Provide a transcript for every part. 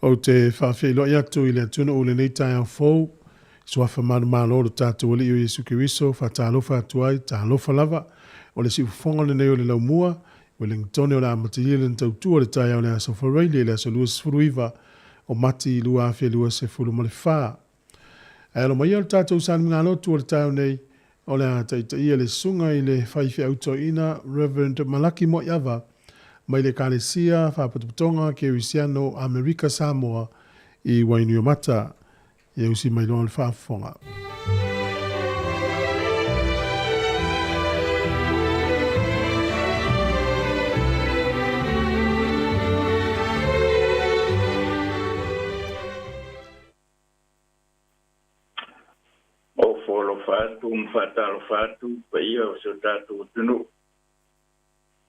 o te whawhelo i atu i le atuna o le nei tai au fōu, suafa malo le tātou ali o Yesu Kiriso, whatalofa atuai, tālofa lava, o le siufonga le nei o le laumua, o le ngitone o le amatilia le tautua le tai au le asofa reili le aso lua sifuruiva, o mati lua awhia lua se fulu mo le whaa. E alo mai al tātou sāni ngalo tu o le tai au nei, o le ataita ia le sunga i le whaifi auto ina, Reverend Malaki Moiava, mai le kalesia whapatuputonga ke Uisiano Amerika Samoa i Wainiomata e usi mai loa le whafonga. O folo fatu, mfatalo fatu, pa ia o se tatu tunu.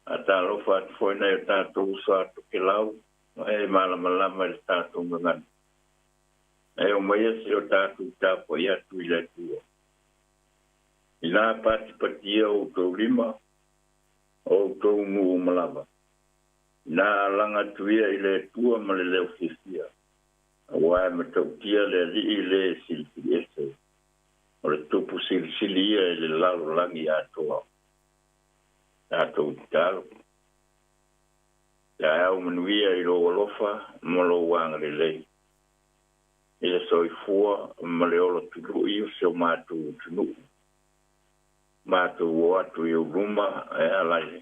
Atalo fatu foi na e tatu usatu ke lau, e malama le tatu ngangan. E o maia se o tatu tapo ia tu ila tua. Ina pati patia o tau lima, o tau ngu malava. Ina langa tuia ile tua ma le leo fifia. Awa ma tau tia le li ile silfi ese. O le tupu silsili ia le lalo langi atoa. Tātou talo. Ia au manuia i lo alofa, molo wanga le lei. Ia soi fua, ma le olo tulu i o seo mātou tunu. Mātou o atu i o ruma, e alai,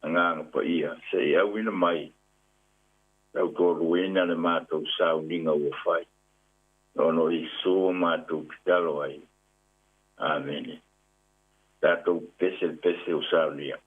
anganga pa ia. Se ia wina mai, tau tōru ina le mātou sau ninga o whai. Ono i sō mātou pitalo ai. Amen. Tātou pese o sau nia.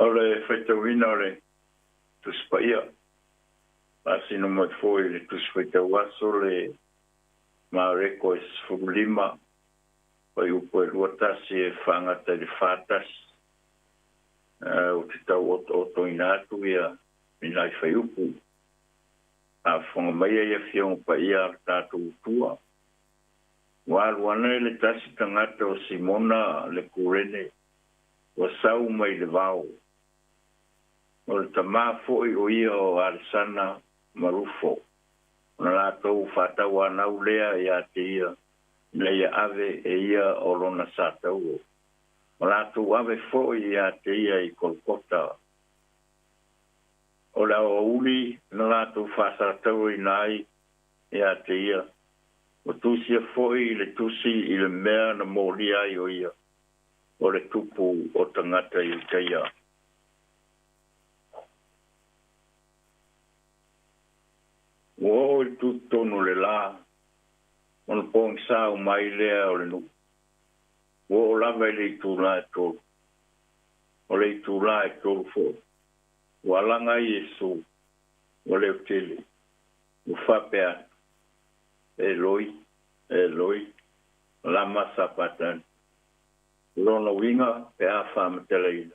Ole whaitawina ole tuspaia. Asino mai foi le tuspaita waso le maoreko e sfulima. Pai upo e luatasi e whangata le whatas. O te tau oto inatu ia minai whai upu. A whanga mai e whiong pa ia tātou tua. Waluana le tasi tangata o Simona le kurene. O sau mai le vau. O le tamā fo'i o ia o Arisana Marufo. O na lātou whātau anau lea ia te ia. Na ia ave e ia o lona sātau. O lātou ave fo'i ia te ia I Kolkota. O la o uli na lātou whāsātau I nai ia te ia. O tusia fo'i le tusi I le mea na mōli ai o ia. O le tupu o tangata I te ia. O I tu tonu le la. O na pōng sāu mai lea o le nu. O lava I le I tū la e tōru. O le I tū la e tōru fō. O alanga I Yesu. O le o tele. O whapea. Eloi. Lama sapatan. Lona winga pe a whamateleina.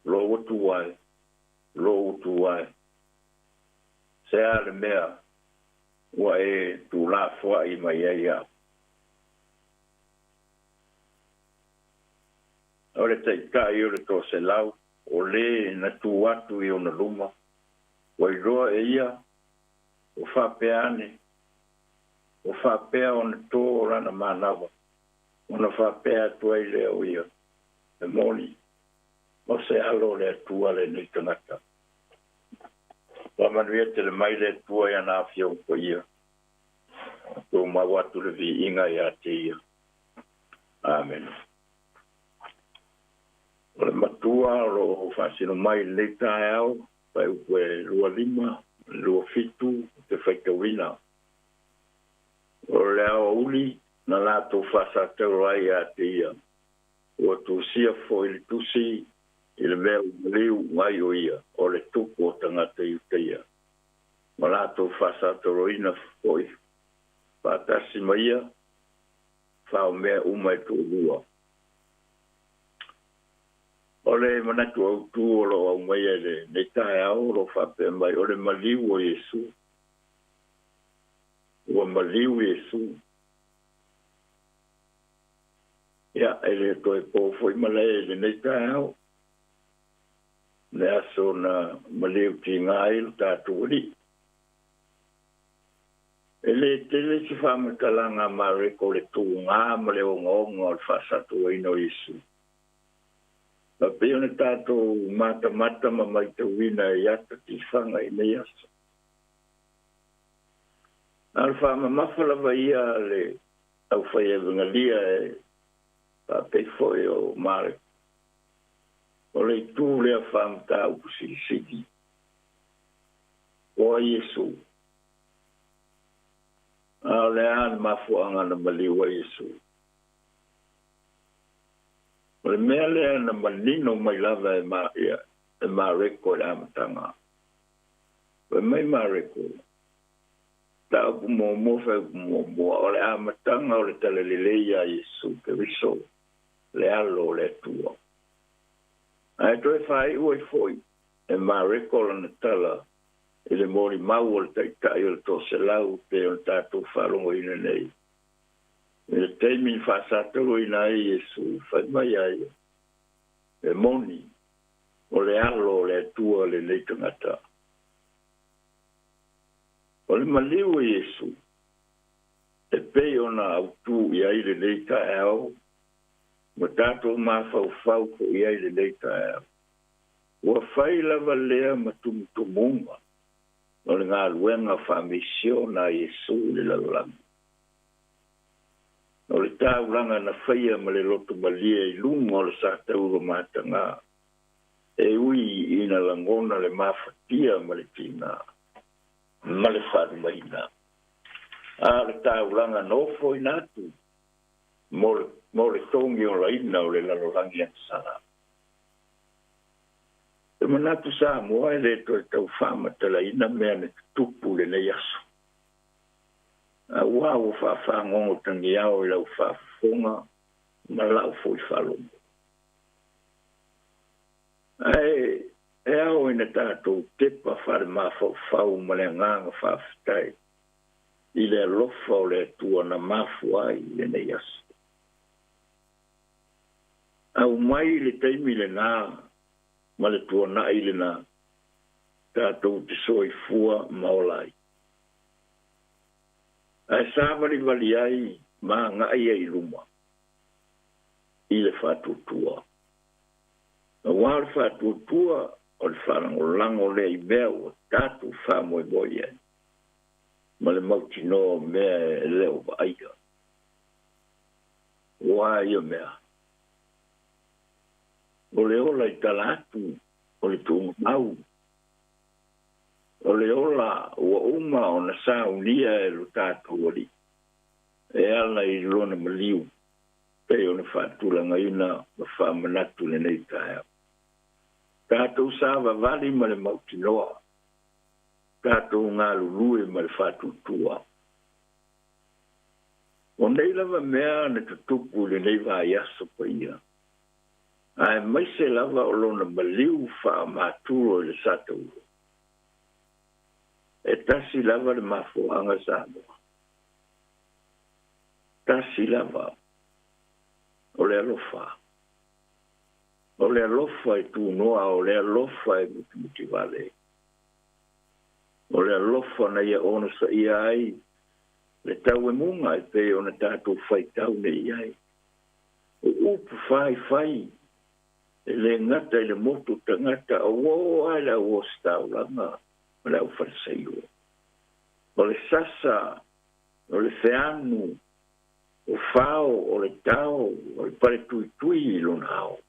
Lo utu wai. Se a le mea ua e tu la fua I mai ia. O le taikai o le tō se lau, o le na tu atu I ona luma. Wai roa e ia, o whapea ane. O whapea o na tō o rana manawa. O na whapea tuai lea o ia. E moni. O se alo le atua le ni tangata. Wamanuia te le mai le tua ia na whiau ko ia. Tō mawatu le vi inga ia te ia. Amen. O le matua lo whasino mai le tae au. Pai ue lua lima, lua fitu, te whaikawina. O le ao uli, na lato whasatau ai a te ia. O tu sia fo I le tusi, I le mea liu ngai o ia, o le tupu o tangata I te ia. Ma lato whasatau ina foi. Whatasi maia, whao mea umai tu lua. O le manatu au tu o lo au mai ele, ne tae au lo whape mai, o le maliu o Yesu. Ua maliu Yesu. Ia, ele toi po foi male ele nei tae au. Ne aso na maliu ti ngai lo tātou li. Ele tele si whamatalanga mareko le tū ngā male o ngonga o le whasatu ino Yesu. Ma peo ne tātou mata ma mai te wina I ata ti whanga I nei aso. Nāra whama mawhalawa ia le au whai e vingalia e pei foi o mare. O le tū lea whama tā upusi siki. O a Yesu. A le ane mafuanga na maliwa Yesu. O le mea lea na malino mai lava e mareko le amatanga. O mai mareko. Ta mo fa mo o le amatanga o le taleleleia Yesu ke riso le alo le tua. Ai toi fai oi foi e mareko na tala ele mori mau o le taitai o le toselau te o tātou whalongo ina nei. E teimi whasatoro ina ai Yesu whai mai ai. E moni o le alo le tua le leitangata. O le maliu Yesu, e pei ona autu I ai le leita e au, ma tātou mawhau ko I ai le leita e au. Ua whai lava lea ma tumutumunga, o le ngā luenga whamisio na Yesu le lalang. O le tāulanga na whaia ma le loto malia I lunga o le sātauro mātanga, e ui ina langona le mawhatia ma le tina. Ma le whāru maina. A le tāulanga nofo I nātu. Mo le tongi o laina o le lalolangi an sana. E mana tu sa moa le to tau whama tala ina mea ne tupu le nei aso. A ua o whawhangongo tangi au i lau whawhonga ma lau fwy whalongo. Ai, e au ina tātou tepa whare ma whau ma le nganga whawhitai. I le lofa o le tua na mafu ai le nei aso. Au mai le taimi le nā, ma le tua na i le nā, tātou te soi fua maolai. Ai sāmari wali ai, ma ngai ai luma. I le whātutua. Na wāle whātutua, o le whanango lango le i mea o tātou whāmoe boi ai. Ma le mauti no mea e leo wa aia. Wā ia mea. O le ola i talatu, o le tūngu mau. O le ola ua uma o na sā unia e lo tātou ori. E ala i lona maliu. Pei o na whātulanga ina ma whāmanatu le nei tāia. Tātou sāwa vali ma le mauti noa. Tātou ngā lulue ma le whātutua. O nei lava mea na tutupu le nei vai aso pa ia. Ai mai se lava o lona maliu wha māturo le satou. E tasi lava le mafuanga Samoa. Tasi lava o le alofa. O le alofa e tu noa, o le alofa e muti vale. O le alofa na ia ona sa ia ai, le tau e munga e pe ona tātou whai tau ne iai. O upu whai, e le ngata i le motu tangata, o ai la o stau langa, ma le au whareseio. O le sasa, o le feanu, o whao, o le tau, o le pare tui i lona hao.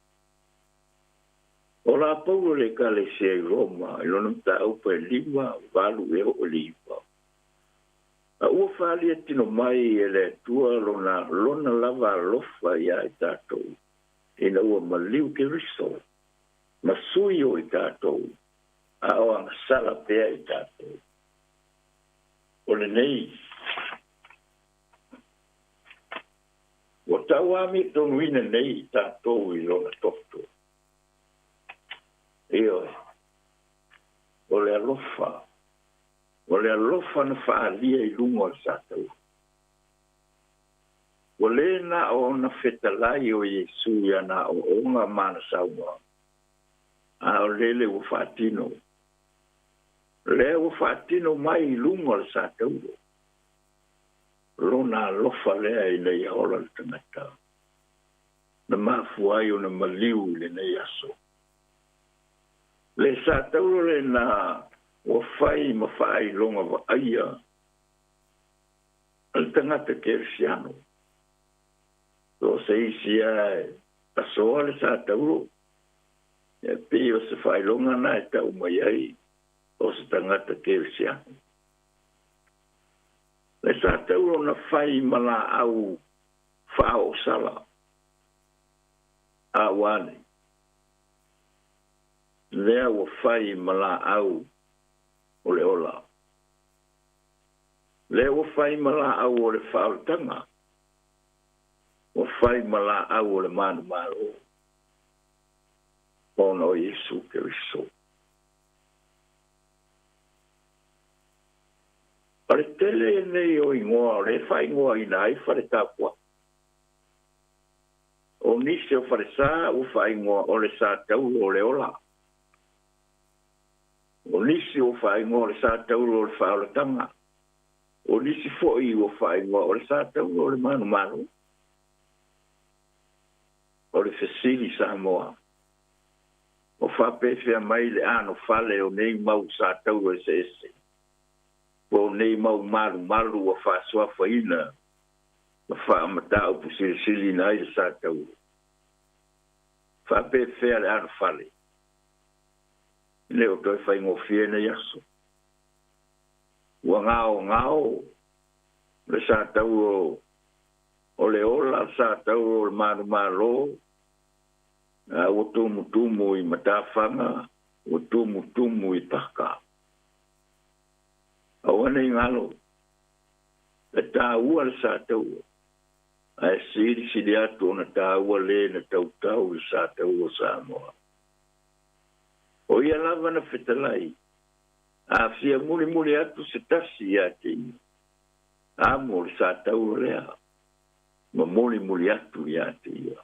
O la paulo le kale se ai Roma, i lona mta au pa e lima, valu e o liwa. A ua whaali e tino mai e le tua lona lava lofa ia e tātou. E na ua maliu ke riso. Ma sui o i tātou. A o anga sala pea i tātou. O le nei. O tau ami tonu ina nei i tātou i lona tofto. Eo, o le alofa na whaalia i lungo al sātou. O le na o na whetalai o Iesu ia na o onga mana saunga. A o lele o whaatino. Le o whaatino mai i lungo al sātou. Lona alofa lea i nei aola le tangata. Na mafuai o na maliu le nei aso. Le sātou le na o whai ma whai longa wa aia. Al tangata kersiano. O se isi ai pasoa le sātou. E pi o se whai longa na e tau mai ai. O se tangata kersiano. Le sātou na whai ma la au whao sala. A wane. Lea o whai mala au o le ola. Lea o whai mala au o le whaotanga. O whai mala au o le manu maro. Ona o Iesu Keriso. Pare tele nei o ingoa, o le whai ingoa ina ai whare tāpua. O nisi o whare sā, o whai ingoa o le sā tau o le ola. O nisi o whaingoa o le sātauro o le whaolatanga. O nisi fo'i o whaingoa o le sātauro o le manu. O le fesili Samoa. O whapewhia mai le ano whale o nei mau sātauro e se ese. O nei mau maru o whaasua whaina. O whaamata o pusirisili nai le sātauro. Whapewhia le ano whale. Leo toi fai ngofie na yaso. Ua ngao. Le sātau o le ola, sātau o le maru. O tumu i matawhanga. o tumu I paka. Awana ingalo. E tā ua le sa tau. Ai siri atu na tā ua le na tau sa tau o Samoa. O ia lava na fetalai. A fia muli atu se tasi ia te ia. A mo le sa tau lea. Ma muli atu ia te ia.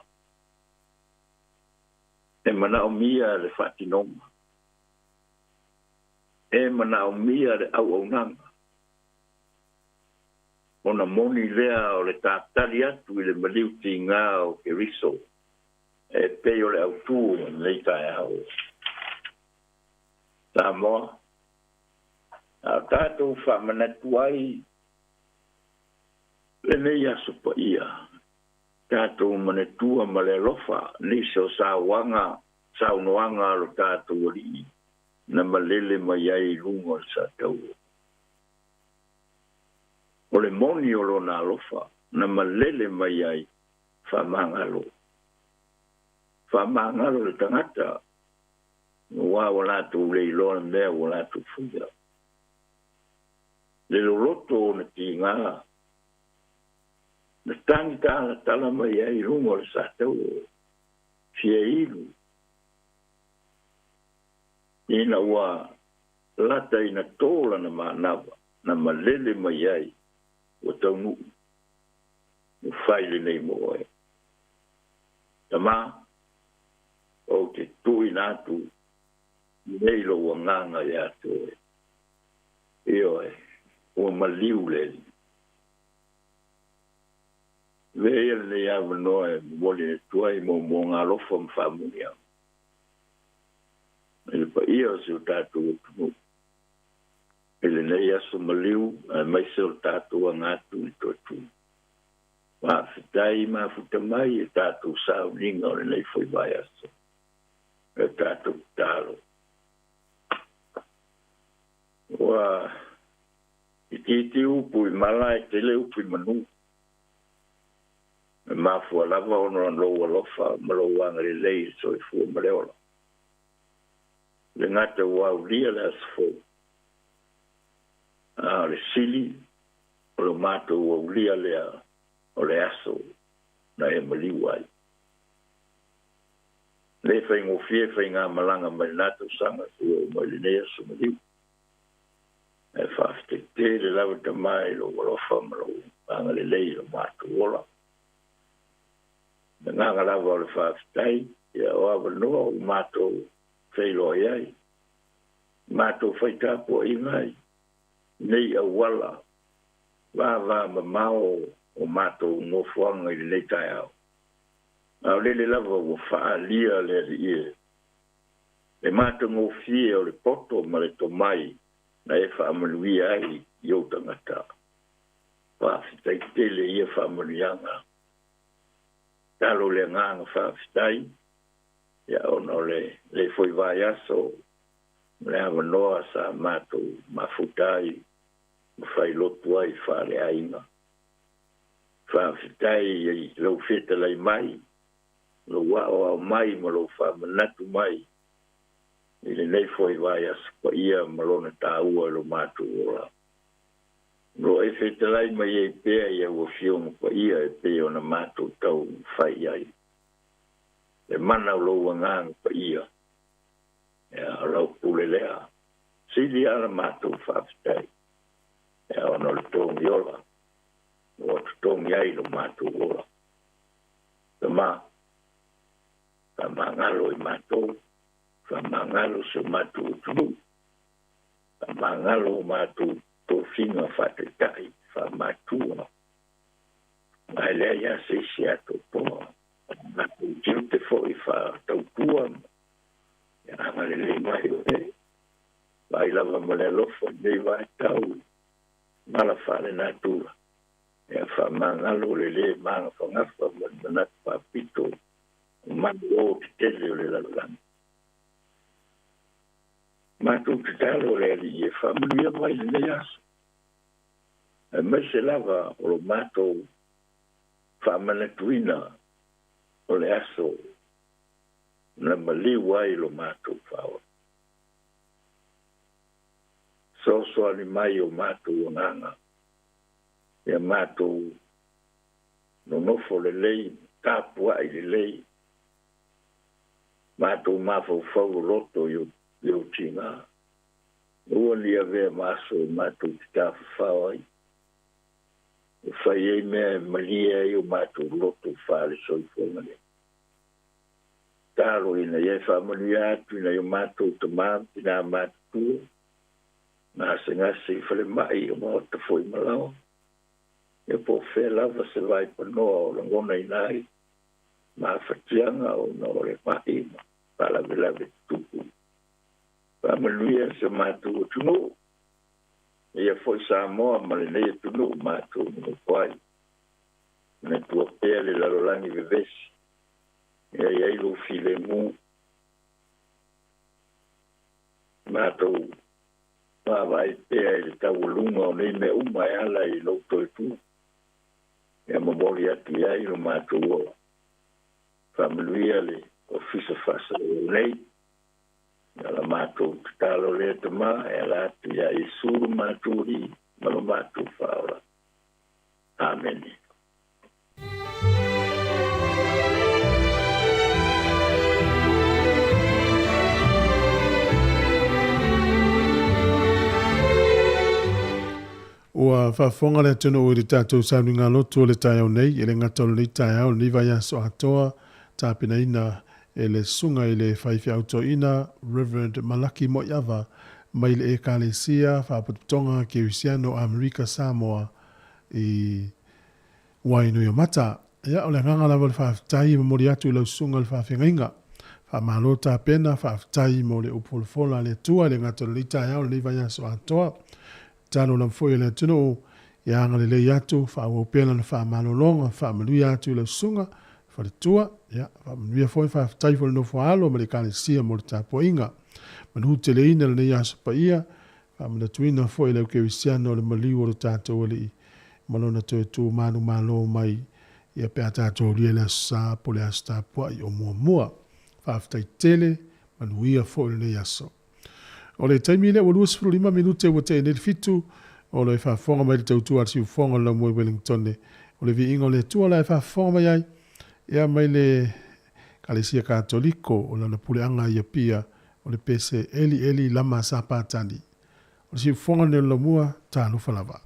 E mana o mia le whatinoma. E mana o mia le au nanga. Ona moni lea o le tātari atu I le maliuti ngā o ke riso. E peo le au tū nei tai au. Tā moa. A tātou whamanatu ai. Le nei aso pa ia. Tātou manetua ma le lofa. Niso saunoanga lo tātou ori. Na malele mai ai lungo sa tau. O le moni o lo na lofa. Na malele mai ai whamangalo. Whamangalo le tangata. Wa wala tu le ilona mea wala tu fuia. Le loroto na ti ngā. Na tangi tala mai ai rungo le sa tau. Fia ilu. Ina wa lata ina tola na manawa. Na malele mai ai. O tau nu. Nu whaile nei mo ai. Tama. O te tui nātu. Nei lo wa nganga ya to. Io e. O maliu le. Vea le ya noe mole tuai mo ngā lofa mfamunia. Ele pa ia se o tātou tumu. Ele nei aso maliu, mai se o tātou angatu I totu. Ma fitai, ma futamai, e tātou sao ninga o nei foi vai aso. E tātou tālo. Wa, I upu I mala e te le upu I manu. E mafua lava ono an loa lofa, maloa ngare lei so I fua mareola. Le ngata wau lia le asfo. Le sili, o le mato wau lia lea, o le aso, na e maliwai. Le fai ngofie fai ngā malanga mai nato sanga, o mai le nea so maliu. E whafte te le lawa tamai lo walofa malo, anga le lei lo mato wola. Na nganga lawa o le whaftai, ia o awa noa o mato fai loa iai. Mato fai tapo I ngai. Nei a wala. Wa mamao o mato ngofuanga I le tai au. Au le lava o whaalia le ie. Le mato ngofie o le poto ma le tomai na e whaamanui ai I o tangata. Whaafitai tele ia whaamanuianga. Talo le nganga whaafitai. Ia ono le foi vai aso. Le ava noa sa mato mafutai. Fai lotu ai whare ainga. Whaafitai I lau feta lai mai. Lo wao au mai ma lo whaamanatu mai. I le nei foi vai aso pa ia malona tā ua lo mato ora. Lo e feta lai mai e pēa ia ua fionga pa ia e pēa o na mato tau whai ai. Le mana o lo wangang pa ia. Ya lau pule lea. Sili ala mato whaafitai. Ya ono le tongi ola. O tongi ai lo mato ola. Tama. Tama ngalo I mato. Tama ngalo se mato utulu. Tama ngalo mato to finga whatetai. Whamatua. Mai lea ia se siato poa. Mato tiu te foi whaatautua. Ya ngale le mai o e. Vai lava male lofa nei vai tau. Mala fale na tua. Ya fa mangalo le manga fa ngafa mana pa pito. Mango tele le la la. Ma tu talo le li fa mia vai le yas. Ma se lava o mato fa mana tuina o le aso. Na mali wai lo mato fa. so ni mai o mātou nganga. Ia mātou no nofo le lei, tāpua i le lei. Mātou mawhau roto i tinga. Ua ni a vea maso mātou ki tāwhawhau ai. E whai ei mea malia i o mātou roto whāle soi whongane. Tāro ina iei whamanu atu ina i o mātou ta mātou ina mātou. Ngase ngase i whale mai o mātou fwoi malao. E po whea lava se vai panoa o langona inai. Mā whatianga o na ore mai ma. Pala velawe tupu. Whamanuia se mātou o tunu. Ia foi Samoa ma le nei tunu mātou no kwai. Na tua pea le lalolangi vevesi. Ia iai lo file mu. Mātou whawai pea i le tawalunga o nei me umai ala i lauto e tu. Ia mamori atu iai lo mātou o. Whamanuia le ofisa fasa o nei. Ala mātou tālo le te mā, e la atu ia i suru mātou ri, malo mātou whaora. Amen. Ua whaafonga le tunu o le tātou sānu ngā loto le tai au nei, e le ngatolo le tai au, ni vai aso atoa, tāpina ina, e le sunga i le whaiwhi auto ina, Reverend Malaki Moiava, mai le ekalesia, whaaputonga ke Usiano Amerika Samoa i wainu i mata. Ia o le nganga lawa le whaaftai ma mori atu i lau sunga le whaafengainga. Whaamalota pena, whaaftai mo le upolofola le tua, le ngatolo le tai au, le vai aso atoa. Tano na foi le tuno, ia anga le lei atu, whaawopena na whaamalolonga, whaamalui atu i lau sunga, le tua, ia, wha foi whaafitai fo le no whaalo, ma le kalesia mo le tāpo inga. Manu te le ina le nei aso pa ia, wha tuina foi le uke wisiano le maliu o le tātou ali, malona tue tu manu malo mai, ia pea tātou lia le asa po le aso tāpua i o mua mua. Whaafitai tele, manu ia foi le nei aso. O le taimi le, walua 5 minute ua te ne le fitu, o le whaafonga mai le tautua ati ufonga la mua Wellington, o le vi ingo le tua la whaafonga mai ai, ia mai le kalesia katoliko o lana puleanga ia pia o le pese eli lama sapatani. O le si fonga ne la mua tānu whalava.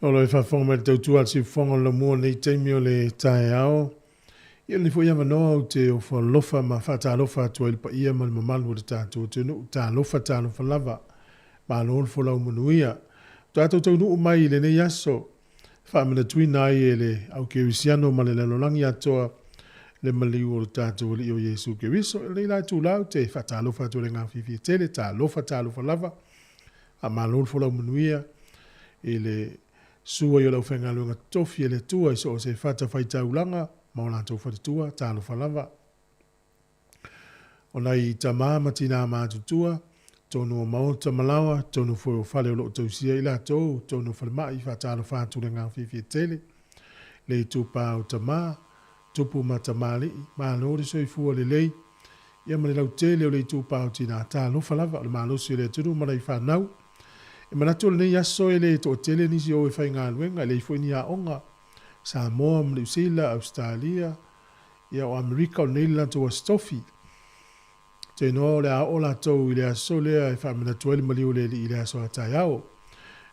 O lo e whawhonga mai tau tua si whonga la mua nei teimi o le tae ao. Ia ni fo ia manoa o te o whalofa ma whatalofa atua ilpa ia ma le mamalu o te tātua tunu. Tālofa lava. Ma lo fo lau manuia. Tātou tau nuu mai le nei aso. Whamana tuina ai e le au ke wisiano ma le lalolangi atoa le maliu o le tātua li o Yesu ke wiso. Le lai tu lau te whatalofa atua le ngā whiwhi tele. Tālofa lava. A ma lo fo lau manuia. E le sua yo lau whenga luenga tofi e le tua i so o se whata whaita ulanga, mauna tau whata tua, tālo whalava. O nei ta māma tina mātu tua, tonu o maota malawa, tonu fo o whale o lo tausia ila tau, tonu whale mai whatalo whatu le ngā whiwhi tele, le tupa o ta mā, tupu ma ta māli, mā nore so i fua le lei, ia mani lau tele o le tupa o tina tālo whalava, o le mā losi le tunu, mana i whanau, e manatu le nei aso e le to tele nisi o e whai ngā luenga, le i fwoi ni a onga, Samoa, New Zealand, Australia, ia o Amerika o nei lanto a stofi. Te no le a ola tau i le aso lea e wha manatu ele mali o le i le aso a tai ao.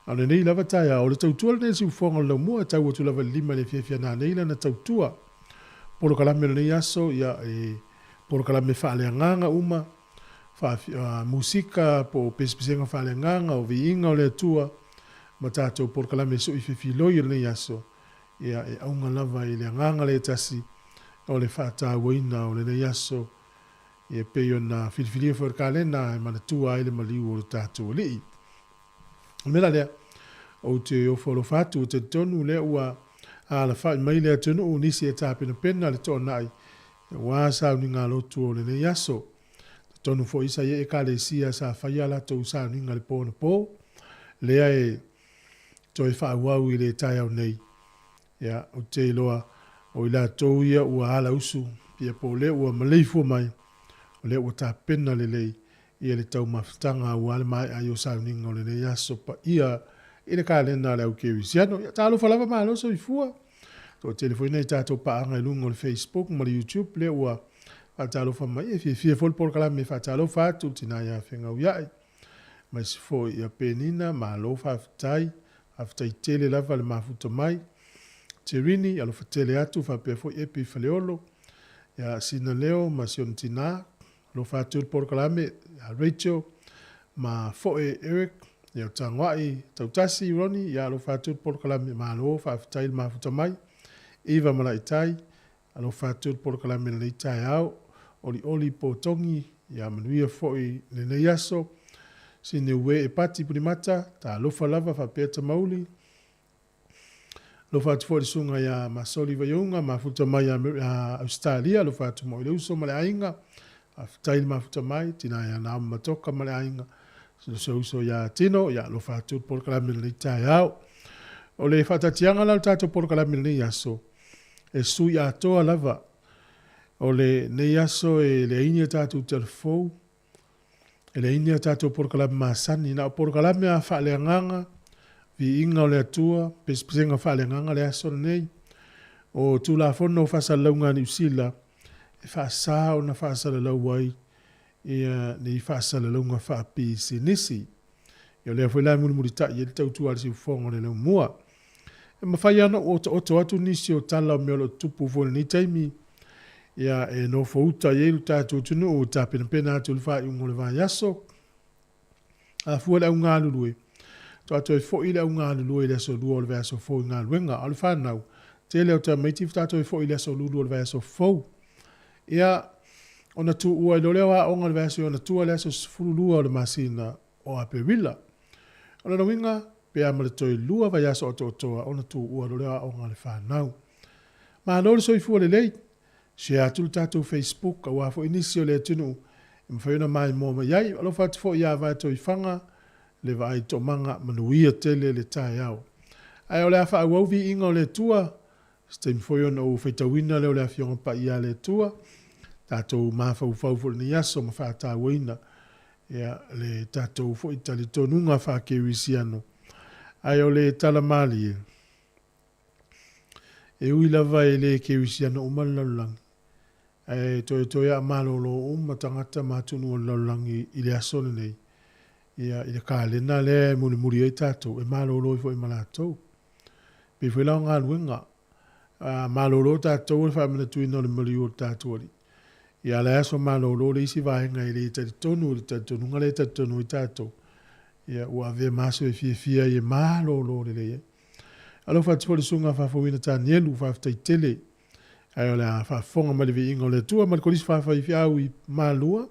A le nei lava tai ao, le tau tua le nesi ufonga lau mua, tau atu lava lima le fiafia nā nei lana tau tua. Polo kalame le nei aso, ia e polo kalame wha le anganga uma, musika po pesipisenga whale nganga o viinga o le atua ma tātou por kalame so i whiwhiloi o le aso ia e aunga lava i le nganga le tasi o le whata waina o le aso e peo na whiwhilia whakalena e manatua i le maliu o le tātou o lii. Mela lea o te ofolo whatu o te tonu lea ua a la whai mai lea tonu o nisi e tāpina pena le tōnai e wāsau ni ngā lotu o le aso. Tonu fo isa ye e kale sia sa whaia la tau sa ninga le pōna pō. Lea e toi whaauau i le tai au nei. Ia, o te iloa o ila tau ia ua ala usu. Pia pō lea ua maleifu mai. O lea ua tā pena le lei. Ia le tau mawhitanga ua ale mai ai o sa ninga o le nei aso pa ia. Ile kale na le au kewi siano. Ia tā alofa lava maa loso i fua. Tō telefoni nei tātou paanga i lunga o le Facebook ma le YouTube. Lea ua whatalo fa mai e fia fol por kala me whatalo fatu tina ia whenga uiai. Mai si fo ia penina ma lo whaftai tele lava le mafuta mai. Te rini alo whatele atu whapea fo epi whaleolo. Ia sina leo ma sion tina lo whatu por kala me Rachel ma fo e Eric. Ia tangwai tautasi Roni ia lo whatu por kala me ma lo whaftai le mafuta mai. Eva malaitai alo whatu por kala me le tai au. Oli po tongi, ia manuia foi le nei aso, sine ue e pati purimata, ta lofa lava whapea ta mauli. Lofa atu foi sunga ia masoli vaiunga, mafuta mai a Australia, lofa atu mo ile uso male ainga, aftaili mafuta mai, tina ia na matoka male ainga, so uso ia tino, ia lofa atu por kalamil nei tai au. O le whatatianga lau tato por kalamil nei aso, e sui a toa lava, o le nei aso e le ini tātou telefou, e le ini tātou porkalame masani, na porkalame a whaaleanganga, vi inga o le atua, pesenga whaaleanganga le aso nei, o tula fono whasalaunga ni usila, e whaasa o na whaasalau wai, ni whaasalaunga whaapi sinisi, yo le foi la muri ta ye tau tu alsi fongo le mua e ma fai ana o atu nisi o tala me lo tupu fo ni taimi ya e no fo uta ye ta tu no o ta pena tu fa un le va yaso a fu la unga lue to atu fo ile unga lue le so du o le verso fo unga wenga al fa now te le ta mai tif ta to fo ile so du o le verso fo ya ona tu o le wa o le verso ona tu le so fu lu o le masina o a pevila. Ona na winga, pe amale toi lua vai aso o toa, ona tu ua lorea o ngale whanau. Ma anole soi fua le lei, se atul tatou Facebook, a wafo inisio le tunu, mwhaiona mai mō mai ai, alo fatu fo ia vai toi whanga, le vai to manga manuia tele le tai au. Ai o le awha awauvi inga o le tua, ste mwhaiona o whaitawina leo le awhionga pa ia le tua, tatou mawhau fau ni aso ma whata waina, ya le tatou fo itali tonunga fa ke wisiano ai o le talamali e ui lava e le ke wisiano umalalang ai to ya malolo matangata matunu lalang i le asone nei ya i le kalena le muri e tatou e malolo fo i malatou pe foi la nga luenga malolo tatou fa mena tuino le muri o tatou ia le aso malolo le isi vaenga i le tonu ngale tonu i tatou. Ia ua ave maso e fia i malolo le le. Alo fa tfo le sunga fa fowina tanielu fa ftai tele. Ai o le a fa fonga ma le vi ingo le tua ma le kolisi fa i fia au i malua.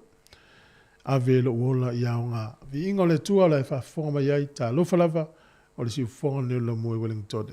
Ave lo uola i aonga. Vi ingo le tua le fa fonga ma iai ta lo falava o le si fonga ne lo moe Wellington.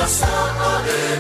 Amore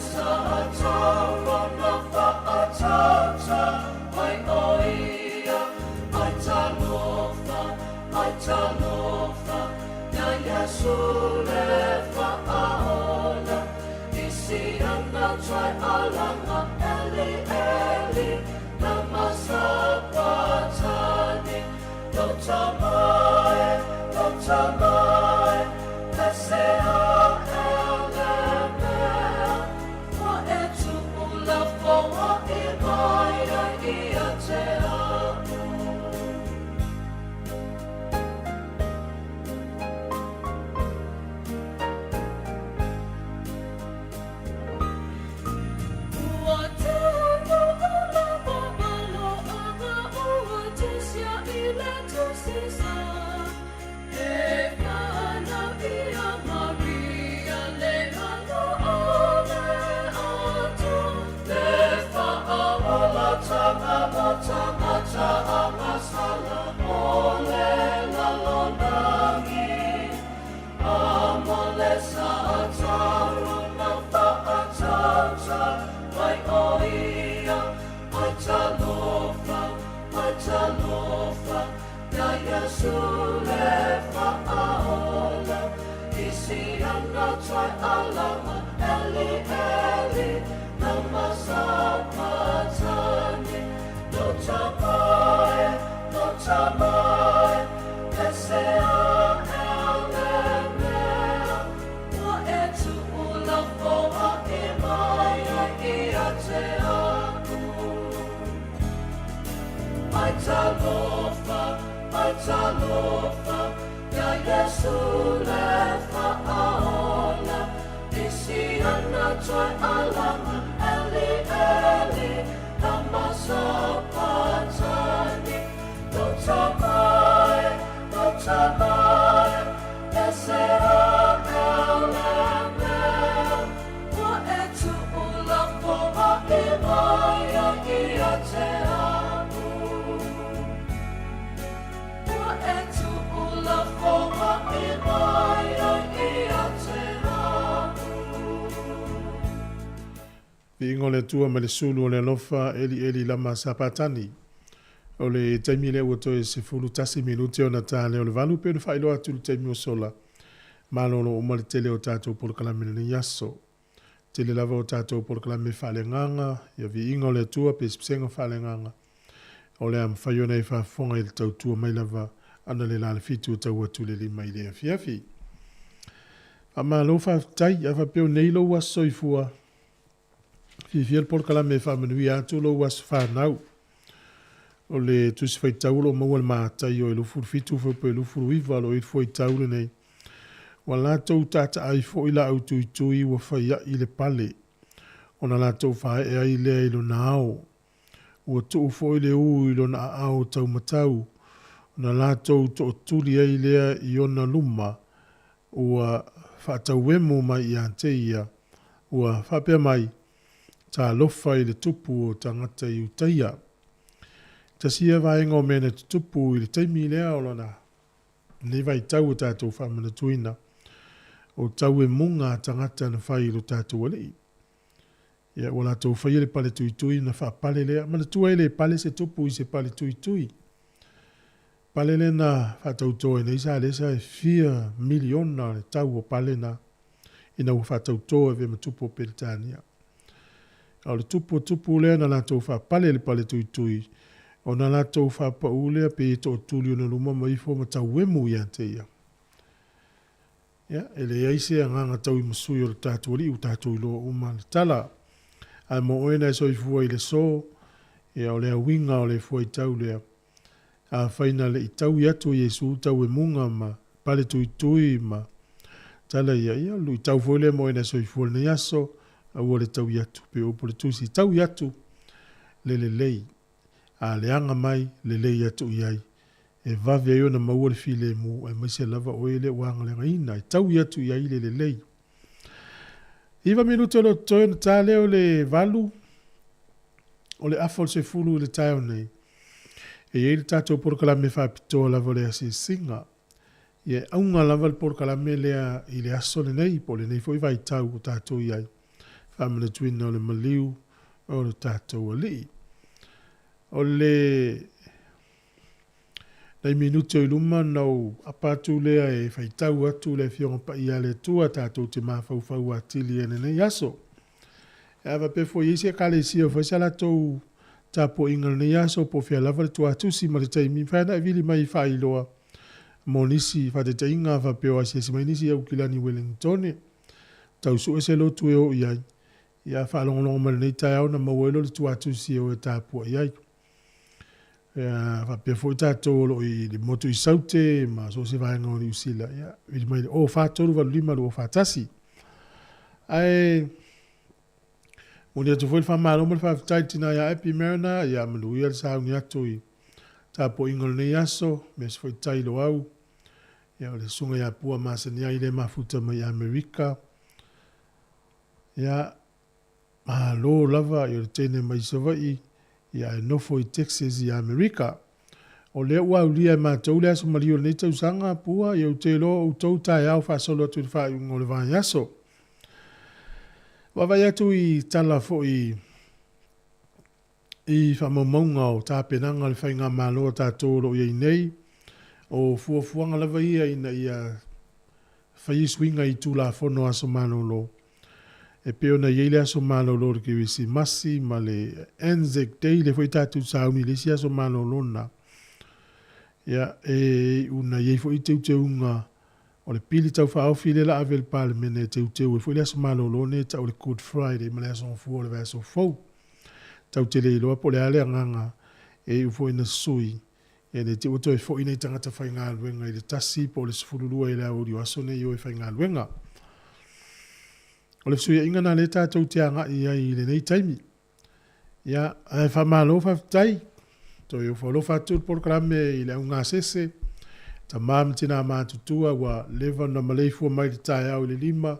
sa Ingo le tua ma le sulu o le alofa eli lama sapatani. O le taimi le uato e se fulu tasi minuti o na tāne o le valu pe o le whailo atu le taimi o sola. Malolo o mali tele o tātou por kalamine ni yaso. Tele lava o tātou por kalamine whale nganga, ia vi ingo le tua pe spsenga whale nganga. O le am whaiona i whafonga i le tau tua mai lava ana le la le fitu o tau atu le lima i le afiafi. Ama lo whaftai a whapeo neilo wa soifua. Fifiel por kalame whamenui atu lo was whanau. O le tusi whai taulo maua le mātai o e lufuru fitu whaupe e lufuru iwa lo e fwoi taule nei. Wa lātou tata ai fo ila au tui tui wa whaia i le pale. O na lātou whae e ai lea ilo na ao. Ua tuu fo i le u ilo na ao tau matau. O na lātou to tuli ai lea i ona luma. Ua whaatau wemo mai i ante ia. Ua whapea mai. Ta lofa i le tupu o tangata i utaia. Ta sia vaenga o mena tupu i le taimi lea o lana. Nei vai tau o tātou whamana tuina. O tau e munga tangata na whai lo tātou alei. Ia o lātou whai le pale tui tui na wha pale lea. Mana tua ele pale se tupu i se pale tui tui. Pale le na whatau toa nei sa lesa e 4 miliona le tau o pale na. Ina u whatau toa ve matupu o Peritania. Au le tupu lea na lātou wha pale le pale tui tui. O na lātou wha pa ulea pe e to tuli o na luma maifo ma tau wemu i ante ia. Ia, ele eise a nganga tau i masui o le tātou li u tātou i loa uma le tala. Ai mo oena e so i fua i le so, ia o lea winga o le fua i tau lea. A whaina le i tau i atu Jesu tau e munga ma pale tui tui ma tala ia ia lu i tau fua lea mo oena e so i fua le yaso. Aua le tau yatu, pe opo le tusi tau yatu, le lei, a leanga mai, le lei yatu iai, e vave ayo na maua le file mu, e maise lava oe le wanga le ngaina, e tau yatu iai le lei. Iwa minuto lo toe na tale o le valu, o le afol se fulu le taio nei, e iei le tato por kalame whapitoa lava le ase singa, e aunga lava le por kalame lea i le aso le nei, po le nei foi vai tau o tato iai. Whamana tuina o le maliu o le tātou ali. O le nei minuto i luma nau apatu lea e whaitau atu le fionga pa ia le tua tātou te mawhauwhau atili ene nei aso. Ava pe fo isi kale si o fasa la to tapo ingal ne yaso po fia lava le tua tu si mari tai mi fa na vili mai fa iloa monisi fa te tainga fa pe o asi mai nisi au kilani Wellington tau su ese lo tu o ia fa long long mal nei tai au na mawelo le tua tu si o tapo ia fa pe fo tato lo i le moto i saute ma so se va ngoni usila ia vili mai o fa tolu va lima lo fa tasi ai o le tu foi fa malo mo fa taitina ya epi merna ya mlu ia sa unia tu tapo ingol ne yaso mes foi tailo au ya le sunga ya pua masania ile mafuta mai Amerika ya malo lava yo tene mai sovai ya no foi Texas ya Amerika o le wa ulia ma tole aso malio ne tau sanga pua yo te lo o tau tai au fa solo tu fa ngol va yaso wa tu i tala fo i fa mamonga o ta penanga le fainga malo ta tolo i nei o fuafuanga lava ia ina ia fai swinga i tula fono aso malo lo e peo na yeile aso malo lo ki wisi masi ma le Anzac Day le foi tatu sauni le si aso malo lo na ia e una yei foi te unga o le pili tau wha awhile la avel pale mene te e foi le aso malo lo ne tau le Good Friday ma le aso fu o le aso fau tau te le iloa po le ale anganga e ufo ina sui e le te uto e fo ina i tangata whai ngā luenga i le tasi po le sifurulua i le au rio aso nei o e whai ngā luenga o le sui inga na le tātou te anga i ai le nei taimi ia e wha malo whaftai to i ufo lo whatu por krame i le au ngā sese ta mam tina mātutua wa leva na maleifu mai le tai au le lima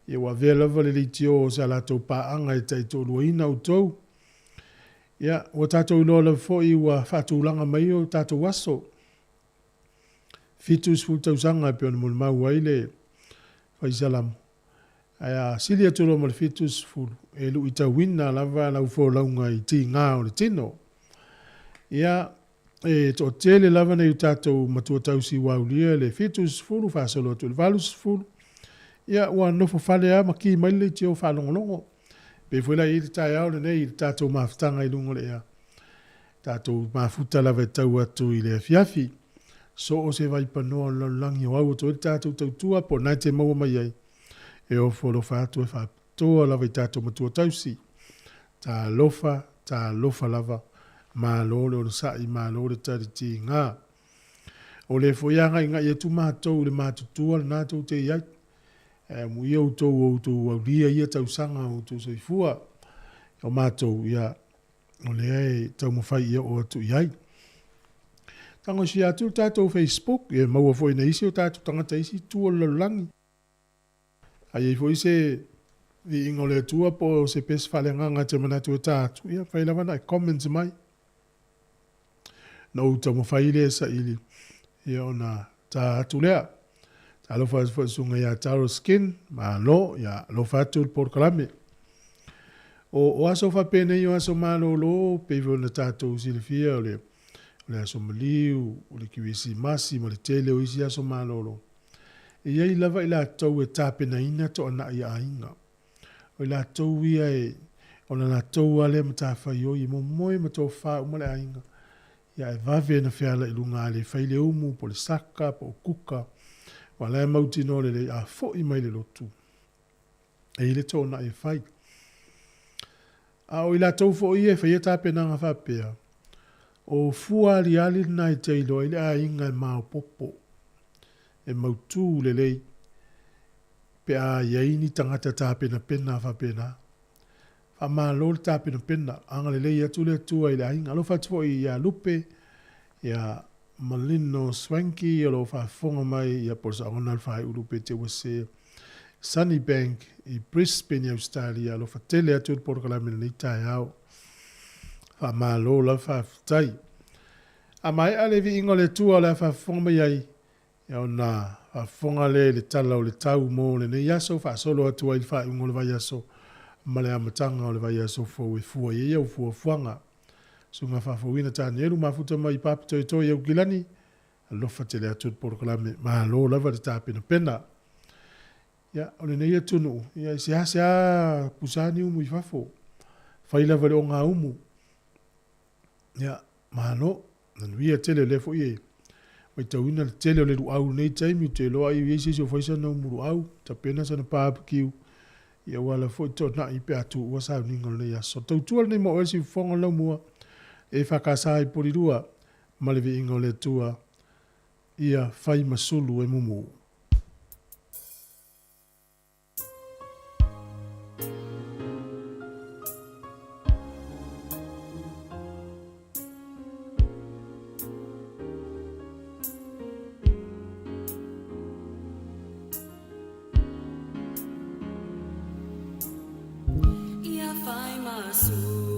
i wa vea lava le litio o sa lato paanga i tai tolu ina utou ia o tatou iloa foi ua faatulaga mai o tatou aso fitus fultausaga e pe ona molemau ai le faisalamu aia sili atu lo ma le fitus fulu e luu i tauina lava lau folauga i tigā o le tino ia e toʻatele lava nei o tatou matuatausi uaulia le fitus fulu faasolo atu le valus fulu ia ua nofo fale a ma ki mai le tio faalogologo pe foi la i le taiao lenei i le tatou mafutaga i luga o le ea tatou mafuta lava e tau atu i le afiafi so o se vaipanoa o lalolagi o au o toe le tatou tautua po nai te maua mai ai e ofo lofa atu e faapitoa lava i tatou matuatausi talofa lava malo le ona saʻi malo le talitigā o le foiaga i gaʻi atu matou le matutua lenā tou te iai muia outou aulia ia tausaga outou soifua o matou ia o leai taumafai ia o atu i ai tagosi atu le tatou Facebook e maua foʻi na isi o tatou tagata isi tua le lalolagi aiai foʻi se viiga o le atua po se pese faaleagaga te manatu e tatu ia fai lava na e comments mai na ou taumafai le saʻili ia ona tatu lea talofa sunga ya taro skin malo ya lofa atu le porokalame o aso faapena i o aso malolo peivo na tatou silifia o le aso maliu o le kiwisimasi ma le tele o isi aso malolo iai lava i latou e tapenaina toʻanaʻi aiga o i latou ia e ona latou a le matafai oi momoe ma tofā uma le aiga ia e vave na feala i luga a le fai le umu po le saka po o kuka wala e mauti no le a foʻi mai le lotu e i le toʻanaʻi e fai a o i latou foʻi e faia tapenaga faapea o fua aliali lenā i te iloa i le aiga e maopopo e mautū lelei pe a iai ni tagata tapenapena faapena faamālō le tapenapena aga lelei atu le atua i le aiga alofa atu foʻi ia lupe ia Malino Swanky o lo whaafonga mai ia por sa ona whai urupe te wase Sunnybank i Brisbane, Australia lo whatele atu por kalamina ni tai au whamalo la whaafutai a mai alevi ingo le tua la whaafonga mai ai ia ona whaafonga le tala o le tau mo le ne yaso whaasolo atu ai whai ungo le vai yaso ma le amatanga o le vai yaso fo e fua ia o fua fuanga sunga whawhawina tāne eru mafuta mai papi toi toi au gilani alofa te lea tūt porokalame malo lava le tāpena pena ia o le nei tunu ia se a pusani umu i fafo faila vale o nga umu ia mano na via tele le fo ie mai tauina tele o le au nei taimi te loa i yesi so faisa no muru au ta pena sana barbecue ia wala fo to na i pe atu wa sa ni ngol ia so tau tu nei mo esi fonga la mua e fakasa i porirua malevi ingole tua ia fai masulu e mumu. Yesu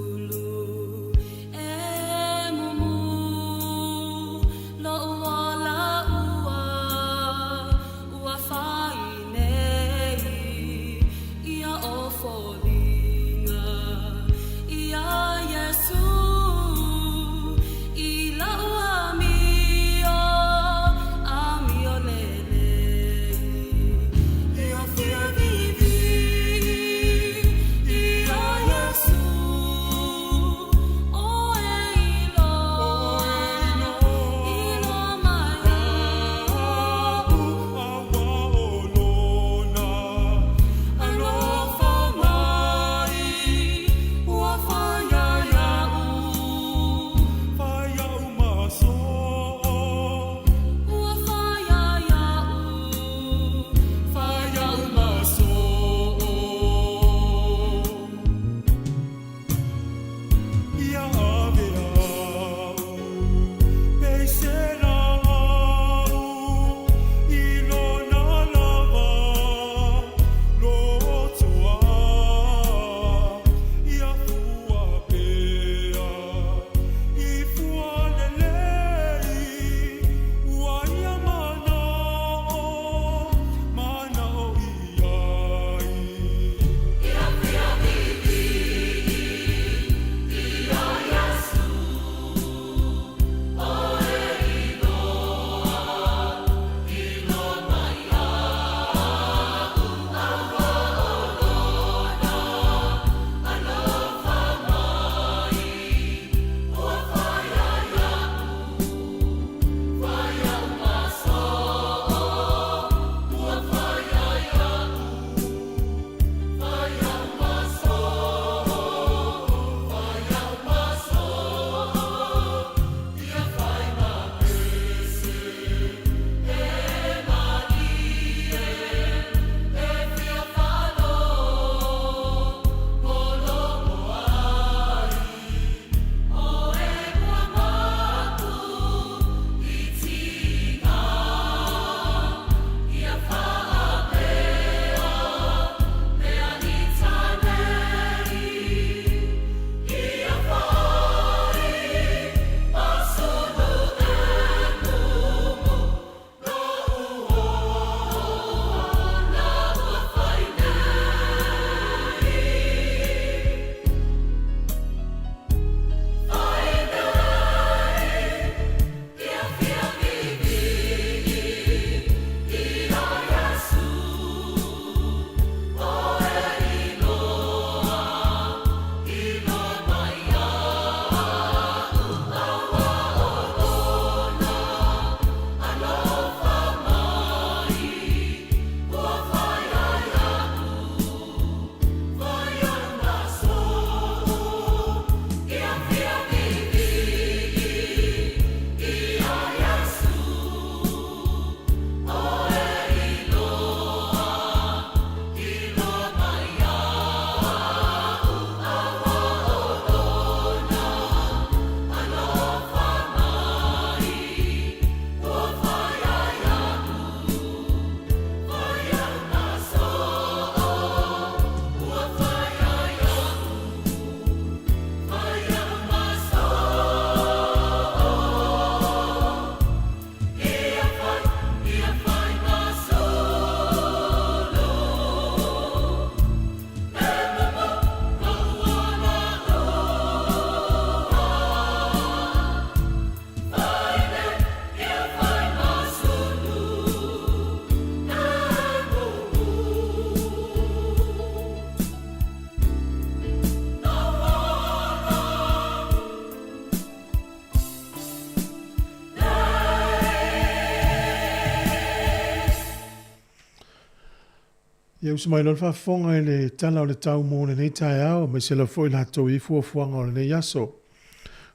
Ia usmai lor fa fonga le tala o le tau mo le nei tai au, mai se la foi la tau I fuafuanga o le nei aso.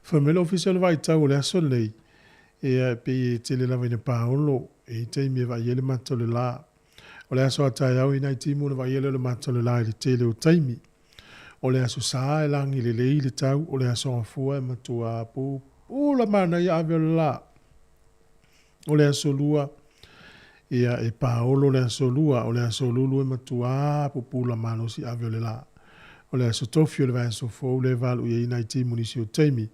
Family official vai tau le aso lei. Ia pe te le lava ina paolo, e te mi va iele mato le la. O le aso atai au ina timu le va iele le mato le la i le tele o taimi. O le aso saa e langi le lei le tau, o le aso afua e matua pu. La mana ia ave la. O le aso lua, ia e paolo le aso lua, o le aso lulu e matua pu la mano si ave le la. O le aso tofio le vai aso fo le valu ia ina timu nisi o taimi.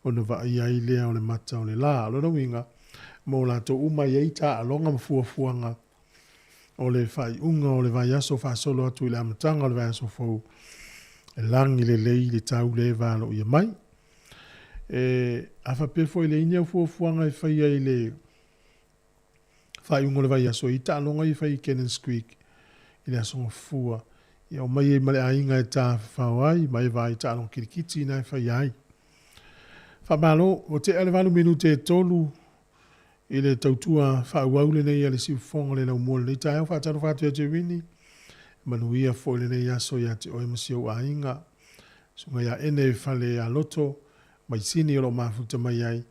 O na va ia i lea o le mata o le la. Lora winga, mo la to uma ia ita alonga mafuafuanga. O le fai unga o le vai aso fa solo atu I le amatanga o le vai aso fo. E langi le lei le tau le valo ia mai. Afa pe foi le inia fuafuanga I fai ai le fai unga o le vai aso ita alonga I fai Cannons Creek. I le aso fua. Ia o mai e male ainga e ta fawai, mai vai ita alonga kirikiti na e fai ai. Whamalo, o te ale walu minu te tolu I le tautua whauaule nei ale si ufonga le lau mua nei tae au whaataro whaatu e te wini. Manuia fo le nei aso ia te oe masio a inga. Sunga ia ene whale a loto, mai sini o lo mafuta mai ai,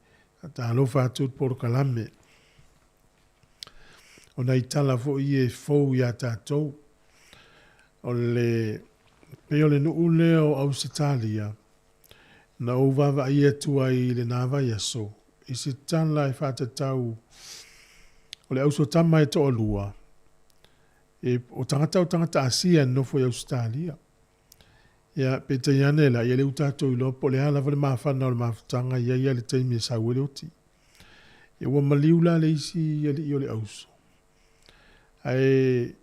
ta alo whaatu poro kalame. O nei tala fo I e fau ia tātou. O le peo le nuu leo au sitalia. Na uvava ia tua I le nava yaso. I se tala e whata tau. O le auso tama e to lua. O tangata asia nofo I Australia. Ia peta yanela, ia le utato I lopo le hala vale mawhana o le mawhtanga ia le teimi e sauere oti. Ia ua maliula le isi ia le I o le auso. E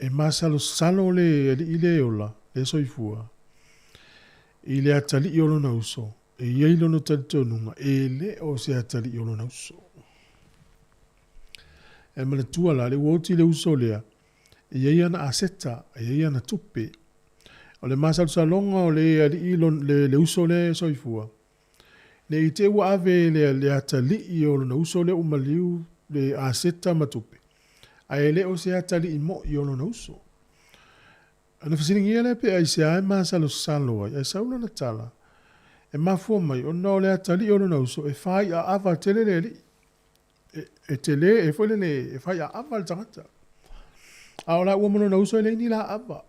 masalo salo le I le ola, le soifua. I le atali I olo na uso. E iei lono talitonunga. E le o se atali I olo na uso. E mana tua la, le uoti le uso lea. E iei ana aseta, e iei ana tupe. O le masal salonga o le ali le uso le soifua. Le I te ua ave le atali I olo na uso le umaliu le aseta matupe. A e le o se atali I mo I olo na uso. Ana fasiringia le pe ai se ai masalo saloa, ai sauna na tala. E mafua mai, o nao le atali I olo na uso, e fai a ava tele le li. E tele, e fwele le, e fai a ava le tangata. A o la ua mono na uso e le ni la ava.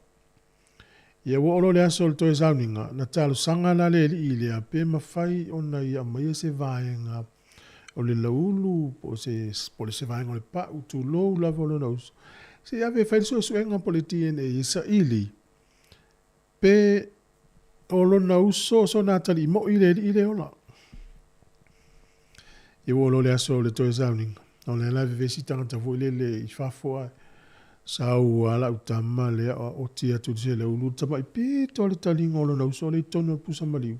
Ia ua olo le aso le toe sauninga, na talo sanga na le li I le a pe mawhai o na ia mai se vaenga o le laulu, po le se vaenga o le pa utu lou la volo na uso. Se ave fai so suenga po le TNA isa ili. Pe olo na uso so na tali mo I le ola. Ia ua olo le aso le toe sauninga. O le la vivesi tangata vo le I whafoa. Sau ala utama le o tia tu se le ulu tama I pe to le tali ngolo na uso le tono pusa maliu.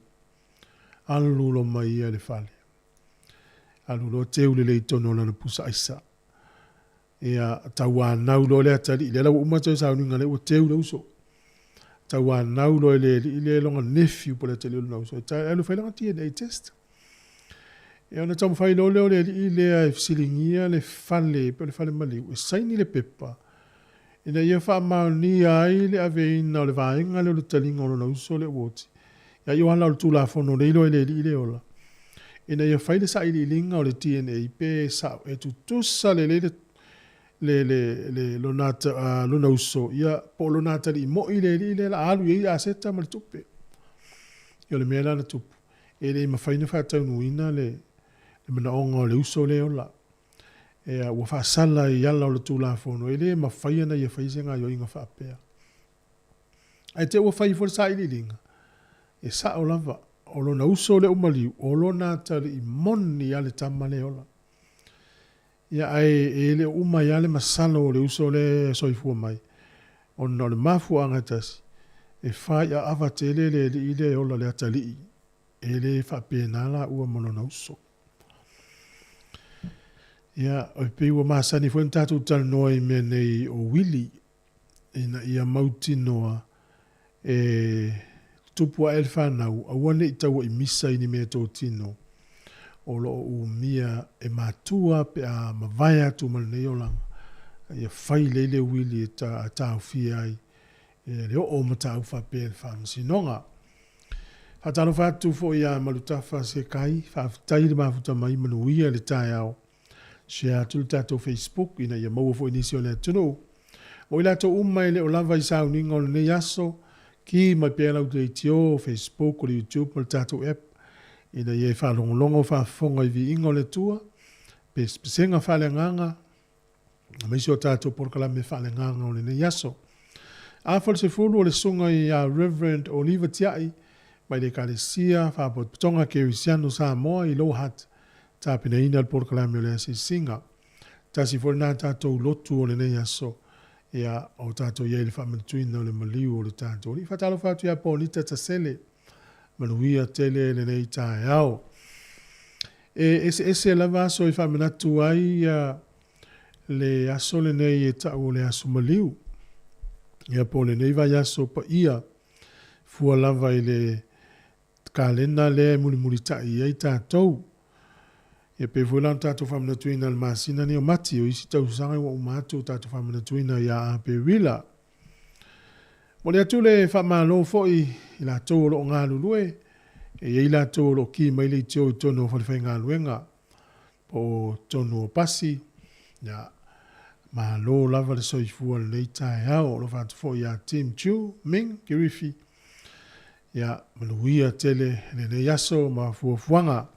Alu lo mai ia le fale. Alu lo te ule le tono na pusa isa. Ia tawa nau lo le atali le la umata sauninga le o te ule uso. Tawa nau lo le longa nephew po le tele ulu na uso. Ta alu fai langa TNA test. Ia ona tamu fai lo le le fsilingia le fale pe le fale maliu. E saini le pepa. Ina ia wha mauni ai le aveina o le vaenga le talinga o na uso le woti. Ia i wana o le tula fono le ilo le ola. Ina ia whaile sa ili linga o le TNA pe sa e tutusa le lona uso. Ia po lonata li mo ile la alu ia aseta ma le tupe. Ia le mea na tupu. E le mawhaina whatau nuina le manaonga o le uso le ola. Ua whaasala I ala o le tūla whono. E le mawhaia na ia whaisenga I o inga whaapea. Ai te ua whai fo le sa ili linga. E sa o lava. O lona uso le umaliu. O lona tari I moni ale tama le ola. Ia ai e le uma ia le masala o le uso le soifua mai. O na le mafua angatasi. E whai a awa tele le ile ola le atali. E le whaapea nala ua mono na uso. Ia, o pe ua masani fwem tatu tal noa I mea nei o wili. Ina ia mauti noa. Tupua elfanau. Awane I taua I misa ini mea tō tino. O lo o mia e matua pe a mawaya tu mal nei o langa. ia fai le wili ta fia ai le o mata u fa pe fa sinonga fatalo fa tu fo ia malutafa se kai fa tai le mafuta mai manuia le tai au share tu tato Facebook ina ia mau fo inisio le tuno o ila to umai le o lava i sau ningo le yaso ki mai pe lau te tio Facebook o YouTube o tato app ina ia fa longo fa fonga i vi ingo le tua pe senga fa le nganga mai so tato por kala me fa le nganga o le yaso a fo se fulu o le sunga i Reverend Oliver Tiai mai le kalesia fa pot tonga ke usiano sa mo i lo hat ta pina ina por kala me le singa ta si for na tato lotu o le yaso ia o tato ia le whamantuina o le maliu o le tato. Ni whatalo whatu ia pōnita ta sele, manuia tele le nei tae au. Ese lava aso i whamanatu ai le aso le nei e tau o le aso maliu. Ia po le nei vai aso pa ia fua lava i le kalena le muli tai ai tatou. Ia pe fulan tato whamanatuina le masina ni o mati o isi tau sanga wa umatu tato whamanatuina ia a pe wila. Mo le atu le whamalo foi i la tō lo ngā lulue e i la tō lo ki mai le tio i tono whalewhai ngā luenga po tono o pasi ia ma lo lava le soifua le tae au lo whatu foi a Tim Chu Ming Kirifi ia manuia tele le ne yaso ma fuafuanga.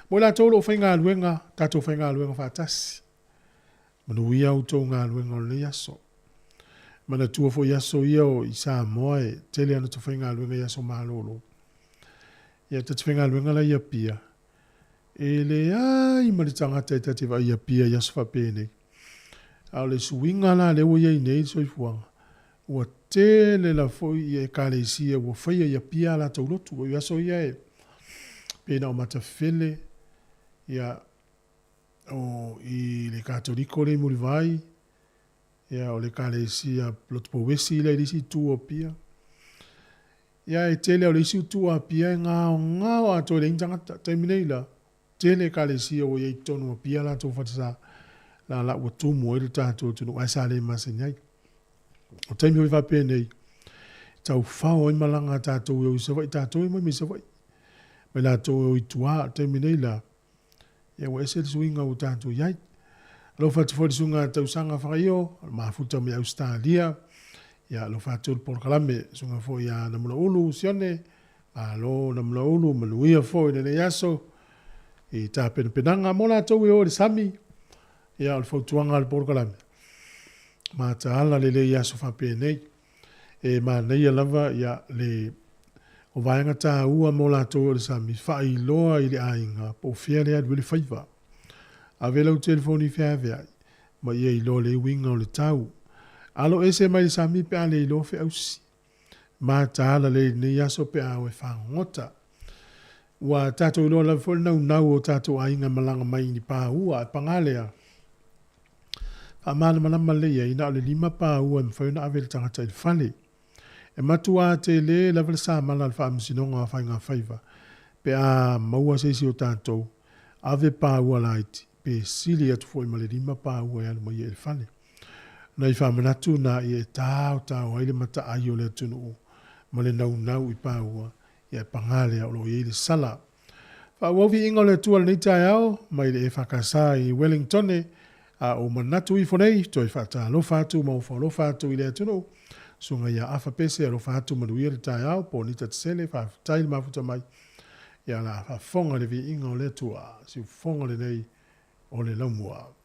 Mo la tolo fai ngā luenga, tato fai ngā luenga whātasi. Manuia au tō ngā luenga o le yaso. Mana tua fo yaso ia o i sā moa e tele ana to fai ngā luenga yaso mālolo. Ia tati fai ngā luenga la ia pia. E le ai mani tangata e tati wa ia pia yaso whapene. Au le suinga la le ua iei nei soi fuanga. Ua tele la foi e kāle isia ua fai ia pia la tau lotu. Ua yaso ia e pena o matafele. Ia o i le katoliko le muri vai ia o le kalesia lotu powesi le lisi tu o pia ia e tele o le isi tu o pia ngao ato le intangata taiminei tele kalesia o ia tonu o pia la to fatsa la watu mo e tato tunu aisa le masinyai o taimi o va penei tau fao i malanga tato o se vai tato i mai se vai me la to i tua taiminei ia wa ese suinga o tato iai. Lo fatu fo sunga tau sanga whakaio, ma futa me Australia, ia lo fatu por kalame sunga fo ia na mula ulu sione, ma lo na mula ulu manuia fo i nene yaso, i ta penanga mola tau e o le sami, ia lo fautuanga le por kalame. Ma ta ala le yaso fa penei, e ma neia lava ia le o vaenga tā ua mo la tō le sami whai loa i le ainga po whia lea wili whaiva. A vela u telefoni whia vea ma ia i loa le winga o le tau. Alo ese mai le sami pe a le i loa whi ausi. Ma tāla le ne yaso pe a we whangota. Ua tātou i loa la fol nau o tātou ainga malanga mai ni pā ua e pangalea. A mana malama leia ina o le 5 pā ua mwhauna a vele tangata i le whale. E matua te le level sa mala fa msinonga fa nga faiva pe a maua se si o tātou ave pa ua light pe sili atu foi male lima pa ua ya mo ye fale na ifa manatu na ye tau ile mata ayo le tunu male nau i pa ua ya pangale o lo ye le sala fa wo vi ingole tu al nita yao mai le fa kasa i Wellington a o manatu i fonei to i fa ta lo fa tu mo fo lo fa tu ile tunu sunga ia afa pese alo fatu manuia le tai au po nita tsele fa tai mafuta mai ia la fa fonga le vi inga o le tua si fonga le nei o le laumua.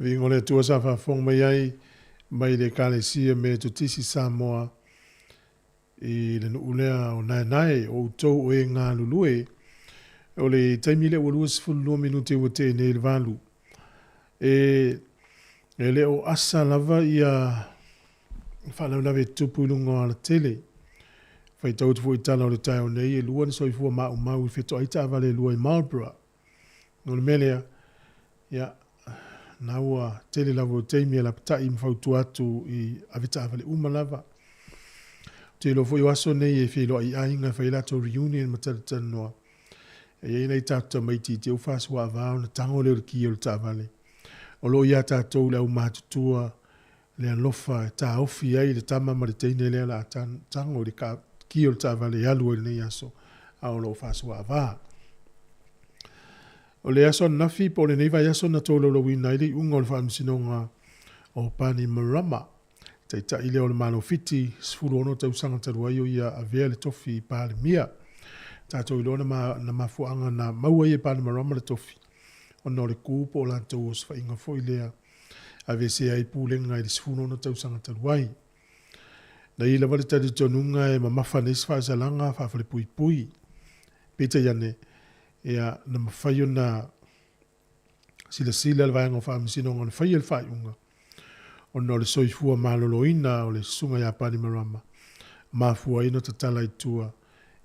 Vingo le tua sa whafong mai le kalesia me tu tisi Samoa i le nuulea o nai o tau o e ngā lulue o le taimi le walua sifulu minute o te ne le valu. E le o asa lava ia whanau nawe tupulunga ala tele. Whai tau tufu i tala o le tai o nei e lua ni soifua mau i wheto aita avale lua i Marlborough. Ngone melea, ia, naua tele lava o teimi ala patai mwhautu atu i avita avale lava. Te lo fo i waso nei e whilo i ainga whai lato reunion matatana noa. E ei nei tātua maiti te uwhasu wa avao na tango leo ki o le tāvale. O lo ia tātou leo mātutua le alofa e tā ofi ai le tama ma le teine lea la tango le ki o le tāvale e alu e nei aso a o lo uwhasu wa avao. O le aso nafi po le neiva aso na tolo lo wina ili ungo le whaamsinonga o Pani Marama. Ta ile o le malo fiti sfuru ono tau sanga taruaio ia a vea le tofi pa le mia. Tātou ilo na mafuanga na maua ia Pani Marama le tofi. Ono le kūpo o lantou o sfa inga foi lea a vese ai pūlenga i le sfuru ono tau sanga taruai. Na ila wale tari tonunga e mamafa nesfa zalanga whawhale pui pui. Peta yane. Ia na mawhaio na sila le vaianga o whaamisinonga na whaia le whaiunga. Ono le soifua maloloina o le sunga ia Pani Marama. Mafua ino tatala i tua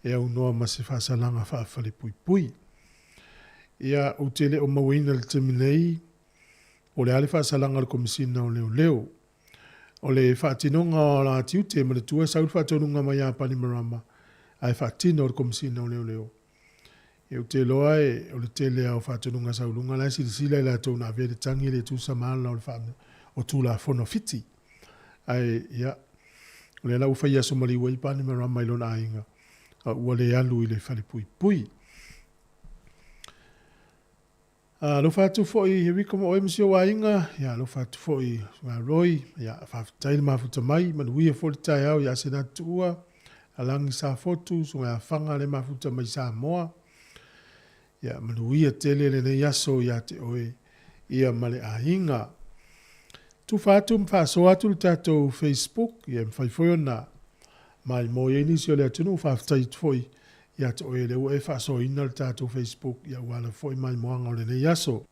e au noa masi whaasalanga whaafale pui pui. Ia utele o mawina le teminei o le ale whaasalanga le komisina o leo leo. O le whaatinonga o la tiute ma le tua saul whaatonunga mai ia Pani Marama. Ai whaatino o le komisina o leo leo. E o te loa e o le tele au whaatonunga saulunga la sila i la tōna avea le tangi le tūsa maala o le whaamina. O tūla whono fiti. Ai, ia, o le lau whai aso mali wai Pani Marama ilona ainga. Ua le alu i le whale pui pui. Lo whātu fwoi, he wika mo oe msio wa inga. Ia, lo whātu fwoi, ngā roi. Ia, whātai mafuta mai. Manuia fwoi tai au, ia se natu ua. Alangi sa fotu, so ngā whanga le mafuta mai sa moa. Ia, manuia tele le nei aso, ia te oe. Ia, male a inga. Tu fatu mfaso atu le tatou Facebook, ia mwhaifoio na mai mo ye nisi o le atunu whaftai tfoi, ia te oe leo e faso ina le tatou Facebook, ia wala foi mai moanga o le nei aso.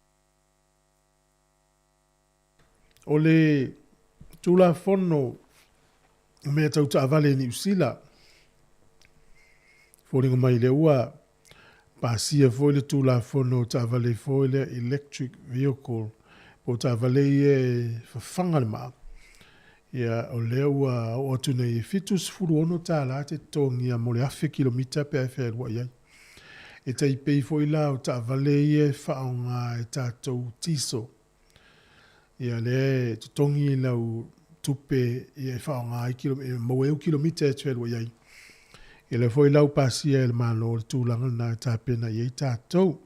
O le tula fono mea tau ta avale ni usila, fōringa mai le ua, pasia foi le tula fono ta avale foi le electric vehicle, o ta valei e whawhanga le maa. Ia o leo o atu nei fitus furu ono tā la te tongi a mole afe kilomita pe a whea rua iai. E tai pei fo ila o ta valei e whaonga e tātou tiso. Ia le te tongi i lau tupe i e whaonga e maweu kilomita e te rua iai. Ia le fo ilau pasia e le malo o le tūlanga na tā pena i e tātou.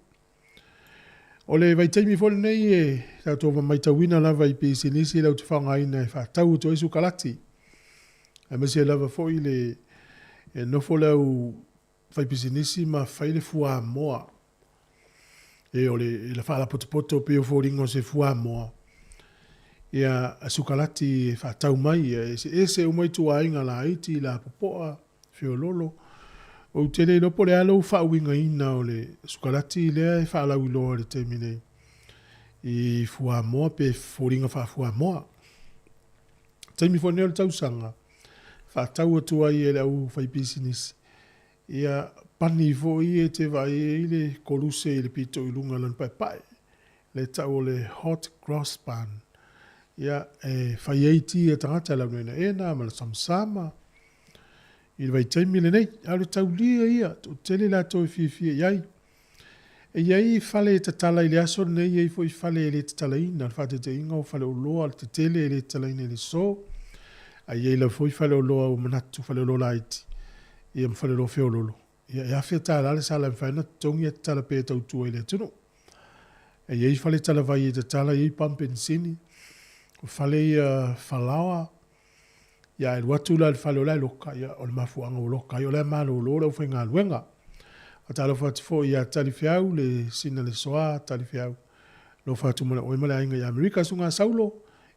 O le vaitaimi fole nei e tātou wa maitawina lava i pēsi nisi lau te whangaina e whātau to esu kalati. E masi lava foi le e nofo lau whai pēsi nisi ma whaile fua moa. E o le whaala potopoto pe o fōringo se fua moa. Ia esu kalati e whātau mai e se umai tua inga la haiti la popoa whio lolo. O tele lopo le alo whauinga ina o le sukalati lea e whaalau iloa le temine i fua moa pe fōringa fua moa. Taimi whaneo le tausanga, whaatau atua i e le au whaipisinisi. Ia pani fo i e te vai e le koluse i le pito i lunga lan pai. Le tau le hot cross pan. Ia e whaiaiti e tangata lau nena e nā ma le samsama. I le vai taimi le nei, au le tau lia ia, o tele la toi fia iai. E iai fale te tala i le aso nei, iai fo i fale le te tala ina, le fate te inga o fale o loa, te tele le tala ina le so. A iai la fo i fale o loa o manatu, fale o loa laiti. Ia mfale lo feo lolo. Ia e afia tala ale sala mwhaina, tongi e tala pe tau tua i le tuno. E iai fale tala vai e te tala, iai pampensini. Fale i falawa. Ia e watu la fale o lai loka, ia o le mafuanga o loka, ia o lai malo o loa, ufai ngā luenga. A tala whati fo ia tali fiau, le sina le soa, tali fiau. lo fatu mala o mala inga ya Amerika sunga saulo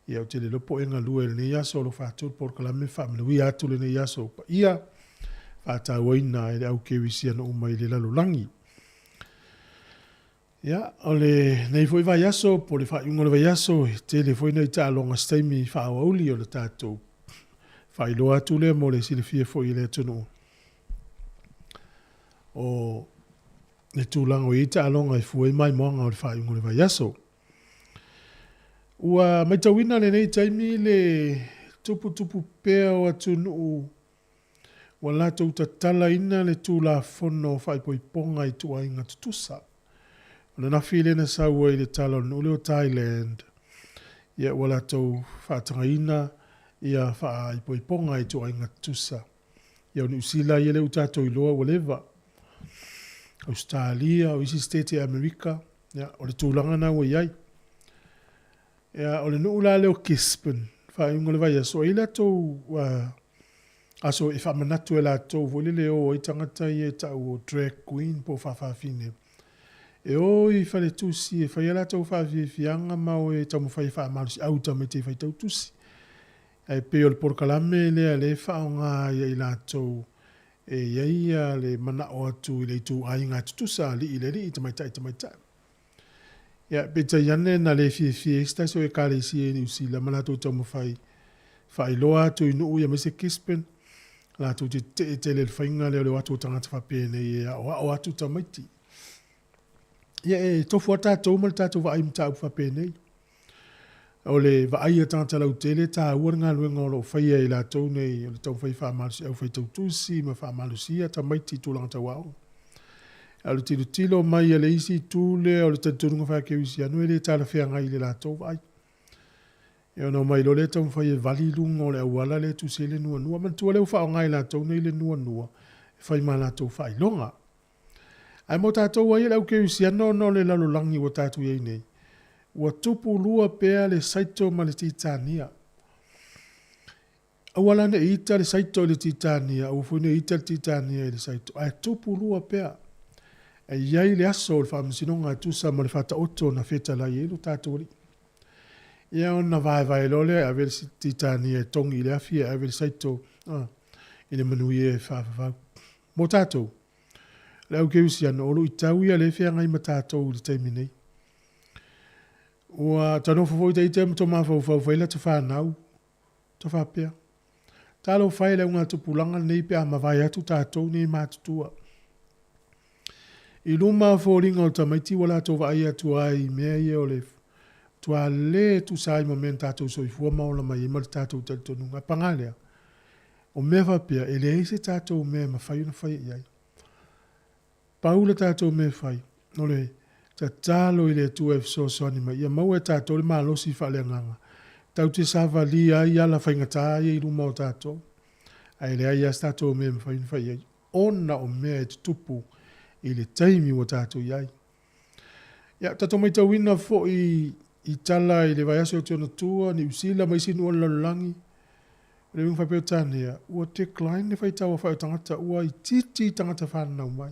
ia o te le lopo enga lua le ne yaso lo fatu por kalame fa me wi atu le ne yaso pa ia fata waina e au ke wisia no mai le lalo langi ia ole nei foi vai yaso por le fa ungo le vai yaso te le foi nei ta longa stemi fa oli o le tato fa ilo atu le mo le sile fie foi le tunu o le tūlanga o ita alonga i fuai mai moanga o le whae ungo le vai aso. Ua mai tawina le nei taimi le tupu pea o atunu ua lato utatala ina le tūla fono whae poiponga i tua inga tutusa. O le nafi le na saua i le tala o ule o Thailand. Ia ua lato whaatanga ina ia whae poiponga i tua inga tutusa. Ia uni usila i le utato i loa ua leva. Australia, o isi state Amerika, ya o le tūlanga na ua iai. Ya o le nuula leo Gisborne, whae le vai aso, ila tau aso e whamanatu e la tau, voli leo o i tangata i e tau o drag queen po whawhawhine. E o i whale tusi, e whai ala tau whawhianga mau e tau mwhai whamarusi, au tau me te whai tau tusi. E peo le porkalame lea le whaonga i la tau, e iaia le mana o atu i le tu ainga tutusa li i le li i tamaitai. Ia, beta iane na le fie sta so e kare si e ni usi la mana tu tamu fai loa atu i nuu ia mese Gisborne, la tu te le whainga leo le watu tangata whapene i o atu tamaiti. Ia e tofu a tātou mal tātou wa aim tāu whapene i. O le vaai a tangata lau tele tā uar ngā luenga o lo whaia i la tau nei o le tau whai whamalusi au whai tau tusi ma whamalusi a ta maiti tūlanga tau au. A le tilo mai a le isi tūle o le taturunga whai kewisi anu e le tāla whea ngai le la tau vai. E ono mai lo le tau whai e vali lunga o le awala le tu se le nua nua. Man tua leo whao ngai la tau nei le nua nua. Whai ma la tau whai longa. Ai mo tātou wai e lau kewisi anu no le lalo langi o tātou iei nei. Ua tupu lua pea le saito ma le titania. Awala ne ita le saito le titania, au fune ita le titania le saito. Ai tupu lua pea. E iai le aso le whaamisinonga tusa ma le whata oto na feta la ielu tātori. Ia ona vai lole a vele titania e tongi le afia a vele saito i le manui e whawhawhau. Mo tātou. Le au keusi ana olu i tauia le whea ngai ma tātou le taiminei. Ua tano fo te ite mo toma fo faila te whanau, te whapea. Talo whaile unga tupulanga nei pe ama vai atu tātou nei mātutua. I luma fo ringa o tamaiti wala tō vai atu ai mea ia o le tua le tu sai moment tātou so i fua maola mai i mara tātou talitonunga pangalea. O mea whapea, e le eise tātou mea ma whai una whai iai. Paula tātou mea whai, no le ta talo i le tu e so anima. Ia mau e tātou le malosi whale nganga. Tau te sawa li ai ala whaingata ai i ruma o tātou. Ai le ai as tātou mea mwhain whai ai. Ona o mea e tupu i le taimi o tātou iai. Ia, tātou mai tau ina fo i tala i le vai aso o tiona tua, ni usila mai sinu o lalulangi. Le wing whapeo tānea, ua te klein ne whai tau a whai o tangata, ua i titi tangata whanau mai.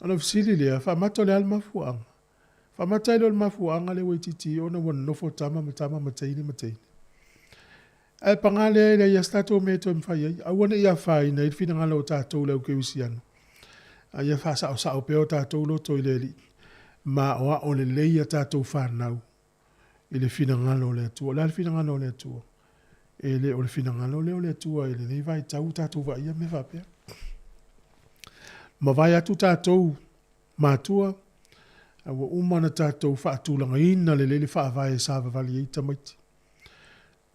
Ana fisili lea, whamata le almafuanga. Whamata le almafuanga le waititi, ona wana nofo tama mataini. Ai pangale le ia stato me to mfai ai, awana ia whai na ilfina ngala o tātou leu ke usiano. Ai ia whasa o sao peo tātou lo to ileri. Ma oa o le leia tātou whanau. Ile fina ngala o le atua, le fina ngala o le atua. Ele o le fina ngala o le atua, ele nei vai tau tātou vai ia me whapea. Ma vai atu tātou mātua, awa umana tātou whaatulanga ina le lele whaavai e sāwa vali e tamaiti.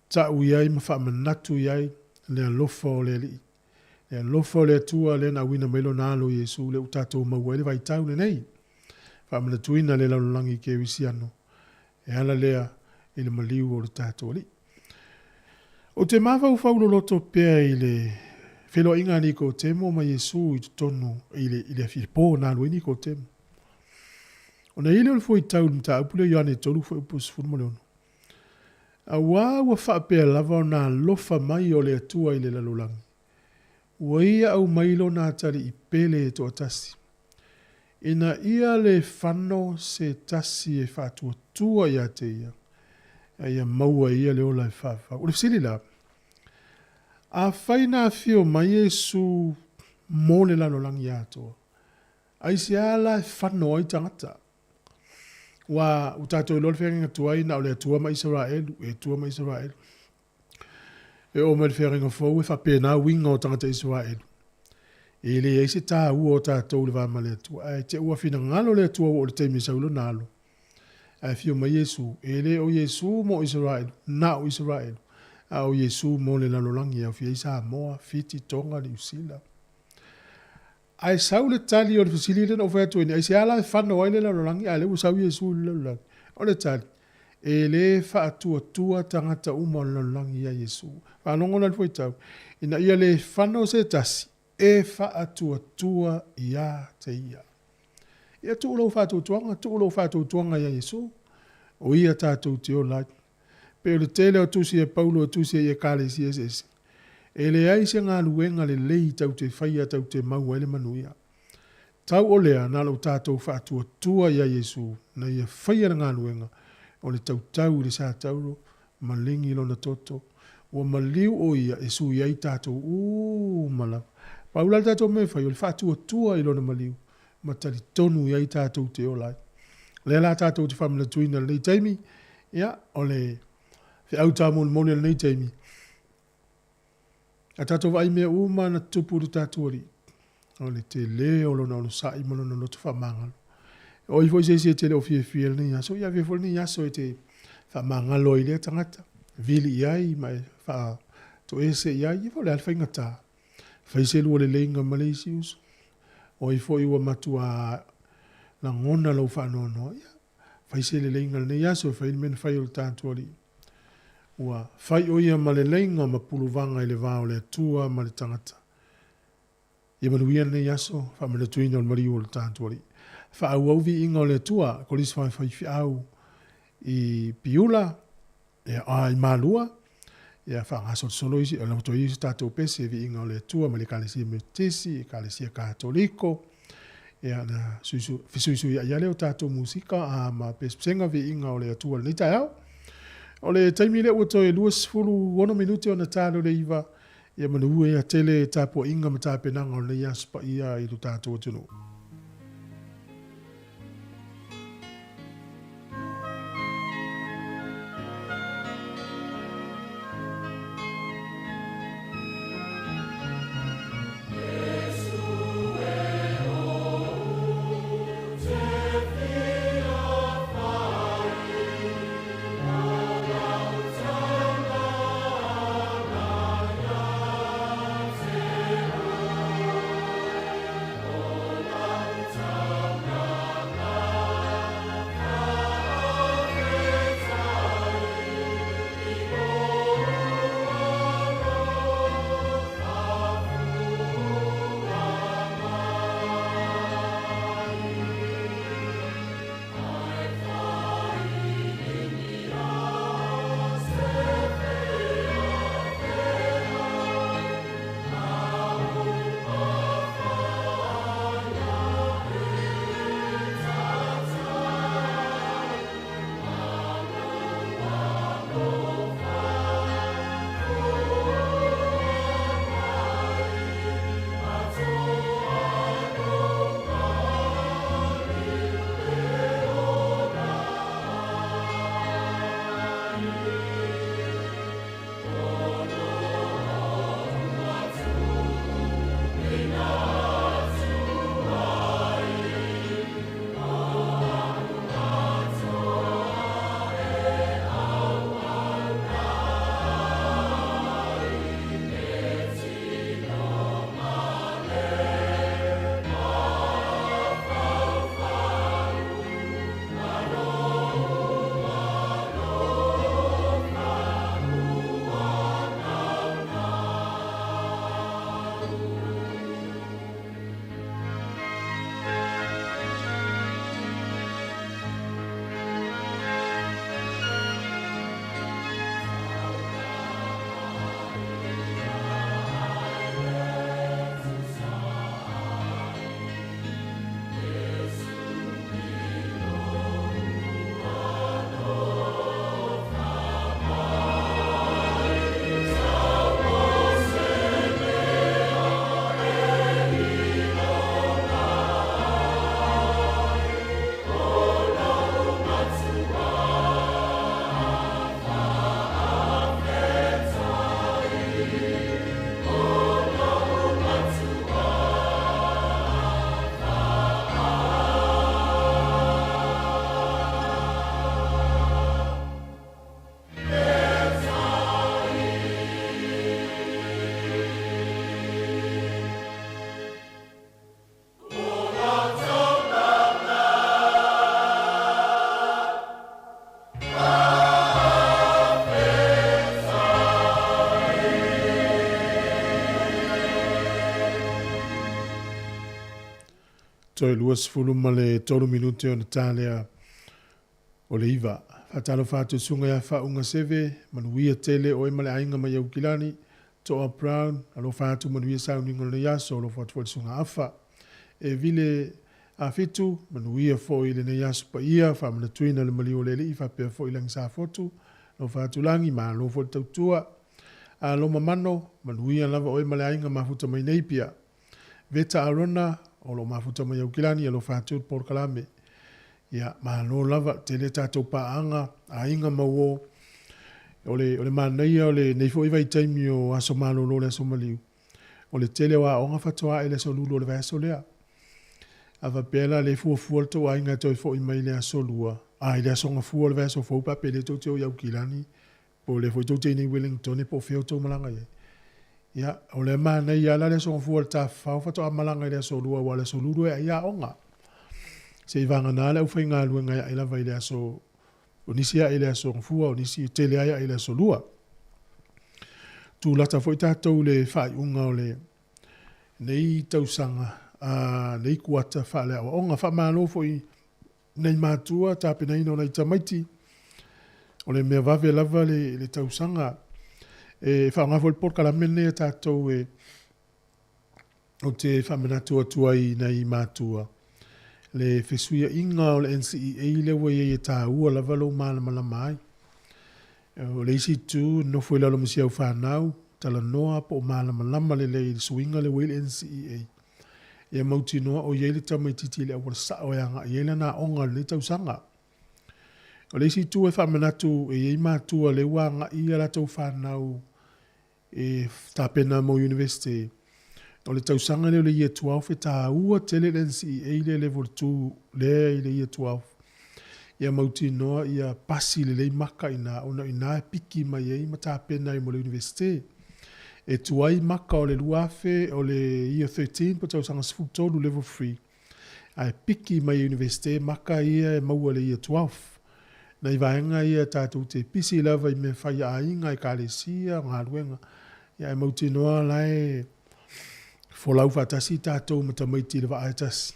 Tau iai ma whaamanatu iai le alofa o le li. Le alofa o le atua le na wina melo nalo Yesu le utatou maua ele vai tau le nei. Whaamanatu ina le lalolangi ke wisiano. E ala lea ele maliu o le tātou li. O te mawau whauloloto pea i le Felo inga ni ko temo ma Yesu i tonu ile Filipo na luini ko temo. Ona ile o foi tau mta apule yoane tolu foi pus furmo leono. A wa whapea lava na lofa mai o le atua ile lalolangi. Ua ia au mailo na atari i pele e to atasi. ina ia le whano se tasi e whātua tua ia te ia. Ia maua ia le ola e whawha. O le fsili la. A whaina whio mai Yesu mō le lano langi atoa. Ai se ala e whano ai tangata. Wa utato lol feringa tuai na ole tua ma Israel e tua ma Israel e o me feringa fo e fa pena winga o tangata Israel e le e se ta u o tato le va male tua e te ua fina ngalo le tua o le te misa ulo nalo e fio ma Yesu e le o Yesu mo Israel na o Israel a o Yesu mo le lalolangi a fia isa moa fiti tonga li usila ai sau le tali o le fasili le no fa tu ni ai se ala fa no ile la langi ale u sau Yesu le la o le tali e le fa tua tangata uma la langi ya Yesu fa no ngona foi tau ina ia le fa no se tasi e fa tua ia te ia ia tu lo fa tu tuanga ya Yesu o ia tatu te o la pe le tele o tu si e Paulo tu si e kale si es e le ai se ngā luenga le lei tau te whaia tau te mau ele manuia. Tau o lea nā lau tātou whātua tua ia Yesu na ia whaia ngā luenga o le tau le sā tauro ma lingi lona toto o ma liu o ia e sui ai tātou mala. Paula tātou me whai o le whātua tua i lona ma liu ma tali tonu i ai tātou te olai. Le la tātou te whamana tuina le teimi ia o le whi au tāmon mone le teimi. A tato vai mea uma na tupuru tatuari. O le te leo lo na lo sai mana na lotu whamangalo. O i foi se te leo fie ni aso. Ia fie ni aso e te whamangalo i lea tangata. Vili iai mai wha to ese iai. I foi le alfa ingata. Fai se lua le leinga Malaysia uso. O i foi ua matua na ngona lau whanono. Ia. Fai se le leinga ni aso. Fai men fai o tatuari. Ua fai o ia ma le leinga ma puluvanga i le vao le tua ma le tangata. Ia manuia nei aso, wha ma le tuina o le mariu o le tātuari. Wha au auvi inga o le tua, ko lisi whai fi au i piula, ia i malua, ia wha ngaso solo isi, o le moto isi tātou pese vi inga o le tua ma le kalesia metesi, kalesia katoliko, ia na fisuisu ia leo tātou musika, a ma pesenga vi inga o le tua le nita au. O le taimi le ua toi luas fulu 1 minuti o na tālo le iwa ia manua ia tele tāpua inga ma tāpenanga o le ia spa ia i lu tātua tunu. Oh Toi luas fulu ma le tolu minute o na tālea o le iwa. Whatalo whātu sunga ia whaunga seve, manuia tele o emale ainga mai au kilani, Toa Brown, alo whātu manuia sauninga le yaso, alo whatu sunga awha. E vile a fitu, manuia fo ile ne yaso pa ia, whamana tuina le mali o lele i whapea fo ilang sa fotu, lo whātu langi, ma lo fo tautua. A lo mamano, manuia lava o emale ainga mafuta mai neipia. Veta arona, o lo mafuta mai au kilani, alo whātu por kalame. Ia, ma lo lava, te le tātou paanga, a inga mawo, ole manaia, ole neifo iwa i taimi o aso malo lo le aso maliu. Ole tele wa onga fatoa ele so lulo le vaso lea. Ava pela le fua to a inga toi fo i mai le aso lua. A ile aso nga fua le vaso fo pa pele to teo iau kilani. Po le fo to te ni Wellington e po feo to malanga ye. Ia, ole manaia la le aso nga fua le ta fao fatoa malanga le aso lua wa le aso lulo e ia onga. Se i vanga nā leu whainga luenga ia ila vai le aso onisia ile aso ngfua, onisi tele aia ile aso lua. Tu lata fo i tātou le whai unga o le nei tausanga, nei kuata whale awa. Onga wha mālo fo i nei mātua, tāpena ino nei tamaiti. O le mea vave lava le tausanga. E wha ngafo le porka la mene tātou e o te whamenatua tuai nei mātua. Le fesuia inga o le NCEA le wai e tā ua lava lo malama mai. O le isi tu no foi lalo misi au whanau, tala noa po malama lama le suinga le wai le NCEA. E mauti noa o yeile tamaititi le awara sa o yanga, yeile na onga le tausanga. O le isi tu e whamenatu e yei mātua le wanga i ala tau whanau e tāpena mo university. O le tausanga le ia 12 e tā ua tele le NCEA le level 2 le ia 12. Ia mauti noa ia pasi le maka ina ona ina piki mai ei ma tāpena i mo le universite. E tuai maka o le luafe o le ia 13 po tausanga sfutolu level 3. Ai piki mai universite maka ia e maua le ia 12. Na i vaenga ia tātou te pisi lava i me whai a inga i kālesia ngā ruenga. Ia e mauti noa lai folau fatasi tātou ma tamaiti le vaaitas.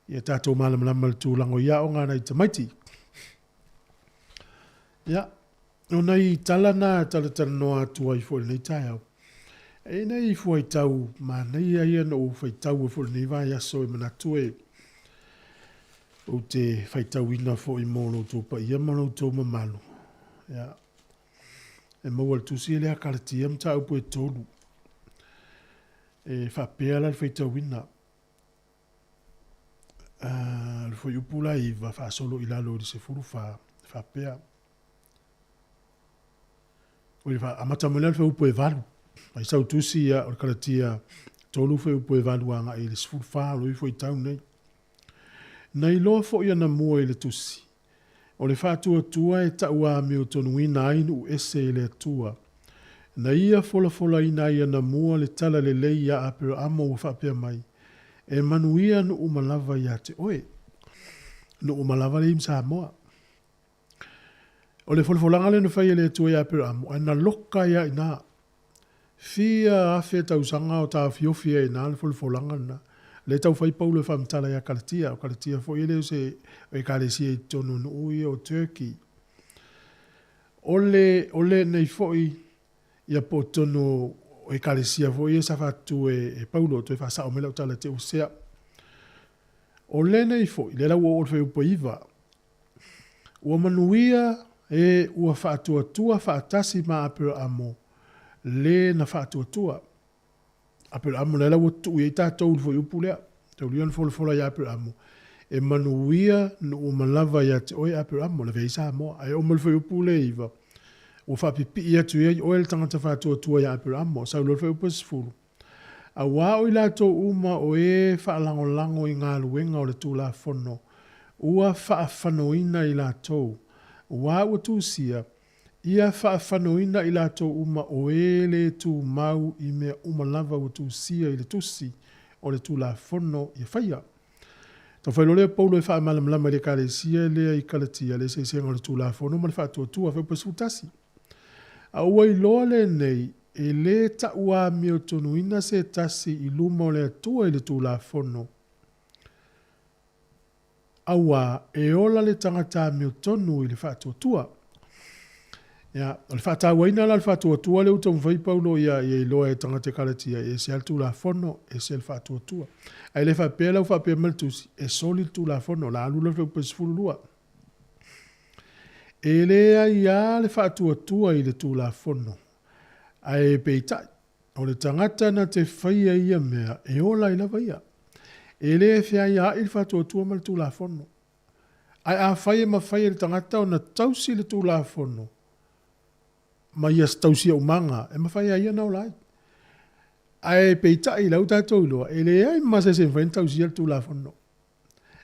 Ia tātou malamalama le tūlango ia o ngā nei tamaiti. Ia, o nei talana talatana noa atua i fōle nei tai au. E nei fua i tau, ma nei aia no fai tau e fōle nei vai aso e manatue. O te fai tau ina fō i mōno tō pa ia mano tō mamalo. Ia, e maua le tusi e lea karatia mta upo e tōlu. E whapea la fai tau ina. Le fai upula iwa wha solo i lalo i se furu whapea. O le wha amata mele le fai upo e valu. Ai sau tusi ia o le karatia tolu fai upo e valu anga i le se furu wha lo i fai tau nei. Nei loa fo ia na mua i le tusi. O le wha tua e taua me o tonu ina ainu ese i le tua. Na ia fola ina ia na mua le tala le leia a pero amo o whapea mai. E manuia no umalava ia te oe. No umalava le imsa moa. O le folanga le no whai le tua ia pero amo. E na loka ia ina. Fia afe tausanga o ta fiofia ina le folanga na. Le tau whai paulo whamtala ia karatia. O karatia fo ile se e karesia i tonu no ui o Turkey. Ole nei foi ia po tono o e kalesia fo ia sa fatu e paulo to e fa sa o mele o tala te usea. O lena i fo, le la ua o fe upo iwa. Ua manuia e ua fatu atua fatasi ma apero amo. Le na fatu atua. Apero amo le la ua tu i tātou fo upo lea. Tau lian fola ia apero amo. E manuia no umalava ia te oe apero amo le veisa amo. Ai o mal fo upo le iwa. O whapipi ia tu ia o el tangata whātua tua ia apero amo, sau lor whai upas furu. A wā o i lato uma o e whaalango i ngā luenga o le tū la whono. Ua whaafanoina i lato. Wā ua tūsia, ia whaafanoina i lato uma o e le tū mau i mea umalava ua tūsia i le tūsi o le tū la whono i whaia. Tau whai lolea paulo e whaamalamlama le kāresia lea i kalatia le sesenga o le tū la whono ma le whātua tua whai upas futasi. A ua i loa le nei, e le ta ua mi o tonu ina se tasi i luma o le atua i le tū la whono. aua e ola le tangata meo tonu i le whātua. Ia, o le whātawaina la le whātua le uta mwhai paulo ia i loa e tangata karatia e se altu la fono e se le whātua. Ai le whapea lau whapea maltusi e soli tu la fono la alula whau pesifurulua. E lea ia le whātua i le tu la fono. Ai peitai, o le tangata na te whaia ia mea e ola i lava ia. E le fia ia i le whātua ma le tu la fono. Ai a whaia ma whaia le tangata o na tausi le tu la fono. Ma ia tausi au manga, e ma whaia ia nau lai. Ai peitai lau tātou iloa, e le ai ma se whain tausi le tu la fono.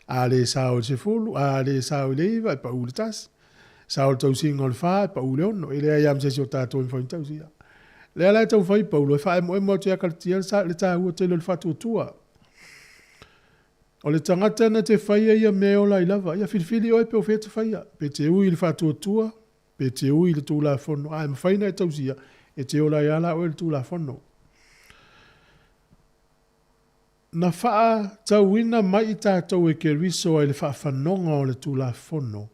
A le sao se fulu, a le sao le iwa, e pa ule tasi. Sao tausi ngol wha, e pa ule ono, e le ai am se si o tātou i whain tausi ia. Le alai tau whai paulo, e whae mo te akaratia le tā ua te lo le whātua. O le tangata na te whaia ia mea ola i lava, ia whilwhili oi pe o whea te whaia. Pe te ui le whātua, pe te ui le tū la whono. Ai, ma whaina e tausia, e te ola i ala o le tū la whono. Na whaa tauina mai i tātou e ke riso ai le wha whanonga o le tū la whono.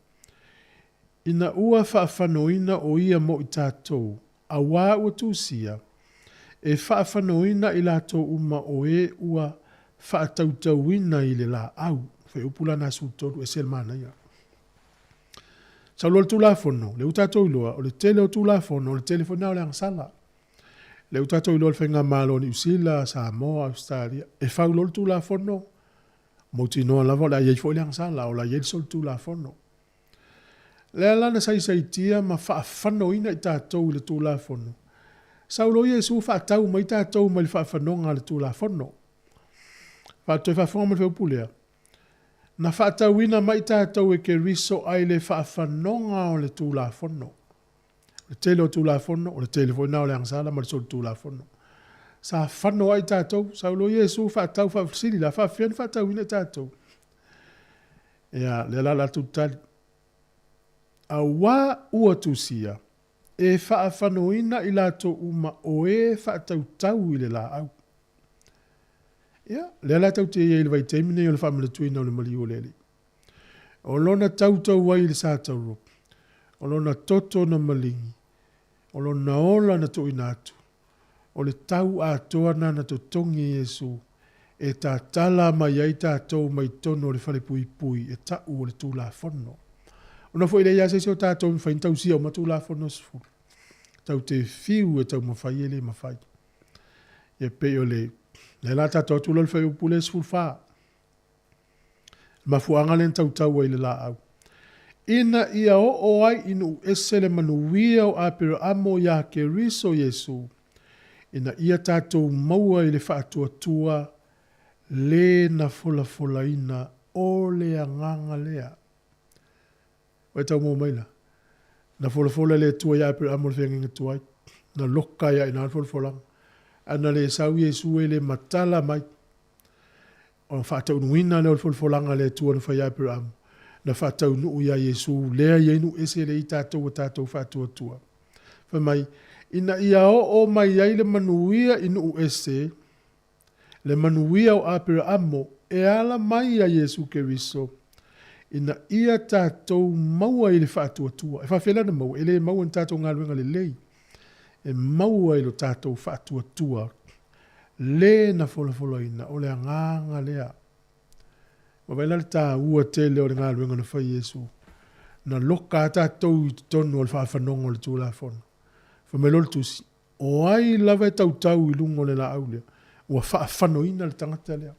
Ina ua wha whanoina o ia mo i tātou. A wā ua tūsia, e whaafanoina i lātou uma o e ua whaatautauina i le la au, whai upula nā sūtoru e selmana ia. Sau lo le tūlafono, le utatou iloa, o le tele o tūlafono, o le telefona o le angasala. Le utatou iloa le whainga malo ni Usila, Samoa, Australia, e whau lo le tūlafono, mauti noa lava, la iei fo le angasala, o la iei so le tūlafono. Le alana sai ma whaafanoina i tātou le tūlafono. Saulo Iesu whaatau mai tātou mai le whaafanonga le tūlafono. Whaatoi whaafonga mai whaupulea. Na whaatauina mai tātou e ke riso ai le whaafanonga o le tūlafono. Le tele o tūlafono, o le telefona o le angsala ma le so le tūlafono. Sa whano ai tātou, saulo Iesu whaatau whaafsili la whaafian whaatauina tātou. Ea, le alala tūtali. A wā ua tūsia, e whaafanoina i lātou uma o e whaatautau i le la au. Ia, le ala tau te iei le vai teimine o le whaamaletuina o le mali o lele. O lona tautau wai le sātauro, o lona toto na malingi, o lona ola na to inatu, o le tau atoana na to tongi Yesu, e tā tala mai ai tātou mai tono o le whale pui pui, e tau o le tūla whono. Ona foi le ia se o tātou mwhai tau sia o matu la whono sifu. Tau te fiu e tau mawhai ele mawhai. E pe o le la tātou tūlo le whai upule sifu wha. Mafuanga len tau tau ai le la au. Ina ia o ai inu ese le manuia o apero amo ya ke riso Yesu. Ina ia tātou maua i le whaatua tua le na fola ina o le anganga lea. Wai tau mō maila. Na fola le tua ia pe amor whenga tuai. Na loka ia ina fola. Ana le sau Yesu e le matala mai. O whaatau nuina le fola le tua na whai pe amu. Na whaatau nuu ia Yesu lea ia inu ese le i tātou whaatua tua. Whamai, ina ia o mai ai le manuia inu ese. Le manuia o apera amo e ala mai a Yesu ke riso. Ina ia tātou maua i le whaatua tua. E whawhelana maua, e le maua ni tātou ngā luenga le lei. E maua i lo tātou whaatua tua. Le na fola ina, o le nganga lea. Wawaila le tā ua tele o le ngā luenga na whai Yesu. Na loka tātou i tonu o le whaafanonga o le tūla whono. Whamelol tusi, o ai lava e tau i lungo le la aulea. Ua whaafanoina le tangata lea.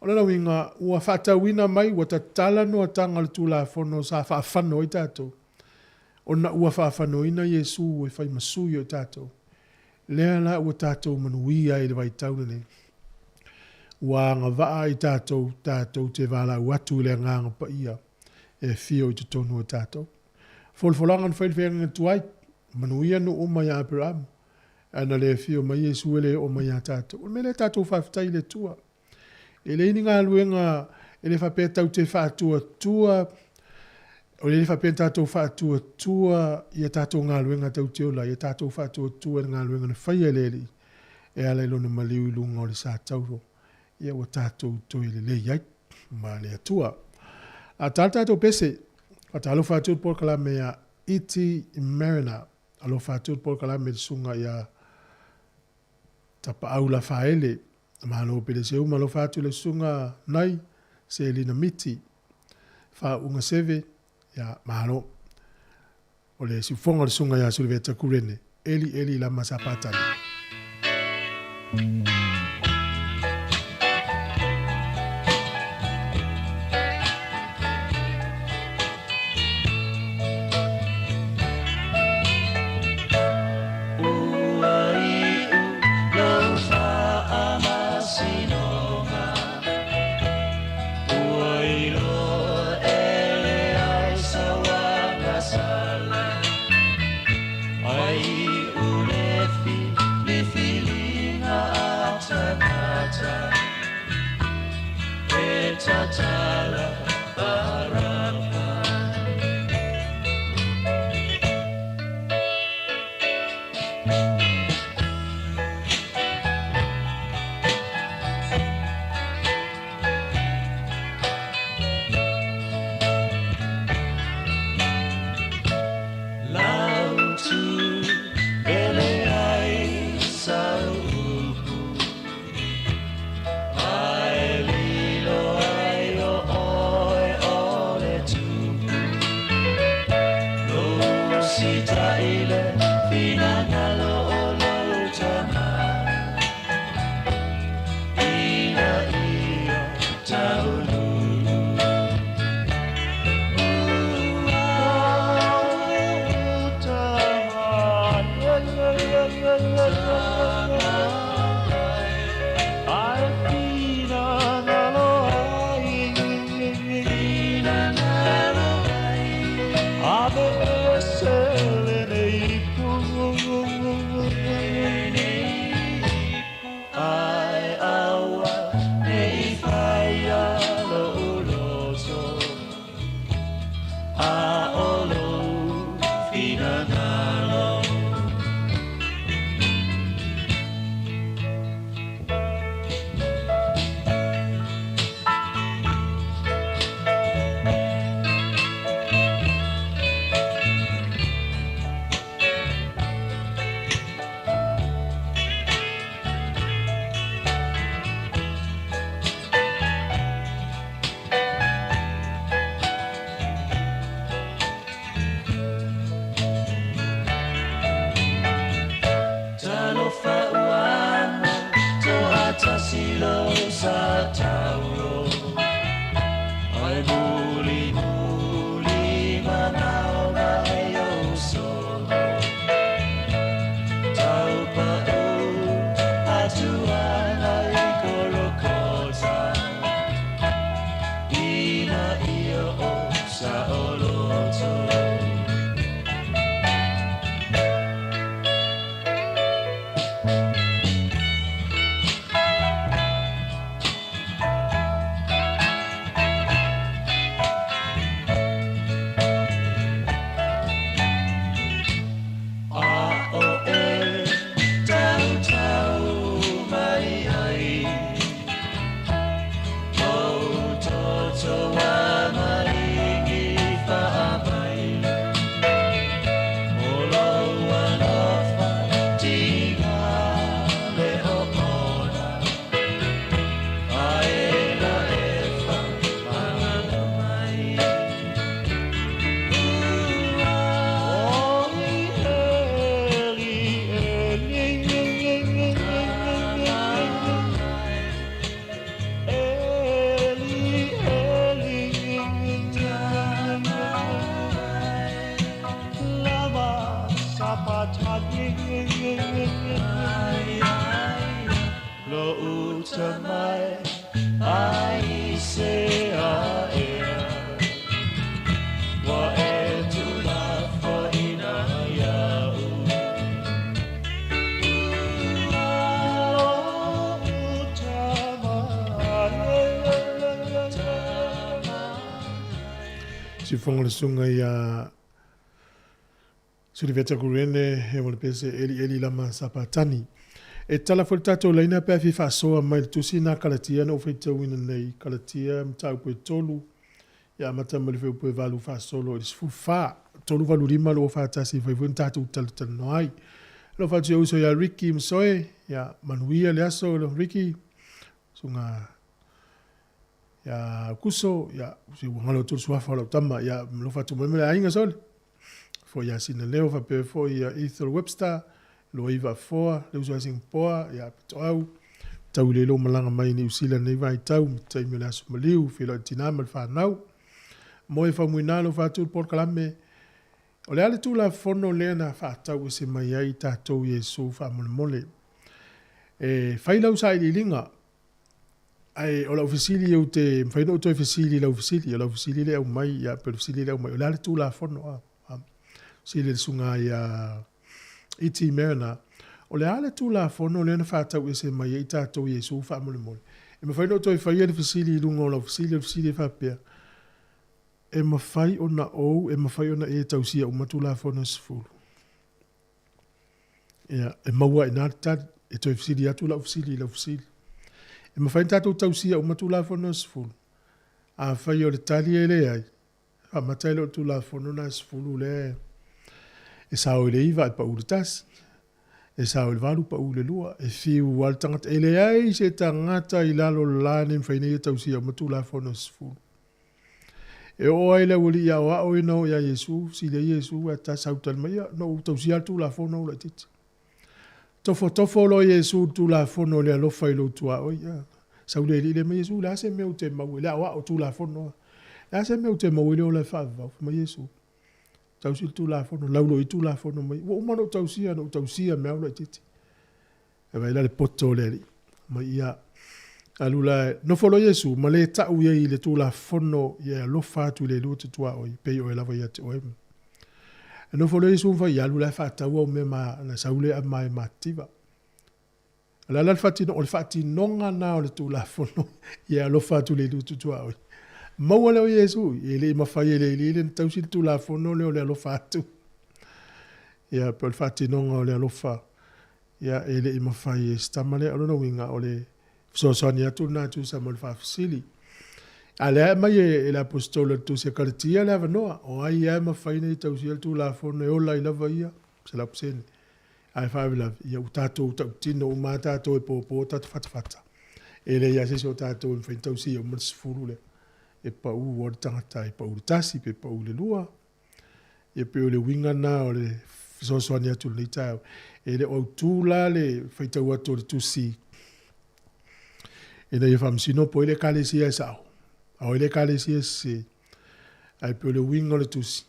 Ona na winga ua whaatauina mai ua tatala no atanga le tūla whono sa whaafano i tātou. Ona ua whaafanoina Yesu e whai masui o tātou. Lea la ua tātou manuia i le vai tauna ne. Ua ngā waa i tātou te wala watu le nganga pa ia e fio i te tonu o tātou. Folfolangan whailwhenga tuai, manuia no o mai Abraham. Ana le fio mai Yesu ele o mai a tātou. O mele tātou whaftai le tua. E le ini ngā luenga e le whapea tau te whaatua tua. O le whapea tātou whaatua tua i a tātou ngā luenga tau te ola. I a tātou whaatua tua ngā luenga na whaia leli. E ala ilona maliu i lunga o le sā tauro. Ia wa tātou toi le le iai. Ma le atua. A tātou pese, a talo whātua por kalame a Iti Marina, alo whātua por kalame sunga ia tapa aula whaele, mahalo pele se umalo whātua le sunga nai, se elina miti, wha unga seve, ia mahalo, o le si fonga le sunga ia suliveta kurene, eli lama sapatani. Si fonga le sunga ia Suliveta Kurene he mo pese eli lama sapatani. E tala fo tato laina pe fi fa so mai tusi na kalatia no fe te wina nei kalatia mtau pe tolu ia mata mo le feu pe valu fa solo i fu fa tolu valu lima lo fa tasi fa vun tatu tal noai lo fa tio so ya Ricky msoe ya manuia le aso lo Ricky sunga ya kuso ya si ngalo tu swa fa lo tama ya lo fa tu mo le ainga sol fo ya sina leo fa pe fo ya Ethel Webster lo iva fo le uso sing poa ya tau tau le lo malanga mai ni usila nei vai tau tai me la sumaliu filo tinama fa nau mo e fa muinalo fa tu por kalame o le ale tu la fono le na fa tau se mai ai tatou Yesu fa mole e fai lau sai linga ai o la ofisili o te fai no to ofisili la ofisili le au mai ya per ofisili le au mai o le ale tu la fono si le sunga ya iti mena o le ale tu la fono le na fa tau se mai ai tatou Yesu fa mole e me fai no to fai le ofisili lungo la ofisili fa pe e mawhai o na ou, e mawhai o na e tausia o matula whona sifuru. E maua e nāri tari, e toi fisiri atu la ufisiri. E mawhai tātou tausia o matula whona sifuru. A whai o le tali e le ai, a mataile o tula whona na sifuru le. E sao le iwa e pa ule tasi, e sao le valu pa ule lua, e fiu wal tangata e le ai se tangata i lalo lane mwhaine e tausia o matula whona sifuru. E o ai le wali ia o au no ya Yesu, si le Yesu ta sautal mai no tausia tu la fono la titi. Tofo lo Yesu tu la fono le lo fai lo tua o ya. Sau le Yesu la se meu te mau le o tu la fono. La se meu te mau le o le fa va ma Yesu. Tausia tu la fono la lo tu la fono mai. O mano tausia no tausia me la titi. E vai la le poto le mai ia alula no folo Yesu ma le tau ia i le tu la fono ia lo fatu le lu tua o pe o la vai te o no folo Yesu fa ia alula fa tau o me ma na saule a mai mativa la fati no fati nonga na o le tu la fono ia lo fatu le lu tua o ma wala Yesu ele ma fa ele le tau si tu la fono le lo fatu ia per fati nonga o le lo fa ia ele ma fa stamale o no winga o le so sonia tu na tu sa mo fa fasili ale mai e l'apostolo tu se cartia la no o ai e ma fa ni tu sil tu la fo ne o la ila vaia se la psen ai fa la ia utato tino mata to e po ta fata ele ia se so tato in fento si o mas furule e pa u o tangata e pa u tasi pe pa u le lua e pe o le winga na o le so sonia tu le tau ele o tu la le fento wa to tu si e na ia famsino po ele kalesia sao a ele kalesia se ai pe le winga le tusi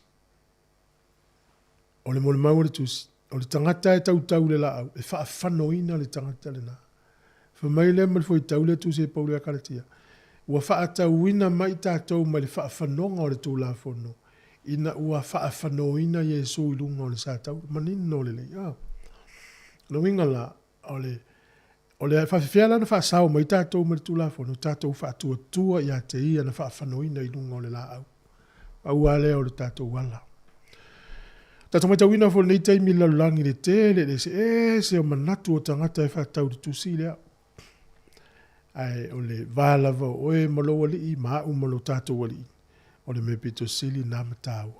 o le mau le tusi o le tangata e tau le la e fa fanoina le tangata le na fa mai le mal foi tau le tusi po le kalesia ua fa tauina mai tatou mai le fa fanonga o le tu la fono ina ua fa fanoina Yesu lunga o le sa tau manino le ya lo winga la o le fa fiala na fa sao mai tatou mai tu la fono tatou fa tua ia te ia na fa fanoina i lunga o le la au ale o le tatou wala tatou mai tauina fo nei taimi la langi le tele le se o manatu o tangata e fa tau tu si le ai o le vala va o e malo wali i ma u malo tatou wali o le mepito sili na matau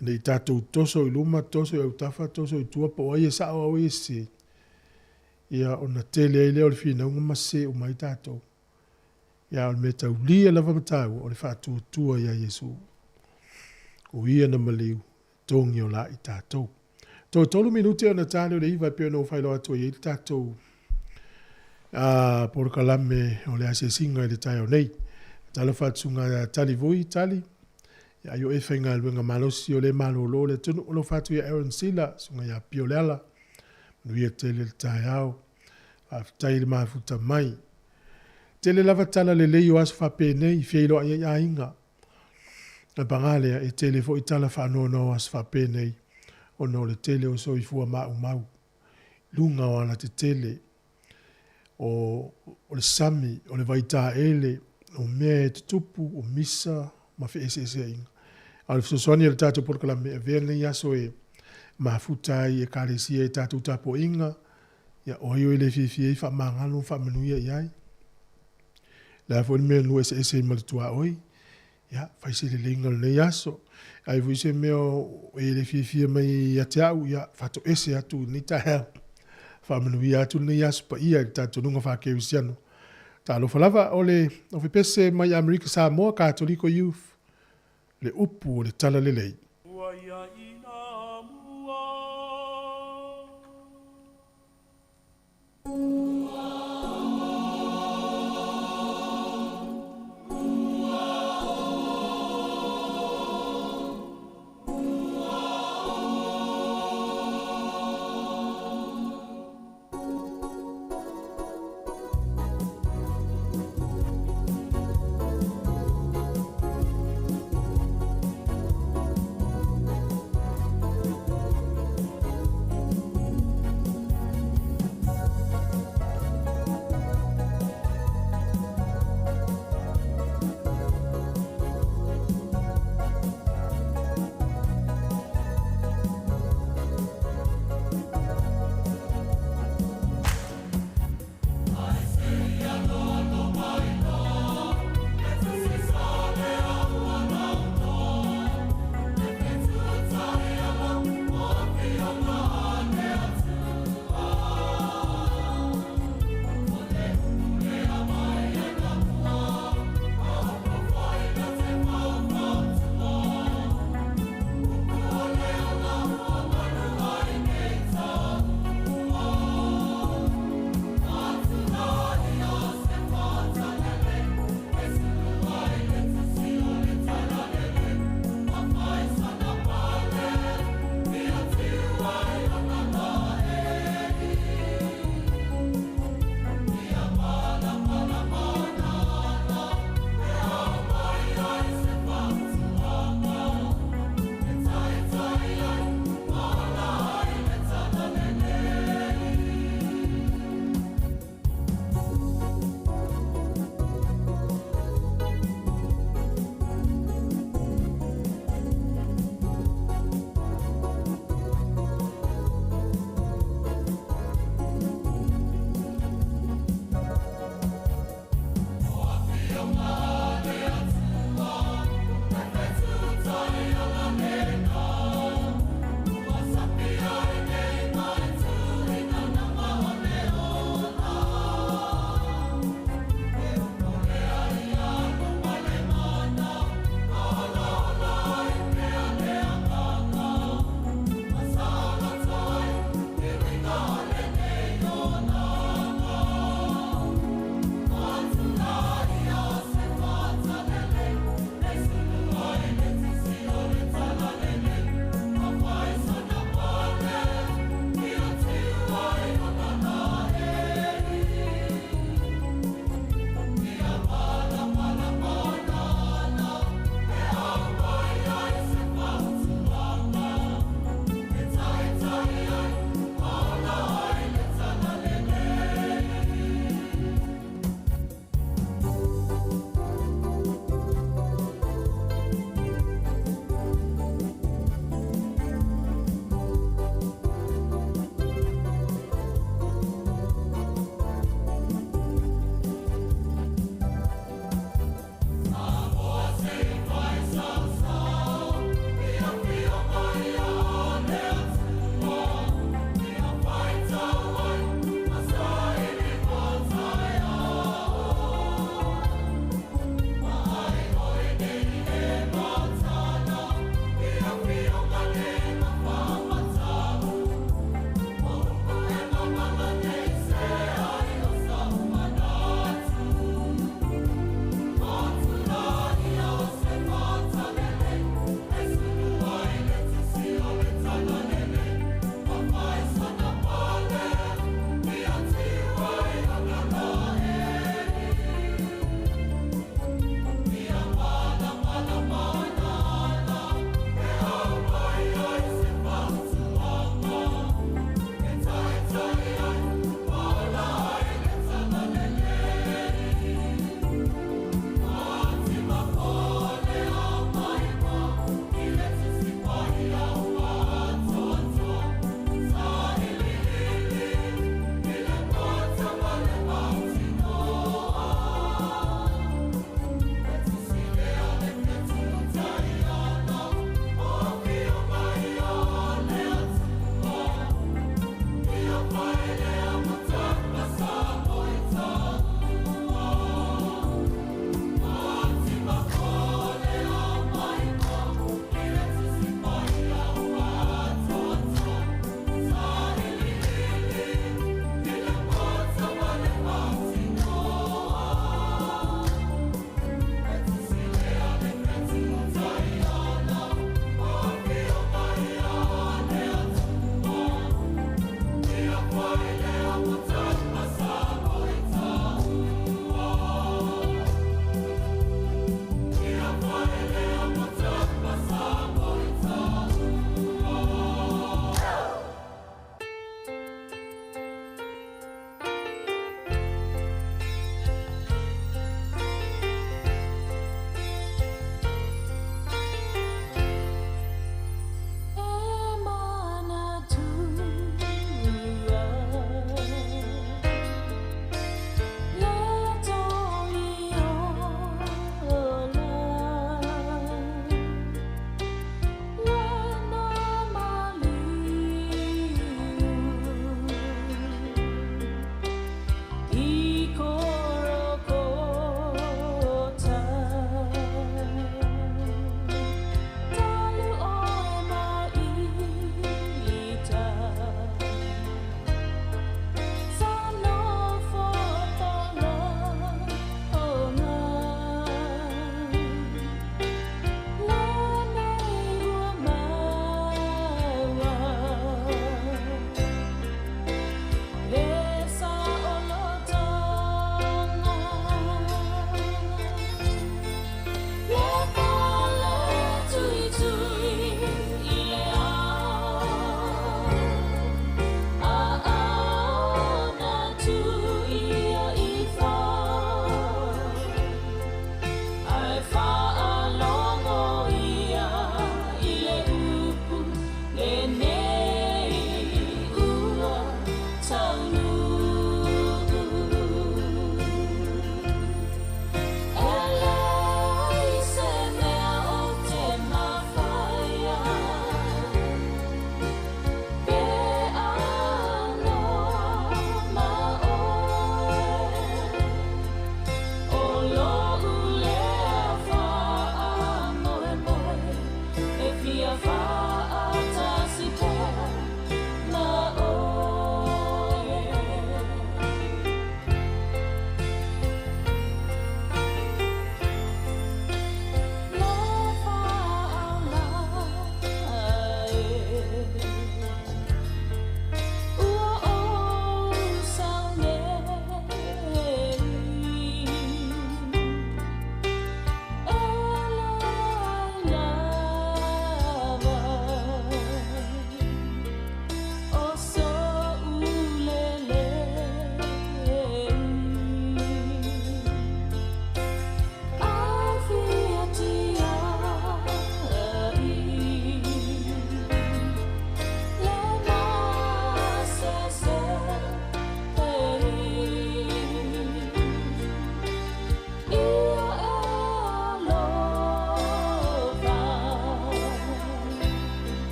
nei tatou toso i luma toso i utafa toso i tua po ai sa o i si ia ona tele ai leo le fina unga mase o mai tatou. Ia o le meta ulia lava matau o le whātua tua ia Yesu. O ia na maliu, tongi o la i tatou. Tō tolu minute o na tāle o le iwa pia no whailo atua i tatou. Poro kalame o le ase singa i le tai o nei. Tala whātunga tali vui tali. Ia yo e whainga luenga malosi o le malo lo le tunu o lo whātu ia Aaron Sila, sunga ia pio le ala. Nuia tele le tai au, tai le mafuta mai. Tele lava tala le leo aso whapene i whielo a inga. Na bangalea e tele fo i tala whanono aso whapene o no le tele o so i fua mau. Lunga o ana te tele o le sami, o le vaita ele, o mea te tupu, o misa, ma fe ese inga. Al fsosoni le tato porkala me verne yaso e mafutai e karesia e tatu tapo inga, ia oio e le fifie i wha mangano wha manuia iai. La fo ni mea nua ese ma le tua oi, ia faisi le lenga le yaso ai vui se meo e le fia mai ia te au ia fato ese atu ni ta he fa manu ia atu ni yaso pa ia ta tu nunga fa ke usiano ta lo falava ole o fi pese mai America Samoa Catholic Youth le upu le tala le lei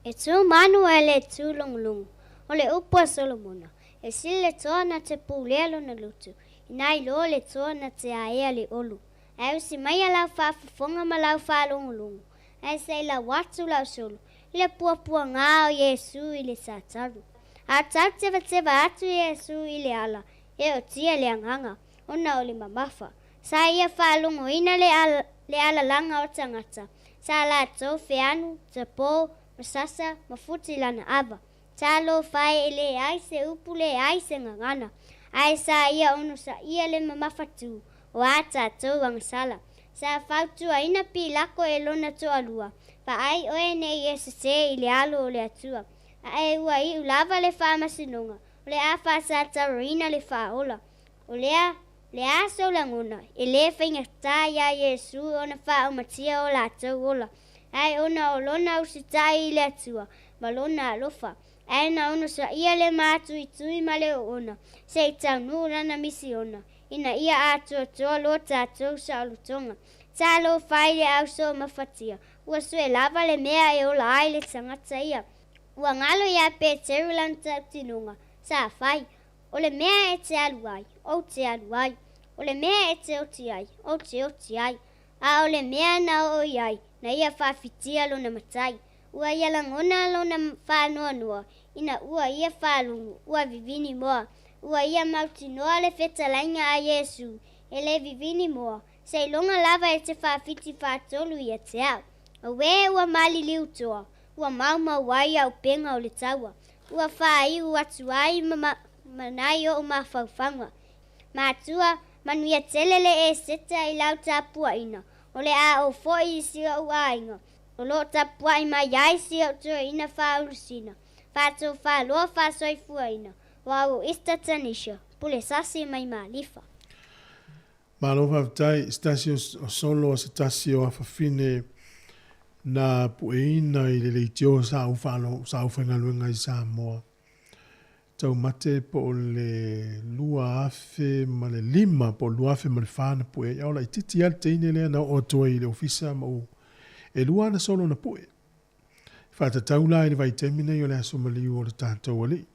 E tū manu e le tū longlungu, o le upua Solomona. E sile toa na te pūlelo na lutu, inai lo le toa na te aea le olu. E usi mai a lau whaafafonga ma lau whaalongolongo. E sei la watu lau solo, i le pua ngā o Yesu i le sātaru. A tau tewa atu Yesu i le ala, e o tia le anganga, ona o le mamafa. Sa ia whaalongo ina le ala langa o tangata. Sa la tau whianu, te pō, masasa, mafuti lana ava. Sa lo whae le aise upu le aise ngangana. Ai sa ia ono sa ia le mamafatu, o ata tau wangasala. Sa whautu a ina pi lako e lona toa lua. Pa ai oe ne Yesu se i le alo o le atua. A e ua i ulava le wha masinonga. O le a wha sa taroina le wha ola. O le a so langona. E le whainga tā ia Yesu o na wha o matia o la tau ola. Ai ona o lona usitai i le atua. Ma lona alofa. Ai na ono sa ia le mātu i tui ma le o ona. Se i tau nu rana misi ona. Ina ia atua toa lo tātou sa alutonga. Tā lo whai le au so mawhatia. Ua sue lava le mea e ola ai le tangata ia. Ua ngalo ia pe terulan tau tinunga. Sa whai. O le mea e te aluai. O te aluai. O le mea e te oti ai. O te oti ai. A o le mea na o iai. Na ia whawhitia lo na matai. Ua ia langona lo na whanua noa. Ina ua ia whalungu. Ua vivini moa. Ua ia mauti noa le feta lainga a Yesu. E le vivini moa. Sei longa lava e te whawhiti whatolu ia te au. Awe ua mali liu toa. Ua mau wai au penga o le taua. Ua whai ua tuai manai o mawhauwhanga. Mātua manuia telele e seta i lau tāpua ina. O le a o foi sia ua inga. O lo tāpua i mai ai sia o tua ina whaurusina. Whātou whaloa whāsoifua ina. Wau ista tanisha. Pule sasi mai malifa. Malo whawtai, stasi o solo o se tasi o awhawhine na pueina i le leitio sa u whangaluenga i Samoa. Tau mate po le lua afe ma le lima po lua afe ma le whana pue. Ia ola i titi al teine lea na o toa i le ofisa ma u. E lua na solo na pue. Whata taula i le vai temina i o le aso maliu o le tātou ali.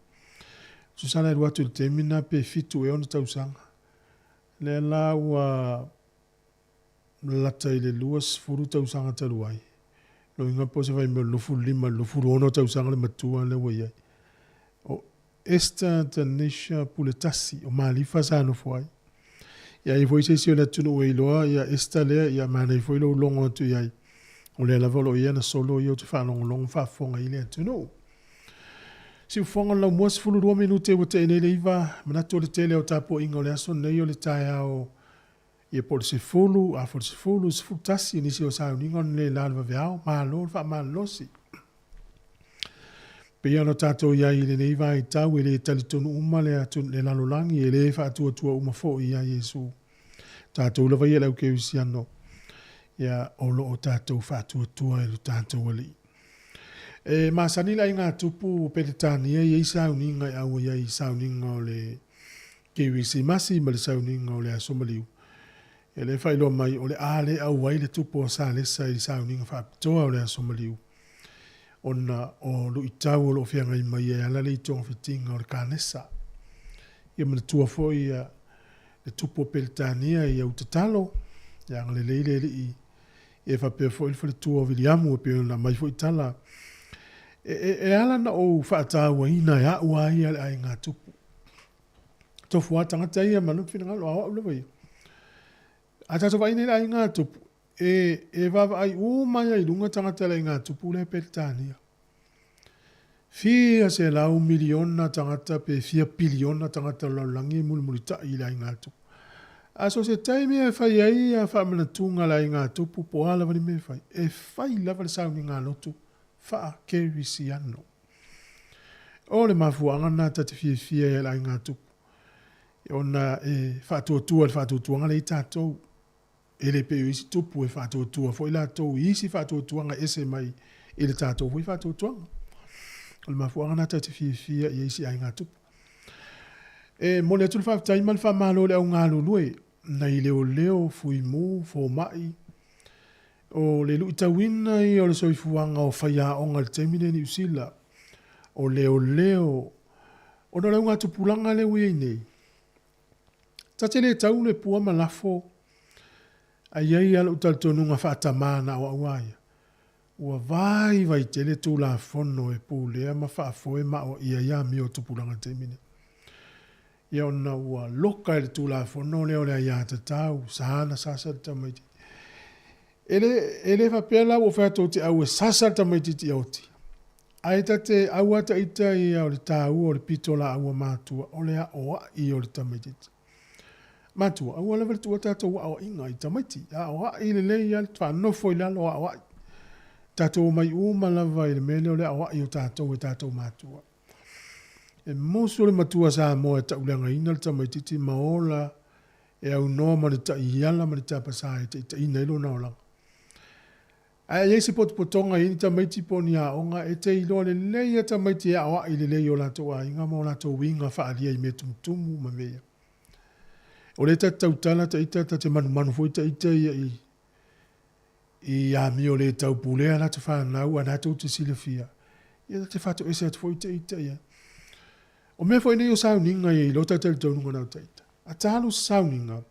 Susana i ruatu le temina pe fitu e ona tausanga. Le la ua lata i le luas furu tausanga taluai. Lo inga po se vai me lofu lima, lofu rono tausanga le matua le wai ai. O esta tanisha puletasi o malifa sa no fuai. Ia i foi se si o le tunu ue iloa, ia esta lea, ia mana i foi lo longo atu iai. O le lavolo ia na solo i o te whanongo longo whafonga i le tunu. Si ufonga lau mua se fulu 2 minute wa te ene le iwa, manatu le tele o tapo inga o le aso nei o le tae ao ia po le se fulu, a fo le se fulu tasi nisi o sao ninga o le lalva veao, malo, wha malosi. Pe ia no tato ia i le neiva i tau e le talitonu uma le lalolangi e le wha atua uma fo ia Yesu. Tato ula vai e lau ke usiano. Ia olo o tato wha atua e lu tato wali. E masanila i ngā tupu peletania i sauninga i aua i sauninga o le KWC masi ma le sauninga o le asomaliu. E le whailo mai o le ale au wai le tupu o sa lesa i sauninga whaapitoa o le asomaliu. Ona o lu i tau o lo whianga i mai e ala le i tonga whitinga o le kānesa. Ia mana tua foi le tupu o peletania i au tatalo. Ia ngale leile i e whapea foi le tua o Viliamu e peo na mai foi tala. E ala na o whaatawa ina e aua ia le ai ngā tupu. Tofu a tangata ia manu whina ngalo awa ulawa ia. A tato wa ina ai ngā tupu. E wawa ai umaya i lunga tangata le ngā tupu le peletania. Fia se lau miliona tangata pe fia biliona tangata lau langi mulita i le ai ngā tupu. Aso se taimi e whai ai a whamana tunga le ai ngā tupu po ala wani me whai. E whai lava le sauni ngā lotu. Wha KWC ano. O le mafuanga na tate fia e lai ngā tupu. E ona e whātua le whātua ngā le i tātou. E le peo isi tupu e whātua fo i lātou isi whātua ngā ese mai e le tātou fo i whātua. O le mafuanga na tate fia e isi ai ngā tupu. E mo le atu le whātaima le whamalo le au ngā lulue. Na i leo fui mu fo mai. o le lu tawina i o le soifuanga o whaia o ngal temine ni usila. O leo. O na launga tupulanga le ui nei. Tate le tau le pua malafo. A iei ala utal tonunga whaatamana o awaia. Ua vai te le tū la fono e pūlea ma whaafoe ma o ia mi o tupulanga temine. Ia ona ua loka e le tū la fono leo le ia te tau. Sahana sasa te tamaiti. Ele whapela o whato te au e sasa tamaiti ti auti. Aita te auata ita i au le tau o le pitola au mātua o le a oa i o le tamaiti. Mātua, au ala vele tua tātou wa o inga i tamaiti. A oa i le lei al whanofo i lalo a oa. Tātou mai lava i le mele o le a oa i o tātou e tātou mātua. E mosu le matua sa mo e taulenga ina le tamaiti maola e au noa ma le ta iala ma le tapasa e te ina ilo na olanga. Ai yesi potonga ini tamaiti poni a onga e te ilo le leia tamaiti a oa i le leia o lato a inga mo lato winga whaalia i me tumutumu ma mea. O le tau tala ta ita ta te manu foi ta ita i a mi o le tau pulea la te whanau a nato te silafia. Ia te whato ese atu foi ta ita ia. O mea foi nei o sauninga i lo tau taununga nau ta ita. A talu sauninga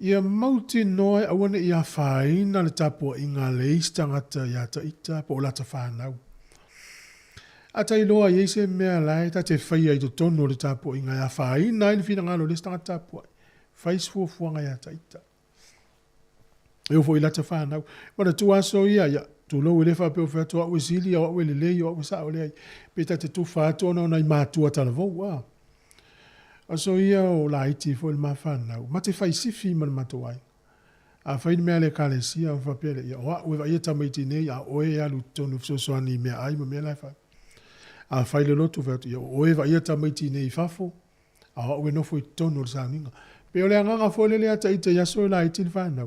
ia mauti noe awane ia whaina le tapua i ngā leistangata ia ta ita po la ta whanau. A tai loa i eise mea lai ta te whaia i to tono le tapua i ngā ia whaina i le whina ngālo leistangata tapua. Whais fuafuanga ia ta ita. Eo fo i la ta whanau. Mana tu aso ia tu lo le fa pe o fato o sili o le le o sa o le peta te tu fato no na matua tala vo wa aso ia o la iti fo il mafana ma te fai sifi man matuai a fai me le kalesia o fa pe ia o va ia tamiti ne ya o ia lu tonu so ani me ai me la fa a fai le lotu fato ia o va ia tamiti ne fafo a o no foi tonu sa ninga pe o le anga fo le ata ite ya so la iti fa na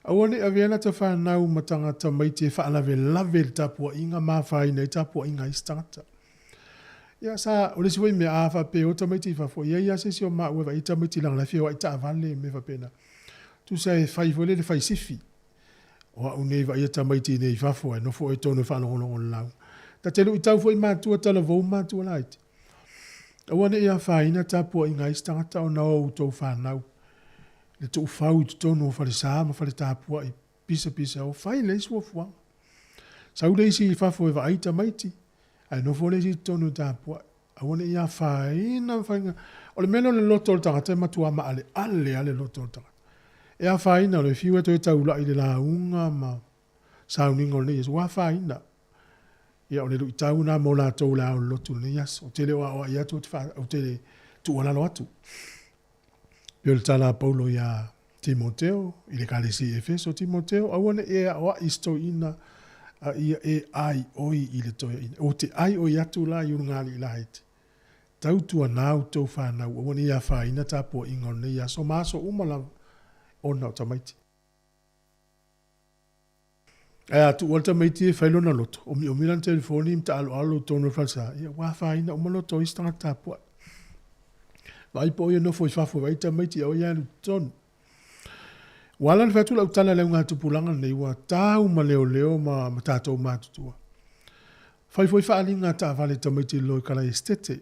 Awane aviana te whanau matanga tamaiti e whaalawe lawe le tapua inga mawhai nei tapua inga istangata. Ia sa, o le siwai mea awha pe o tamaiti i whafo. Ia se si o maa uewa i tamaiti lang la whio i ta avale me whapena. Tu sa e whaifo le whai sifi. O a uneiva i tamaiti nei whafo e nofo e tono whanongonongo lau. Ta te lu i tau fo i mātua tala vau mātua laiti. Awane ia whaina tapua inga istangata o nao utou whanau. Le tu fau tu tono fa le sa ma fa le tapua i pisa o fai le so fuang sa u le si fa fo va ita maiti ai no fo le si tono tapua a wona ia fai na fai o le meno le loto ta te matua ma ale loto ta e a fai na le fiu to ta ula i le la unga ma sa u ningo le wa fai na ia o le lu ta una mo la to la loto le yas o te le wa ia to fa o te tu ona lo atu Pio tala Paulo ia Timoteo, i le kalesi Efeso Timoteo, awane e awa isto ina a ia e ai oi i le toia ina. O te ai oi atu la i ungali i la haiti. Tautua nau tau whanau, awane ia whaina tapua ingone ia so maso umala o nau tamaiti. Ea tu walta maiti e whailo na loto, o milan telefoni mta alo tono falsa, ia wa whaina umaloto istanga tapua. Vai po ia no foi fafo vai tamaiti o ia ton. Wala le fatu la utala le nga tupulanga nei wa tau ma leo ma tatou matutua. Fai foi fa alinga ta vale tamaiti lo kala estete.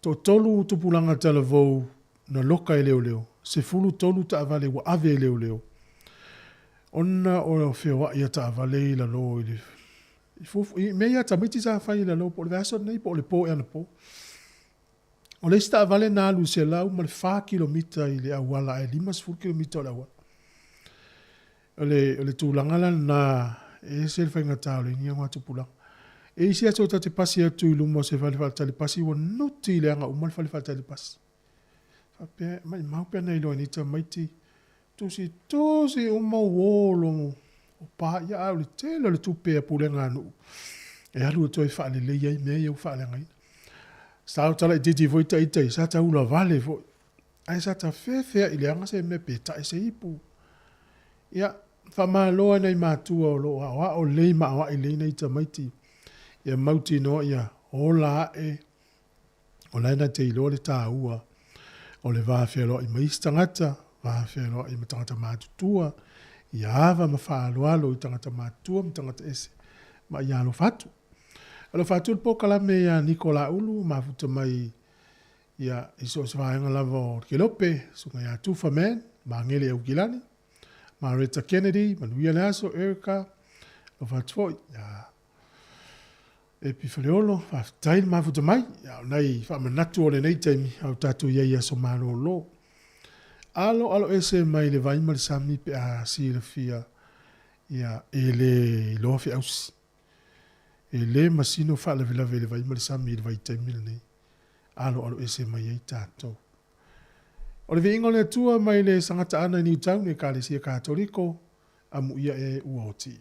To tolu tupulanga tala vo na loka e leo. Se fulu tolu ta vale wa ave leo. Onna o fewa ia ta vale la lo ile. I me ia tamaiti sa fai la lo po le vaso nei po le po e na po. O le sta vale na lu se lau ma le 4 kilomita i le awala e 5 kilomita o le awala. O le tūlangala na e se le whainga tau le ni ngā tupulanga. E isi ato ta te pasi atu i lumo se whale whale tali pasi wa noti le anga umal whale whale tali pasi. Whapea, mai maupea nei loa ni ta maiti. Tosi umau wolo o pā ia au le tela le tupea pule ngā nuu. E alu to e whale le iai mea iau whale ngai. Sao tala i titi foi ta itai, sa ta ula vale foi. Ai sa ta whewhea i le anga se me peta e se ipu. Ia, wha loa nei mātua o loa, o lei maa i lei nei ta maiti. Ia mauti no ia, o la e, o laina te ilo le tā ua, o le vāwhea loa i maistangata, vāwhea loa i matangata mātutua, ia va ma whaalualo i tangata mātua ma tangata ese ma ia alo fatu. Alo fatu le po kalame ia Nikola Ulu mafuta mai ia iso se vaenga lava o Kelope sunga ia Tufa Man ma ngele au Gilani ma Rita Kennedy ma Luia Leaso Erika lo fatu ia Epifaleolo whaftai mafuta mai ia nei whamanatu o le nei taimi au tatu ia so maro lo alo ese mai le vai mal sami pe a sira fia ia ele lo fi aus ele masino fa le vai mal sami le vai taimi nei alo ese mai ai tato o le vingo le tua mai le sangata ana ni tau ne kalesia katoliko amu ia e uoti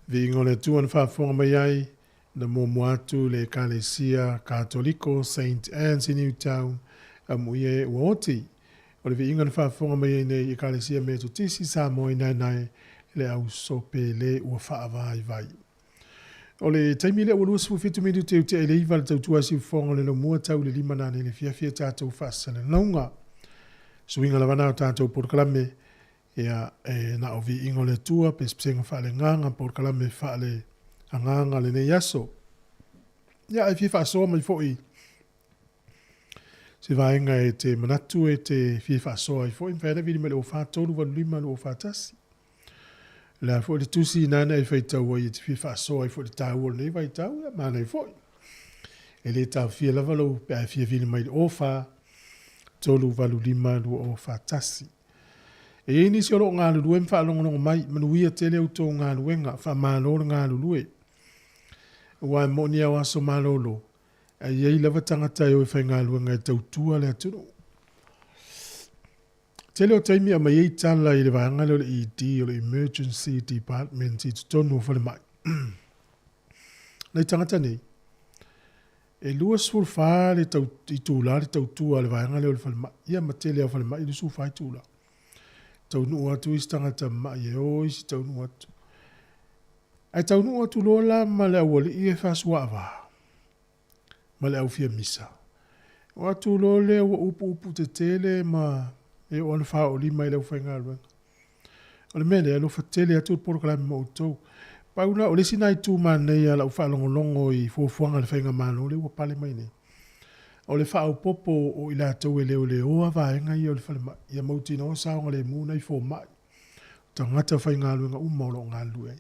Vi ngole tuan whaafonga mai ai, na mō atu le Kalesia Katoliko St. Anne's in Newtown, a muie uoti. O le vi ingan whaafonga mai ai nei i Kalesia me tu tisi sa moi nai le au sope le ua whaavai vai. O le taimi le ua sifu fitu midu te ute e le iwa le tautua sifu fonga le lo mua tau le lima nane le fia tātou whaasale naunga. Suinga la wana o tātou porkalame, ia na o vi ingo le tua pe spsenga whaale nganga porkalame whaale nganga le nei aso. Ia e fi whaasoa mai foi. Se vaenga e te manatu e te fi whaasoa i foi, mwhaere vini me le o whaatolu wanu lima le o whaatasi. La fo le tusi nana e fai tau ai te fi whaasoa i fo le tau o nei vai tau, mana i foi. E le tau fia lava lau pe a fia vini mai le o wha, tolu walu lima le o whaatasi. E ini si olo ngā lulu e mwha alongonongo mai, manuia tele au tō ngā luenga, wha māloro ngā lulu e. Wai moni au aso mālolo, a iei lava tangata e o e whai ngā luenga e tautua le atunu. Tele o taimi a mai ei tala i le vanga le ED o le Emergency Department i tutonu o whale mai. Nei tangata nei, e lua sfur wha le i tūla le tautua le vanga le o le whale mai, ia ma tele au whale mai i le su whai tūla. Taunu atu i stangata mai e o isi taunu atu. Ai taunu atu lola ma le awali i e whasua awa. Ma le au fia misa. O atu lole wa upu te tele ma e o ana wha o lima i lau whainga aluenga. O le mele alo whatele atu poro kalami ma utou. Pauna o lesi nai tū ma nei ala u whaalongolongo i fuafuanga le whainga mano le ua pale mai nei. O le wha popo o ila tau e leo leo a vaenga i o le whale mai. Ia mauti na o saonga le mūna i fō mai. Tangata whai ngā luenga umaulo ngā lue.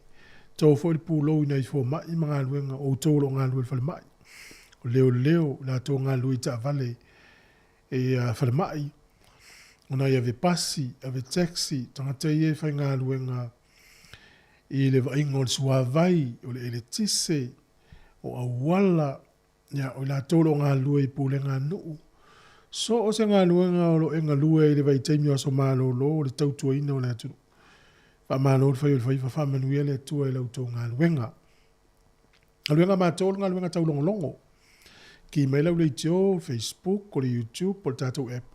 Tau fo i pūlo i nei fō mai ma ngā luenga o taulo ngā lue le whale mai. O leo la tau ngā lue i ta vale e whale mai. O na ia ve pasi, ave taxi, tangata i e whai ngā luenga i le vainga o le suavai, o le eletise, o awala, ia o la tolo ngā lue i pūle ngā nuu. So o se ngā luenga o lo e ngā lue i le vai teimi o so mālo lo o le tautua ina o le atunu. Wha mālo le whai o le whai wha manuia le atua i lau tau ngā luenga. Ngā luenga mā tolo ngā luenga tau longolongo. Ki mai lau le tio, Facebook, o le YouTube, o le tātou app.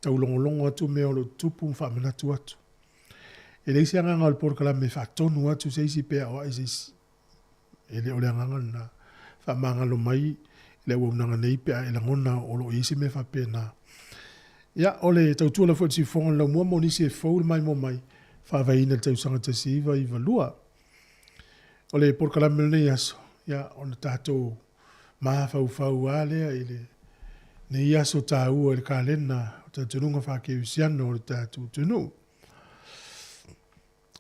Tau longolongo atu mea o lo tupu wha manatu atu. E leisi anganga o le porkala me wha tonu atu se isi pea o aisisi. E le o le anganga na wha mangalo mai le ua unanga nei pea e langona o lo isi me wha pena. Ia, o le tautua la fuatsi fonga lau mua monisi e faul mai mo mai wha vaina tau sanga te siiva i valua. O le porkala me nei aso. Ia, o le tātou maa fau alea i le nei aso tā ua le kālena o tā tununga wha ke usiano o le tātou tunu.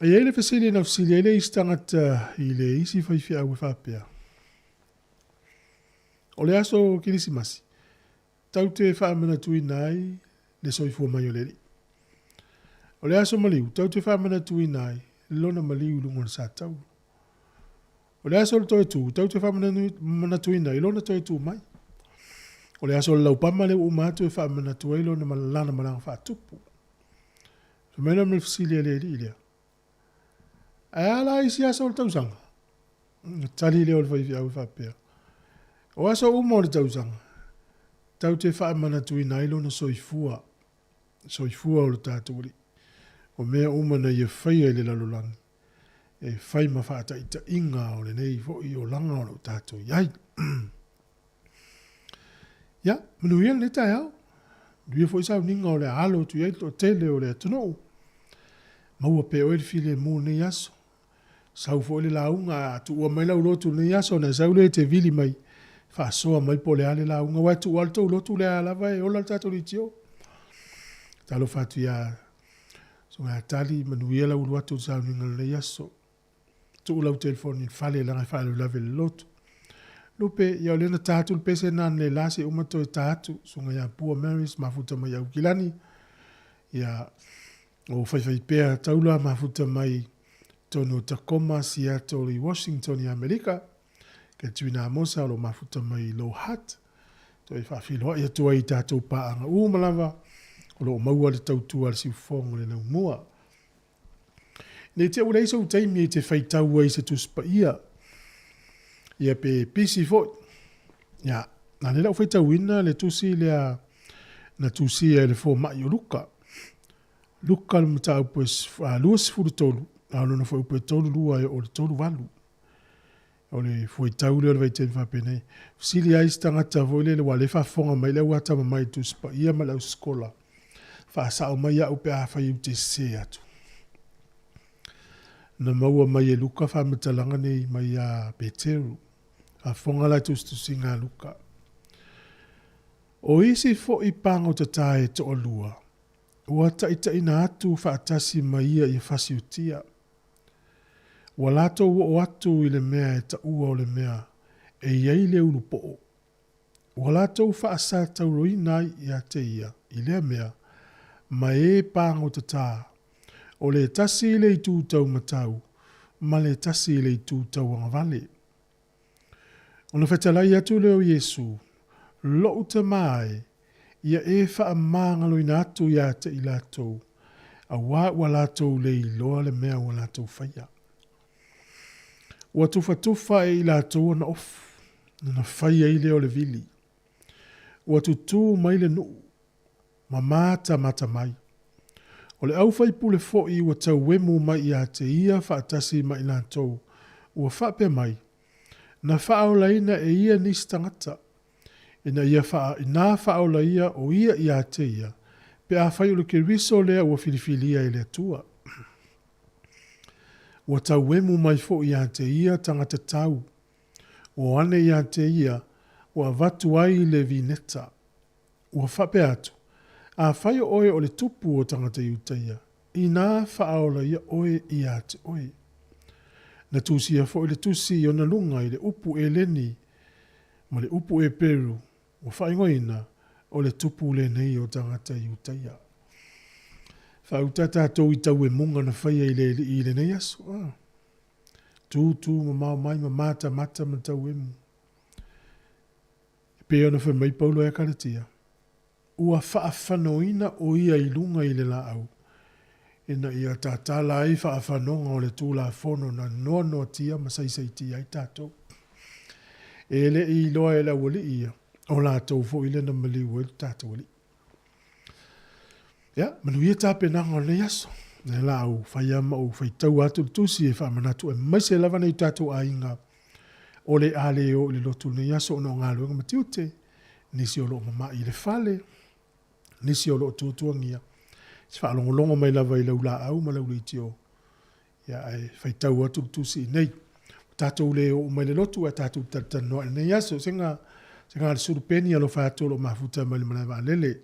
E le fasili na fasili e le istangata i le isi whaifi au e whapea. O le aso kirisimasi, tau te whaamana tui nai le soifua mai o leli. O le aso maliu, tau te whaamana tui nai le lona maliu lungon sa tau. O le aso le toi tu, tau te whaamana tui nai lona toi tu mai. O le aso le laupama le umatu e whaamana tui lona malana malanga whaatupu. So mena me fasili e le lea. Ai ala isi aso le tausanga. Tali leo le whaifi au e whapea. O aso uma o le tausanga, tau te whaamana tui nailo na soifua o le tātori. O mea uma na ia whaia i le lalolangi. E whai ma whaata i ta inga o le nei fo i o langa o le tātori. Iai! Ia, manu ia le tai au. Duia fo isau ninga o le alo tu iai to tele o le atunou. Maua pe oe le file mō nei aso. Sau fo le launga tu ua mai lau lotu nei aso na sau le te vili mai. Whaasoa mai po le ale launga watu alto lotu le alawa e ola tātori tio. Talo whatu ia so ngā tali manuia lau luatu sau ninga le aso. Tu ulau telefoni whale langa whale lawe le lotu. Lupe, ia lena tātu le pese nāne le lase umato e tātu. So ngā ia pua Marys mafuta mai au kilani. Ia o whaiwhai pēr taula mafuta mai tono Tacoma, Seattle i Washington i Amerika. Ke tuina mosa lo mafuta mai Low Hat. To e whawhiloa ia tua i tātou pāanga malawa. O lo maua le tautua le siufongo le nau mua. Ne te ula isa utaimi te whaitau ai se tuspa ia. Ia pe pisi fo. Ia, na ne lau whaitau ina le tusi lea na tusi e le fo mai o luka. Luka le mata upo luas furu tolu. Alo na fo upo tolu lua o le tolu walu. O le whaitau leo le vaiteni whapenei. Sili ai stangata vo le wale whafonga mai le wata mai tuspa ia ma lau skola. Whaasao mai a upe a whai ute se atu. Na maua mai e luka whamatalanga nei mai a Peteru. A whonga lai tustusi ngā luka. O isi fo i pango ta tae to o lua. Ua taita ina atu whaatasi mai ia i whasi utia. Ua lato o atu i le mea e ta ua o le mea. E iei le unu po. Ua lato whaasa tauroina i a te ia. I le mea. Ma e pango ta tae. O le tasi le i tūtau matau, ma le tasi le i tūtau angavale. O na whetalai atu leo Yesu, lo te mai, ia e wha mangalo ina atu ia te i latou, a wa latou le i loa le mea wa latou whaia. Wa tufa e i latou na off, na whaia i leo le vili. Wa tutu mai le nuu, ma mata mai. O le au whai pule fo'i ua tau wemu mai i a te ia whaatasi mai la tau. Ua whape mai. Na whaola ina e ia nisi tangata. Ina whaola ia o ia i a te ia. Pe a whai ulu ke riso lea ua filifilia i lea tua. Ua tau wemu mai fo'i i a te ia tangata tau. O ane i a te ia ua vatu ai le vineta. Ua whape atu. A whai oe o le tupu o tangata iutaia. I nā whaola ia oe i a te oe. Na tūsia fo i le tusi i ona lunga i le upu e leni. Ma le upu e peru. O whaingoina o le tupu le nei o tangata iutaia. Whautata tō i tau e munga na whaia i le nei aso. Tū ma mau mai ma mata ma tau e mu. Pea na wha mai paulo e karatia. Ua whaafanoina o ia i lunga i le laau. Ina ia tātala ai whaafanonga o le tūla whono na noa tia masaisai tia i tātou. E le i loa e la wali ia. O la tau fo i le na mali ua i tātou wali. Ia, manu ia tāpe nanga o le yaso. Ne laau whaiama o whaitau atu tusi e whaamanatu e maise lavana i tātou a inga. O le ale o le lotu le yaso no ngā luenga matiute. Nisi o lo mama i le fale. Nisi o lo tuatuangia. Si whaalongolongo mai lava i lau la au ma lau leitio. Ia ai whaitau atu tusi nei. Tātou le o mai le lotu a tātou tatanoa. Nei aso, senga le surupeni alo whātou lo mafuta mai le manai wa lele.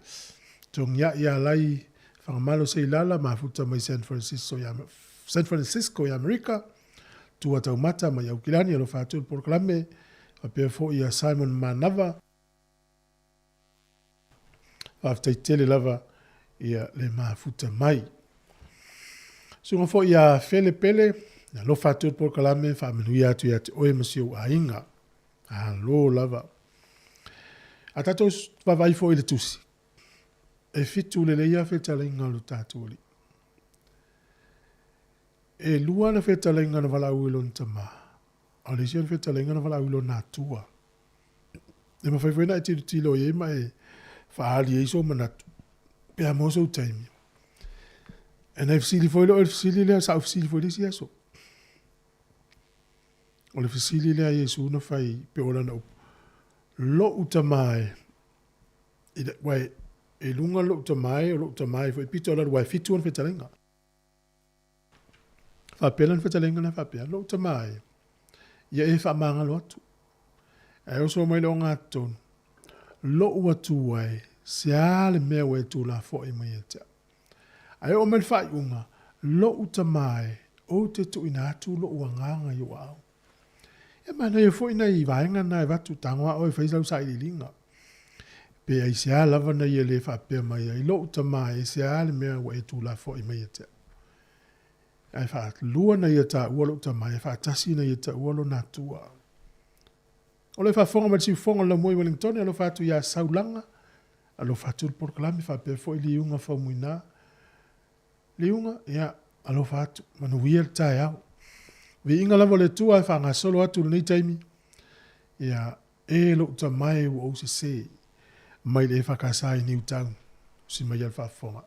Tong ia lai whangamalo se ilala mafuta mai San Francisco i Amerika. Tua tau mata mai au kilani alo whātou porkalame. Wapea fo ia Simon Manava. After tele lava ia le mafuta mai. Sunga fo ia fele pele, na lo fatu por kalame fa menuia tu ia te oe masio ainga. A lo lava. Atatos va vai fo ile tusi. E fitu le leia feta lenga lo tatuli. E lua na feta lenga na vala uilo ntama. Alesian feta lenga na vala uilo natua. E ma fai fo ina tilo ye mai whaali e iso manatu. Pea moso taimi. E nei fisili foilo, e fisili lea sa fisili foilo si aso. O le fisili lea Yesu na fai pe ola na upu. Lo utamae. Wai, e lunga lo utamae, fo e pito ala wai fitu an fetalenga. Whapelan fetalenga na whapea, lo utamae. Ia e whamanga lo atu. E oso mai lo ngā tonu. Lo atu wai, se ale mea wai tu la fo i mai etea. Ai o mai whai unga, lo uta mai, o te tu ina atu lo uanganga i wau. E mana e fo ina i vaenga na e watu tangwa o e whaisau sa i linga. Pe ai se ale lava na i le whapea mai ai, lo uta mai, se ale mea wai tu la fo i mai etea. Ai wha lua na i ta ua lo uta mai, wha tasi na i ta ua lo na tua. O le whafonga mai si fonga la moi Wellington, alo whatu ia saulanga, alo whatu porkalami whapea fo i liunga whaumuina. Liunga, ia, alofa atu, manuia le tae au. Vi inga lava le tua e whanga solo atu le nei taimi. Ia e lo ta mai o se mai le whakasai ni utau. Si mai al whafonga.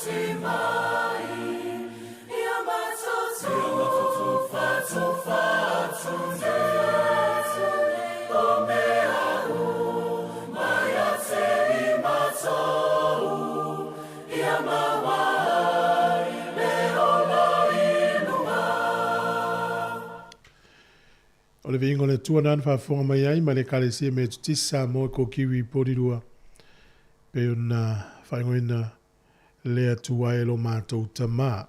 O le vingo le tua nan whaafonga mai ai, ma le kalesia me tutisa mo ko kiwi porirua. Pe ona whaingoina lea tuai lo mātou tamā.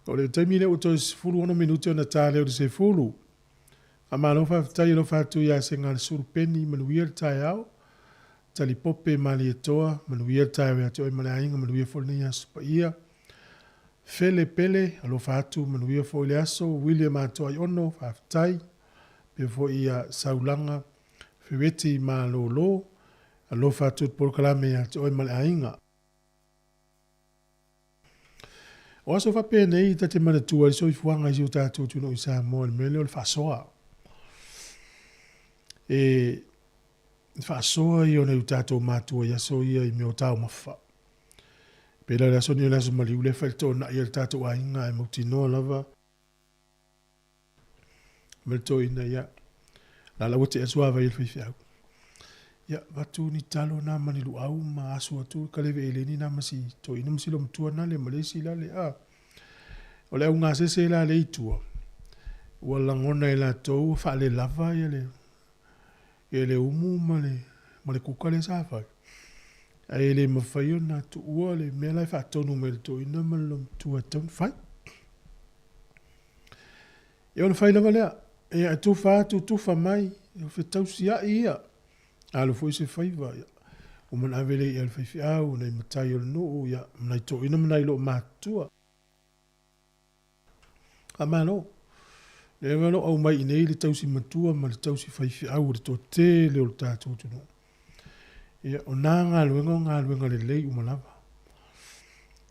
O le taimi le uto fulu ono minuti ona tā leo se fulu. A malo whaafitai lo whaatu ia se ngā suru peni manuia le tai au. Tali pope mali e toa, manuia le tai wea te oi male ainga, manuia fole ni aso pa ia. Fele pele, alo whaatu manuia fole aso, William atoa i ono, whaafitai. Pe fo ia saulanga, whiweti mā lo lo, alo whaatu polokalame a te oi male ainga. O aso whape nei ta te manatua i soi fuanga i si o tātou tuno i sa moa le mele o le whasoa. E whasoa i o nei tātou mātua i aso ia i meo tau mawha. Pela le aso ni o naso mali ule whaito na i le tātou a inga e mauti noa lava. Melto ina ia. Lala wate asua vai il whiwhiau. Ia, watu ni talo na manilu au ma asu atu kalewe eleni na masi to ina masi lo mtua na le malesi la le a. O le au ngā sese la le itua. Ua langona e la tau wha le lava ia le. Ia le umu ma le kuka le sawhai. A e le mawhaio na tu ua le mea lai wha tonu me le to ina ma lo mtua taun whai. Ia ona whai lava lea. E a tu wha mai. E o whetau sia ia. Alo foi se faiva ia. O man avele ia le whaiwhiau, nei matai o le noo ia. Manai to ina manai lo mātua. A mano. Le wano au mai inei le tausi matua, ma le tausi whaiwhiau, le to te leo le tātou tuno. Ia o nā ngā luenga le lei umalava.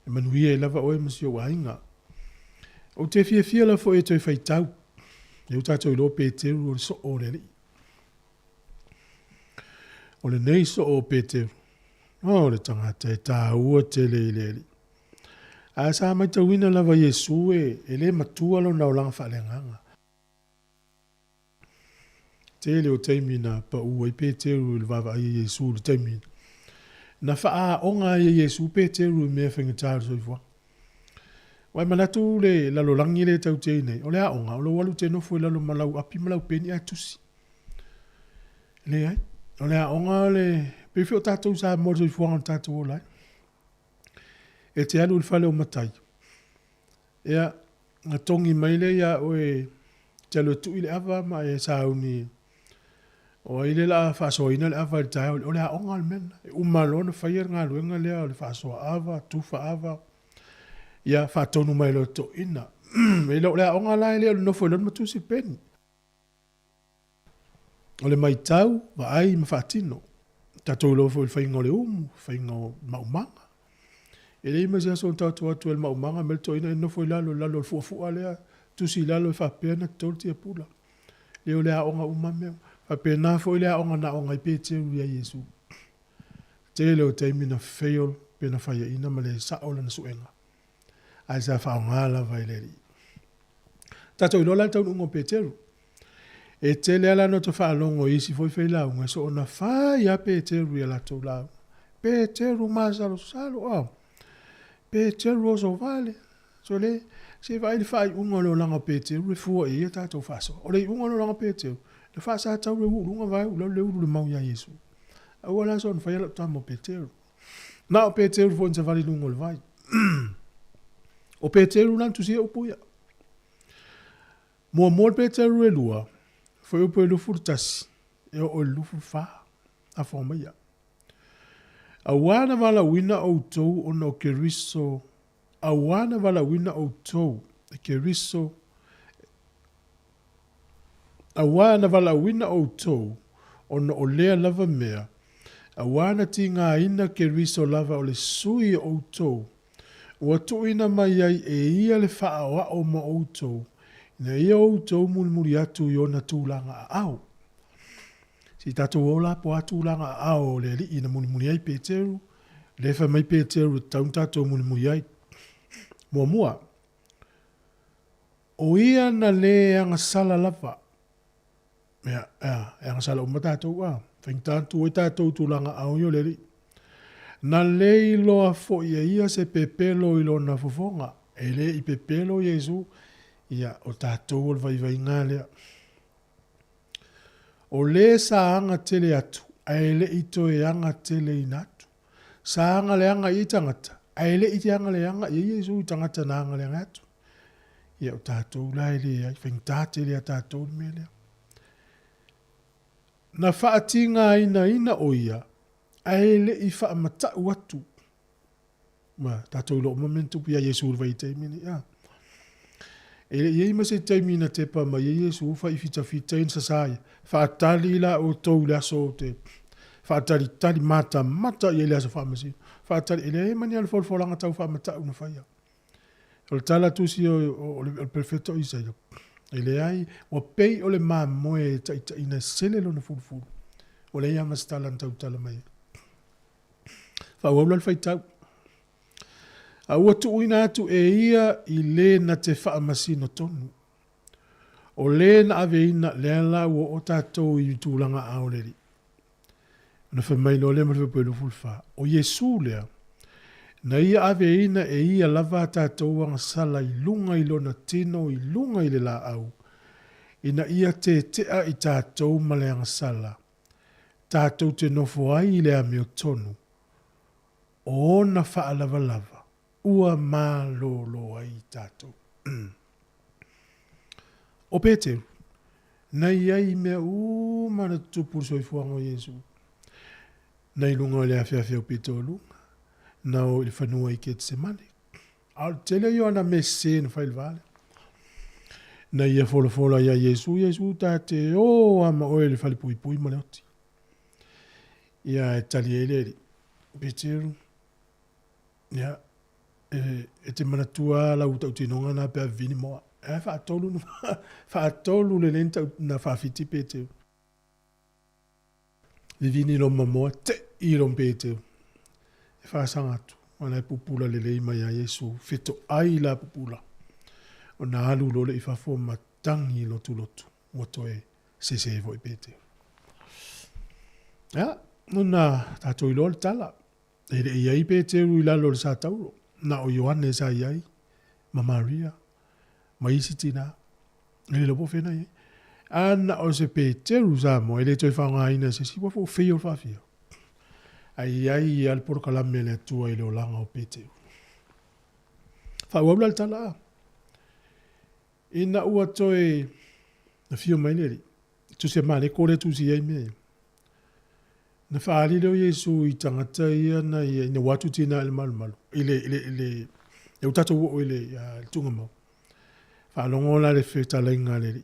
E manuia e lava oe masi o ainga. O te fia la fo e toi whaitau. E o tātou i lo pēteru o le so o le li. O le nei so o pēteru. O le tangata e tā ua te le li. A sa mai tauina lava Yesu e le matua lo nau langa wha le nganga. Te le o teimina pa ua i pēteru le vava ai Yesu le teimina. Na wha a onga ai Yesu pēteru mea whengataru soifua. Wai manatu le lalo langi le tau te nei. O le a onga, o le walu te nofo e lalo malau api malau peni a tusi. Le ai. O le a onga le pefi o tātou sa morso i fuanga tātou o lai. E te alu le fale o matai. Ea, nga tongi maile ia o e te alu tu ile ava ma e sa uni. O ile la whasoina le ava le tae o le a onga le mena. E umalona whaia ngā luenga lea o le whasoa ava, tufa ava. Ia whatonu mai lo to ina. E lo le a onga lai lea le nofo ilon matusi peni. O le mai tau, wa ai ma whatino. Tatou lofo il whainga o le whainga o maumanga. E le ima sia son tatu atu el maumanga, melto ina nofo ilalo, lalo el fuafua lea, tusi lalo e whapea na tolti e pula. Leo lea onga umameo, whapea na fo lea onga na onga i pēteru ia Yesu. Te leo teimina feol, pena whaia ina ma le saola na suenga. Ai sa whaongala vai leri. Tatou ilola tau nungo pēteru. E te lea lano to whaalongo isi foi whailau, nga so ona whaia pēteru ia latou lau. Pēteru masalo salo, au. Pēteru oso vale. So le, se vai li whai unga lo langa pēteru, le fua ia tatou whaso. O le unga lo langa pēteru, le whasa tau le unga vai, ulau le uru le mau ia Yesu. Au ala so on whaia lap tamo pēteru. Na o pēteru fo nsa vali lungo le vai. O pēteru nan tu sia upuia. Mua mol pēteru e lua, foi upo e lufu tasi, e o lufu wha, a whoma ia. A wana wala wina o tou ona o ke riso, a wana wala wina o tou, e ke riso, a wana wala wina o tou, ona o lea lava mea, a wana ti ngā ina ke riso lava o le sui o tou, ua tu ina mai ai e ia le wha wa o ma o tou, na ia o tou muri atu i ona tūlanga a au. Si tatou ola po atu langa a au le li ina muni ai pēteru, Le fa mai Peteru taun tatou muni ai. Mua. O ia na le anga sala lava. Anga sala uma tatou wa. Whaing tātou e tātou tūlanga au yo leri. Na le iloa fo ia se pepelo ilo na fofonga. E le I pepelo Yesu. Ia o tātou o vai ngā lea. O le sa anga tele atu. Ai le ito e anga tele inatu. Sa anga le anga I tangata. Ai le iti anga le anga I Yesu I tangata na anga le anga atu. Ia o tātou lai le ai. Whaing tātele a tātou me lea. Na whaatinga ina o ia. Ai le I whaamata watu. Ma tātou lo momentu pia Yesu vai teimini. Ia. E iei ma se taimina te pa ma Yesu fa I fita in sasai. Whaatali la o tau le aso te. Whaatali tali mata I le aso whaamasi. Whaatali ele e mani al folfolanga tau whaamata una whaia. O le tala tusi o le perfetto Isaia. Ele ai, wa pei o le maa moe ta ina sele lo na fulfulu. O le ia mastala tau tala mai. Whauaula le whaitau. A ua tu uina atu e ia I le na te whaamasino tonu. O le na aveina le ala ua o tātou I tūlanga aoleri. Na whamai lo le marwha pēlu fulfa. O Yesu lea. Na ia aveina e ia lava tātou anga sala I lunga I lona tino I lunga I le la au. Ina ia te tea I tātou maleanga sala. Tātou te nofo ai I le ameo tonu. O na wha lava. Ua mā lo ai tātou. O Peteru, nei ai mea mana tupu soi fuanga o Yesu. Nei lunga o le awhia o Peteru, na o le whanua I Getsemane. Al tele yo ana me se na whail vale. Na ia fola ia Yesu tate o ama o le whali pui maleoti. Ia e tali e leri. Peteru, ia, e te manatua la uta utinonga na pe vini moa. E whaatolu le lenta na whawhiti Peteru. Vivini lo mamoa te I lo Peteru. E whaasanga atu. Wana e pupula le leima ia Yesu. Feto ai la pupula. O na alu lo le I whafo matangi lotu. Moto e se voi Peteru. Ja, nuna tato I lo le tala. E le iai Peteru I lalo le sa tauro. Na o Ioane sa iai. Ma Maria. Ma isi tina. Ele lo pofena iai. Ana o se Peteru sa mo. Ele toi whaonga ina se siwa fo feo whawhia. Ai al por kalame le tua I le o langa o Peteru. Whauabla le tala. Ina ua toi na fio mai leri. Tu se male kore tu si iai mea. Na whaali leo Yesu I tangata ia na ina watu tina ele malu. Ile utato wo ile tunga mau. Whalongo la le wheta lainga leri.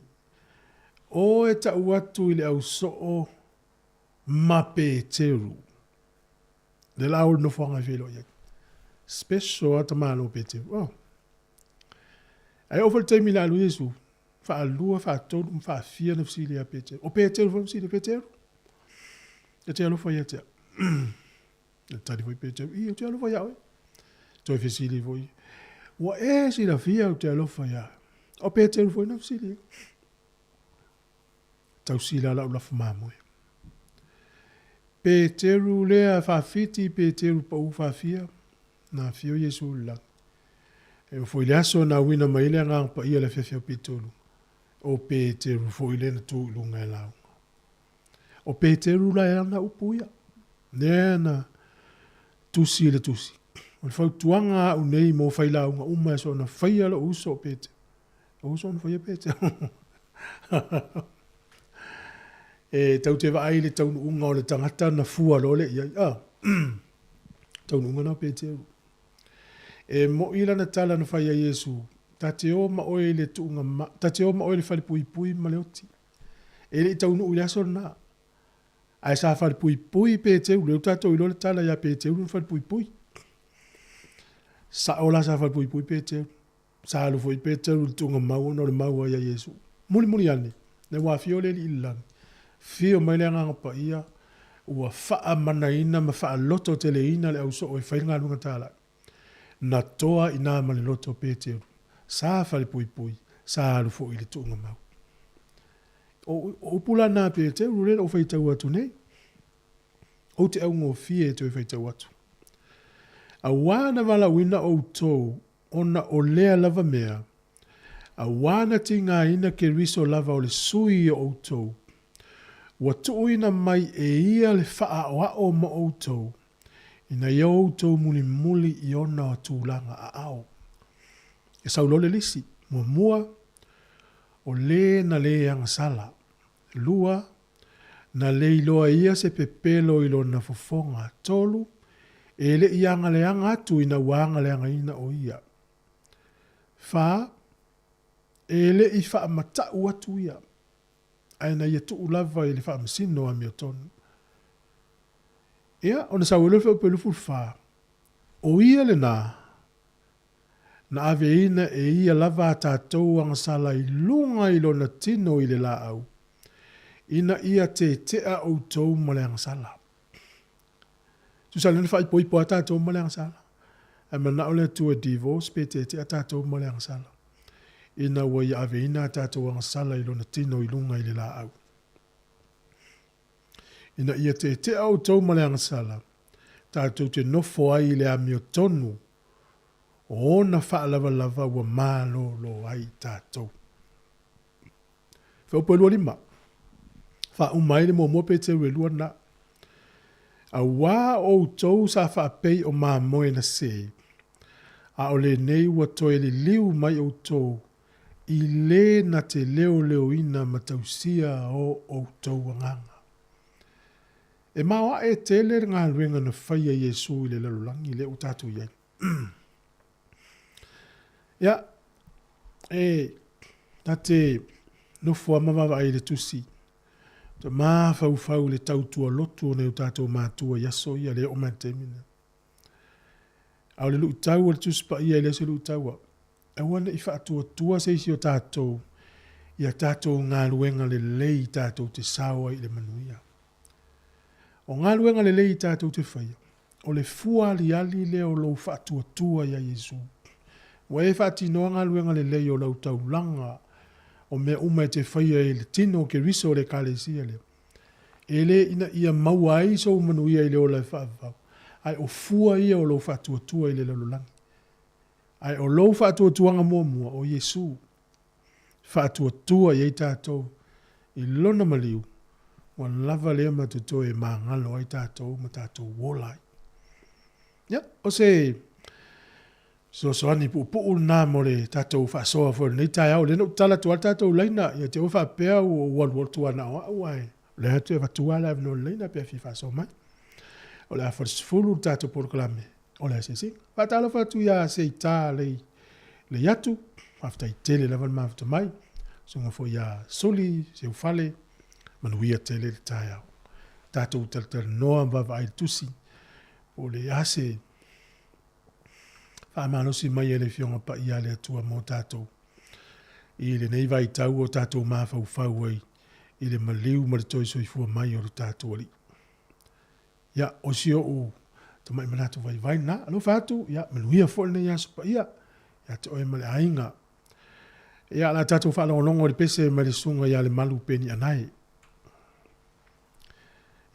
O e ta watu ile au soo ma Peteru. Le lau no whanga whilo ia. Special ata malo Peteru. Oh. Ai ofal taimi la lu Yesu. Whaalua, whaatoru, whaafia na wsili a Peteru. O Peteru whamsili Peteru. E te alofa ia te. E tari voi Peteru. I o te alofa ia oi. Toi whesili voi. Wa e si la fia o te alofa ia. O Peteru voi na wsili. Tau sila la ulafu mamoe. Peteru lea whaafiti Peteru pa u whaafia. Na fio Yesu lang. E foi le aso na wina maile ngang pa ia le whewhia Peteru. O Peteru foi le na tu lunga e lau. O Peteru la e na upuia. Nena tusi le tusi. O le whau tuanga au nei mo whai launga uma e so na whai ala uso o Peteru. O uso na whai Peteru. E tau te waai le taunu unga o le tangata na fua lo le ia. Taunu unga na Peteru. E mo ila na tala na whai a Yesu. Tate o ma oe le tuunga ma. Tate o ma oe le whali pui ma leoti. E le taunu ui aso na. Ai sa whali pui Peteru. Leo tato ilo le tala ia Peteru na whali pui. Sa ola sa whali pui Peteru. Sa alu foi Peteru le tuunga mau no le mau a Yesu. Muli ane. Ne wa fio le ilang. Fio mai le nganga pa ia. ua faa manaina ma faa loto teleina le au so o whainga lunga tala. Na toa ina mali loto pēteru. Sā whare pui pui, sā arufo i le tuunga mau. O pula nā pēteru rena o whaitau atu nei. O te au ngō fie te o whaitau atu. A wana wala wina o tō, ona o lea lava mea, a wana ti ngā ina ke riso lava o le sui o tō. Wa tuuina mai e ia le faa o ma o tō. Ina ia o tō muli muli i ona o tūlanga a ao. E saulole lisi, mua o le na le anga sala. Lua, na le iloa ia se pepelo ilo na fofonga tolu, e le ianga le anga atu ina wanga le anga ina o ia. Fa, e le i faa mata atu ia. Aina ia tu ulava i le faa masino a mio tonu. Ia, ona sa ulefa upelufu fa. O ia le na ave ina e ia lava tātou anga sala i lunga ilo na tino i le la au. Ina ia te tea o tau ma le anga sala. Tu sa lena fai poi po a tātou ma le anga sala. E mana ole tu a divorce pe te tea tātou ma le anga sala. Ina wa ia ave ina tātou anga sala ilo na tino i lunga i le la au. Ina ia te tea o tau ma le anga sala. Tātou te nofo ai le a mio tonu. O na wha lava lava wa malo lo ai tātou. Whao pēlua lima. Wha umai le mo pe te relua na. A wā o tau sa wha pei o mā moe na se. A o le nei wa toe le liu mai o tau. I le na te leo leo ina ma tausia o tau anganga. E mawa e tele ngā ruenga na whaia Yesu i le lalulangi le o tātou iei. Ia, tate nofua mawawa ai le tusi. Ta maa fau le tautua lotu o neu tātou mātua yaso ia le o mantemina. Au le luk tau le tuspa ia le se luk taua. E wana i whaatua tua se isi o tātou. Ia tātou ngā ruenga le lei tātou te sawa i le manuia. O ngā ruenga le lei tātou te whaia. O le fua li ali le o lo whaatua tua ia Yesu. Wa e whaati noa ngā ruenga le lei o lau tau langa. O mea umai te whaia e le tino ke riso le kālesia le. E le ina ia maua ai so manuia i le o lai whaavau. Ai o fua ia o lo whaatua tua i le lalulangi. Ai o lo whaatua tuanga mua o Yesu. Whaatua tua i tātou. I lona maliu. Wan lava lea matuto e maa ngalo ai tātou ma tātou wolai. Ya, o se so ani pu nā mo le tātou whaasoa fo nei tai au. Lena utala tua tātou leina. Ia te uwha pēa o walwal tua na o au ai. Le hatu e watua la no leina pēa fi whaasoa mai. O le afasfulu tātou poroklame. O le asesi. Whatalo whatu ia se i tā le yatu. Whafta i tele lawan mawhata mai. Sunga fo ia soli, se ufale. Manuia tele le tai au. Tātou taltal noa mwawa ai tusi. O le ase. Whaamanosi mai e le fionga pa ia le atua mō tātou. I le nei vai tau o tātou mawhau whau ai. I le maliu ma le toi soifua mai o le tātou ali. Ia, o sio o. Ta mai manatu vai na. Alo whātu, ia, manuia fo le nei aso pa ia. Ia te oe ma le ainga. Ia, la tātou whaalongonongo le pese ma le sunga ia le malu peni anai.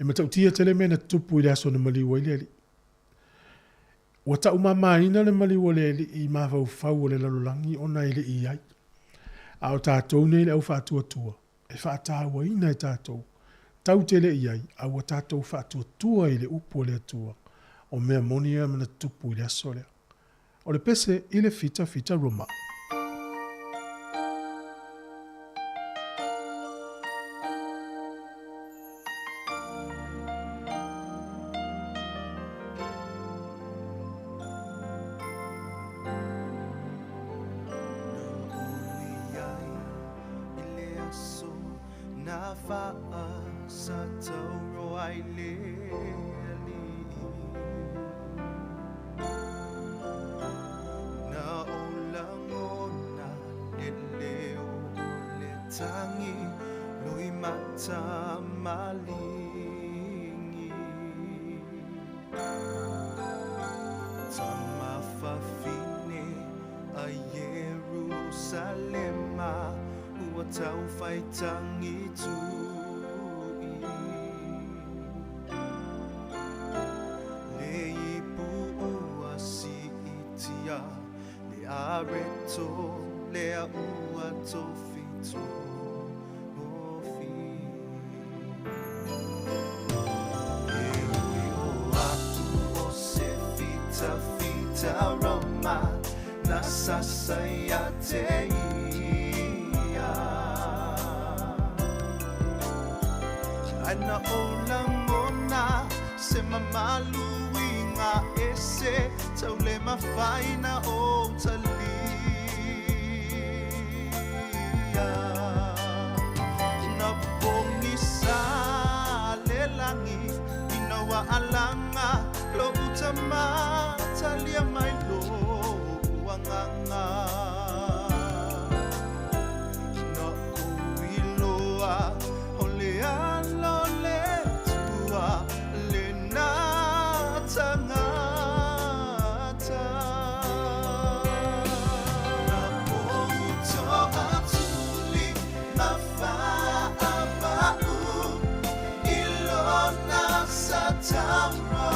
E matau tia tele mena tupu i le aso na maliu ai le. Wa ta umama ina le mali wale i mawhau whau le lalulangi ona i le i ai. A o tātou nei le au whātua tua. E whātawa ina i tātou. Tau te le i ai. A o tātou whātua tua i le upo le atua. O mea monia mana tupu i le aso lea. O le pese i le fita roma. Tangi lui mata malingi Jerusalema ua tau whaitangi tui Le ipu ua si itia Le areto le a ua tofito ofi E ui o atu o se fita fita roma Nasasaya te ia Ana ola ngona se mamalu inga ese Tau le mawhaina o talia Na pongi sa le langi Ina wa alanga lo utama talia mai lo Wanganga Na uiloa o le alo le tua le na tangata Na pouto atuli na whaapau ilona sa tauro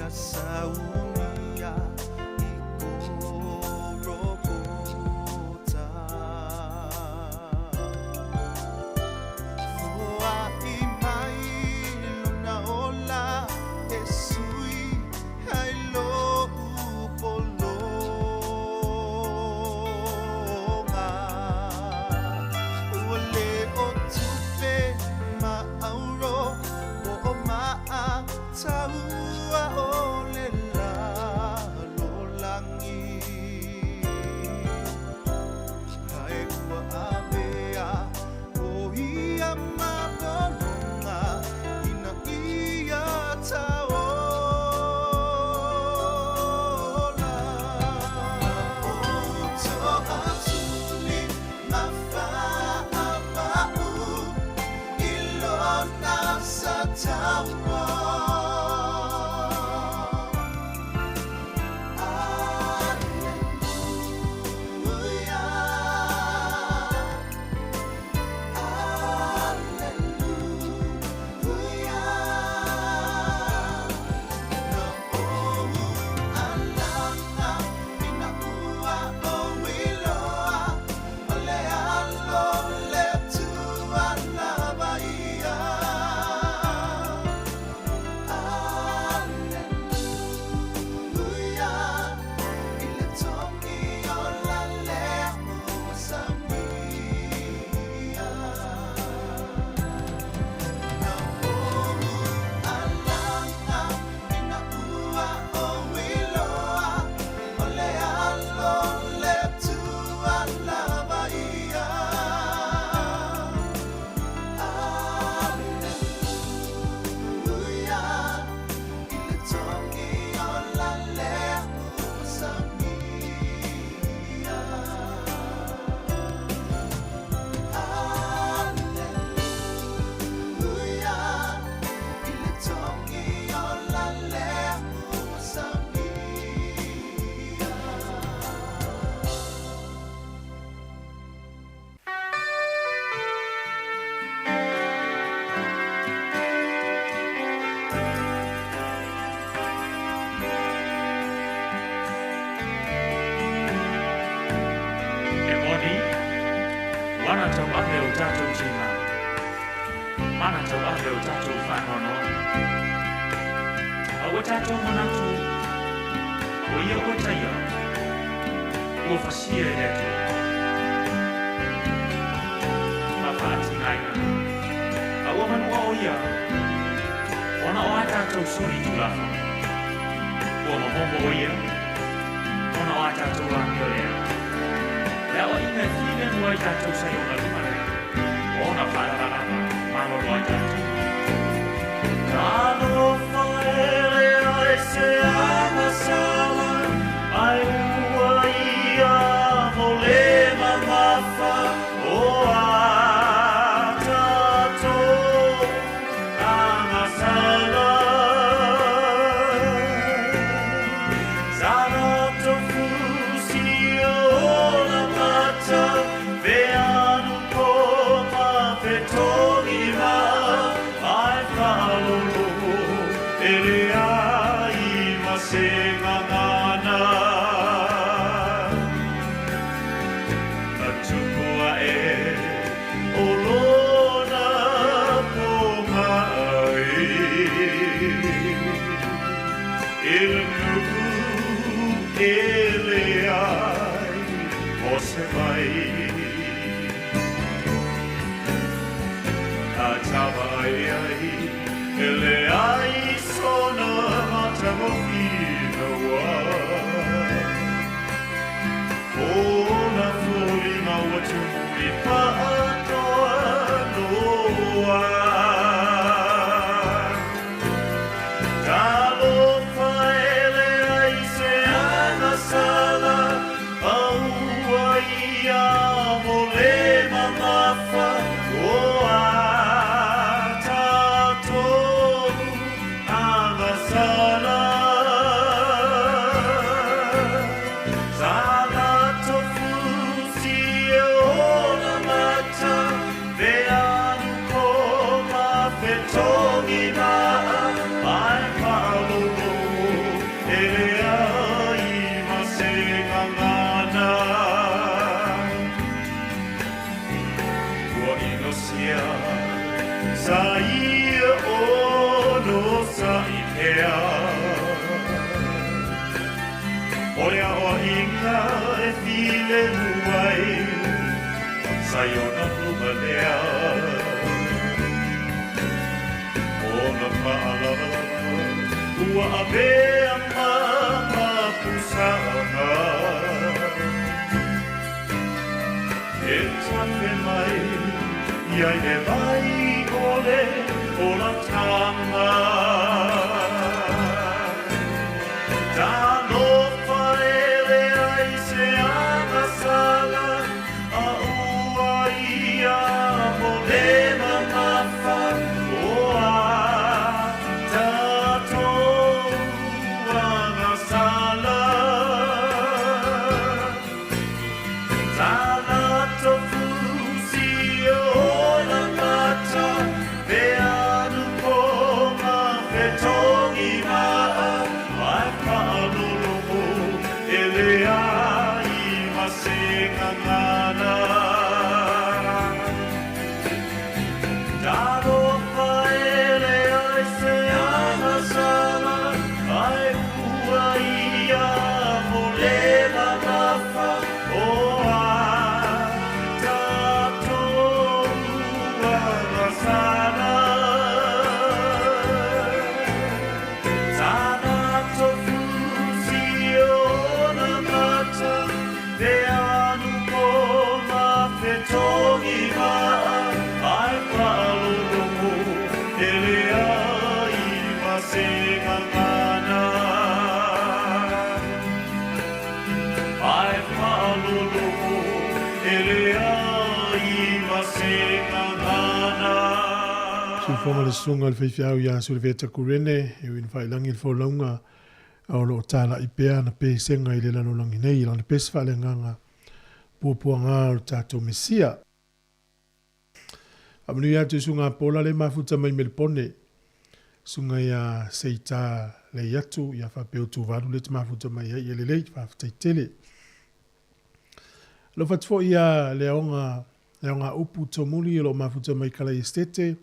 Saunia ikorobota Foa imai luna ola esui hailo upolonga Uole o tupe ma auro o maa taua ole la lolangi Hae ua avea o ia malolonga Ina ia taola Pouto atuli ma whaapau Ilona sa tauro Wana tamane utatu mchina Ana tau ahe o tatou whanono. A o tatou manatu, o ia o taia, o whasia e atu. Ma whaati ngaina, a o manua o ia, ona o a tatou suri tu lafa. O mahombo o ia, ona o a tatou rangi o lea. Lea o ina whine mua i tatou sai o na lumare, ona whaararana, maloro a tatou. Tano whaere ai se amasala, ai ua ia mo le mamafa o a tatou amasala. Sana tofu si o na mata, veanu ko ma petongi ma, ai whalolo ele ai masenga ngana. Na tupua e o lona po mai, ele nuku ele ai o se mai. A tava ai, ele ai sona mata mo fina wa. O na flori ma watu i pa atoa noa. Talo whaele ai se ana sala, aua ia mo le mamafa o a tatou amasala. Sana tofu si o na mata, veanu ko ma petongi ma, ai whalolo ele ai masenga ngana. Ua inosia sa ia ono sa i pea, ore a o inga e file muai, sa i ona pluma lea. Ona maalala, ua a bea mama pusanga. E tafe mai, iai e vai ole o la tanga. Tano whaere ai se amasala, a ua ia mo le mamafa o a tatou amasala. Sana tofu si o na mata, veanu ko ma petongi ma, ai whalolo ele ai masenga ngana. Tano whaere ai se amasala, ai ua ia mo le mamafa o a tatou amasala. Sana tofu si o na mata, veanu ko ma petongi ma, ai whalolo ele ai masenga ngana. Ai whalolo ele ai masenga ngana. Fonga le sunga le whaiwhiau ia su le veta kurene, e win whailangi le whaulaunga, au lo tala i pea na pe senga i le lano langi nei, lana pes whale nganga, pua ngā o tātou mesia. Amanu ia tu sunga pola le mafuta mai melpone, sunga ia seita le yatu, ia whapeo tu varu le te mafuta mai ia le leit, whaftai tele. Lo fatfo ia le aonga upu tomuli lo mafuta mai kala estete,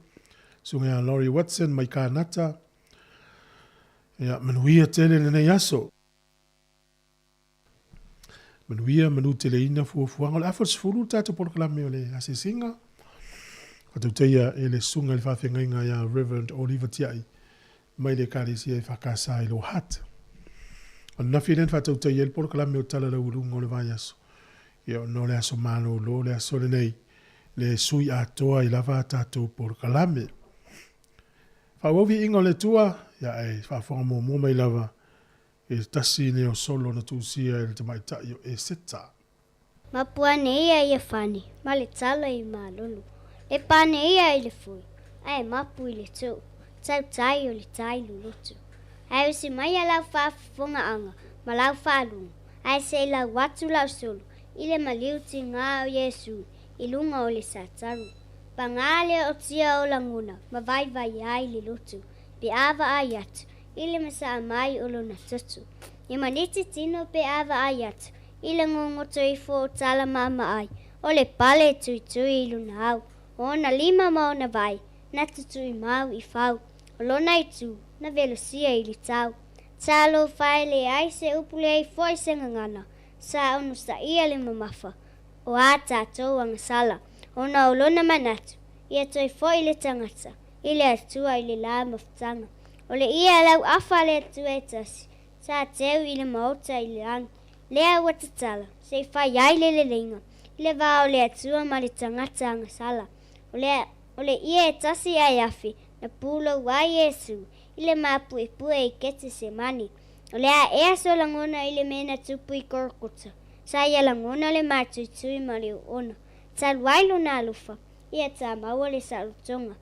Sunga Laurie Watson mai kānata. Ia manuia tele nei aso. Manuia manu tele ina fuafuanga. Le afo sifuru tata porokalame o le asisinga. Atau teia e le sunga le whawhengainga ia Reverend Oliver Tiai. Mai le kāresia e whakasa i lo hat. Anu nafi nen whatau teia le porokalame o tala la urunga o le vai aso. Ia no le aso malo lo le aso le nei. Le sui atoa i lava tātou porokalame. Whauawi ingo le tua, ia e whawhonga mō mai lava. E tasi ne o solo na tūsia e le tamaitai o e seta. Mapua ne ia ia whani, ma le tala i malolo. Le pane ia i le fui, ai mapu i le tō, tau tai o le tai lulutu. Ai usi mai a lau whaafonga anga, ma lau whaalunga. Ai se lau watu lau solo, i le maliuti ngā o Yesu, i lunga o le sataru. Pa ngāle o tia o languna, ma vai ai le lutu, pe ava ai atu, i le masa mai o lona tutu. I maniti tino pe ava ai atu, i le ngongoto i fo o tala mama ai, o le pale tui i luna au, o na lima mau na vai, na tutu i mau i fau, o lona i tu, na velosia i li tau. Talo fai le ai se upule ai foi senga ngana, sa onu sa ia le mamafa, o a tātou ang sala, o na olona manatu, ia toi foi le tangata, i le atua i le la mafutanga. O le ia lau afa le atua e tasi, sa teu i le maota i le ang, lea watatala, se fai ai le lenga, i le vao le atua ma le tangata ang sala. O le ia e tasi ai afi, na pulo wai Yesu, i le mapu e pue i kete se mani. O lea ea so langona i le mena tupu i korkuta, sa ia langona le matu tui ma le ona. Taluailu na alufa, ia tā maua le salutonga.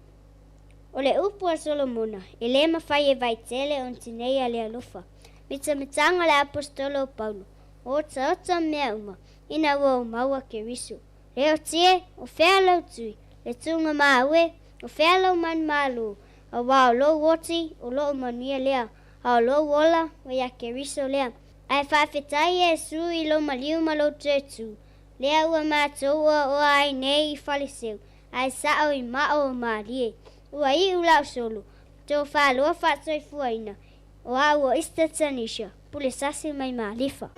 O le upua Solomona, e le mawhai e vai tele on tinei a le alufa. Mitanga le apostolo Paulo, o ota mea uma, ina ua o maua ke risu. Leo tie, o whea lau tui, le tunga maawe, o whea lau man malu, a wā o lo woti, o lo mania lea, a o lo wola, o ia ke riso lea. Ai whawhetai e su i lo maliu malo tu. Lea ua mātoua o ai nei i whaliseu, ai sao i mao o maarie. Ua i ulau solo, tō whālua whātoi fuaina, o a ua ista tanisha, pule sasi mai maalifa.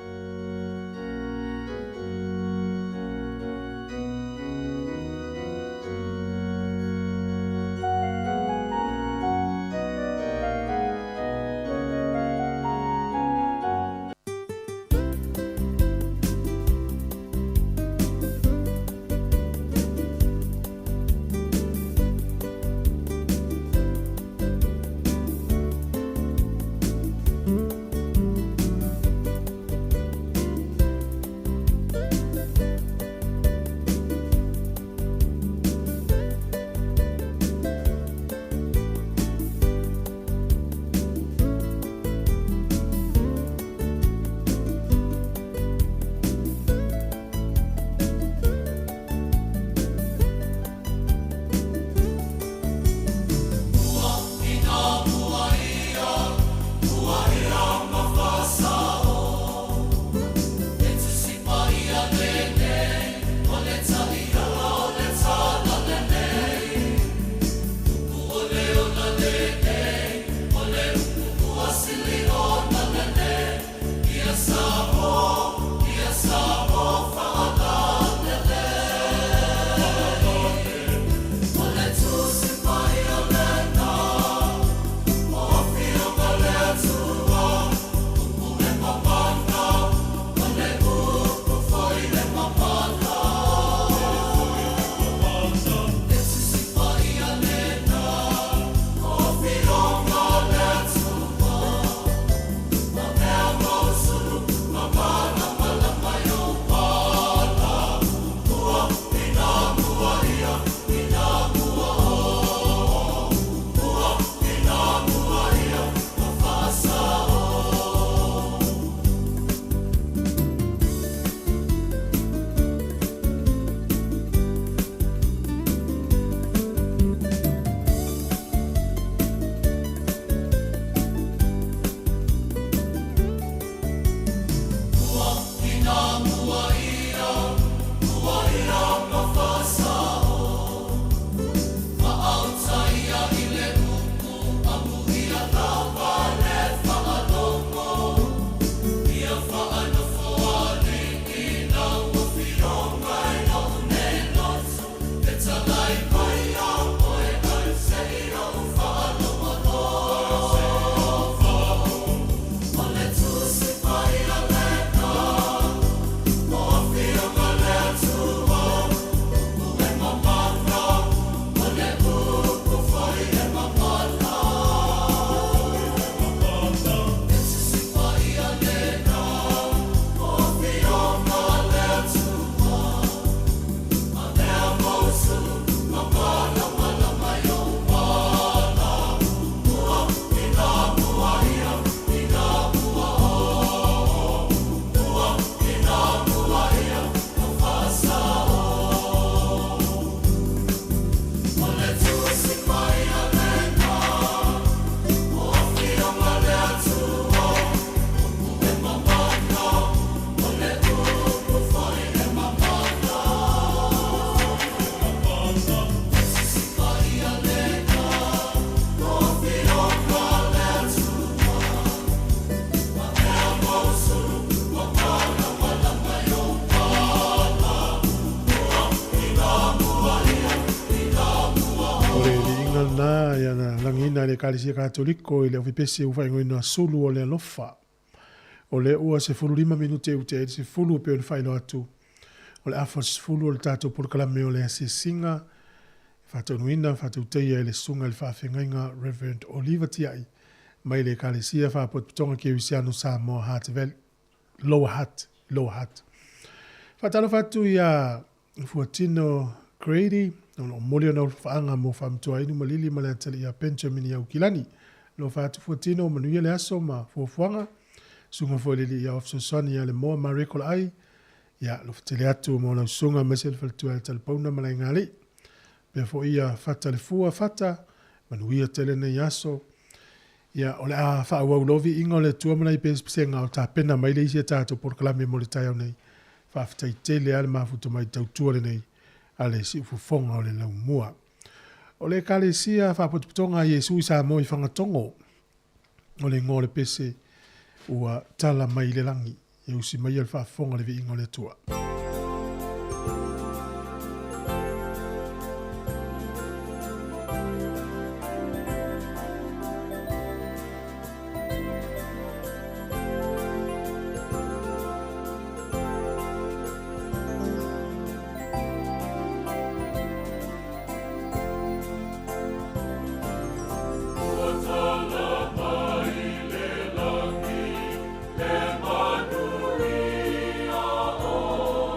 ia na langina le kalisia katoliko i le ofipese ufaingoina sulu o le alofa. O le ua se 5 minute ute se fulu pe o le whaino atu. O le afa se fulu o le tatou polokalame o le ase singa. Whātaunuina, whātauteia le sunga le whawhengainga Reverend Oliver Tiai. Mai le kalisia whapotonga ke usiano Samoa Heart Valley. Lower Hutt. Whatalo whatu ia Fuatino Grady, no mole na whaanga mo whamtua inu malili ma le atali ia Benjamin ia ukilani. No whatu Fuatino manuia le aso ma fuafuanga. Sunga fualili ia ofsosani ia le moa mareko la ai. Ia lo whatele atu mo na sunga mesel whaltua le talpauna ma le ngali. Pea fo ia whata le fua whata, manuia tele nei aso. Ia ole a whaau lovi inga le tuamana i pesenga o ta pena mai le isi tātou porkalame mo le tai au nei. Whaftai tele ale mafuto mai tautua le nei. Ale si ufufonga o le lau mua. O le kale sia whapotuputonga Yesu sa mo i whangatongo. O le ngore pese ua tala mai le langi. E usi mai al whafonga le vi inga le tua. Oh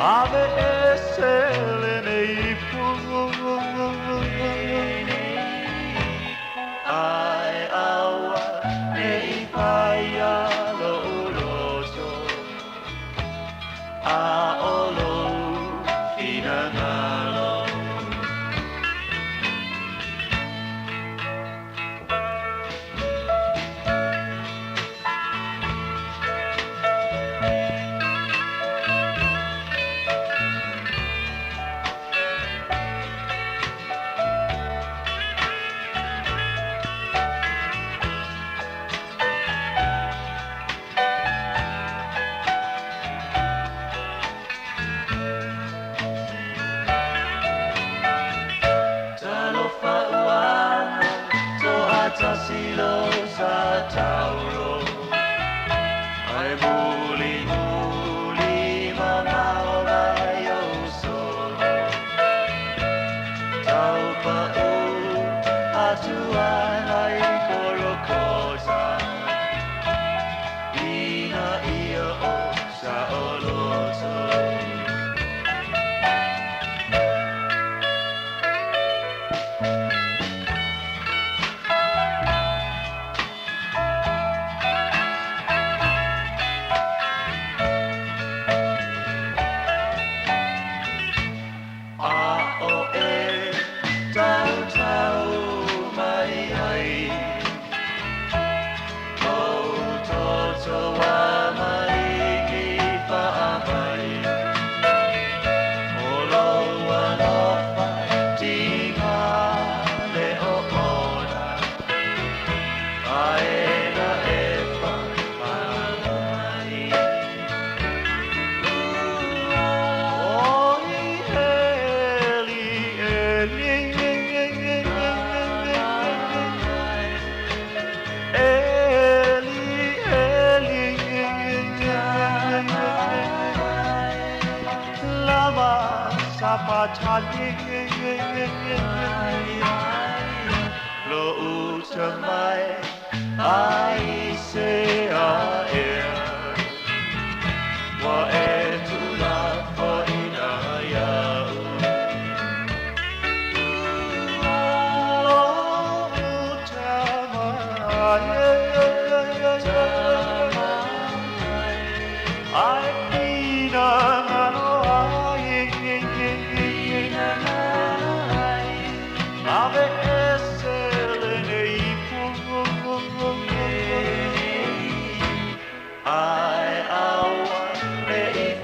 Ave Selene Ai awa nei paia lo uloso a olo inangalo Silo sa tauro ai muli muli mamao mayo solo tau pa o atuan ai korokosa ina ia o sa oloso lo utamai ai se a wa tu la fo ina ya lo utamai ai ina Ave Selene Ai awa nei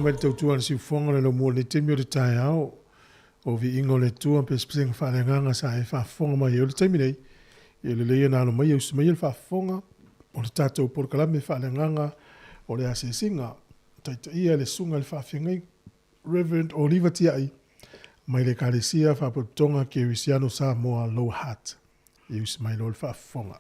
mai te tautua na siufonga le lo mua le temi o le tae au. O vi ingo le tua pe spesing whaarenganga sa e whaafonga mai o le taimi nei. I le leia nalo mai au sumai le whaafonga. O le tātou porkalame whaarenganga o le asesinga. Taita ia le sunga le whaafengai. Reverend Oliver Tiai. Mai le kalesia whaapotonga ke Wisiano Samoa Low Heart. I usumai lo le whaafonga.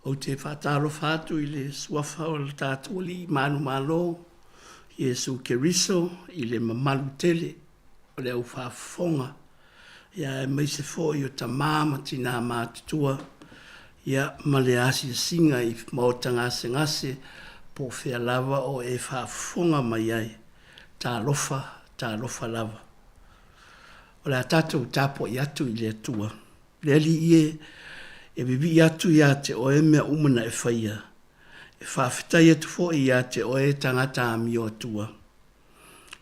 O te whātaro whātu i le suafa o le tātua li manu malo, Iesu Keriso, i le mamalu tele, o le au whaafonga, ia e meise fōi o ta māma tina mātutua, ia ma le asi singa i maota ngase ngase, po whea lava o e whaafonga mai ai, tā lofa lava. O le tātou tāpo i atu i le atua, le ali ie, e bibi atu ia te o e mea umana e whaia. E whawhitai atu fo ia te o e tangata ami o atua.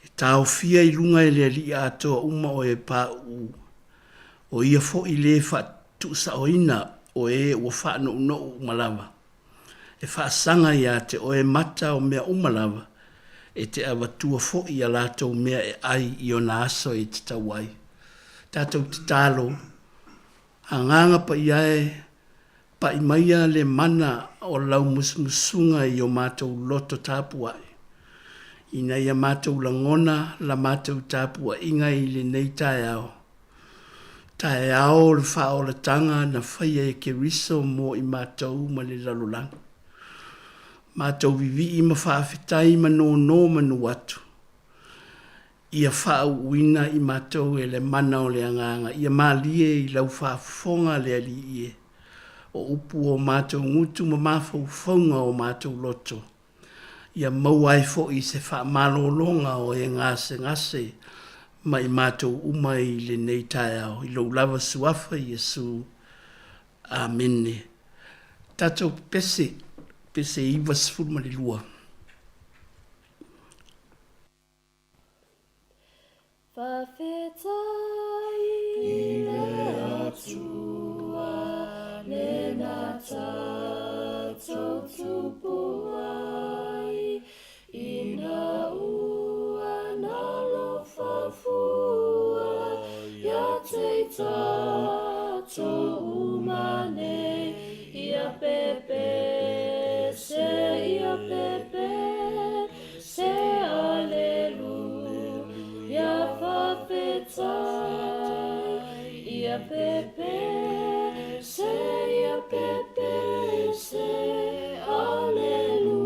E tau fia i lunga e lea li atoa uma o e pā u. O ia fo i le whatu sa o ina o e ua whaano uno umalawa. E whaasanga ia te o e mata o mea umalawa. E te awatua fo i a lato mea e ai i o na aso e te tawai. Tātou te tālo. Anganga pa iae, pa imaia le mana o lau musmusunga i o mātou loto tāpua. Ina ia mātou langona, la mātou tāpua inga i le nei tae ao. Tae ao le whao le tanga na whaia e ke riso mo i mātou ma le lalulang. Mātou vivi i ma whaafetai ma no manu atu. Ia whao uina i mātou e le mana o le anganga. Ia mālie i lau whaafonga le ali ie. O upu o mātou ngutu ma mawhau whaunga o mātou loto. Ia mauai fo i se wha malolonga o e ngase ma i mātou umai le nei tae au. I lau lava suafa i Iesu. Amene. Tātou pese iwa sifurma le lua. Whawhetai i le atua, le na tātou tupu ai, i na ua na lo whawhua, ia te tātou umane, ia pepe, ia pepe, se aleluia. Ia whawhetai, ia pepe se, aleluia,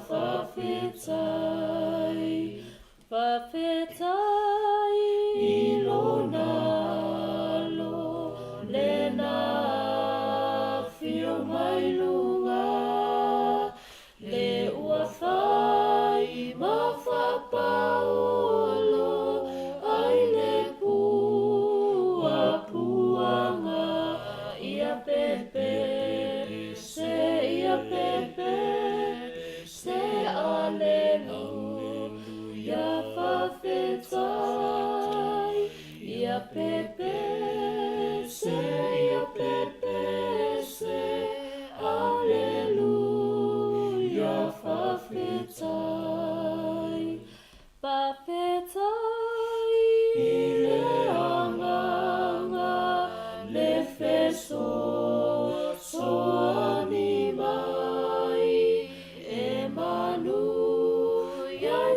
whawhetai. Whawhetai i lona alo, le na whio mai lunga, le ua whai ma whapaolo, ai le puanga, ia pepe se, aleluia, whawhetai, ia pepe se, aleluia, whawhetai.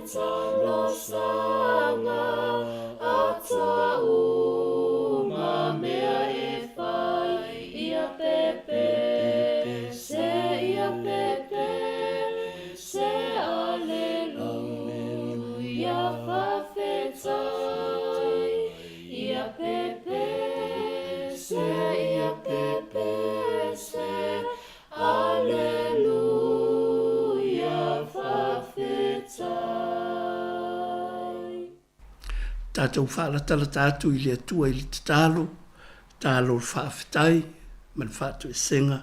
whawheta lo sanga ata uma mea e whai ia pepe se ia pepe se aleluia whawhetai ia pepe se ia pepe se aleluia whawhetai. Tātou whaalatala tātou i le atua i le tatalo, tālo whaafetai, man whātou e senga,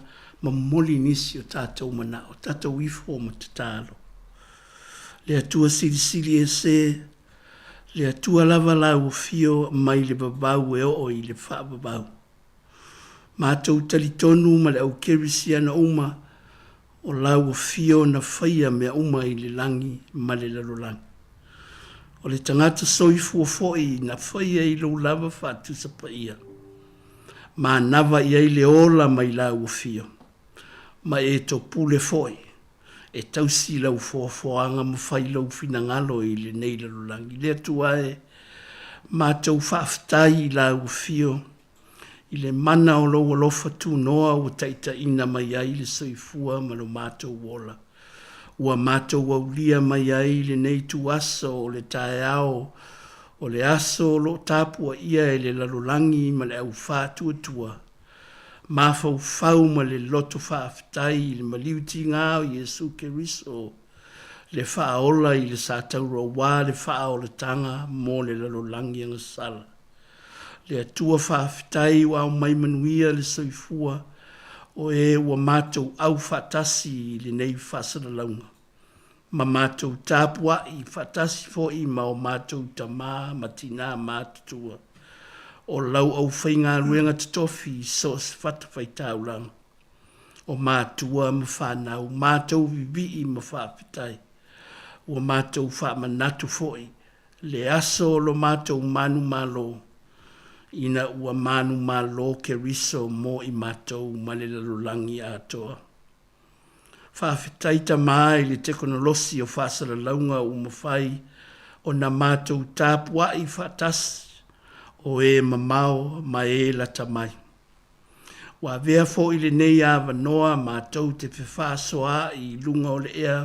ma moli nisi o tātou manao, tātou ifo ma tatalo. Le atua sili e se, le atua lava lau o fio mai le babau e o i le whaababau. Mātou talitonu ma le au kerisi ana uma o lau o fio na whaia mea uma i le langi ma le lalolangi. O le tangata soifu o foi na whaia i lau lava whātu sa paia. Ma nawa i ai le ola mai lau o fio. Ma e to pule foi. E tausi lau foafoanga ma whai lau fina ngalo i le nei lalolangi. Le atuae mātou whaaftai i lau o fio. I le mana o lau alofa tu noa o taita ina mai ai le soifua ma lo mātou wola. Ua mātou au lia mai ai le nei tu aso o le tae ao o le aso o lo tāpua ia e le lalolangi ma le au whātua tua. Māwhau whau ma le loto whaafetai le maliuti ngā o Iesu Keriso. Le whaola i le sātaura wā le whaola tanga mo le lalolangi anga sala. Le atua whaafetai wa o mai manuia le soifua o e ua mātou au whatasi le nei whasara launga. Ma mātou tāpua i whatasi fo i ma o mātou tamā matina mātutua. O lau au whainga ruenga tatofi so se whatawhai tauranga. O mātua ma whanau, mātou vivi i ma whaafetai. O mātou whamanatu fo i le aso lo mātou manu malo. Ina ua manu malo ke riso mo i mātou malelalulangi atoa. Whawhetai ta mai le teknolosi o whasara launga o mawhai o na mātou tāpua i whatasi o e mamao ma e la tamai. Wa vea fo i le nei awa noa mātou te whiwhasoa i lunga o le ea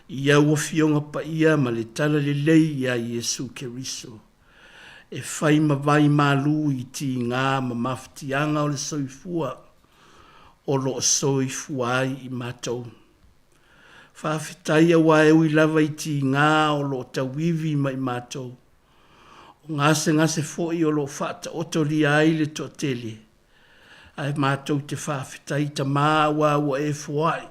i au o fionga pa ia ma le tala le lei a Iesu Keriso. E whai mawai malu i ti ngā ma mawhitianga o le soifua o lo soifuai i mātou. Whawhitai a wae ui lava i ti ngā o lo tawivi mai mātou. O ngase foi o lo whata otori ai le to tele. Ai mātou te whawhitai ta mā wa e fuai.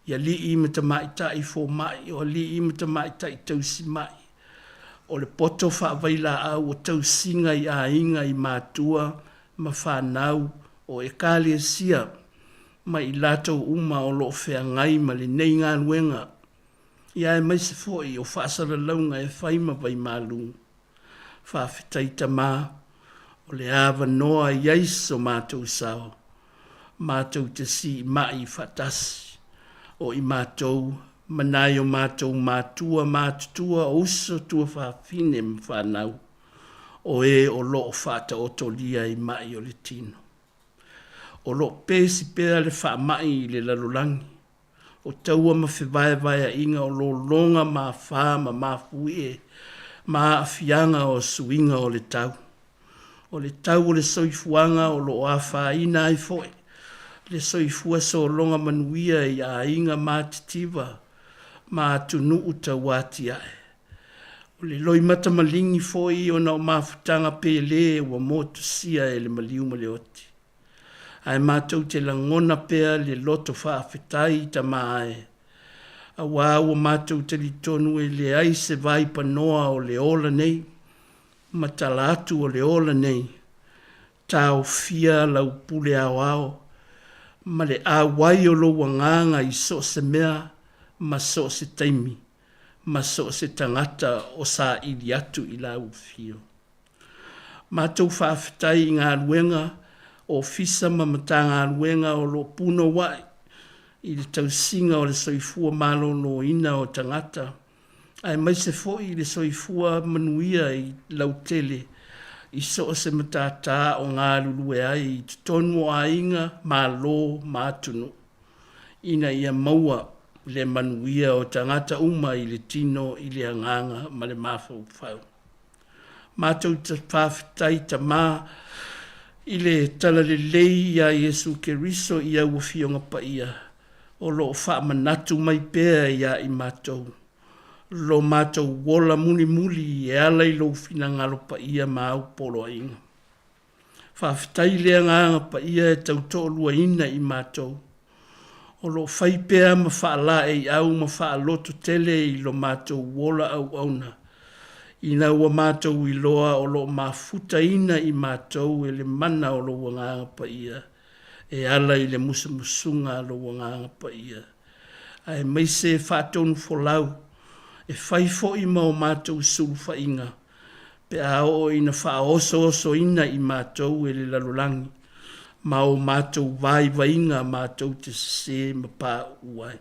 Ia li i me ta mai tai fo mai o li i me ta mai tai tausi mai. O le poto whawaila au o tau singa i a inga i mātua ma whanau o e kāle sia ma i lātou uma o lo whea ngai ma le nei ngā nuenga. Ia e maise foi o whaasara launga e whaima vai mālungu. Whawhitai ta mā o le awa noa i aiso mātou sao. Mātou te si mai whatasi o i mātou manai o mātou mātua mātutua o uso tua whawhine mwhanau o e o loo whata o tolia i mai o le tino. O loo pēsi pēra le whaamai i le lalolangi. O taua ma whiwae inga o lo longa ma whaama ma fuie ma afianga o suinga o le tau. O le tau o le soifuanga o lo awha ina ai foe. Le soifua so longa manuia i a inga mātitiva. Ma tunu uta wati ai. O le loi mata malingi foi o na o mafutanga pele wa motu sia e le maliu le oti. Ai mātou te langona pea le loto whaafetai ta maae. A wā o mātou te li tonu e le ai se vai panoa o le ola nei. Matala atu o le ola nei. Tau fia lau pule au au. Ma le a wai o lo wanganga i so se mea. Ma so se taimi, ma so se tangata o sa ili atu i lau fio. Mātou whaafetai i ngā ruenga o fisa ma mata ngā ruenga o lo puno wai i le tausinga o le soifua malo no ina o tangata Ai mai se foi le soifua manuia I lautele I so se matata o ngā lulue ai I tonu o ainga ma lo ma tunu. Ina ia maua le manuia o tangata uma I le tino I le anganga ma le mafau fau. Mātou ta whawhitai ta mā I le tala le lei ia Yesu Keriso ia ua fionga pa ia. O lo wha manatu mai pēr ia I mātou. Lo mātou wola muli muli e ala I lo fina ngalo pa ia ma au polo inga. Whawhitai lea nganga pa ia e tauto lua ina I mātou. O lo whaipea ma whaala e au ma whaaloto tele I lo mātou wola au auna. Ina ua mātou I loa o lo mafuta ina I mātou e le mana o lo wanganga pa ia. E ala I le musa musunga lo wanganga pa ia. Ai meise whaatonu folau. E whaifo I ma o mātou sulu whainga. Pe ao ina whaoso oso ina I mātou e le lalulangi. Ma o mātou vai vainga mātou te se ma pā uai.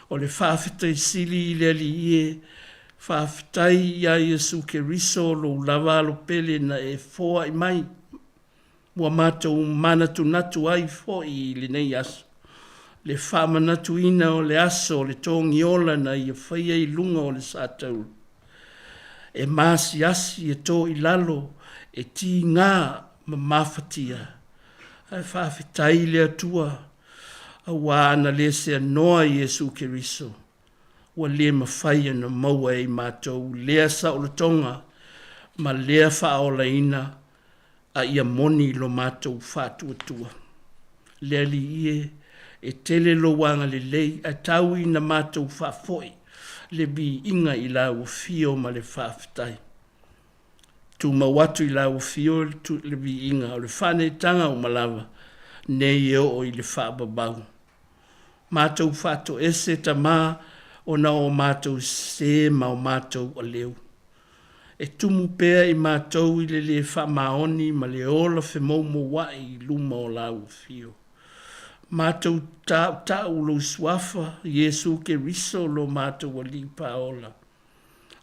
O le whawhitai sili I le ali ie. Whawhitai ia Yesu Keriso lo lava lo pele na e foa I mai. Mua mātou manatu natu ai fo I le nei aso. Le whamanatu ina o le aso le tongi ola na ia whaia I lunga o le sātau. E māsi asi e tō I lalo e ti ngā ma mawhatia. Ai whawhitai le atua. A wā ana le se anoa Yesu Keriso. Wa le mawhaia na maua e mātou lea sa o le tonga. Ma lea whaola ina a ia moni lo mātou whātua tua. Lea li ie e tele lo wanga le lei a tau ina mātou whafoi le bi inga I la ua fio ma le whawhitai. Tu mawatu I la ua fio le bi inga o le whane tanga o malawa ne eo o I le whababau. Mātou whato ese ta mā o na o mātou se ma o mātou o leo. E tumu pēr I mātou I le whamaoni ma le ola whemau mo wai luma o la ua fio. Mātou tau lo swafa Yesu Keriso lo mātou wali paola.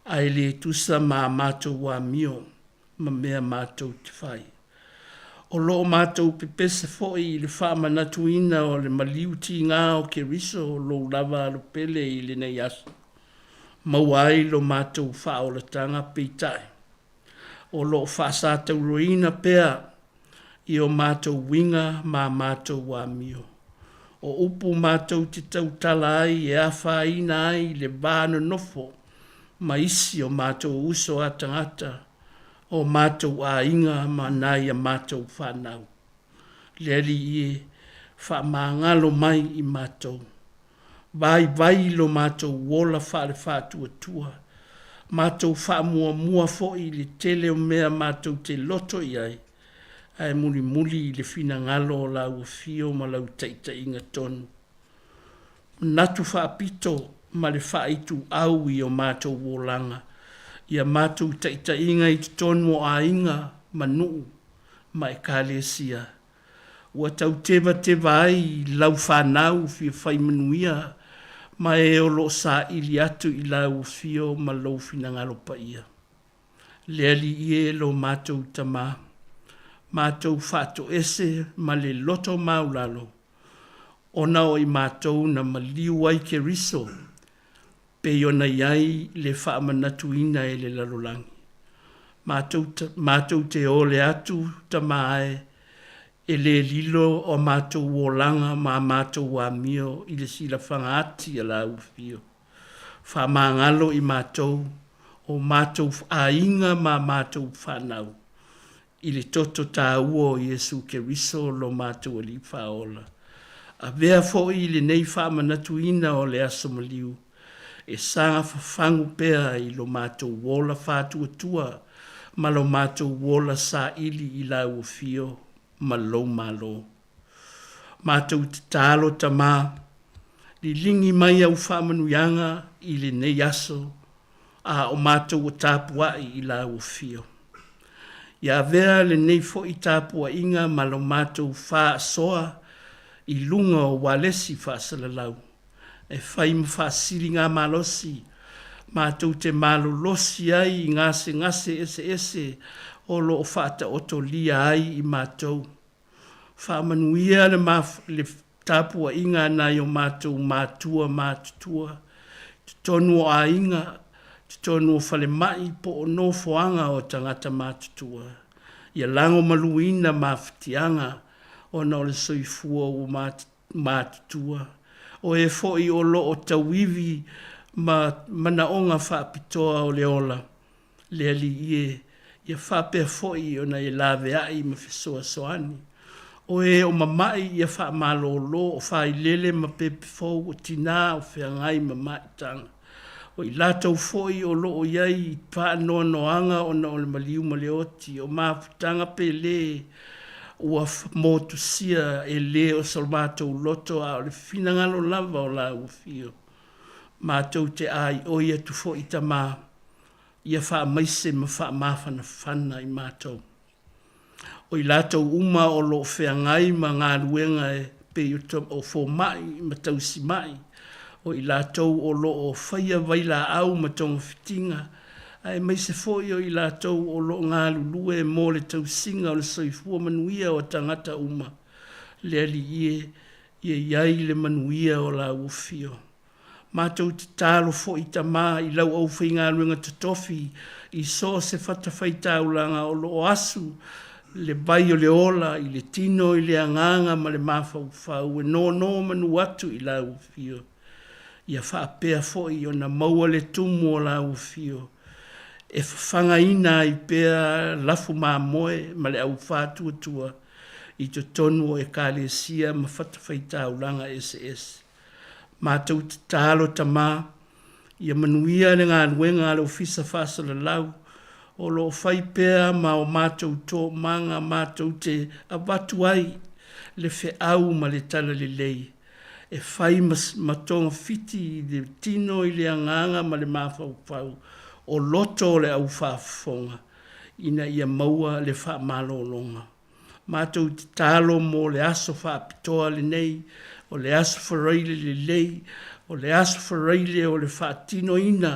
Ai le tusa ma mātou wa mio ma mea mātou te whai. O lo mātou pepese foi le whamanatu ina o le maliuti ngā o Keriso lo lava lo pele I le nei aso. Mawai lo mātou whaola tanga peitai. O lo whasātau roina pēr I o mātou winga ma mātou wa mio. O upu mātou te tautala ai e awha ina ai le bāna nofo, ma isi o mātou uso a tangata, o mātou a inga ma nai a mātou whanau. Leri ie, wha māngalo mai I mātou. Vai lo mātou wola whare whātua tua. Mātou wha mua foi le tele o mea mātou te loto I ai. Ai muli le fina ngalo o lau fio ma lau teita inga tonu. Natu whaapito ma le whaitu au I o mātou wolanga. Ia mātou teita inga I tonu o a inga ma nuu ma e kālesia. Ua tau tewa ai lau whanau fia whai manuia ma e o lo sa ili atu I lau fio ma lau fina ngalo pa ia. Leali ie lo mātou tamaa. Mātou whato ese ma le loto maulalo. Ona o I mātou na maliu ai Keriso. Pe ona iai le whaamanatu ina e le lalolangi. Mātou te ole atu tamae. E le lilo o mātou wolanga ma mātou wa mio I le sila whangaati a la ufio. Whamangalo I mātou. O mātou a inga ma mātou whanau. I le toto tā ua o Yesu Keriso lo mātou ali whaola. A vea fo I le nei whamanatu ina o le aso maliu. E sanga whafangu pēr I lo mātou wola whātua tua, ma lo mātou wola sa ili I la ua fio, ma lo malo. Mātou te tālo ta mā, li lingi mai au whamanuianga I le nei aso, a o mātou o tāpua I la ua fio. Ia vea le nei fo I tāpua inga ma lo mātou wha soa I lunga o walesi wha salalau. E whai ma wha siri ngā malosi Mātou te malolosi ai i ngase ese o lo o whaata otolia ai i mātou. Whaamanuia le tāpua inga nai o mātou mātutua. Tonu o a inga, tonu o whale mai po o no foanga o tangata mātutua. Ia lango maluina mawhitianga o na o le soifua o mātutua. O e foi o lo o tawivi manaonga whaapitoa o le ola. Le ali ia whapea foi o na e lawe ai ma fisoa soani. O e o mamai ia wha malolo o whai lele ma pepe fau o tina o whiangai mamai tanga. O i lātou foi o lo o iai i pā noa noanga o na o le maliu ma le oti o mafutanga pe le ua motu sia e le o salmatou loto a o le finangalo lava o la ufio. Mātou te ai o ia tu fo i tamā ia wha maise ma wha mawhana whana i mātou. O i lātou uma o lo whiangai ma ngā ruenga e pe o fo mai ma tausi mai. O i lātou o lo o whaia waila au ma tonga whitinga. Ai mai se foi o i lātou o lo ngā lulue mō le tausinga o le soifua manuia o tangata uma. Le ali ie iai le manuia o la ufio. Mātou te tālo fo i tamā i lau au whainga ruenga te tofi i so se whatawhaita ulanga o lo o asu le bai o le ola i le tino i le anganga ma le mawhau whau e no manu atu i la ufio. Ia whaapea foi o na maua le tumu o la ufio. E whanga ina i pea lafu mā moe ma le au whātua i te tonu o e kālesia ma whatawhaita ulanga SS. Mātou te tālo tamā, ia manuia le ngā ruenga le ofisa whāsala lau, o lo whai pea ma o mātou tō manga mātou te abatu ai le whe au ma le tala le lei. E whai matonga fiti i le tino i le anganga ma le mawhau o loto le au whaafonga. Ina ia maua le wha malolonga. Mātou te tālo mō le aso whaapitoa le nei, o le aso whareile le lei, o le aso whareile o le whaatino ina,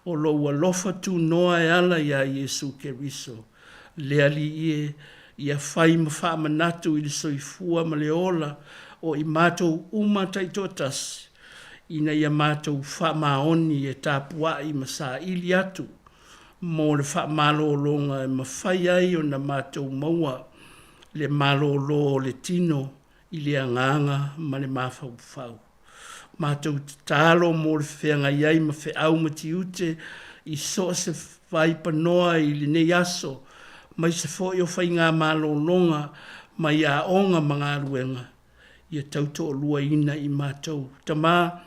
o lo ua lofa tu noa e ala ia Iesu Keriso. Le ali ia whai ma whaamanatu i le soifua ma le ola, o i mātou uma taitotasi, ina ia mātou whaamaoni e tāpua i masa ili atu, mō le whaamalolonga e mawhai ai o na mātou maua, le malolo le tino i le anganga ma le mawhau. Mātou te tālo mō le whenga iai ma whe au mati ute i so se whai panoa i le nei aso, mai se fo i o whai ngā malolonga mai a onga mga ruenga. Ia tauto o lua ina i mātou. Tamā,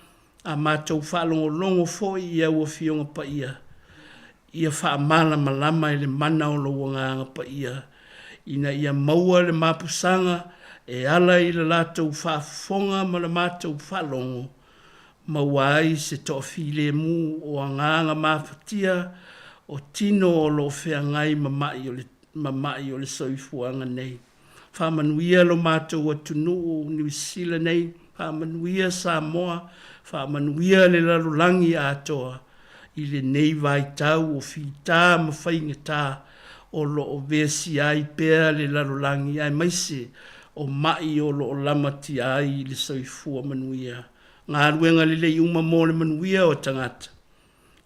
a mātou whaalongo fo i au o fionga pa ia. Ia whaamala malama i le mana o lo wanganga pa ia. Ina ia maua le mapusanga e ala i le lātou whaafonga ma le mātou whaalongo. Maua ai se tofi le mu o anganga mawhatia o tino o lo whengai mamai o le soifuanga nei. Whamanuia lo mātou atunu o New Zealand nei, whamanuia Samoa, whamanuia le larulangi atoa, i le nei vai tau o whita ma whainga tā, o lo o vesi ai pēr le larulangi ai maise, o mai o lo o lamati ai le soifua manuia. Ngā ruenga le lei uma mō le manuia o tangata,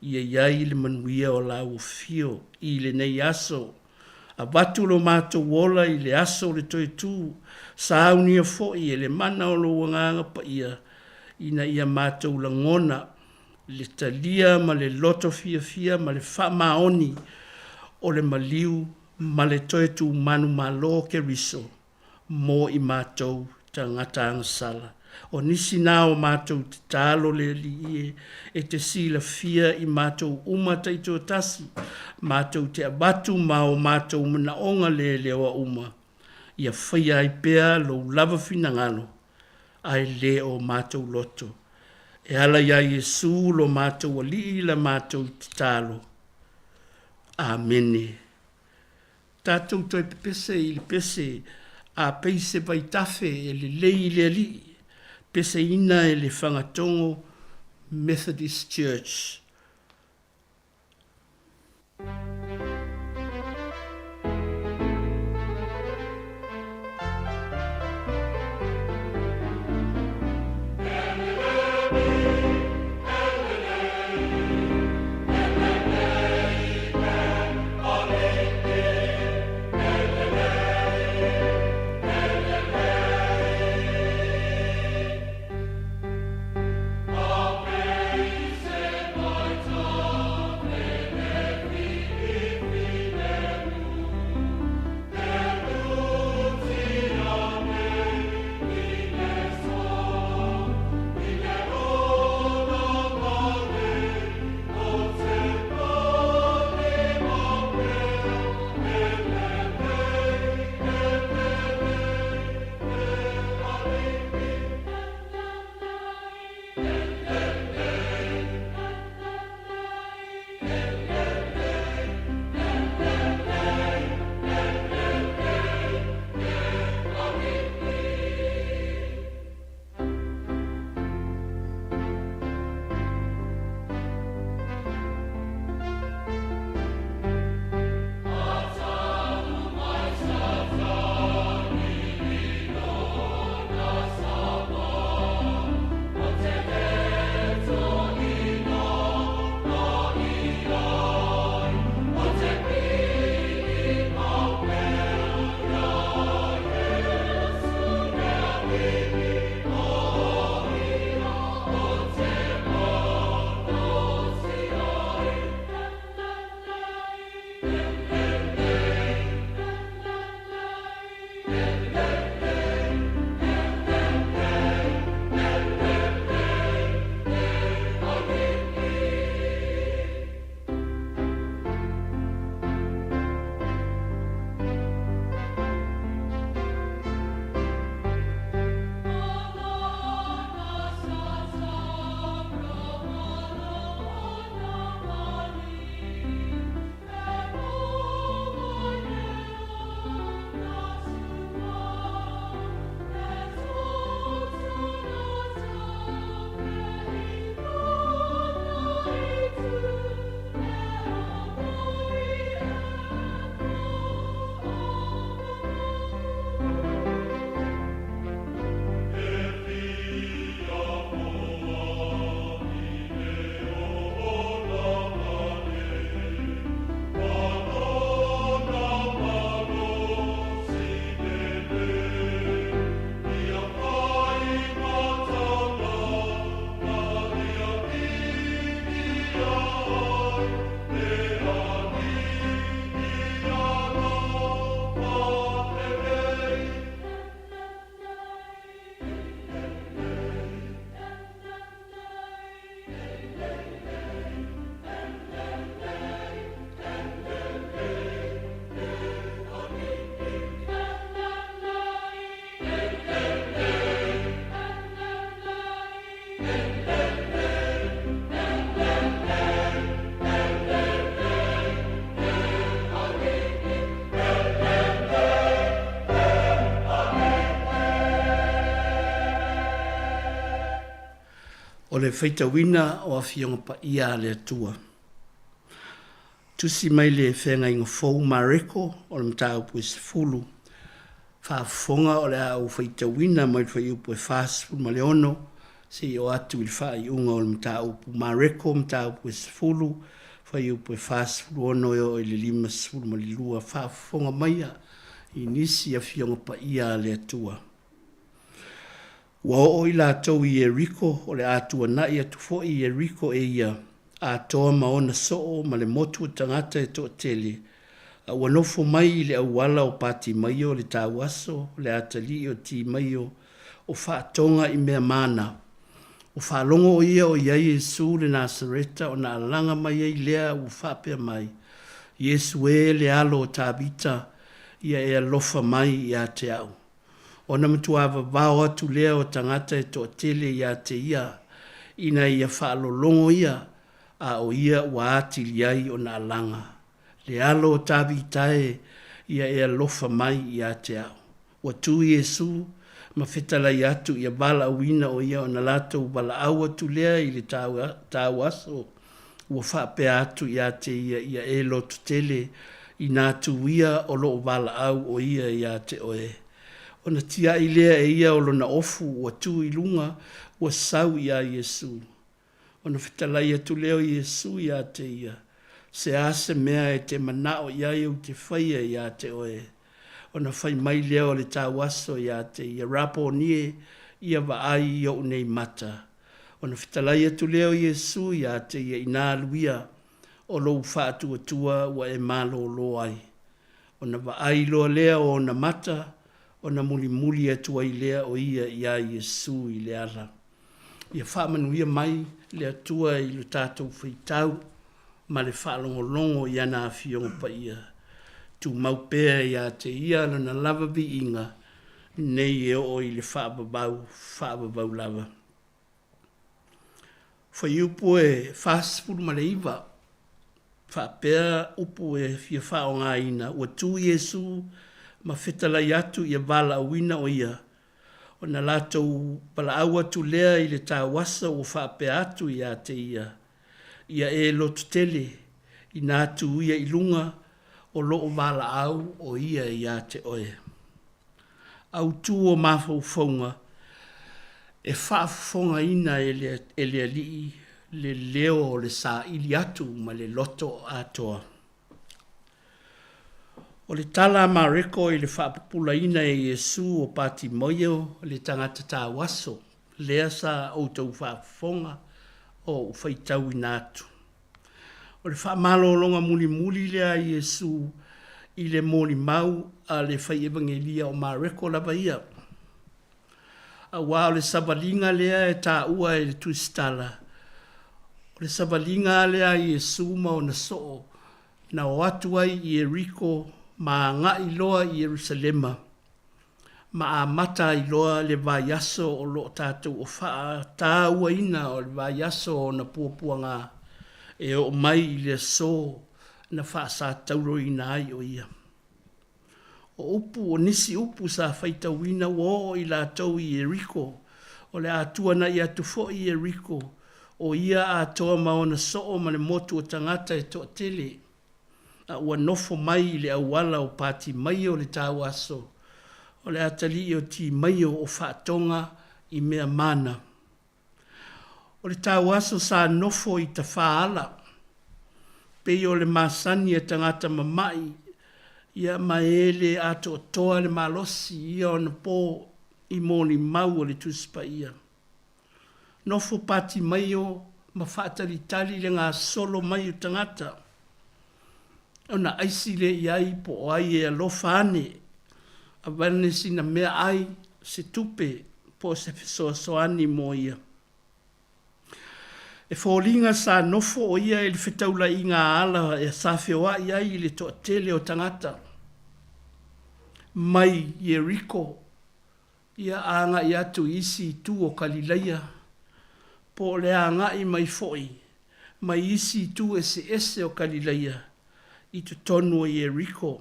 ia iai le manuia o la o fio, i le nei aso, a watu lo mātou wola i le aso le toi tū, sa aunia fo i le mana o lo wanganga pa ia, ina ia mātou la ngona, le talia ma le loto fia ma le whamaoni o le maliu ma le toi tū manu malo ke riso, mō i mātou ta ngata angasala. O nisi nā o mātou te tālo le li e te sila fia i mātou uma taito tasi, mātou te abatu ma o mātou mana onga le lewa uma. Ia whaia ai pēr lo lava finangalo, ai le o mātou loto. E ala ia Iesu lo mātou ali la mātou te tālo. Amene. Tātou toi pese i le pese a peise vai tafe e le lei le ali. Pese ina e le whangatongo Methodist Church o le feitauina o awhionga pa ia le atua. Tusi mai le whenga inga fau mareko o le mtau pui se fulu. Whaafonga o le au feitauina mai whai upu e whaasfu ma le ono, se o atu il whai unga o le mtau pu mareko, mtau pui se fulu, whai upu e whaasfu ono o le lima se fulu ma le lua, whaafonga mai a i nisi a whionga pa ia le atua. Wa o i la tau i Eriko o le atua na i atu fo i Eriko e ia a toa maona soo ma le motu tangata e to tele. A wanofo mai i le awala o pati mai o le tawaso, le atali o ti mai o whaatonga i mea mana. O whaalongo o ia o iai Yesu le Nasareta o na alanga mai ai lea u whapea mai. Yesu e le alo o tabita ia e alofa mai i a te au. Ona mtuava vao atu lea o tangata e to tele ia te ia, ina ia whaalolongo ia, a o ia wa ati liai o na alanga. Le alo o tabitae ia e alofa mai i a te au. Wa tu Yesu, ma fetala i atu ia bala uina o ia o na lato bala au atu lea i le tau aso, ua whaapea atu ia te ia e lotu tele i nā tuia o lo wala au o ia ia te oe. O na tia i lea e ia o lo na ofu ua tu i lunga ua sau ia Yesu. O na whitalai atu leo Yesu ia te ia. Se ase mea e te manao ia iu te whaia ia te oe. O na whai mai leo le tā waso ia te ia rapo nie ia wa ai i o nei mata. O na whitalai atu leo Yesu ia te ia ina luia o lo whaatu atua wa e malo lo ai. O na wa ai loa lea o na mata, o na muli muli atua i lea o ia Yesu i le ala. Ia whaamanuia mai le atua i lo tātou whaitau, ma le whaalongolongo i ana awhiongo pa ia. Tu maupea ia te ia na lava vi inga, nei e o i le whaababau lava. Whaiupu e whaasipuru ma le iwa, whaapea upu e fia whao ngā ina, ua tu Yesu ma whetalai atu ia wala awina o ia, o na lātou pala au atu lea i le tā wasa o whaapea atu ia te ia, ia e lotu tele i nātu ia i lunga o loo wala au o ia te oe. Au tu o mawhauwhaunga, e whaafonga ina e le alii le leo o le sa ili atu ma le loto atoa. O le tala mareko i le whaapupula ina e Yesu o pati moio le tangata tā waso, lea sa o tau whaafonga o whaitau ina atu. O le whaamalolonga muli muli lea Yesu i le moli mau a le whai evangelia o mareko lava ia. A wā o le sabalinga lea e tā ua e le tuistala. O le sabalinga lea Yesu ma o na soo na o atu ai i Eriko ma ngā iloa i Jerusalema. Ma a mata iloa le vaiaso o lo tātou o wha tā ua ina o le vaiaso o na puapua ngā. E o mai i le so na wha sa tauro ina ai o ia. O upu o nisi upu sa whaita wina wo i la tau i Eriko, o le atua na i atu fo i Eriko, o ia a toa maona soo ma le motu o tangata e toa tele, a ua nofo mai i le awala o pati mai o le tau aso, o le atali o ti mai o whaatonga i mea mana. O le tau aso sa nofo i ta whaala, pe o le masani e tangata mamai, ia maele ato toa le malosi ia o na pō i mōni mau o le tuspa ia. Nofo pati mai o ma whaatari tali le ngā solo mai o tangata. O na aisi le iai po o ai e alofa ane, a wane sina mea ai se tupe po se fesoasoani mo ia. E fōlinga sa nofo o ia e le whetaula i ngā ala e sa whioa ia i le toa tele o tangata. Mai Yeriko, ia anga i atu isi tu o Kalileia, po le anga i mai foi, mai isi tu ese o Kalileia, i tu tonu o Yeriko.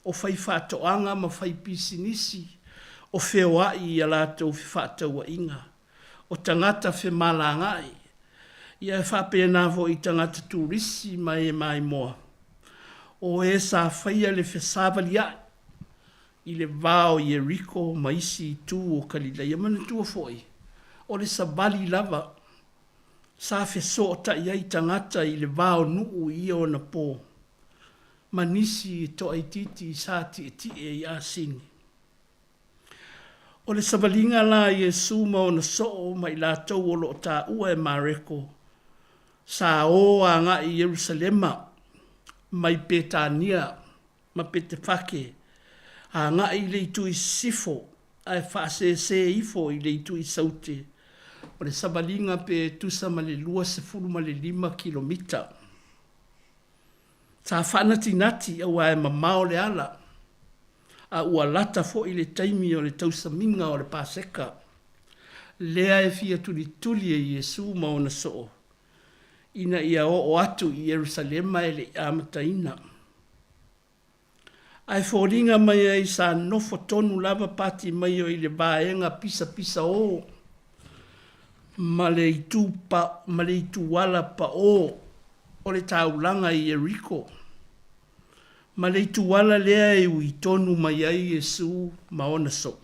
O whai whātoanga ma whai pisinisi, o whioa i alato whātaua inga, o tangata whi malangai, ia e whapena vo i tangata turisi mai e mai moa. O e sa whaia le whesawali ai, i le vao Yeriko ma isi tu o Kalileia mana tua foi. O le sabali lava, sa whesota iai tangata i le vao nuu i o na pō. Manisi to aititi sa ti e i asini. O le sabalinga la Yesu ma o na soo mai la tau o lo ta ua e mareko. Sa o a nga i Jerusalema, mai Petania, ma Petefake, a nga i le itu i sifo, a e whaase se ifo i le itu i saute. O le sabalinga pe tusa ma le lua se furu ma le 5 kilomita. Sa whanati nati a ua e mamao le ala, a ua lata fo i le taimi o le tausaminga o le paseka. Lea e fia tuli e Yesu ma o na soo. Ina ia o atu i Jerusalema e le amataina. Ai fōringa mai ai sa nofo tonu lava pati mai o i le vaenga pisa o. ma le itu wala pa o le taulanga i Jericho. Ma le itu wala lea i ui tonu mai ai Yesu maona so.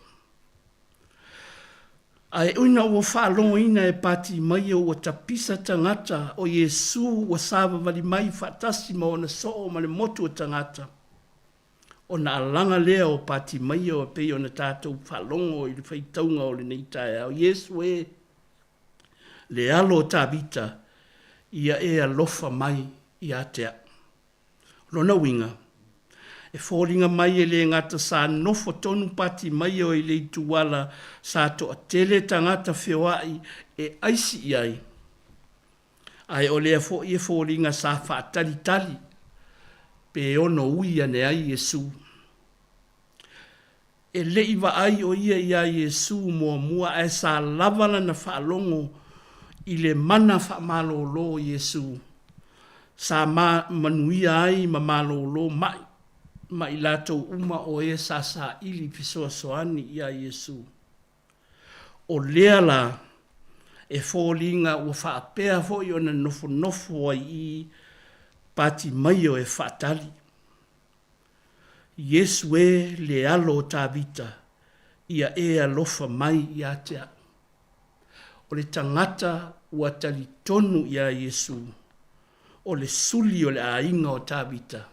Ai uina ua whaalongo ina e pati mai o tapisa tangata o Yesu wa sava vali mai whaatasi maona so ma le motu o tangata. O na alanga lea o pati mai o pe o na tātou whalongo i le whaitaunga o le neitai au. Yesu le alo tabita ia e alofa mai i atea. Lona winga. E fōringa mai e le ngata sa nofo tonu pati mai o i le tuwala sa to a tele tangata whiawai e aisi iai. Ai o lea fo i e fōringa sa whaatali tali pe ono uia ne ai Yesu. E le iwa ai o ia Yesu mua e sa lavala na whaalongo i le mana whaamalo lo Yesu. Sa manuia ai ma malo lo mai. Ma i lato uma o e sa ili pisoa soani ia Yesu. O lea la e fōlinga ua whaapea fo i ona nofo ai i pati mai o e whaatali. Yesu e le alo tāvita ia e alofa mai i atea. O le tangata ua tali tonu ia Yesu. O le suli o le ainga o tāvita.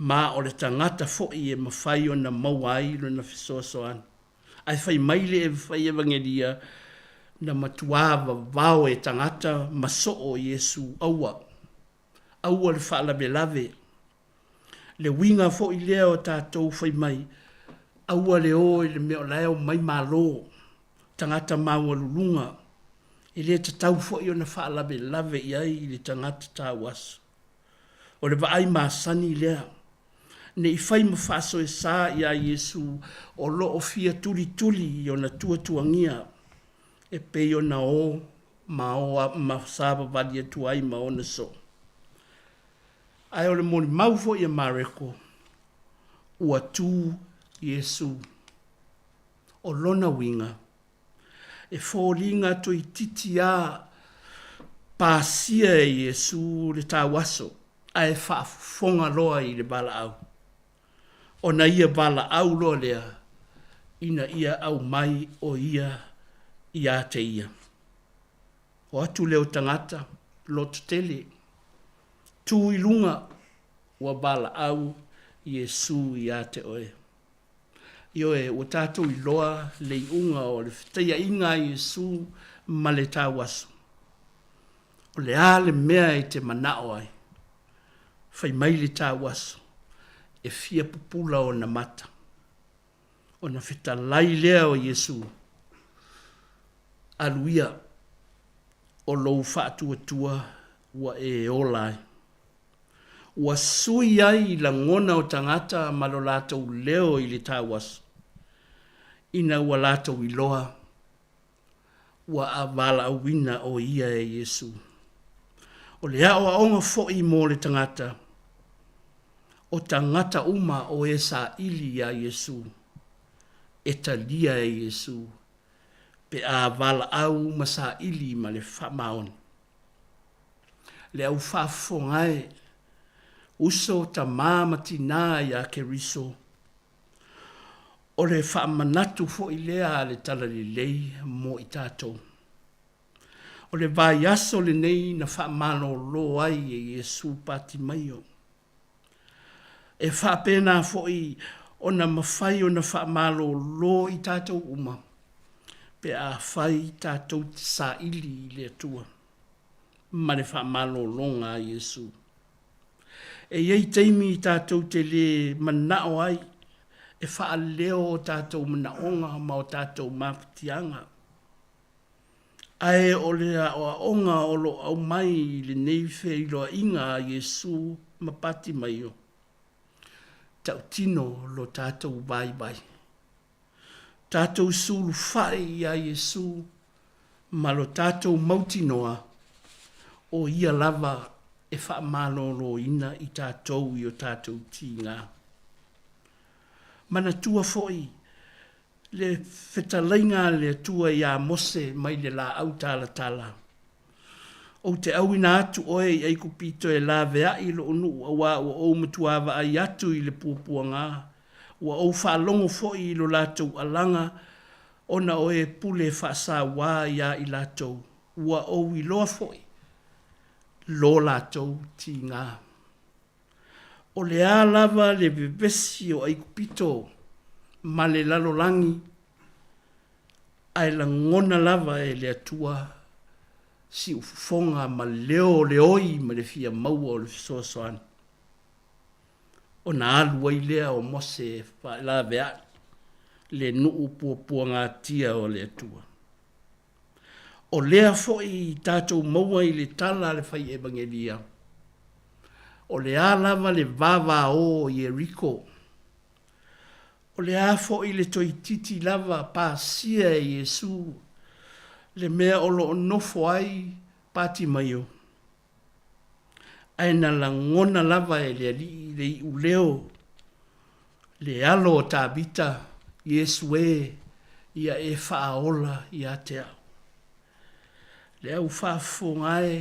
Ma o le tangata fo'i e mawhai o na mawai lo na fisoasoan. Ai whai maile e whai evangelia na matuava vao e tangata maso o Yesu aua. Aua le whaalabe lave. Le winga fo'i lea o tātou whai mai. Aua le o le meo leo mai malo. Tangata maua lulunga. E le tatau fo'i o na whaalabe lave iai le tangata tāwasu. O le vaai maasani lea. Ne i whai mawhaso e sā ia Yesu o lo o fia tuli i o na tuangia e pei o na o ma o ma sāba vali atu ai ma o na so. Ai o le moni maufo i a mareko ua tū Yesu o lona winga e fōringa to i titi a pāsia e Yesu le tāwaso ai whaafonga loa i le bala au. O na ia bala au loa lea, ina ia au mai o ia te ia. O atu leo tangata, lot tele, tū i lunga, ua bala au Yesu ia te oe. Ioe, o tātou i loa le unga o le whiteia inga Yesu ma le tāwaso. O le ale mea i te manao ai, whai mai le tāwaso. E fia pupula o na mata. O na whita lai lea o Yesu. Aluia o lou whaatua ua e olai. Ua sui ai la ngona o tangata malo lātou leo i le tāwaso. Ina ua lātou i loa. Ua avala awina o ia e Yesu. O le ao aonga fo'i mo le tangata. O tangata uma o e sa ili a Yesu, e talia e Yesu, pe a vala au ma sa ili ma le whamaon. Le au whafongae, uso ta mamati nā ia ke riso, o le whamanatu fo i lea le tala li lei mo i tātou. O le vai aso le nei na whamano lo ai e Yesu pati maio. E whapena fo'i o na mawhai o na whamalo lo i tātou uma. Pe a whai tātou sa ili i le atua. Ma le whamalo longa a Yesu. E iei teimi i tātou te le manao ai. E wha leo o tātou manaonga ma o tātou mapitianga. Ai o le o onga o lo au mai le neife i loa inga a Yesu mapati mai o. Tau tino lo tātou bai. Tātou sulu whai a Yesu, ma lo tātou mautinoa o ia lava e whaamano lo ina i tātou i o tātou ti ngā. Mana tua foi, le whetalainga le tua ia mose mai le la au tala tala. O te awina atu oe i eiku pito e la vea i lo unu awa o matuava ai atu i le pupua ngā. Ua o whaalongo fo i lo latou alanga ona oe pule whaasa wā ia i latou. Ua o i loa fo i lo latou ti ngā. O le a lava le bebesi o eiku pito ma le lalolangi ai la ngona lava e le atua si ufonga ma leo leoi ma le fia maua o le fisoasoani. O na alu ai lea o mose fa la vea le nuu pua ngā tia o le atua. O lea fo i tātou maua i le tala le fai evangelia. O le a lava le vava o Jericho. O le a fo i le toititi lava pasia e Yesu. Le mea o lo nofo ai pati mai o. Aina la ngona lava e le ali le i uleo. Le alo o tabita Yesu e ia e whaaola ia te au. Le au whaafonga e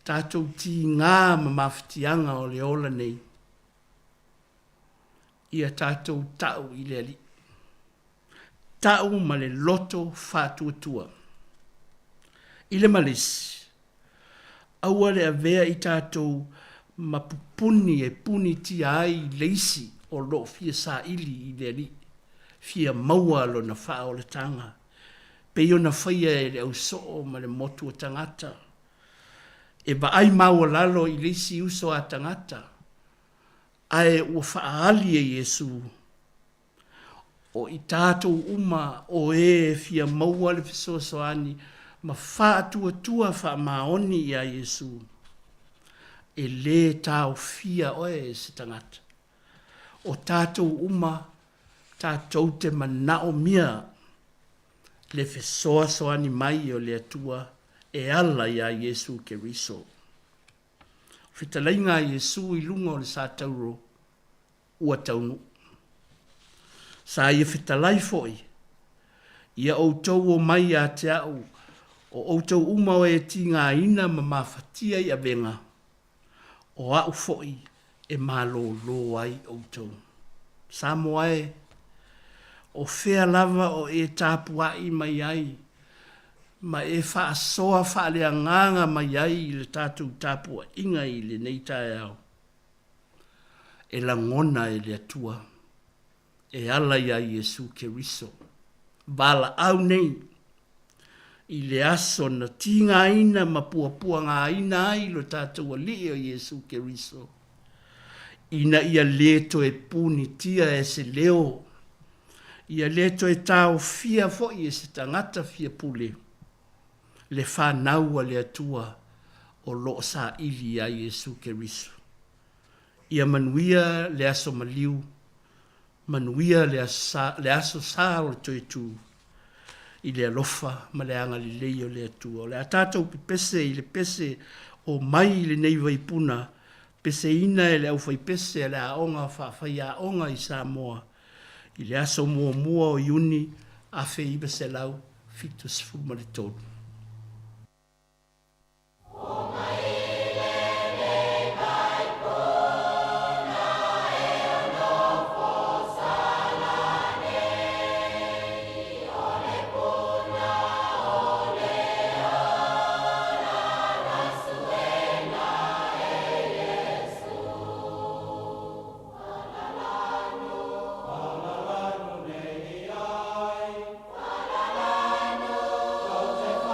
tātou ti ngā mawhitianga o le ola nei. Ia tātou tau i le ali. Tau ma le loto whātuatua. I le malisi. Aua le avea i tātou mapupuni e puni ti ai leisi o lo fia sa ili i le ali. Fia maua lo na wha o le tanga. Pe yo na whaia e le au soo ma le motu o tangata. E ba ai maua lalo i leisi uso a tangata. Ai ua whaali e Yesu. O i tātou uma o e fia maua le fisoasoani ma whātua wha maoni i a Yesu. E le tāu fia oe se tangata. O tātou uma tātou te manao mia le fisoasoani mai o le atua e ala i a Yesu Keriso. Whitalainga Yesu i lunga o le sātauro ua taunu. Sa ia whitalai foi, ia outou o mai a te au, o outou umau e ti ngā ina ma mawhatia i a venga, o au foi e malo lo ai outou. Sa moa e, o whea lava o e tāpua i mai ai, ma e whaasoa whaalea nganga mai ai i le tātou tāpua inga i le neitai au. E la ngona e le atua. E ala ia Yesu Keriso. Bala au nei. I le aso na tinga ina ma pua ngā ina ai lo tātou ali o Yesu Keriso. Ina ia leto e puni tia e se leo. Ia leto e tau fia fo i e se tangata fia pule. Le whanaua le atua o lo sa ili a Yesu Keriso. Ia manuia le aso maliu. Manuia le aso sa o toi tu i le alofa ma le anga li leo le atua. O le atatou pese i le pese o mai le nei vai puna, pese ina e le au fai pese le aonga whawhai aonga i Samoa. I le aso mua o iuni a fe iba se lau fitus fumare tonu. Te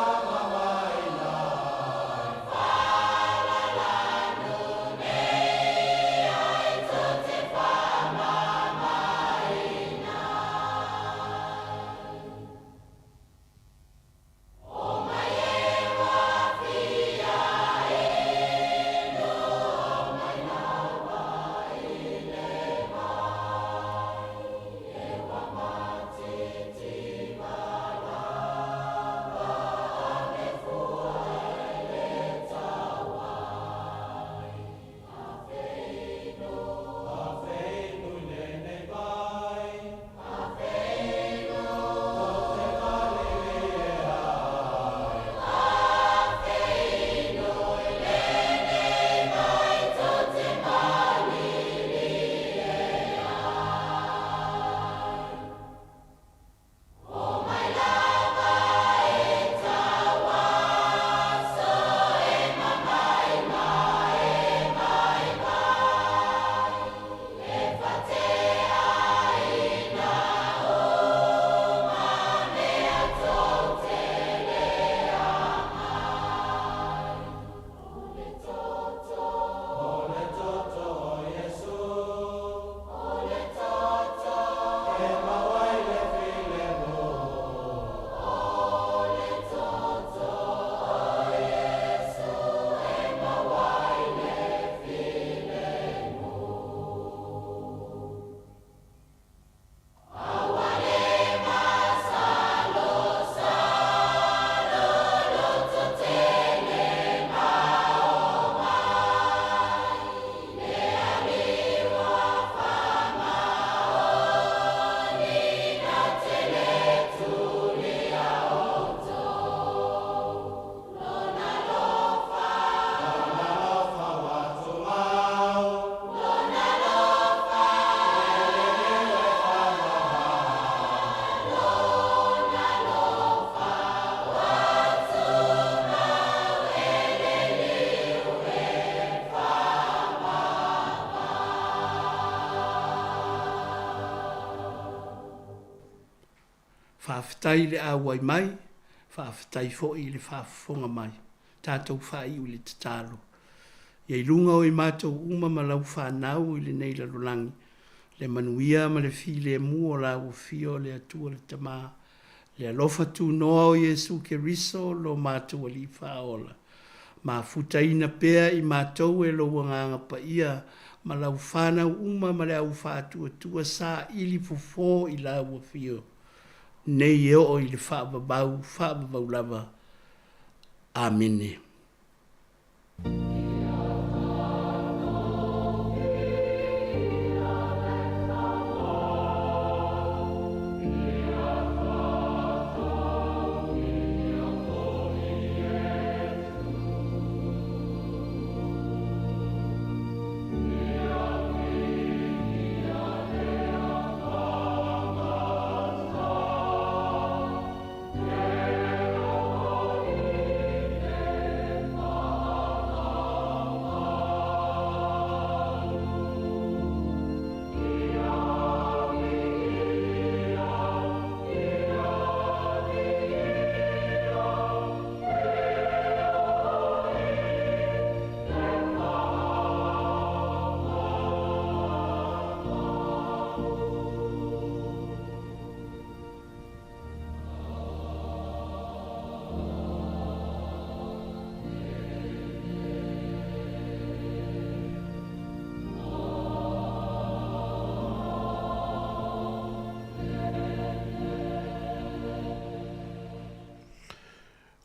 whaafitai le awai mai, whaafitai fo i le whaafonga mai, tātou whai u le tatalo. Ia ilunga o i mātou uma malau whanau i le nei lalulangi, le manuia ma le fi le mua la o fio le atua le tamā, le alofa tu noa o Yesu ke riso lo mātou ali whaola. Ma futaina pea i mātou e lo wanganga pa ia, ma lau whanau uma ma le au whātua tua sa ili fufo i la o fio. Nei eo o i le whaababau lava. Amene.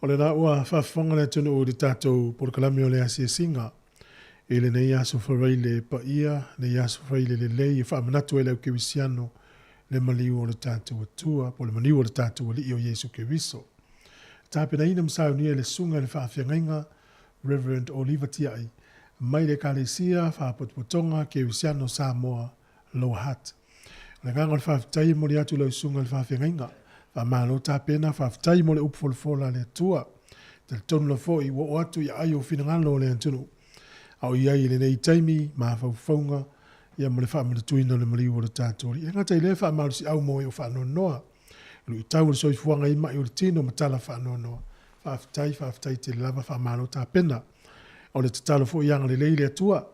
O le na ua whawhonga le tunu o le tātou porkalami o le asia singa. E le nei aso wharai le pa ia, nei aso wharai le lei, e whaamanatu e lau kewisiano le maliu o le tātou atua, po le maliu o le tātou ali o Yesu Keriso. Tāpena ina msau ni e le sunga le whaawhiangainga, Reverend Oliver Tiai, mai le kalesia whaapotpotonga kewisiano Samoa Lower Hutt. Le nganga le whaaftai mo le atu lau sunga le whaawhiangainga, Malo tāpena whaafitai mo le upfolfola le tua. Te tonu la fo i wo atu i ai o whinangalo le antunu. Au i ai le nei taimi, maa whauwhaunga, ia mo le whaamatuina le maliu o le tātori. E ngata i le whaamarusi au mo e o whaanonoa. Lu i tau le soifuanga i mai o le tino matala whaanonoa. Whaafitai te lava whaamalo tāpena. O le tatalo fo i anga le leile atua.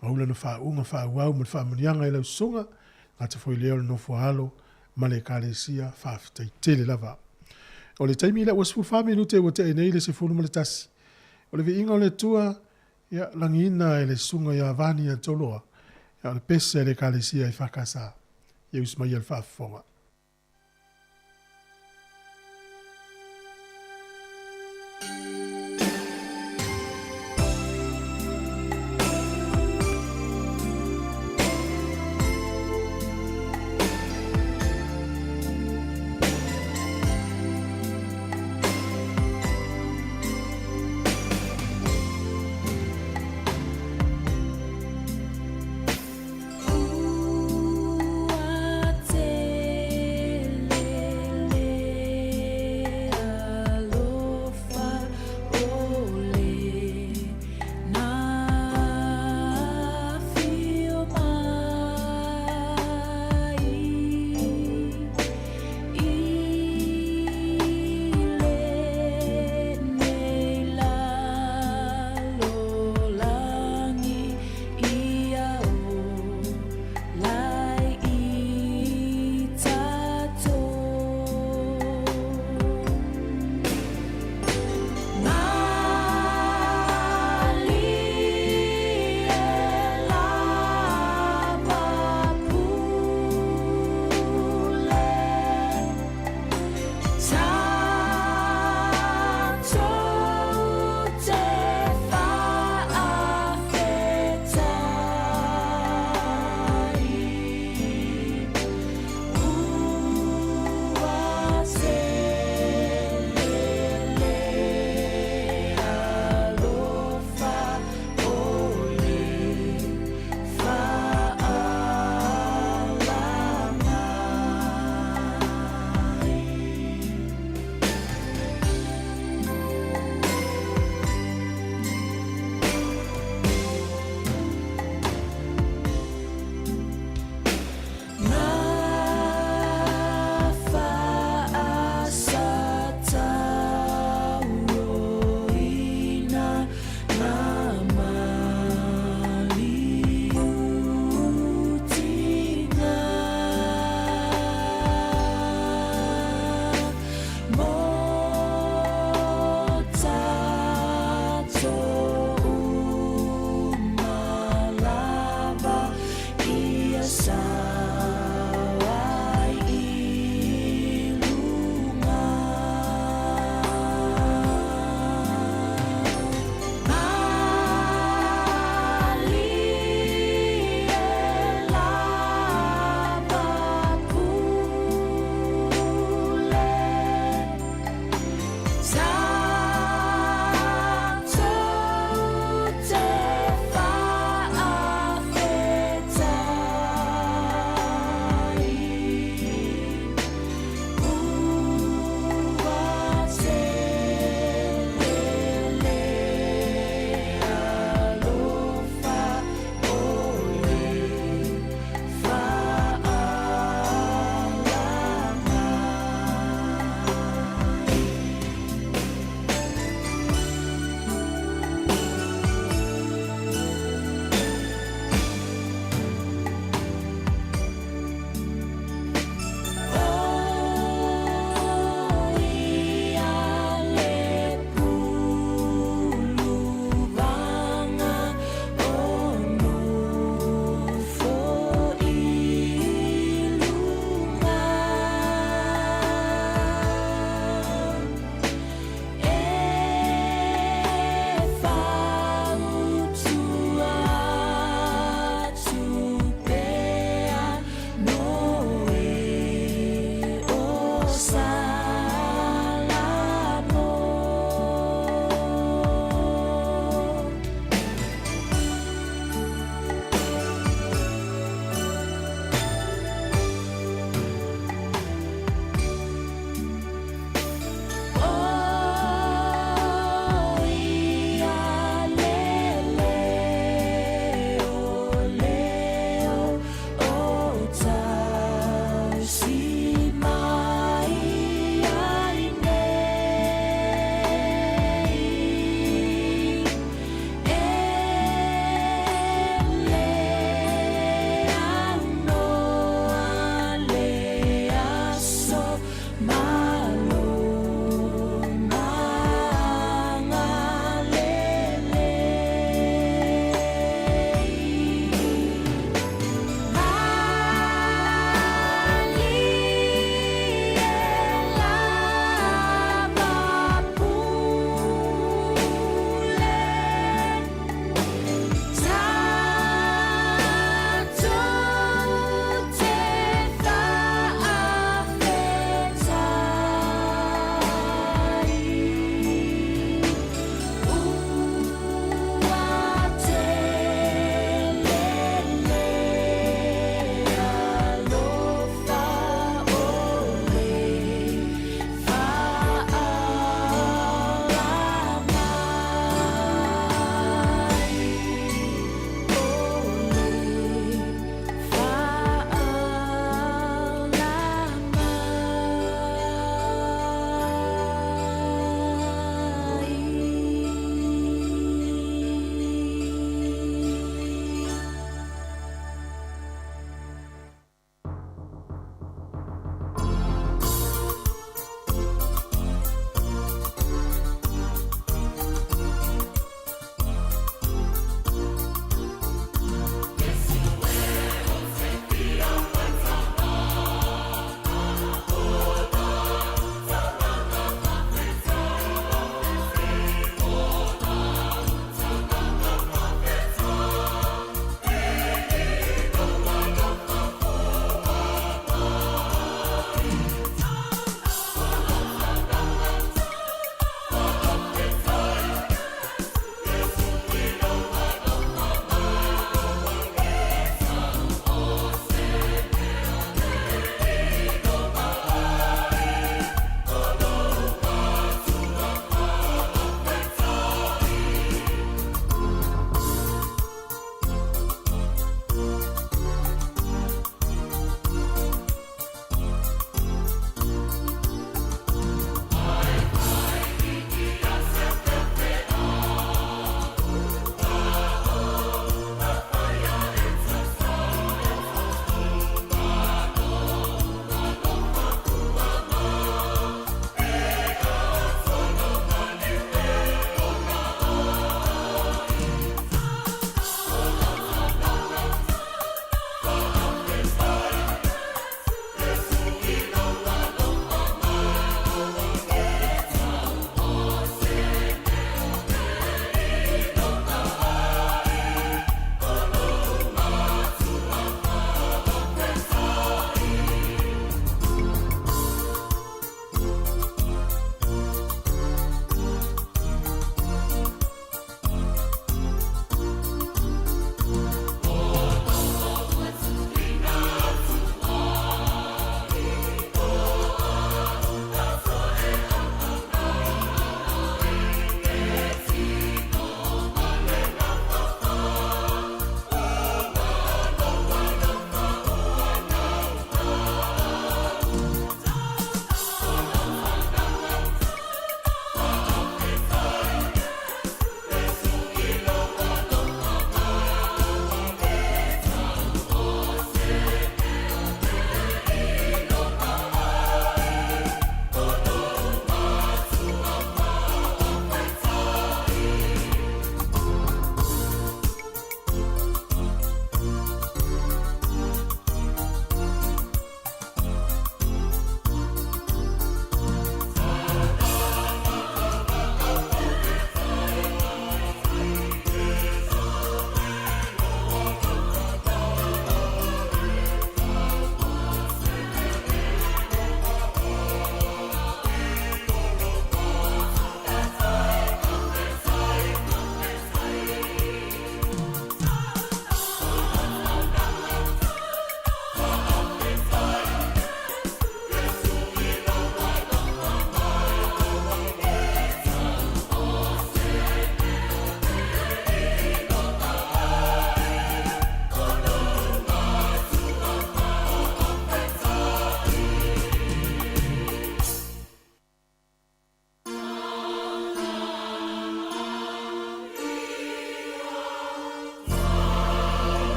Au le no whaunga whauau mo le whaamanianga i lau sunga. Ngata fo i leo le no fuahalo. Ma le kalesia whaafitai tele lava. O le taimi la wasfu whaminute wa te nei le se funu ma le tasi. O le vi inga o le tua, ia langina e le sunga ia vani a toloa. Ia le pese le kalesia i whakasa. Ia usmai al whaafonga. Ua te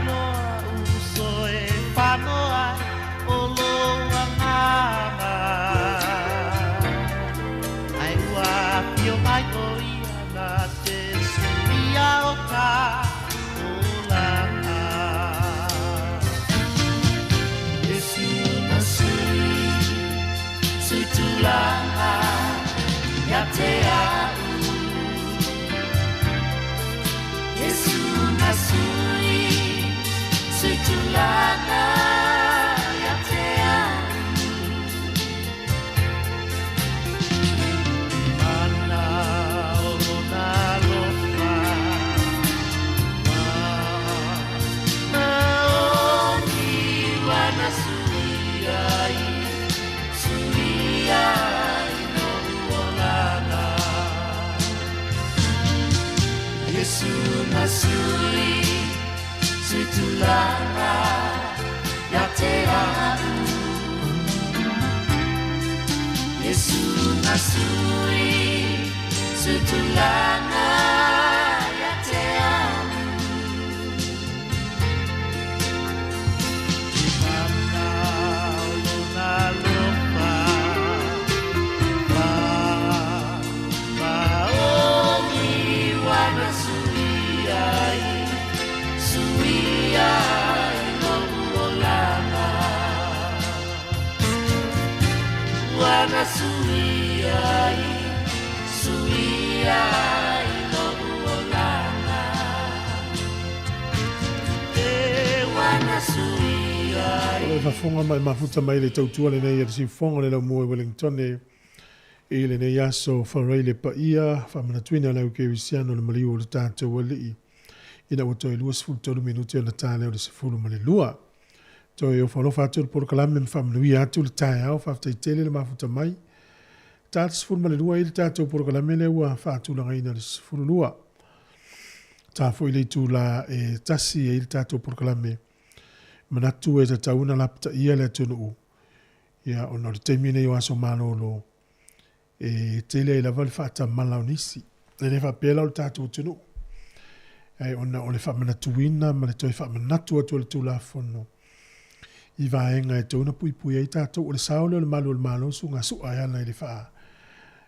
loa uso e whanoa o loa nganga. Ai ua pio mai o ia na te suia o ka o langa. Yesu na sui, sui tulanga, ya te au. Yesu na sui, sui tulanga, ya te au. Mana o na lofa, na o ni wana sui ai, sui ai no uolana. Yesu na sui, sui tulanga, ya te au. Yesu na sui, sui tulanga, ya te au. Mana o na lopa, ma o ni wana sui ai, sui ai no uolana. Wana sui ai, sui ai no uolana. E wana sui ai. O fa fonga mai mafuta mai le tautua le nei si fonga le mo Wellington e le nei aso farai le paia fa mana twina le ke visiano le maliu le tata wali ina o toi luas fu tolu minuti na tale o le sefulu male lua to yo fa lo fa tu por kalam fa mnui atu le taia o fa te tele le mafuta mai tata sefulu male lua il tata por kalam le wa fa tu la ina le sefulu lua ta fo ile tu la e tasi il tata por kalam manatu e tauna lapta ia le tunu ia ona le temine yo aso malolo e tele la val fata malaunisi le fa pela o tatu tunu ai ona o le fa manatu wina ma le toi fa manatu atu le tula fono i va enga e tuna pui pui ai tatu o le saole le malo sunga su ai ana le fa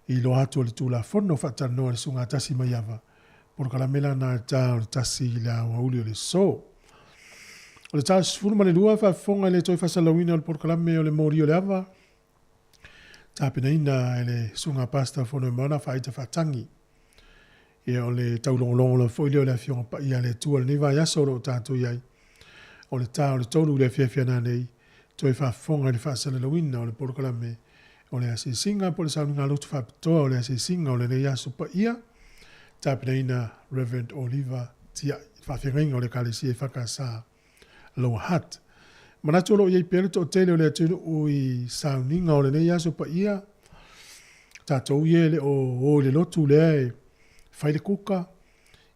i lo atu le tula fono fata no le sunga tasi maiava por kala mela na ta tasi la wa uli le so o le tau sifuru ma le lua fa fonga le toi fasalawina o le porkalame o le mori o le ava. Tāpina ina e le sunga pasta fono e mauna fa ita fatangi. Ia o le tau longolongo le foili o le afionga pa ia le tua le niva yaso o tātou iai. O le tau le tonu le fiafia nanei. Toi fa fonga le fasalawina o le porkalame o le ase singa po le saunga lutu fa pitoa o le ase singa o le ne yaso pa ia. Tāpina ina Reverend Oliver tia fa fiangainga o le kalisi e whakasa. Lo hat. Manatu lo iei pere to tele o le atunu o i sauninga o le nei aso pa ia. Tatou ie le o le lotu le e whaile kuka.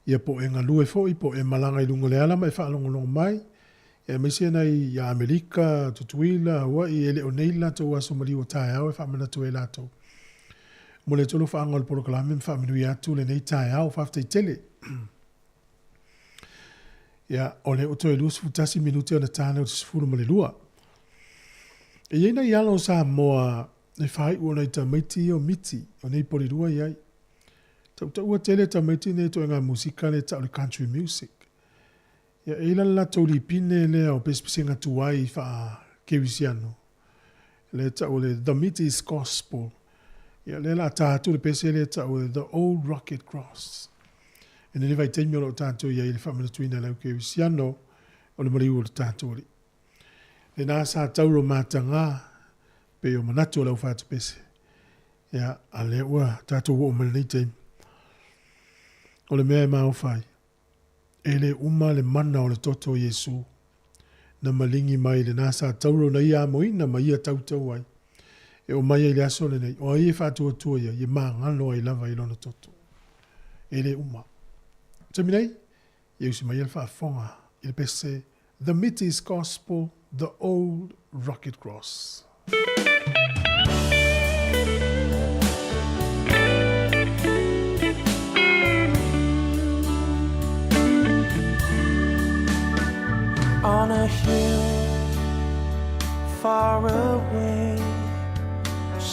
Ia po e ngalue fo i po e malanga i lungo le alama e whaalongolongo mai. E mesia nei ia Amerika, Tutuila, Hawaii, e le o nei lato aso mali o tae au e whamanatu e lato. Mo le tolo whaanga o le porokalame whamanui atu le nei tae au whaftai tele. Ia, o le oto e lua sifutasi minuti o na tāne o sifuru ma le lua. E iei nei alo sa moa ne whai ua nei tamaiti o miti o nei poli lua iai. Ta ua tele tamaiti nei to e ngā musika le ta o le country music. Ia, e la tau li pine le o pespisinga tuai wha kewisiano. Le ta o le The Meaties Gospel. Ia, le la tātu le pese le ta o le The Old Rocket Cross. E ne vai teimi o lo tātou ia i le whamana tuina lau ke wisiano o le mariu o le tātou li. Le nā sa tauro mātanga pe o manatu o lau whātu pese. Ia, a le ua tātou o mana nei teimi. O le mea e mao whai. E le uma le mana o le toto Yesu. Na malingi mai le nā sa tauro na ia moina ma ia tautau ai. E o mai e le aso le nei. O ai e whātu o tua ia. I maa ngalo ai lava i lona toto. E le uma. Taminei, e usi mai alfa fonga, il pese The Meaties Gospel, The Old Rocket Cross.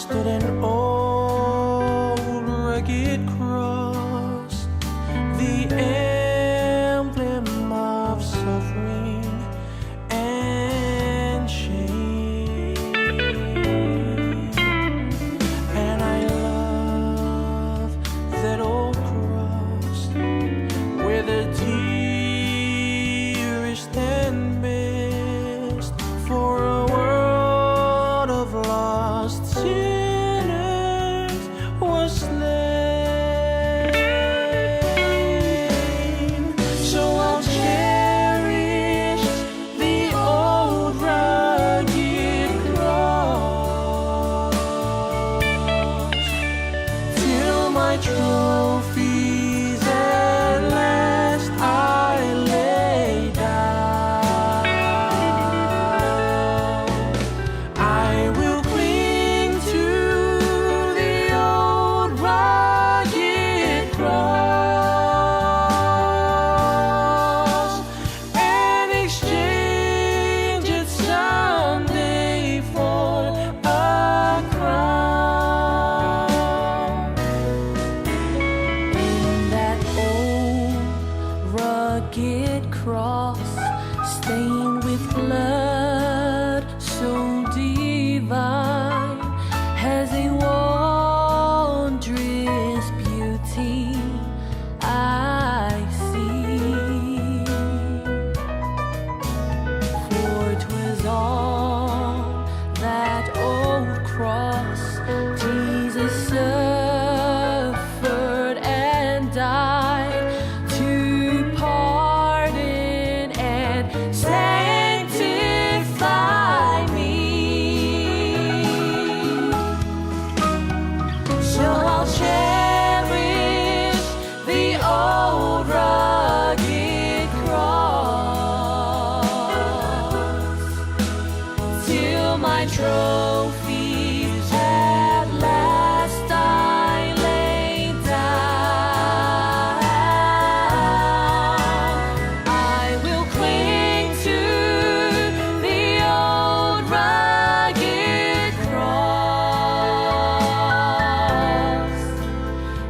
stood an old rugged cross, the emblem of suffering and shame. And I love that old cross where the dearest and best for a world of lost sinners was slain. So I'll cherish the old rugged cross till my trophies at last I lay down. I will cling to the old rugged cross and exchange it someday for a crown. In that old rugged cross stained with blood so divine has a wondrous beauty I see. For 'twas on that old cross Jesus suffered and died to pardon and sanctify me. So I'll cherish the old rugged cross till my trophies at last I lay down. I will cling to the old rugged cross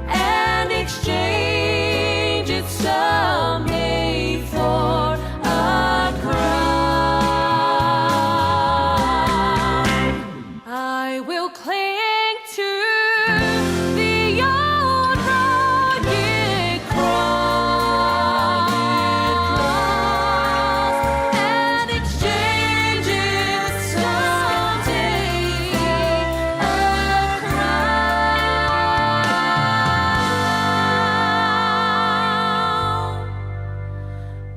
and exchange it someday for a crown. I will cling to the old rugged cross and exchange it someday for a crown.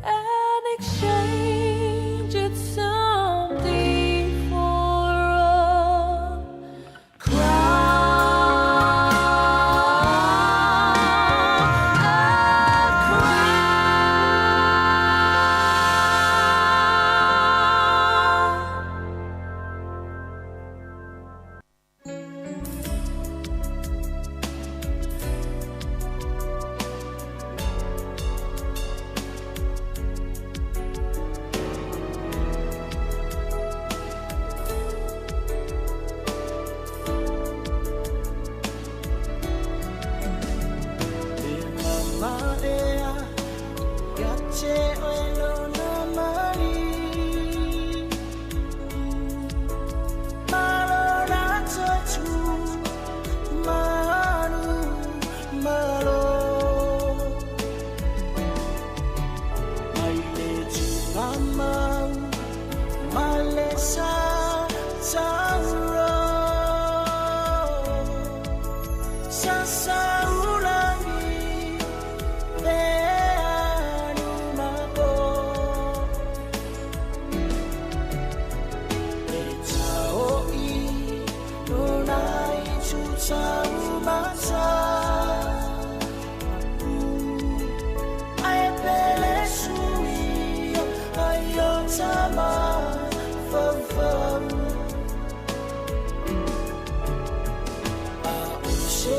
And exchange it someday for a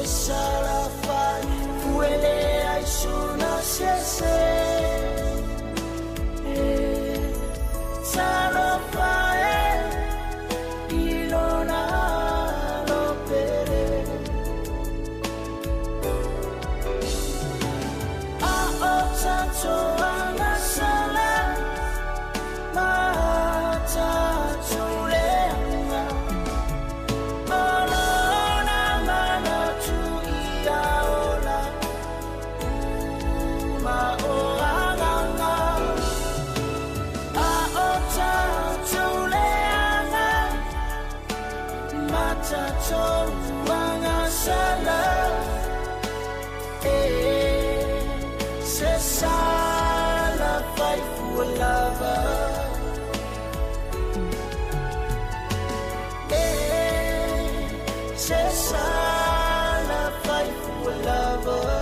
Sarah Matatou angasala se sala fai fualava se sala fai fualava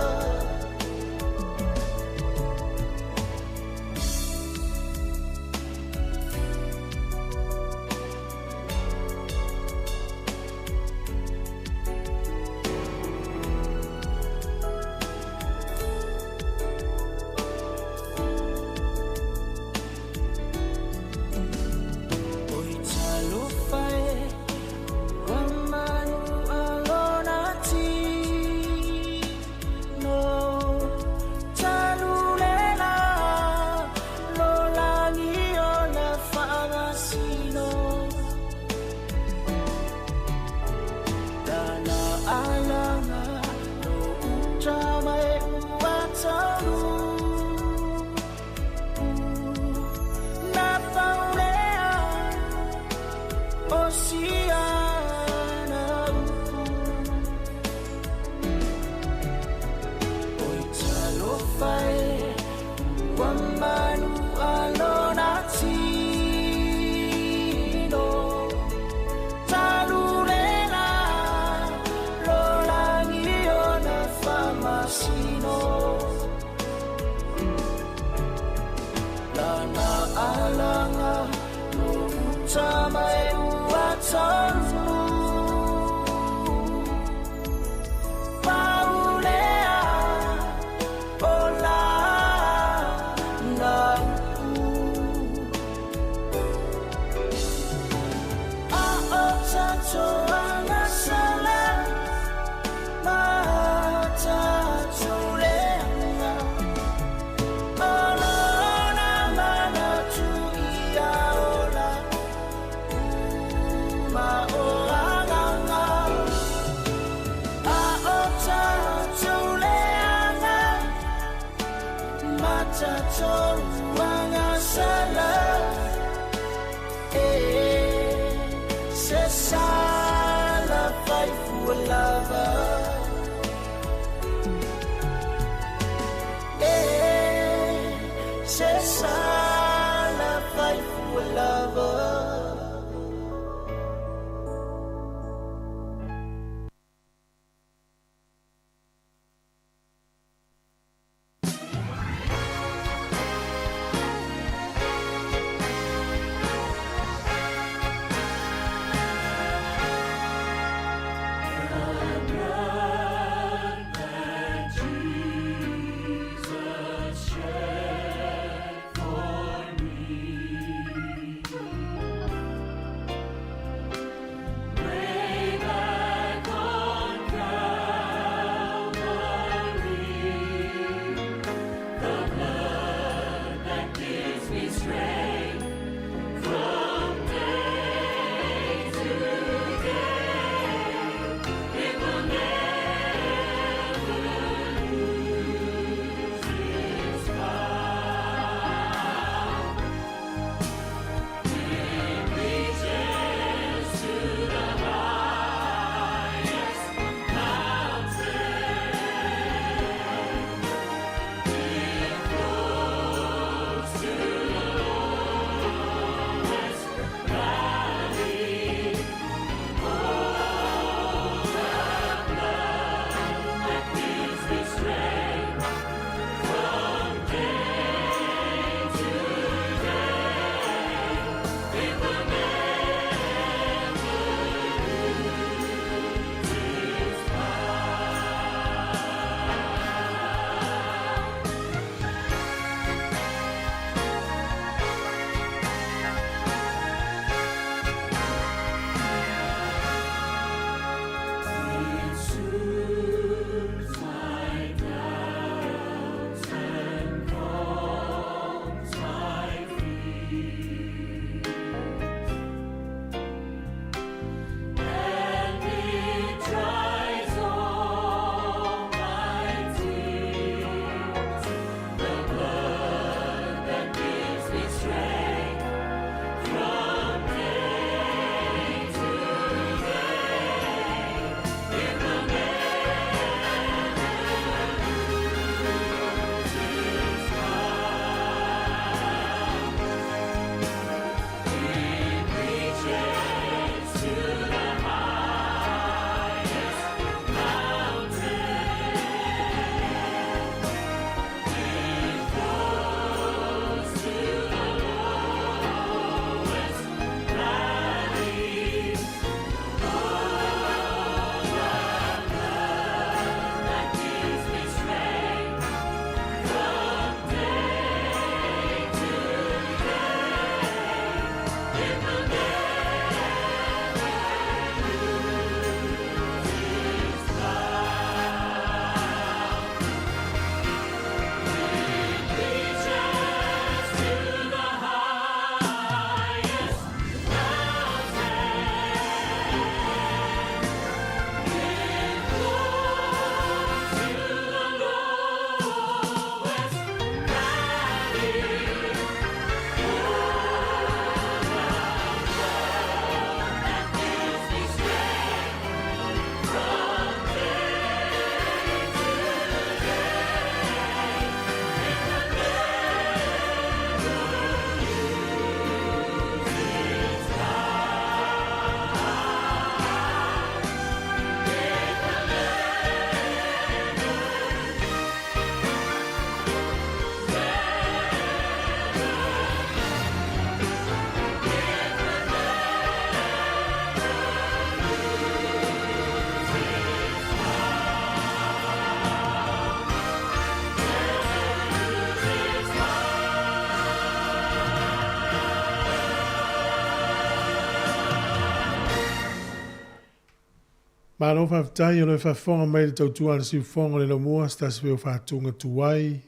Malo whaftai o le whawhonga mai le tautua le si whonga le lamua stas veo whatunga tuai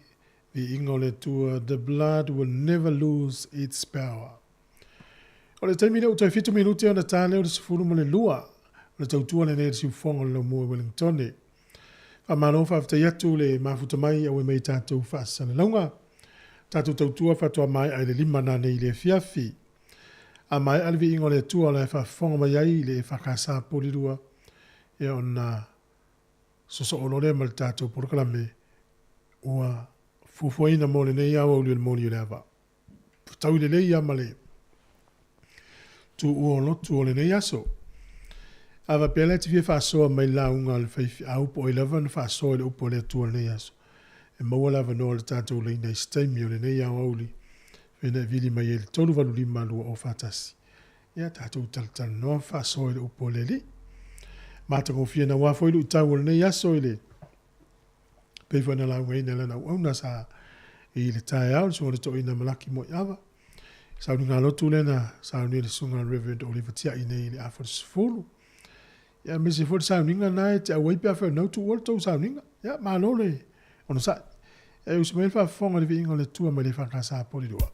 vi ingo le tua the blood will never lose its power. O le taimi le utai fitu minuti o na tāne o le sifuru mo le lua o le tautua le ne le si whonga le lamua Wellingtone. Whamano whaftai atu le mafuta mai au e mei tātou whaasana launga. Tātou tautua whatua mai ai le lima nane i le fiafi. A mai alvi ingo le tua le whawhonga mai ai le whakasa polirua. E ona soso onore mal tātou porokalame ua fufuaina mo le nei awa uli le moni le awa. Tau le nei amale. Tu ua lotu o le nei aso. Awa pele te fie whaasoa mai launga le whaifi a upo 11 whaasoa le upo le tua le nei aso. E maua lava no le tātou le nei staimi o le nei awa uli. Whena vili mai e le tolu walu lima lua o whatasi. Ia tātou taltal no whaasoa le upo le li. Mata ko fia na wafo ilu tau o le nei aso ile. Peifo na lau ngai nela na uauna sa i le tae au, so le to ina malaki mo iawa. Sau ni ngā lotu lena, sau ni le sunga Reverend Oliver Tia i nei le afo sifuru. Ia me se fo sau ninga nai te awaipi afo nau tu ol tau sau ninga. Ia maa lole, ono sa. E usimail fa fonga le vi ingo le tua mai le whakasa poli dua.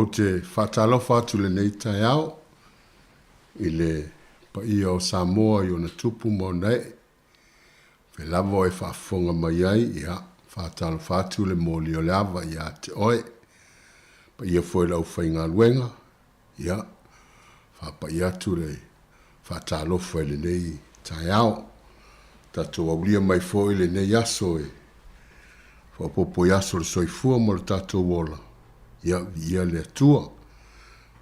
te whatalofa atu le nei tai au, i le pa ia o Samoa i o na tupu mo nei, fe lavo e whaafonga mai ai, ia, whatalofa atu le mōli o le awa, ia te oe, pa ia foi lau whainga luenga, ia, whapa ia atu le whatalofa le nei tai au, tatou aulia mai foi le nei aso e, whapopo yaso le soifua mo le tatou wola, ia le atua,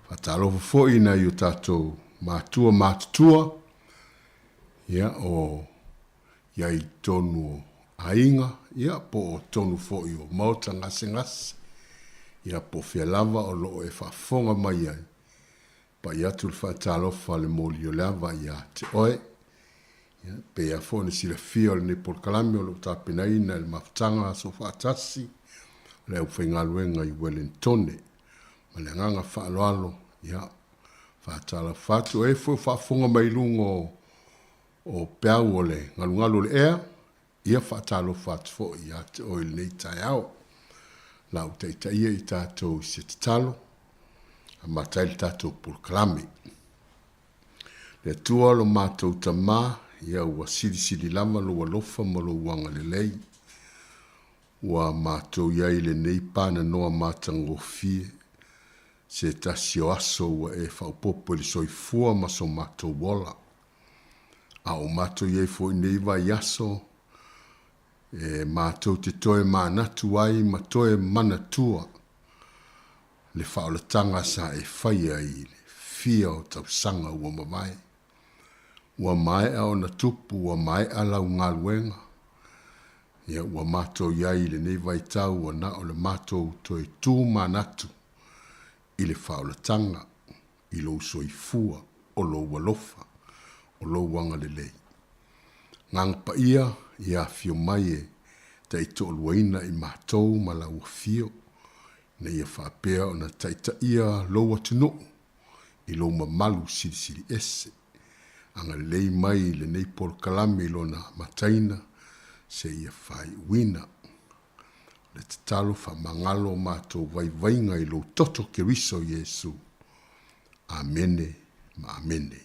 whatalofa foi na i o tatou mātua mātutua, ia o ia i tonu ainga, ia po o tonu foi o mauta ngase ngase, ia po fia lava o loo e whafonga mai ai, pa ia tu le whatalofa le moli o lava ia te oe, pe a fone si le fia le nepol kalami o lo tapinaina le mafutanga so whaatasi, le au whaingaluenga i Wellingtone, ma le nganga whaaloalo, ia, whaatala whatu e fo whaafonga mai lungo o peau o le ngalungalo le ea, ia whaatalo whatu fo ia te oil nei tai au, lau te ia i tātou se te talo, a matai le tātou pol kalami. Le tua lo mātou tamā, ia ua sili lama lo alofa ma lo wanga le lei. Ua mātou iai le nei pāna noa mātangofie, se tasi o aso ua e whaupopo le soifua ma so mātou wola. A o mātou iai fo nei vai aso, e mātou te toe mānatu ai ma toe manatua, le whaolatanga sa e whai ai le fia o tau sanga ua mawai. Ua mai a ona tupu, ua mai a lau ngaluenga. Ia ua mātou iai le nei vai tau, ua na o le mātou toi tū manatu, i le whaolatanga, i lo soifua, o lo walofa, o lo wanga le lei. Ngang pa ia fio mai e, te i tō luaina i mātou ma la ua fio, na ia whapea o na taita ia lo atino, i lo mamalu siri ese. Anga lei mai le nei por kalame lona mataina se ia fai wina. Le te talo fa mangalo mātou vai lo toto ke riso Yesu. Amene, ma amene.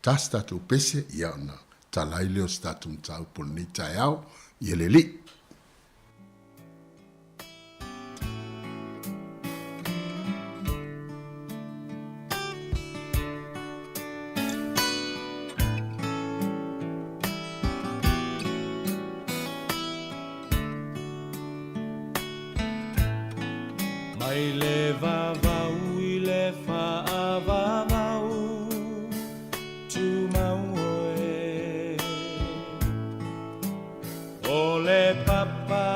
Tas tatou pese ia na talai leo statum tau por ni tai au, ia le li. Mai le vavau I le whaavavau tu mau oe. O le papa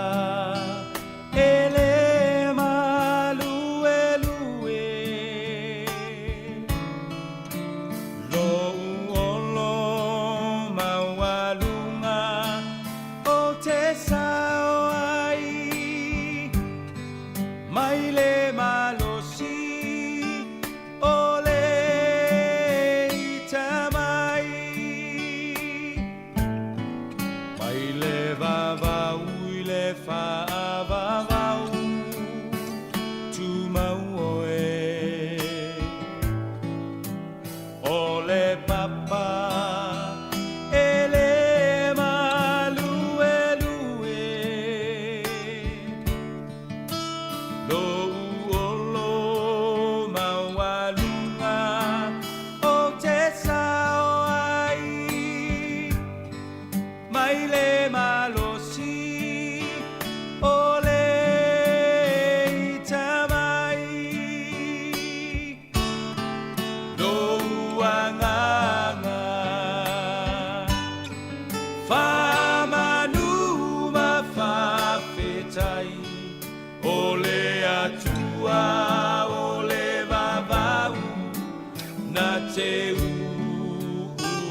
e le malue lue. Lo uolo maualunga o te sao ai. Mai le malosi o le itamai. Mai le vavau I le whaavavau tu mau oe. O le papa e le malue lue. Lo uolo maualunga o te sao ai. Mai le malosi o le itamai. Lo uanganga whamanu ma whawhetai. O le atua, o le vavau, na te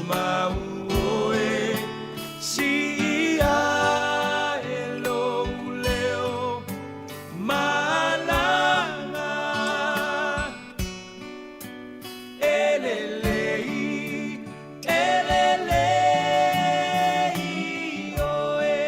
mau oe. Si ia e lo leo malanga. Elelei oe.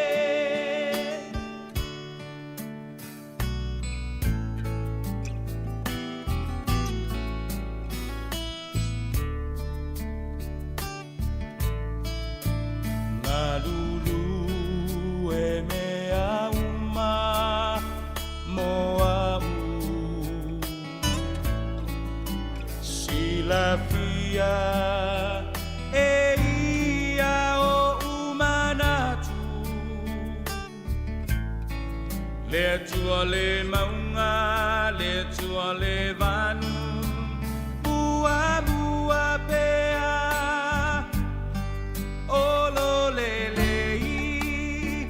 tua le maunga, le tua le vanu. Mua mua pea, olo le lei,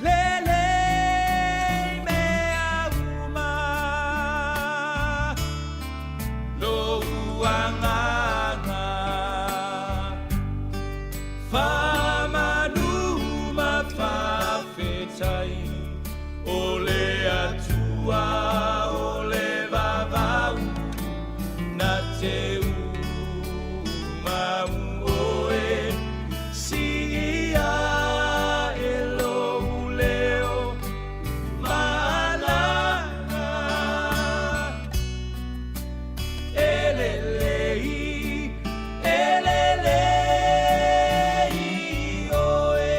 le lei mea uma. Lo uanganga, whamanuma whawhetai, o le atua, o le vavau, na te umau oe, si ia e lou leo, malanga, elelei, elelei oe.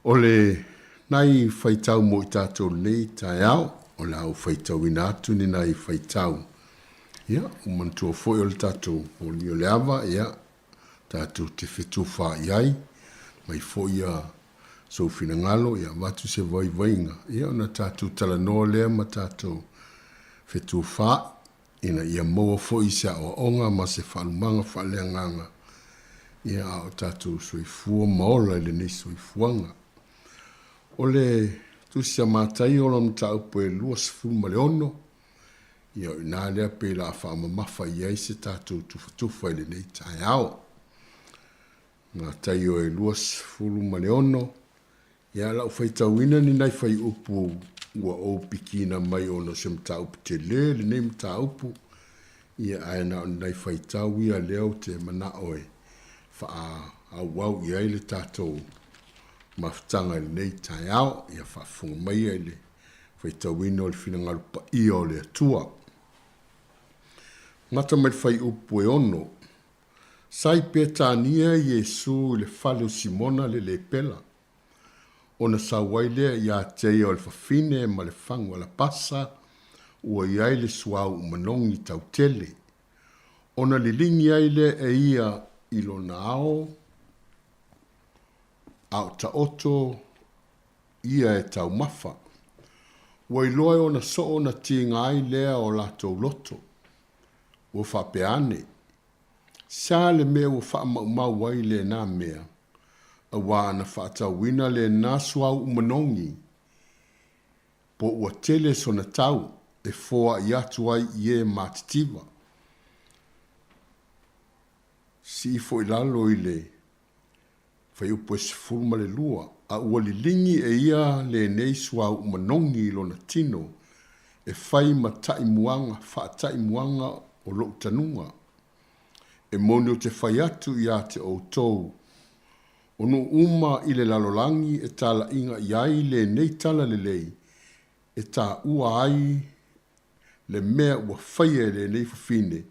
O le nai whaitau mo i tātou nei tai au, o le au whaitau ina atu ni nai whaitau. Ia, umantua foi o le tātou o li o le awa, ia, tātou te whetu wha iai, mai foi a so fina ngalo, ia, watu se vai vainga. Ia, ona tātou tala noa lea ma tātou whetu wha, ina ia moa foi se o onga ma se whalumanga whalea nganga. Ia, o tātou soifua maola le nei soifuanga. O le tusia mātai o lam tau po e lua sifuru ma le ono. Ia o nā lea pe la whaama mawha iai se tātou tufa i le nei tai ao. Mātai o e lua sifuru ma le ono. Ia lau whaitauina ni nai whai upu ua o pikina mai ono se mta upu te le nei mta upu. Ia aena o nai whaitau ia leo te mana oe. Wha a wau iai le tātou mafutanga nei tai ao, ia whafunga mai e le whaitawina o le whina ngarupa i o le atua. Ngata mai whai upu e ono, sai pe tānia Iesu le whale o Simona le pela. Ona sa wailea ia tei o le whawhine ma le whangu ala pasa, ua iai le suau umanongi tau tele. Ona li lingi ai le e ia ilo nao, au ta oto ia e tau mafa. Wai loe o na so na tinga ai lea o lato loto. Wo whapeane. Sa le mea wo wha mau wai le nā mea. A wā na whaata wina le nā suau umanongi. Po ua tele so na tau e fōa i atu ai i e mātitiva. Si fo i lalo i le fai upo e sifuru ma le lua, a ua li lingi e ia le nei suau umanongi lo na tino, e fai ma tai muanga, wha tai muanga o lo tanunga. E moni o te fai atu ia te o tou. Ono uma i le lalolangi e tala inga iai le nei tala le lei, e ta ua ai le mea ua fai e le nei fafine,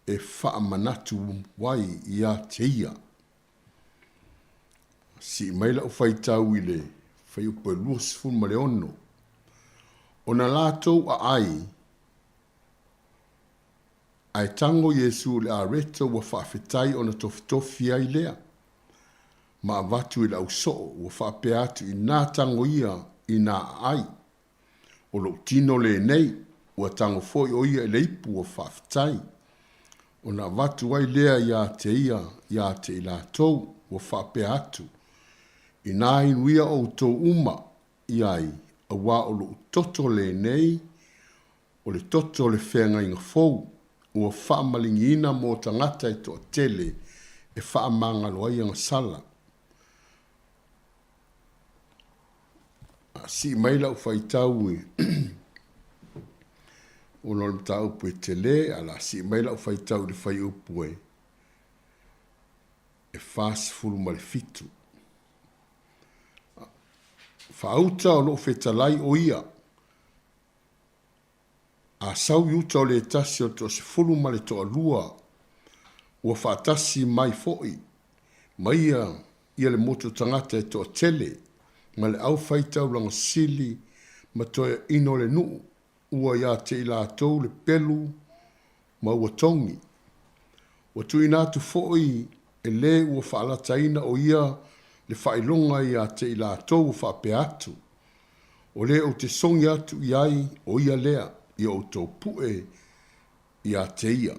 e wha manatu wai ia te ia. Si maila o whai tau i le whai upo e lua sifuru ma le ono. O na lātou a ai tango Iesu le a reto wa whaafetai o na tofitofi ai lea. Ma avatu i lau soo wa whaape atu i nā tango ia i nā ai. O lo tino le nei wa tango foi o ia le ipu wa whaafetai. O na avatu ai lea ia te i lātou wa whaape atu. I nā inuia o tō uma i ai, a wā o lo toto le nei, o le toto le whenga inga fōu, ua whaamalingina mō tangata i tō tele, e whaamangalo ai anga sala. Si maila u whaitau i, o no le mta upu e tele, ala si maila u whaitau li whai upu e whaasifuru ma le fitu. Whaauta o lo whetalai o ia. A sau iuta o le tasi o to se fulu ma le to alua. Ua whaatasi mai foi. Mai ia le moto tangata e to tele. Ma le au whaitau langa sili. Ma toia ino le nuu. Ua ia te ila atou le pelu. Ma ua tongi. Ua tu inatu foi e le ua whaalataina o ia le whailonga ia te i lātou whape atu. O le o te songi atu iai o ia lea i o tō pue ia te ia.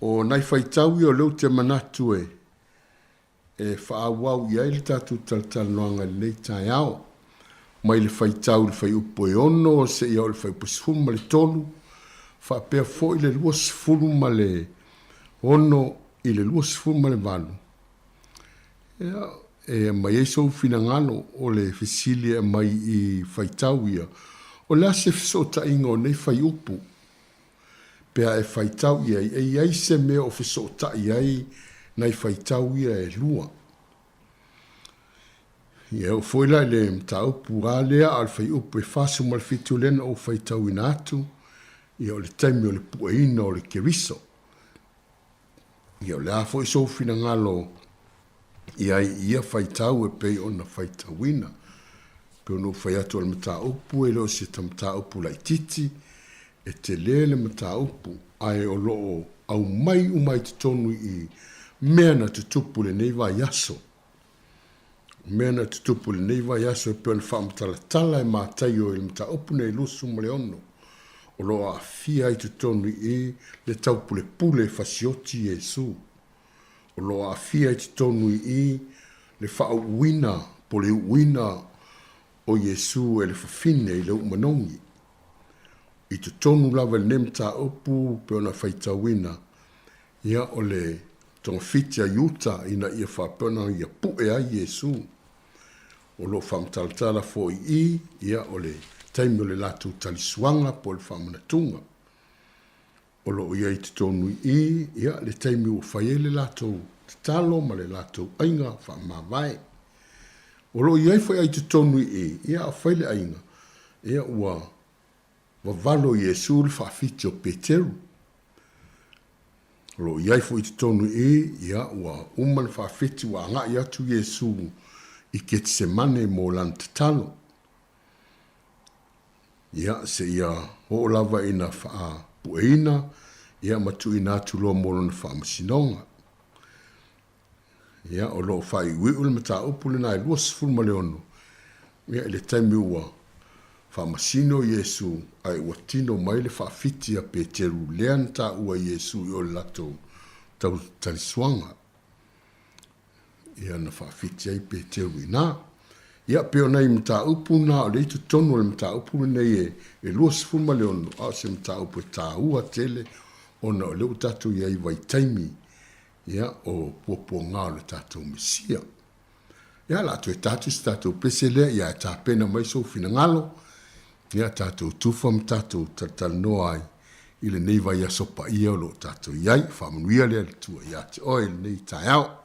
O nai whaitau i o leo te manatu e whaawau iai le tātou talanoanga le nei tai ao. Mai le whaitau le whai upo e ono se ia o le whai pusifunu ma le tolu. Whapea fo i le lua sifunu ma le ono i le lua sifunu ma le vanu. E mai e sou finangano o le fisili e mai i whaitau ia. O le ase fisota inga o nei whai upu. Pea e whaitau ia e iai se mea o fisota iai nei whaitau ia e lua. Ia o foila le mtau pura lea al whai upu e whasu mal fitu lena o whaitau ina atu. Ia o le taimi o le pueina o le keriso. Ia o le afo i sou finangalo ia whaitau e pei ona whaitauina. Peo no whai atu al mata upu e leo si ta mata upu lai titi e te lele mata upu ai o loo au mai umai te tonu i mea na tutupu le neiva yaso. Mea na tutupu le neiva yaso e peo na whaamatalatala e mātai o il mata upu nei lusu mo le ono. O loa a fia i tutonu i le taupule pule fasioti Yesu. O loa a fia i tutonu i le whaauina po le uina o Yesu e le whawhine i le umanongi. I tutonu lava le nemta opu pe ona whaitawina ia o le tonga fitia yuta ina ia whapena ia pue ai Yesu. O lo whamtalatala fo i ia o le taimi o le latu talisuanga po le whamanatunga. O lo ia i te tonu i, ia le taimi o whaie le latu te talo ma le latu ainga whamawai. O lo ia i whaie i te tonu i, ia a whaile ainga, ia ua wavalo Yesu le whawhiti o Peteru. O lo ia i whaie i te tonu i, ia ua uman whawhiti wa ngai atu Yesu i Getsemane mo lan te talo. Ia se ia o lava ina wha pueina, ia matu ina atu loa molo na wha masinonga. Ia o lo whai wiul mata upule na i lua sifuru ma leono. Ia ele taimi ua wha masino Yesu ai ua tino mai le wha fiti a Peteru lean ta ua Yesu i o lato tau talisuanga. Ia na wha fiti ai Peteru ina. Ia peo nei mta upu na o le itu tonu le mta upu nei e lua sifuru ma leono a se mta upu e ta ua tele ona o leu tatu ia i vai taimi ia o puapua ngā le tatu mesia. Ia la tu e tatu si tatu pesele ia e ta pena mai so fina ngalo ia tatu tufa mtatu tatanoa ai i le neiva ia sopa ia o lo tatu iai whamanuia lea le tua ia te oi le nei tai au.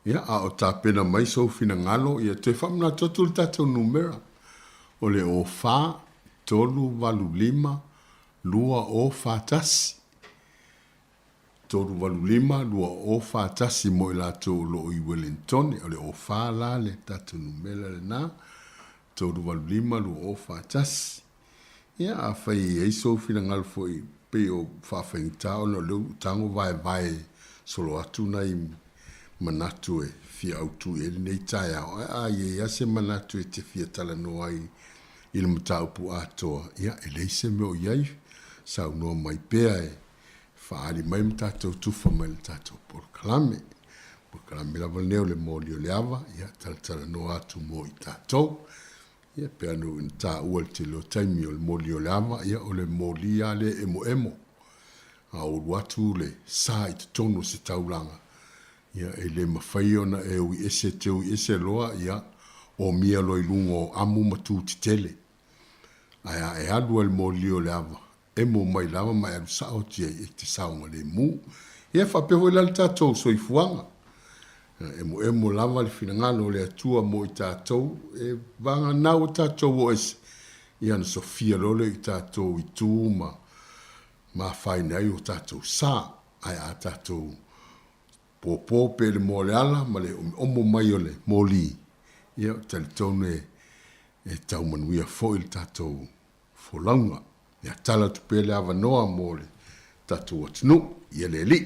Ia a o ta pena mai so fina ngalo ia te whamna totul tato numera. O le o wha, tolu, walu lima, lua o whatasi. Tolu walu lima, lua o whatasi mo i lato lo i Wellington. O le o wha la le tato numera le na. Tolu walu lima, lua o whatasi. Ia a whai e so fina ngalo fo i pe o whawhaingita o no leu tango vai solo atu nai manatu e fia autu e nei tai au. A ye ase manatu e te fia tala no ai i le mataupu atoa. Ia e leise me o iai sau no mai pea e whaari mai matatou tufa mai le tatou Porokalame. Porokalame lava neo le moli o le awa. Ia tala no atu mo i tatou. Ia pea no in ta ua te lo taimi o le moli o le awa. Ia o le moli a le emo. A o watu le sa i te tono se taulanga. Ia e le mawhai ona e ui ese te ui ese loa. Ia o mia loi lungo o amu matu te tele. Aia e alua le moli o le awa. Emo mai lava mai alu sao tia e te saunga le mu. Ia whapeho i lali tātou so i fuanga. Emo lava le finangalo le atua mo i tātou. E vanga nau tātou o ese. Ia na Sofia lole i tātou i tūma. Ma whaina ai o tātou sā. Aia a tātou pōpō pe le mo le ala. Ma le omo mai o le moli. Ia tali tone e tau manuia fo il tātou folaunga. Ia tala tu pele awa noa mo le tātou atinu. Ia le li.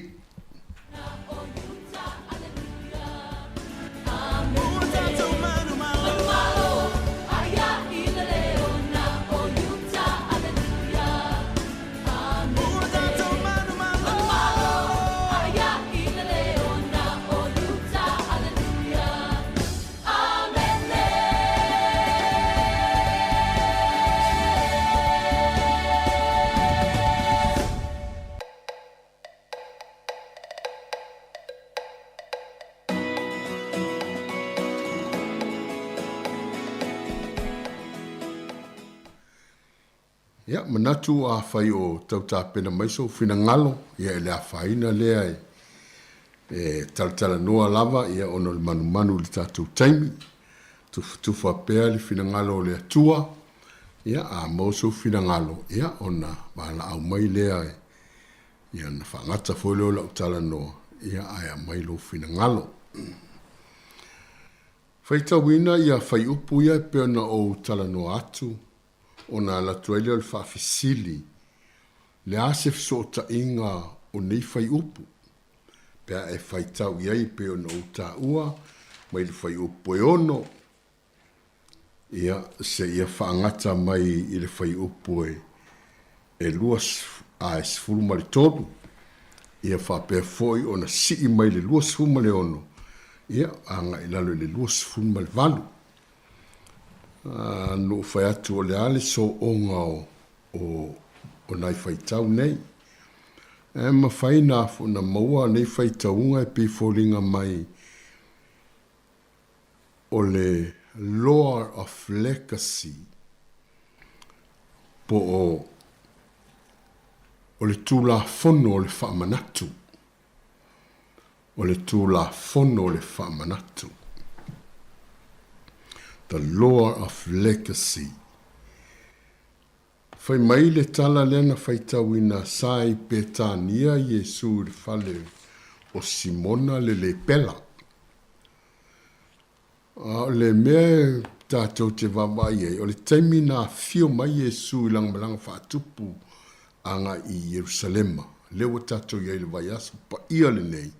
Ia, manatu a whai o tauta pena maiso fina ngalo. Ia ele a whaina lea e talatala noa lava. Ia ono le manu li tātou taimi. Tufa pea li fina ngalo le atua. Ia a mauso fina ngalo. Ia ona wala au mai lea e. Ia na whangata fwele o la utala noa. Ia aia mai lo fina ngalo. Whaitawina ia whai upu ia pea na o utala noa atu. Ona la tuaile le whaafisili. Le asef so ta inga o nei whai upu. Pea e whai tau iai pe ona o ta ua. Mai le whai upu e ono. Ia se ia whaangata mai i le whai upu e luas a e sifuru mali todu. Ia whapea foi ona sii mai le luas sifuru mali ono. Ia anga ilalo le luas sifuru mali valu. No whai atu o le ale so onga o nai whai tau nei. E ma whai na maua nei whai taunga e pi fōringa mai o le Lord of Legacy po o le tūla fono o le whaamanatu. O le tūla fono o le whaamanatu. The Lord of Legacy. Whai mai le tala lena whai tauina sai petania Yesu le fale o Simona le pela. Le mea tātou te wawai e, o le taimi nā fio mai Yesu i langmalanga whaatupu anga i Jerusalema. Lewa tātou iai le vai aso pa ia le nei.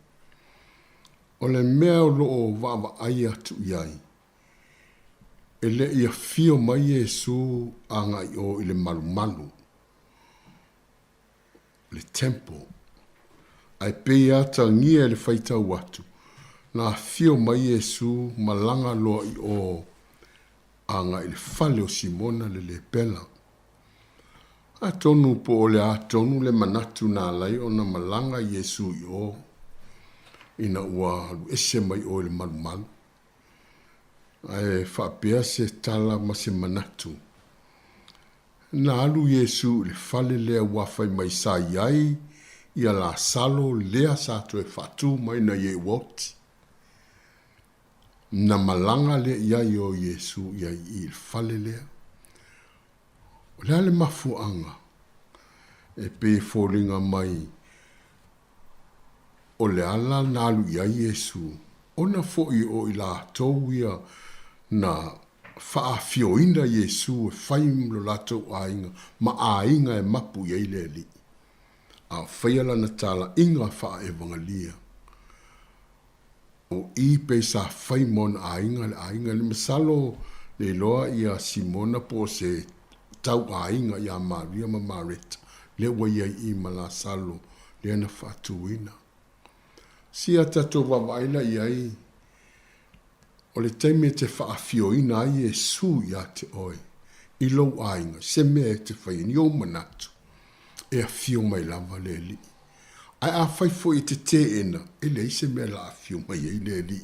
O le mea o loo wawa ai atu iai. E le ia fio mai Yesu anga i o i le malu. Le temple. Ai pei ata ngia le whaitau atu. Na fio mai Yesu malanga loa i o anga i le fale o Simona le pela. A tonu po o le a tonu le manatu na lai o na malanga Yesu i o. Ina ua ese mai o le malu. Ai whapea se tala ma se manatu. Na alu Yesu le fale lea wafai mai sa iai, ia la salo lea sato e fatu mai na ye woti. na malanga le ia i o Iesu ia i fale lea. O lea le mafuanga e pe fōlinga mai o le ala nalu ia Iesu. Ona fo'i o i la tau ia na whaafioina Iesu e whaim lo latou ainga, ma ainga e mapu ia i le li. A whaiala na tala inga wha e vangalia. O i pe sa whaimon ainga le masalo le loa ia Simona po se tau ainga ia Maria ma Mareta. Le waia i mala salo le ana whaatuina. Sia tato wawaila iai, o le teime te whaafioina ai Iesu ia te oe, i lau ainga, se mea te whaini o manatu, e a fio mai lava le li. Ai a whai fo i te ena, e le se mea la a fio mai ei le li,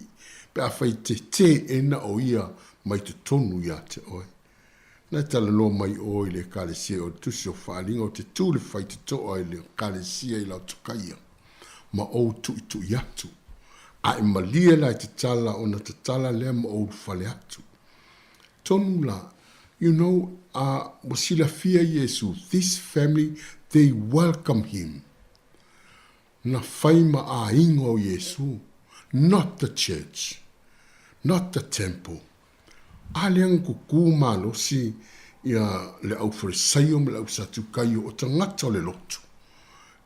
pe a whai te ena o ia mai te tonu ia te oe. Nai tala no mai oe le kalesia o tusi o whaalinga o te tūle whai te toa le kalesia i lau tukaia. Ma o tu yatu. A malia la te tala o na te tala lea ma o fale atu. Tonu la, you know, wasila fia Yesu, this family, they welcome him. Na faima a ingo Yesu, not the church, not the temple. A leang kuku malo si ia le au farisaio me le au satukaio o tangata o le lotu.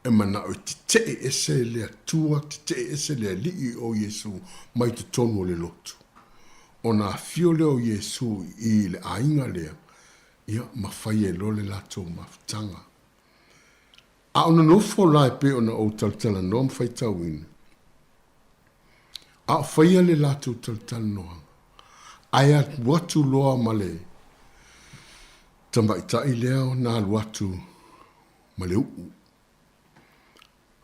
E mana o te ese le atua, te ese le alii o Yesu mai te tonu o le lotu. O na fio leo Yesu i le ainga lea, ia mawhai e lole lato mawhtanga. A ona nofo lai pe ona o taltala noa mwhai tauina. A whaia le lato taltala noa. Aia watu loa male. Tamaitai leo na watu male uu.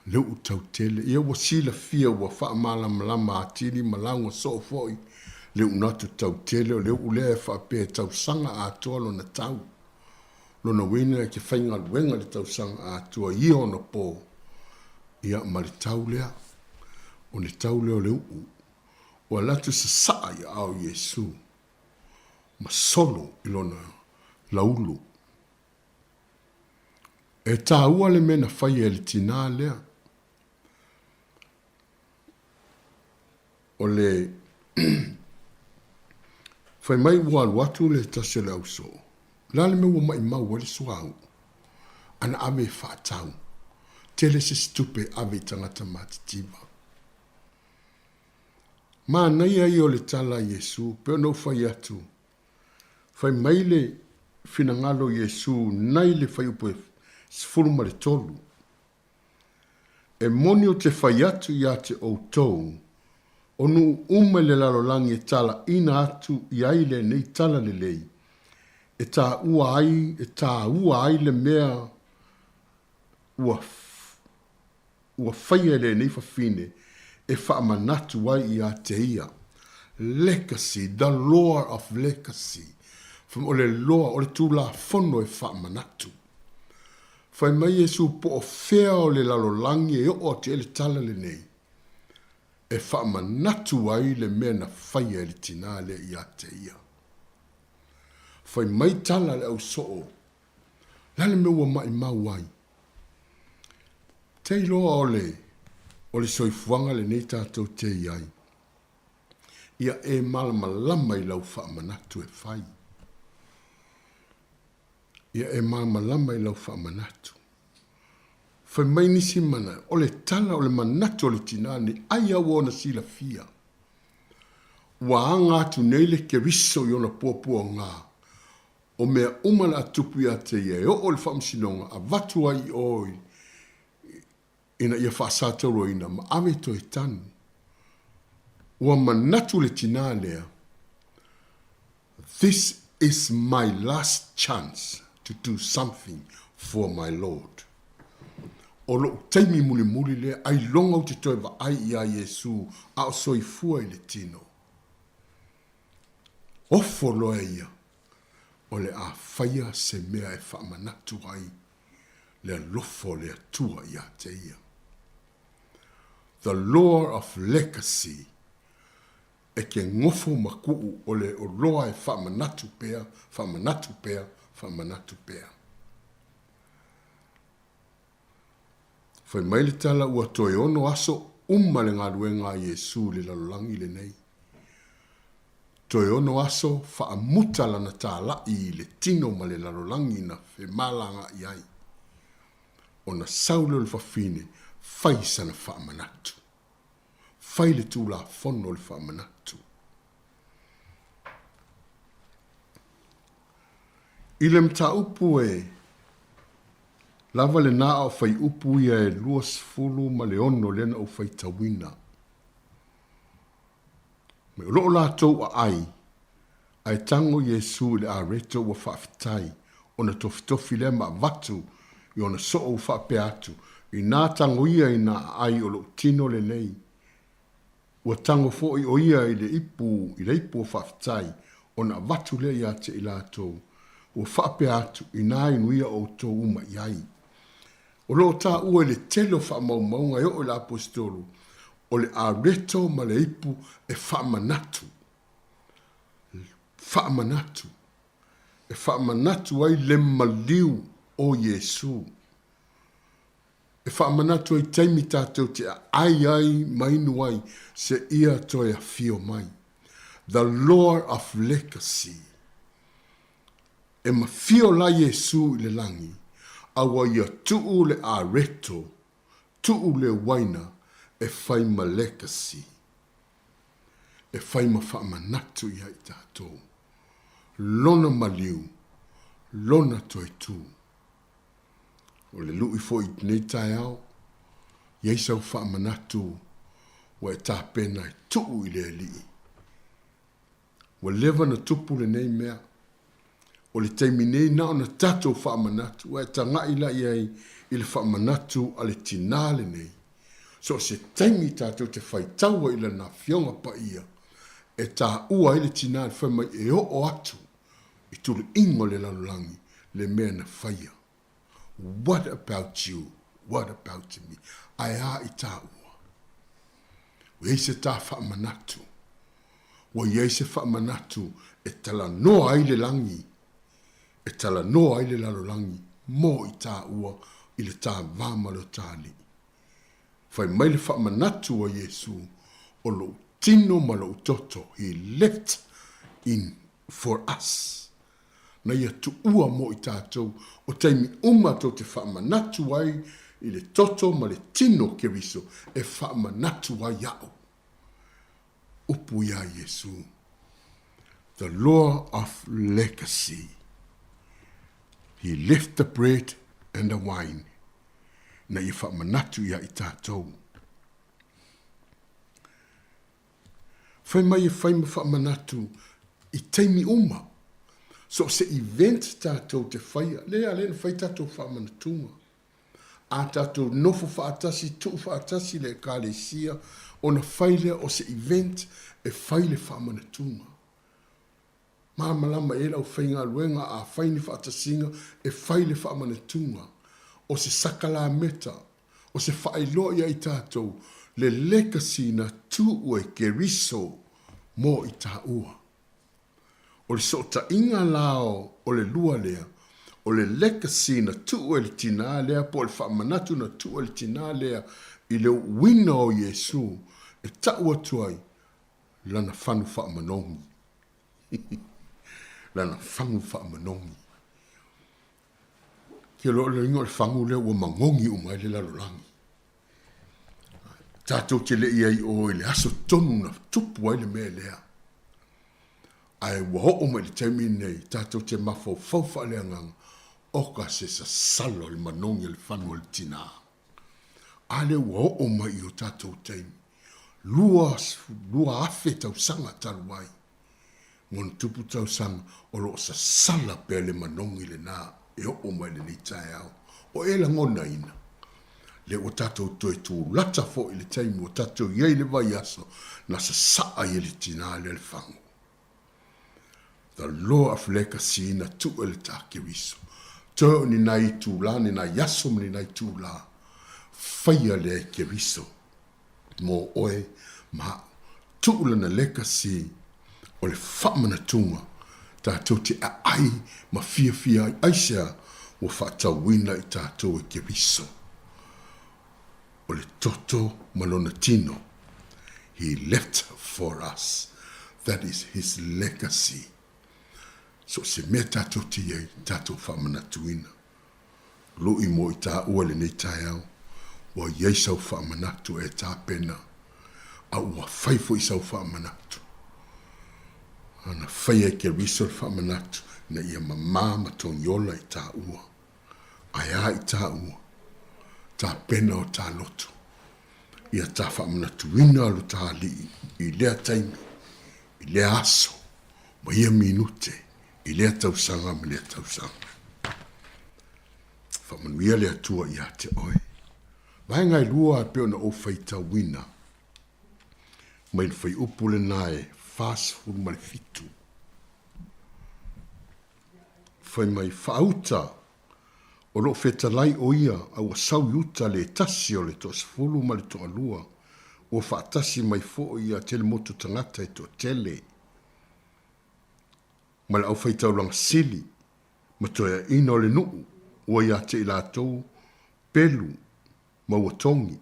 Leu tau tele, ia wasila fia wa wha amala malama atili malanga so foi. Leu natu tau tele, leu lea wha pē tau sanga atua lo na tau. Lo na wena ke whainga luenga le tau sanga atua ia o na pō. Ia ma le tau lea, o le tau leo leu u. O latu sa saa ia au Yesu. Ma solo ilona laulu. E tā ua le mena whai e le tina lea. O le whai mai ua watu le tase le auso. Lale me ua mai mau wale suau. Ana ave whaatau. Tele se stupe ave tangata matitiva. Ma nai ai o le tala Yesu, pe no whai atu. Whai mai le finangalo Yesu, nai le whai upo sifuru ma le tolu. E moni o te whai atu ia te outou. Onu ume le lalolangi e tala ina atu i aile nei tala le lei. E tā ua ai le mea ua whaia le nei whawhine e whaamanatu wai i a te ia. Legacy, the lore of legacy. From ole loa, ole tūla whono e whaamanatu. Whai mai Yesu po o whea o le lalolangi e o te ele tala le nei. E whaamanatu ai le mea na whaia le tina le i a te ia. Whai mai tala le au soo. Lale me ua mai mau ai. Te iloa ole soifuanga le nei tātou te iai. Ia e malamalama i lau whaamanatu e whai. Ia e malamalama i lau whaamanatu. Whai mai nisi mana, ole tala ole manatu ole tinani, ai au ona sila fia. Wa anga atu neile ke riso i ona puapua ngā. O mea umana atupu ia te ia, o ole whaamsinonga, a watu ai oi, ina ia whaasataro ina, ma ame to e tanu. Ua manatu le tina lea. This is my last chance to do something for my Lord. O lo taimi muli muli lea, ai longa o te toi wa ai ia Yesu, a o soifua i le tino. Ofo loa ia. O le a whaia se mea e whaamanatu ai, le lofo le atua ia te ia. The lore of legacy e ke ngofo maku o le o loa e whaamanatu pea, whaamanatu pea, whaamanatu pea. Whai maile tala ua toe ono aso umale ngā ruenga Yesu le lalolangi le nei. Toe ono aso whaamutala na tā lai le tino ma le lalolangi na whe malanga iai. O na saule le whawhine, whai sana whaamanatu. Whai le tūla whono le whaamanatu. Ile mta upu e, lava le naa o whai upu ia e luas fulu ma le ono lena o whai tawina. Me o loo lātou a ai tango Yesu le a reto wa whaafitai, o na tofitofi le ma vatu, i ona so o whaape atu, i nā tango ia i nā ai o lo tino le nei. Ua tango fo i o ia i le ipu o whaafitai, o na vatu le ia te i lātou, ua whaape atu i nā inuia o tō uma iai. O lo tā ua le telo whaamaumaunga o le apostolo, o le a reto ma le ipu e whaamanatu. Whaamanatu. E whaamanatu ai le maliu o Yesu. E whaamanatu ai teimi tātou te ai mainu ai se ia toi a fio mai. The Lord of Legacy. E ma fio la Yesu i le langi. Awa ia tuu le a reto, tuu le waina, e whai ma legacy. E whai ma whaamanatu ia i tātou. Lona maliu, lona toi tū. O le lui fo i nei tai au, Yeisau whaamanatu, wa e tā pena i tuu i le alii. Wa lewa na tupu le nei mea, o le teimi nei na ona tatou whaamanatu, wa e tangai la iai i le whaamanatu a le tinale nei. So se teimi tatou te whaitaua i le na fionga pa ia, e tā ua i le tinale whamai e o atu, i tulu ingo le lalulangi, le mea na whaia. What about you? What about me? Ai a i tā ua. Wa eise tā whaamanatu. Wa eise whaamanatu e tala noa i le langi, e tala noa i le lalulangi, mo i tā ua i le tā vāmalo tāli. Whai mai le whaamanatu a Yesu, o lo tino ma lo toto, he left in for us. Na ia tu ua mo i tātou, o teimi umato te whaamanatu ai, i le toto ma le tino keriso, e whaamanatu ai au. Upu ia Yesu. The law of legacy. He left the bread and the wine. Na i whaamanatu ia i tātou. Whai mai e whai ma whaamanatu i teimi uma. So se event tātou te whaia, lea lena whai tātou whaamanatunga. A tātou nofo whaatasi, tu whaatasi le kālesia, o na whaile o se event e whaile whaamanatunga. Māmalama e lau whainga luenga a whaini whaatasinga e whaile whaamanatunga. O se sakala meta, o se whaeloa ia i tātou, le legacy na tū e keriso mo i tā ua. O le sota inga lao o le lua lea, o le legacy na tū e le tina lea, po le whaamanatu na tū e le tina lea, i le wina o Yesu, e taua tuai, lana whanu whaamanongi. Lana whanu whaamanongi. Kia lo le ingo le whangu lea ua mangongi umai le lalolangi. Tātou te le iai o le aso tonu na tupu ai le mea lea. Ai ua ho mai le taimi nei, tātou te mafau faufa lea ngang, oka se sa salo le manongi le whanu le tina. Ale ua ho mai i o tātou taimi. Lua afe tau sanga taluai. Mon tupu tau sanga, o lo sa sala pe le manongi le nā. E o mai le nitai au. O e la ngona ina. Le o tatou toi tu lata fo i le taimi o tatou iei le vai aso na sa saa i le tina le whangu. The law of legacy na tu e le tāke riso. Tō ni nai tū la, ni nai yaso ni nai tū la. Whaia le ke riso. Mō oe ma tu'ulana legacy o le whamanatunga tātou te ai ma fia aisea o whaatauina i tātou e Keriso. O le toto malona tino. He left for us. That is his legacy. So se mea tātou te iei, tātou whamanatuina. Lo i mo i tā ua le nei tai au. Wa iei sau whamanatu e tā pena. A ua whaifo i sau whamanatu. Ana whai e Keriso le whamanatu. Na ia mamā matoniola i tā ua. Aia i tā ua. Tā pena o tā loto. Ia tā whamanatuina alu tā li. I lea taimi. I lea aso. Ma ia minute. I lea tausanga ma lea tausanga. Whamanuia lea tua i a te oe. Vai ngai lua a peo na o whaita wina. Mai whai upule nae. Fast food mai fitu. Whai mai whauta. O lo whetalai o ia. Au a sau yuta le tasi o le tos fulu ma le toa lua. O whaatasi mai fo ia tele motu tangata e to tele. Ma le au whaitau lang sili. Ma toia ina o le nuu. O ia te ila tau pelu. Ma ua tongi.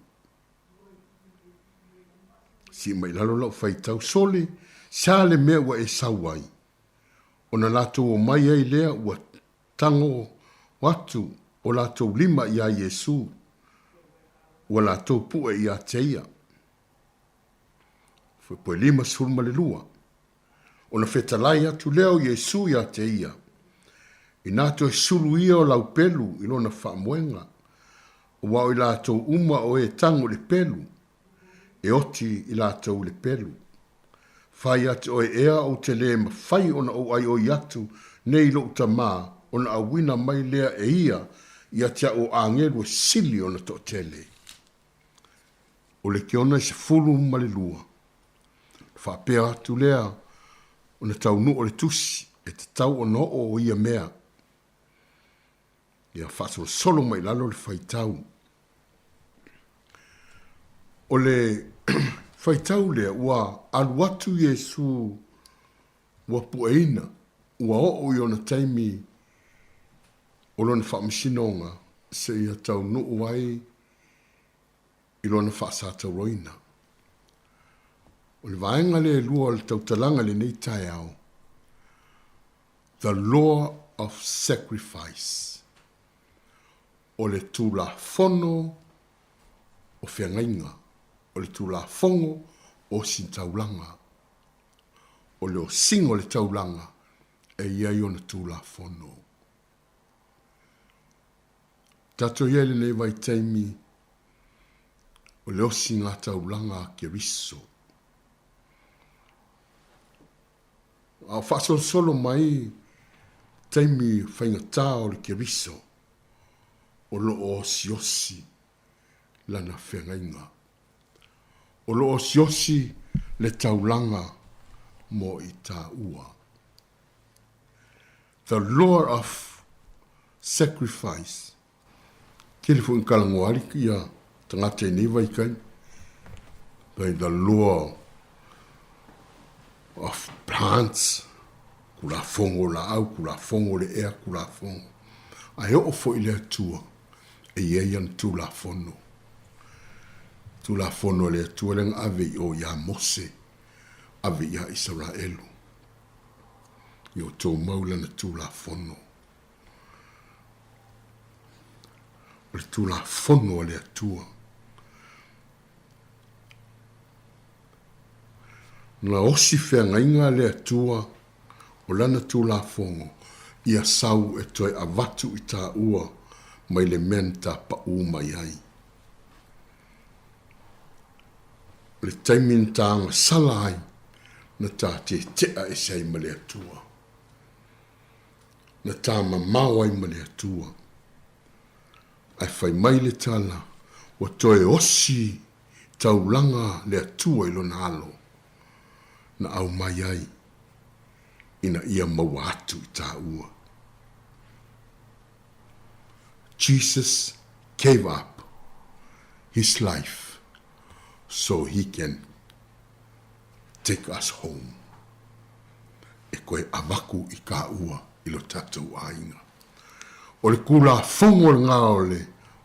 Si mai lalo lau whaitau sole. Sa le mea ua e sawai. O na lato o mai ei lea ua tango watu. O lato lima ia Yesu. O lato pua ia teia. Foi poe lima sulma le lua. O na whetalai atu leo Yesu ia teia. I nato e sulu ia o lau pelu. I lona whaamuenga. O wao i lato uma o e tango le pelu. E oti i lato le pelu. Fai atu o ea o te le ma fai ona o ai o iatu nei lo uta maa ona awina mai lea e ia ia tia o angelu sili ona to tele. O le kiona se fulu male lua. Fa pea atu lea ona tau nu o le tusi e te tau ona o ia mea. Ia faso solo mai lalo le fai tau. O le whaitau lea ua aluatu Yesu ua pueina ua o iona taimi o lona whaamisinonga se ia tau nuu wai i lona whaasata roina. O le vaenga le lua le tautalanga le nei tai au. The law of sacrifice. O le tula fono o whiangainga. O le tula fongo o sin taulanga. O le o singo le taulanga e ia iona tula fono. Tato iele ne vai taimi o le o singa taulanga Keriso. A faso solo mai taimi whaingata o le Keriso o lo o siosi lana whengainga. O lo o siosi le taulanga mo i tā ua. The law of sacrifice. Kili fu inkalango ari ki a tangate ni vai kai. The law of plants. Kula fongo la au, kula fongo le ea, kula fongo. Ai o fo i le atua. E ieian tu la fono. Tu la fono le tueleng ave o ya Mose, ave ya Israelu. Yo to maula na tu la fono. Le tu la fono le tua. Na osi fenga inga le tua, o lana tu la fono, ia sau e toi avatu i tā ua, mai le menta pa mai ai. Le taimin tānga salai na tā te tea e sei ma le atua. Na tā mamau ai ma le atua. Ai whai mai le tala wa toe osi taulanga le atua ilo na alo. Na au mai ai ina ia maua atu i tā ua. Jesus gave up his life so he can take us home. E koe avaku I ka ua I lo tatou ainga. O le kula fongo le ngā o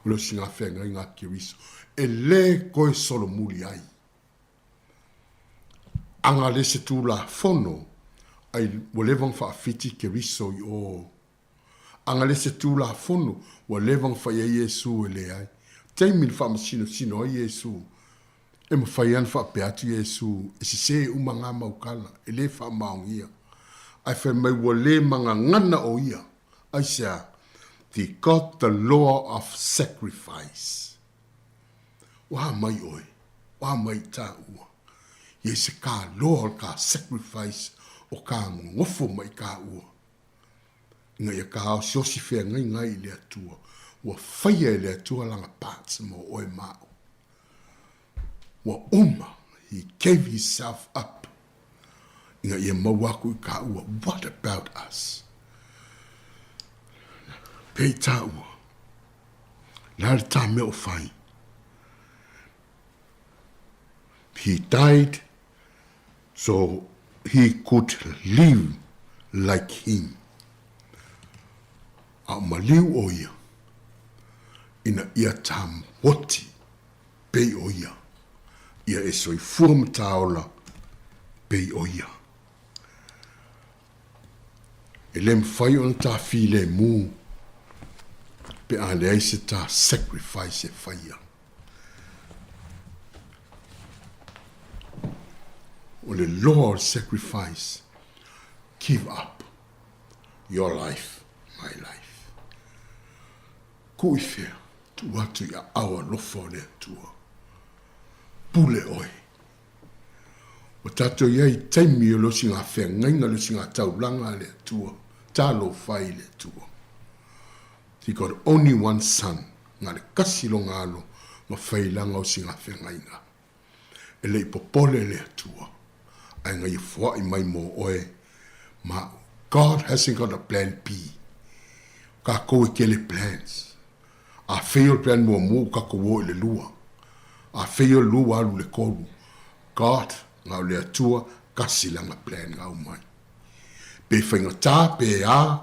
le singa whenga I ngā Keriso. E le koe solo muli ai. Anga le se tu la fono ai o levang whaafiti Keriso I o. Anga le se tu la fono o levang wha ia Yesu e le ai. Teimil wha masino sino ai Yesu. E mawhaian wha peatu Yesu. E si se umanga maukala. E le wha maungia. Ai wha mai o le manga ngana o ia. Ai sea. They got the law of sacrifice. Wa mai oi. Wa mai ta ua. Ye se ka law ka sacrifice o ka ngofo mai ka ua. Nga ia ka au siosi whea ngai le atua. Wa whaia le atua langa parts mo oi mao. Wa he gave himself up. Nga ia mawaku ka ua. What about us? Pei ta ua. Lare ta me o whai. He died so he could live like him. A maliu o ia. Ina ia tam woti pei o ia. Ia e soi fuam taola pei o ia. E lem whai on ta file mu pe a le aise ta sacrifice e whaia. O le Lord sacrifice, give up your life, my life. Kui fea, tu watu ia awa lofo le tua. Pule oi. O tato iai taimi o lo singa whea ngainga lo singa taulanga le tua. Talo fai le tua. He got only one son. Nga le kasi lo ngalo, ma whailanga o singa whea ngainga. E le ipopole le tua. Ai ngai fwa I mai mo oe. Ma God hasn't got a plan B. Ka koe ke le plans. A fail plan mo ka koe le lua. A fail lua alu le koru. God ngau le atua kasi langa plan ngau mai. Pe whainga tā pe a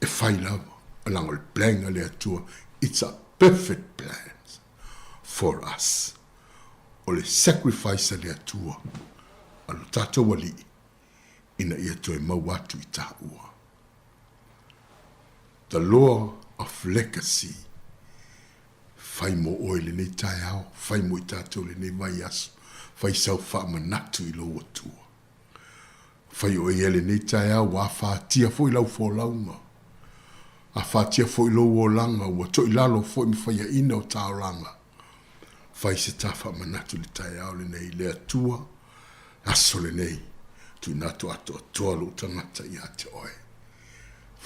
e whai lava. Alanga le plan le atua. It's a perfect plan for us. O le sacrifice le atua. Alu tato wali ina ia toe mawatu I ta ua. The law of legacy. Fai mo oile nei tai au, fai mo I tato le nei vai asu, fai sau wha manatu I lo watua. Fai o ele nei tai au, wa whaatia fo I lau fo launga. A whaatia fo I lo o langa, wa to I lalo fo I mwhai a ina o taoranga. Fai se ta wha manatu le tai au le nei le atua, aso le nei, tu nato ato toa lo tangata I ate oe.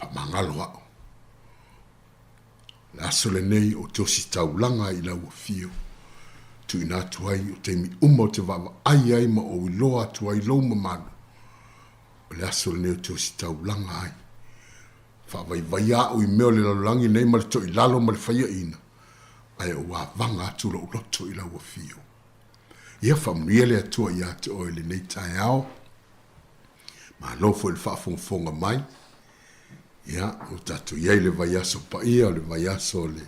Wha mangalo ao. Aso le nei o te osi taulanga I lau o fio. Tu nato ai o te mi uma o te wawa ai ma o I loa tu ai lau mamanu. O le aso le nei o te osi taulanga ai. Wha vai au I meo le lalangi nei ma le to I lalo ma le whaia ina. Ai o wa vanga atu lo loto I lau o fio. Ia whamria le atua I ate oe le nei tai ao. Ma lofo il whaafonga mai. Ia, o tatu iei le vai aso pa ia, le vai aso le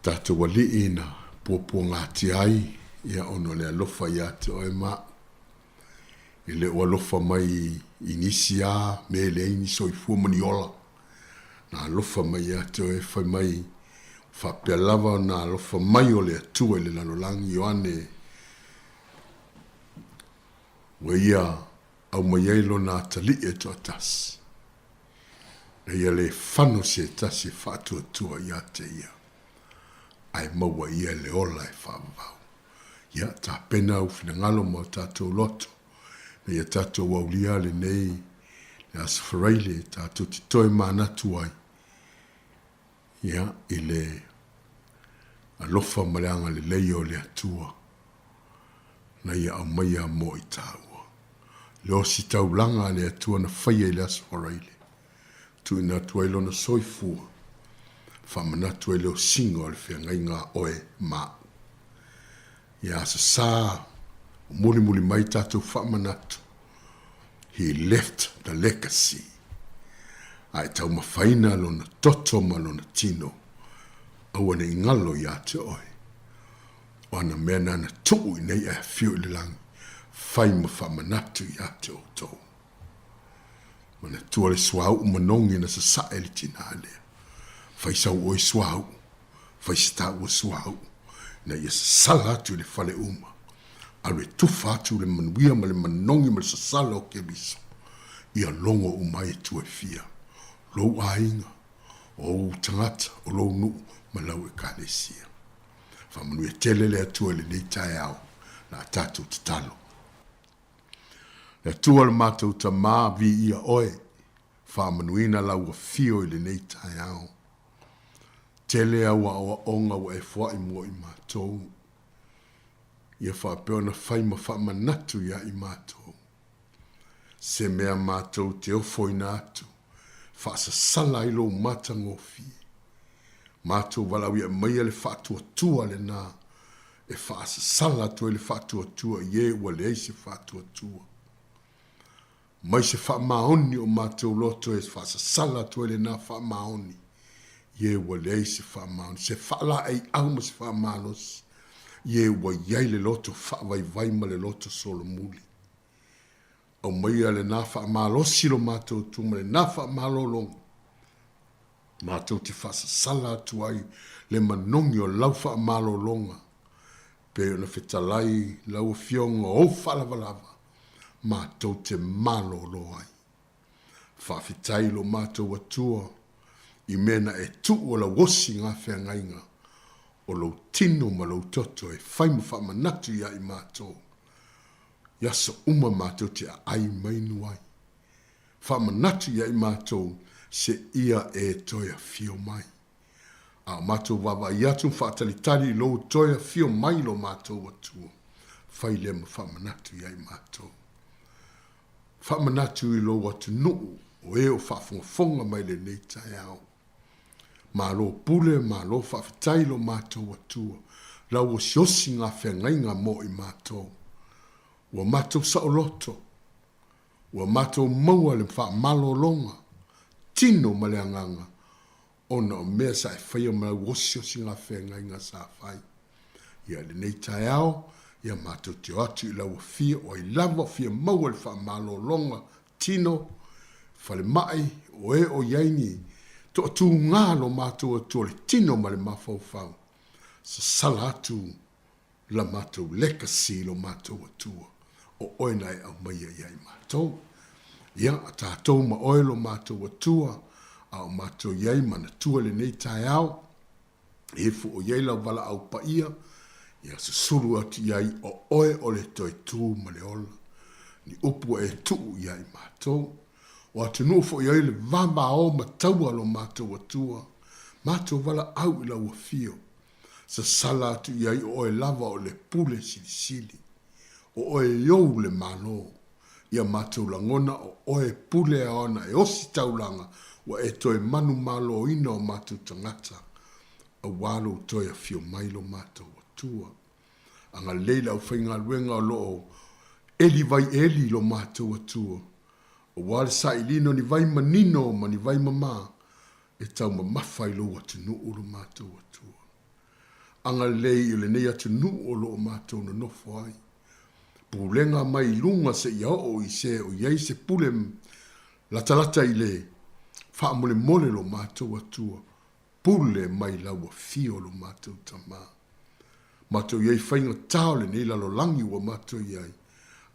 tatu wali ina pua ngati ai. Ia ono le alofa I ate oe ma. Ile o alofa mai inisia, me le iniso I fua maniola. Na alofa mai ate oe fai mai. Whapea lava na alofa mai o le atua le lanolangi Ioane. Wa ia au mai eilo na tali e to atas. Na ia le whano se tasi whaatua tua ia te ia. Ai maua ia le ola e whaavau. Ia ta pena u fina ngalo mo tātou loto. Na ia tātou waulia le nei. Le aswhareile tātou titoe manatu ai. Ia I le alofa maleanga le leio le atua. Na ia au maia mo I tāua. Leo si taulanga le atua na whaia I le aswhareile. Tu ina tuailo na soifua. Whamanatu e leo singo le whea ngai ngā oe mā. Ia asa sā Muli mai tātou whamanatu. He left the legacy. Ai tau mawhaina lona toto ma lona tino. Awane ingalo ia te oi. O ana mena na tuu nei e whio le langi. Whai ma whamanatu ia te o tau. Mana tua le swau manongi na sa sae li tina lea. Whai sau oi swau. Whai sta ua swau. Na ia sa sala atu le whale uma. Alwe tufa atu le manuia ma le manongi ma le sa sala o ke biso. Ia longo umai e tue fia. Lou ainga. O tangata o lou nu ma lau e kānesia. Whamanu e tele le atua le nei tae au. Na tātou te talo. Le atua le mātou ta mā vi ia oe. Whamanuina lau a fio i le nei tae au. Tele au a onga wa e fwa i mua i mātou. Ia whapeo na whaima whamanatu ia i mātou. Se mea mātou te ofoina atu. Whaasa sala i lo mata ngofi. Mātou walau ia maia le whaatua tua le nā. E whaasa sala tu e le whaatua tua ie ua le eise whaatua tua. Mai se wha maoni o mātou loto e whaasa sala tu e le nā wha maoni. Ie ua le eise wha maoni. Se whaala ei au ma se wha manos. Ie ua iai le loto wha vai ma le loto solo muli. O maia le nā wha malosi lo mātou tu ma le nā wha malolong. Mātou te whaasa sala tu ai le manongi o lau wha malolonga. Pe o na whetalai lau fionga o whalavalava. Mātou te malolo ai. Whawhitai lo mātou atua. I mena e tu o la wosi ngā whea ngainga. O lo tino ma lo toto e whaimu whamanatu ia i mātou. Yaso uma mātou te ai mainu ai. Whamanatu ia i mātou se ia e toia fio mai. A mātou wawa i atu whaatalitari lo toia fio mai lo mātou atua. Whai le ma whamanatu ia i mātou. Whamanatu i lo atu nuu o e o whafonga mai le nei tai au. Ma lo pule, ma lo whawhitai lo mātou atua. Lau o siosi ngā whengainga mo i mātou. Ua mātou sa o loto. Ua mātou maua le wha malolonga. Tino ma le anganga. Ona o mea sa e whaia ma lau o siosi ngā whengainga sa whai. Ia le nei tai au. Ia mātou te atu i lau o fia. O i lava fia maua le wha malolonga. Tino. Whale mai o e o yaini. To tu ngā lo mātou atua le tino ma le mawhauwhau. Sa sala atu la mātou legacy lo mātou atua. O oina e au maia iai mātou. Ia a tātou ma oe lo mātou atua. A o mātou iai mana tua le nei tai au. E fu o iai lau wala au pa ia. Ia se suru atu iai o oe o le toi tū ma le ola. Ni upu e tu iai mātou. O atu nufo iai le vama o ma taua lo mātou atua. Mātou wala au ila ua fio. Sa sala atu iai o oe lava o le pule sili sili. O oe iou le malo. Ia mātou langona o oe pule a ona e osi taulanga. Wa e toi manu malo ina o mātou tangata. A walo toi a fio mailo mātou atua. Anga leila o whainga luenga o loo. Eli vai eli lo mātou atua. O wale sa ilino ni vai manino ma ni vai mama. E tau ma mawhai lo atu nu o lo mātou atua. Anga lei o le nei atu nu o lo mātou na nofo ai. Pulenga mai lunga se ia o i se o iei se pulem lata i le whaamole mole lo mātou atua. Pule mai laua fio lo mātou tama. Mātou iei whainga tau le nei lalo langi wa mātou iei.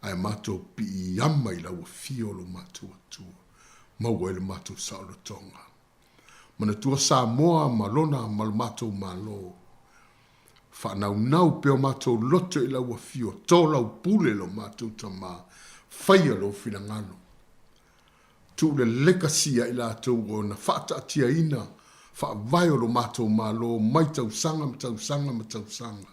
Ai mātou pi i ama i laua fio lo mātou atua. Maua ele mātou saolo tonga. Mana tua sa moa malona mal mātou malo. Whanau peo mātou loto i laua fio. Tō lau pule lo mātou tama. Whaia lo whinangano. Tu le legacy i lātou o na whata atia ina. Whaavaio lo mātou malo. Mai tau sanga, tau sanga, tau sanga.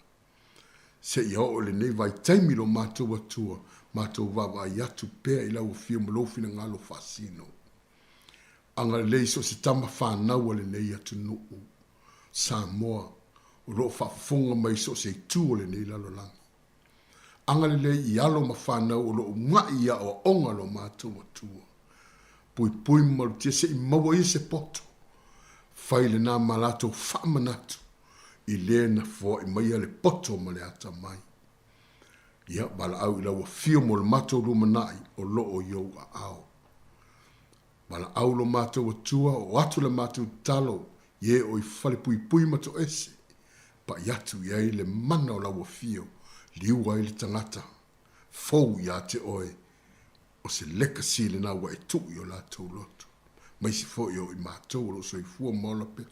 Se ia o le nei vai taimi lo mātou atua. Mātou wawa i atu pēr i lau fio malofina ngalo whasino. Anga lei so se tama whanau le nei atu nuu. Samoa, o lo whafonga mai so se tu le nei lalo langi. anga le i alo ma whanau o lo unga ia o onga lo mātou atua. Pui pui malu tia se i maua i se poto. Whaile nā malato whamanatu. I le na fo i mai ale poto ma le ata mai. Ia bala au i laua fio mo le mātou lumanai o lo o iau a ao. Bala au lo mātou atua o atu le mātou talo. Ie o i whale pui pui mato ese. Pa iatu iai le mana o laua fio. Liu ai le tangata. Fou ia te oe. O se leka sile na wa e tui o la tau lotu. Mai si fo i o i mātou lo so i fua maola pe.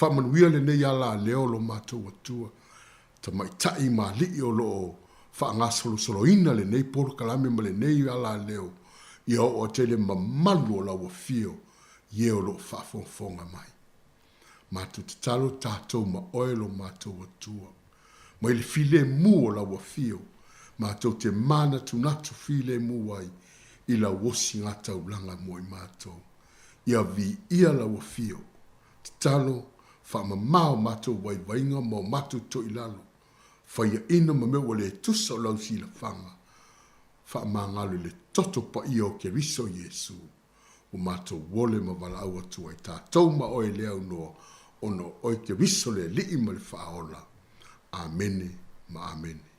Whamanuia le nei ala leo lo mātou atua. Ta mai tai ma li o lo o whaangasolo solo ina le nei polo kalame ma le nei ala leo. I o te le mamalu o laua fio. Ie o lo whaafonga mai. Mātou te talo tātou ma oelo mātou atua. Mai le file mu o laua fio. Mātou te mana tunatu file mu ai. I la wosi ngata ulanga mo i mātou. Ia vi ia laua fio. Te talo whaamamao mātou wai wainga mo mātou to ilalo. Whaia ina ma mewa le tusa o lau si la whanga. Whaamangalo le toto pa ia o ke riso Yesu. O mātou wole ma wala au atua i tātou ma oe leo noa. Ono oi ke riso le li ima le whaola. Amene ma amene.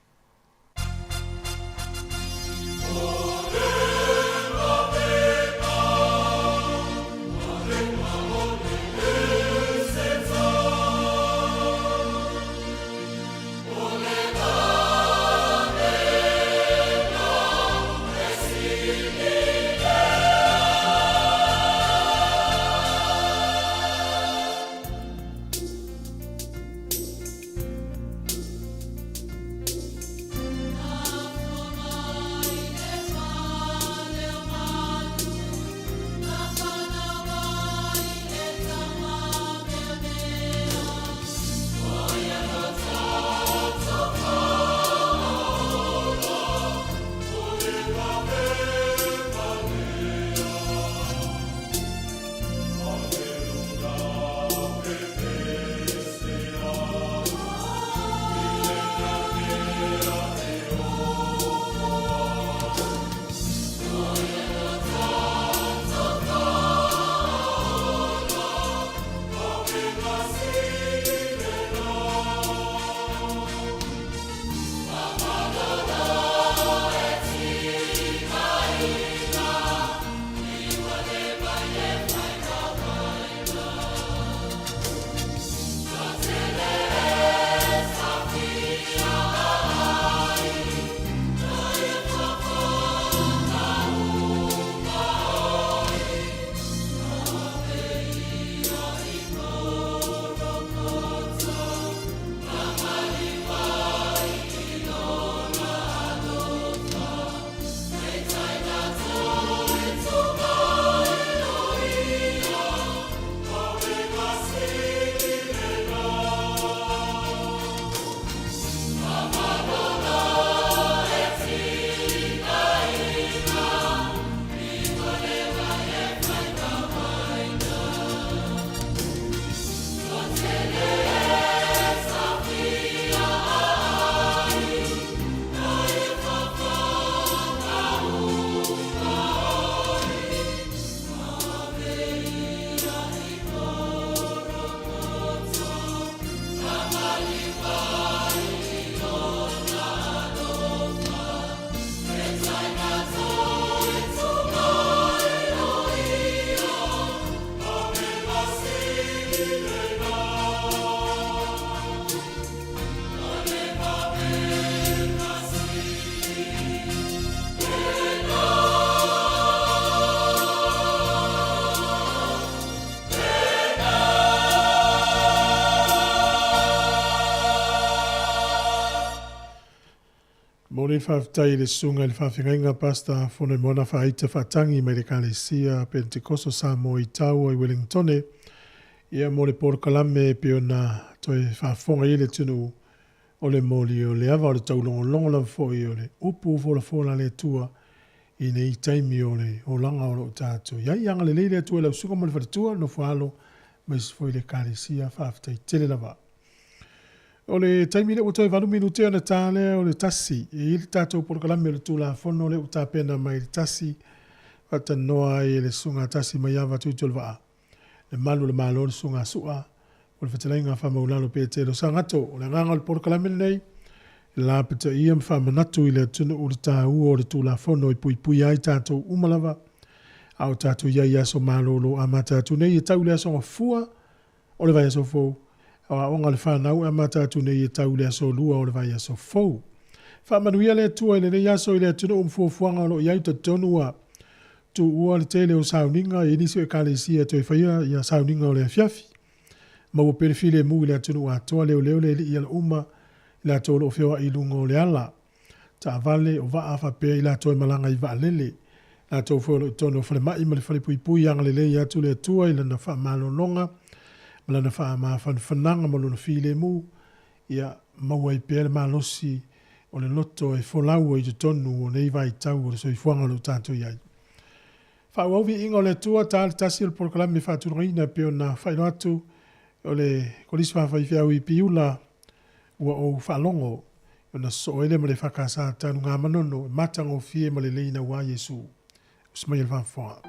Mo le whawhitai le sunga le whawhingainga pasta whone mona whaita whatangi mai le Kalesia Pentecosto sa mo i tau i Wellingtone. Ia mo le Port Kalame pe ona toi whawhonga i le tunu o le moli o le awa o le taulongo longo la fwoi o le upu fola fola le tua i nei taimi o le o langa o lo tātou. Iai anga le leile atua lau suka mo le whatatua no whalo mai si fwoi le Kalesia whawhitai tele lava. O le taimi le utoi valu minute ona tale o le tasi. E ili tatou polokalame le tula fono le utapena mai le tasi. Wata noa e le sunga tasi mai ava tuitu le waa. Le malu le malo le sunga sua. O le whatalainga wha maulalo pe te lo sangato. O le nganga le polokalame nei. La pita ia mwha manatu i le tunu o le tāu o le tula fono i pui pui ai tatou umalava. Au tatou ia aso malolo a matatu nei e tau le aso ngafua o le vai aso fou. Awa onga le whanau a matatu nei e tau le aso lua o le vai aso fou. Whamanuia le tua ile nei aso i le tunu o mfuafuanga o lo iau ta tonua. Tu ua le tele o sauninga e nisi o kalesia to i whaia ia sauninga o le fiafi. Mau perfile mu i le tunu a toa leo leo le i ala uma la tolo o whioa i lunga o le ala. Ta vale o vaa whapea i la toi malanga i vaa lele. La tau whioa o tono whale mai ma le whale pui pui anga lele i atu le tua i lana wha malononga. Ma lana wha maa whananga ma lona while mu. Ia maua i pēle malosi o le loto e wholau i te tonu o nei vai tau o le soifuanga lo tātou iai. Wha uawi inga o le tua ta le tasi o le porokalami whāturangaina peo na whaino atu o le kolisi whawhai i piula ua o whalongo o na soele ma le whakasa tanu ngā manono matango fie ma le leina wa Yesu. Usmai el whawha.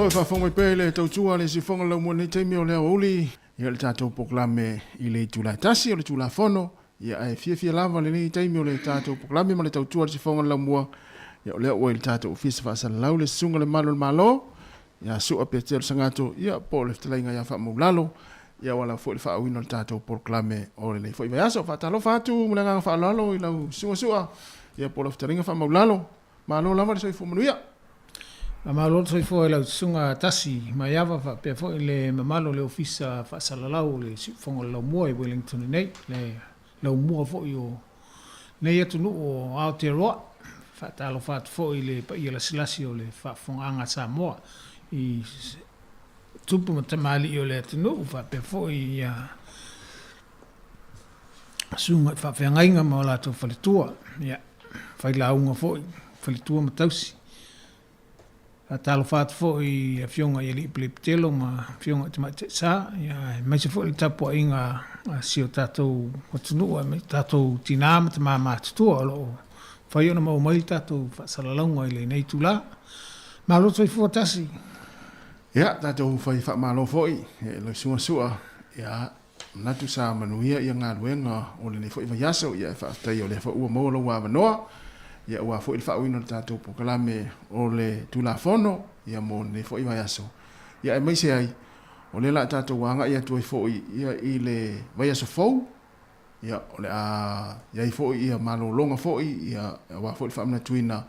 Lo fa fonga pe le tau tua le si fonga lau mo nei teimi o le auli. Ia le tātou poklame i le tula tasi o le tula fono. Ia ai fia lava le nei teimi o le tātou poklame ma le tau tua le si fonga lau mua. Ia o le o le tātou fisa fa sala lau le sunga le malo. Ia sua pe te sangato ia po le ftalainga ia fa maulalo. Ia wala fo le fa wino le tātou poklame o le nei fo i vai aso fa talo fatu mulanga fa lalo i lau sua. Ia po le ftalainga fa maulalo. Malo lava le soifo manuia. Malo soifo e lau sunga tasi mai ava fa pe fo le mamalo le ofisa fa salalau le fonga lau mua i Wellington nei le lau mua fo i nei atu nu o Aotearoa fa talo fa fo i le pa i la silasi o le fa fonga anga Samoa i tupu matamali o le atu nu fa pe fo i sunga fa whengainga ma o lato whaletua ia fai launga fo i whaletua matausi talo fat fo i fionga i lipitelo ma fionga te mai te sa ia mai se fo i tapo inga sio tatou matunua me tatou tinama te mama tutua lo fai ona mau mai tatou fa salalonga i le nei tula ma lo toi fo tasi ia tatou fai fa malo fo i lo sua ia natu sa manuia ia ngā luenga o le nei fo i vayaso ia fa tai o le fo ua mo lo wa manoa ia ua fo i fa wino tatou pokalame o le tula fono ia mo ne fo i vai aso ia e mai se ai o le la tatou wanga ia tu fo ia i le vai aso fo ia o le ia i fo ia malo longa fo ia ua fo i fa mna tuina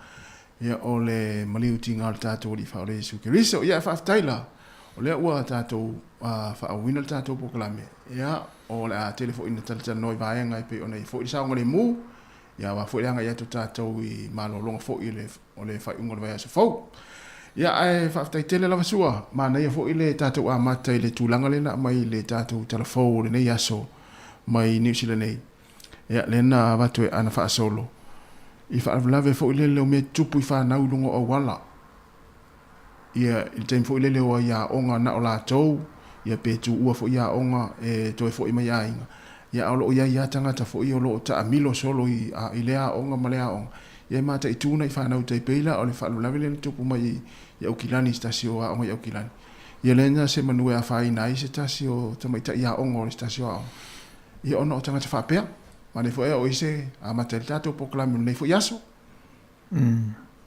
ia o le maliu tinga tatou di fa o le Jesu Keriso ia fa taila o le ua tatou fa wino tatou pokalame ia o le telefo ina tala noi vai ngai pe ona i fo i sa ngole mu ia wa foi anga ia to tatou i malo longa fo i le o le fai ungo le vai aso fo ia ai fa tai tele lava sua ma nei fo i le tatou a mata i le tulanga le na mai le tatou telefo le nei aso mai New Zealand nei ia le na va to ana fa solo i fa lave fo i le me tupu i fa na ulungo o wala ia il tempo i le o ia onga na o la tou ia pe tu ua fo ia onga e to fo i mai ainga ia olo ia tangata fo i olo ta amilo solo i lea onga malea onga ia mata i tuna i whanau te peila o le whalu lawe le tupu mai i Aukilani stasio a onga i Aukilani ia lena se manue a whai nai se tasio tamaita ia onga o le stasio a onga ia ono o tangata whapea ma ne fo ea o ise a mata il tato poklami nei fo iaso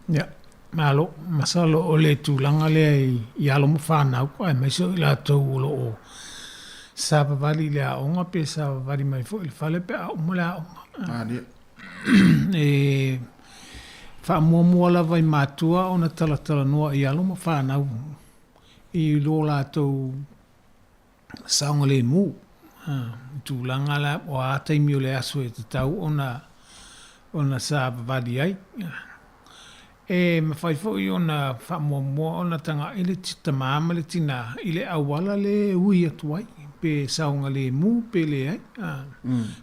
ia malo masalo o le tūlanga le i alo mo whanau ko ai maiso i la tau ulo o saba vali le aonga pe saba vali mai fo il fale pe a mo le aonga e fa mo la vai matua ona tala noa i alo mo whanau i lo la tau saonga le mu tūlanga la o a taimi o le aso e tau ona saba vali ai e ma fai fo i ona fa mo ona tanga ile tita mama le tina ile awala le ui atuai pe saunga le mu pe le ai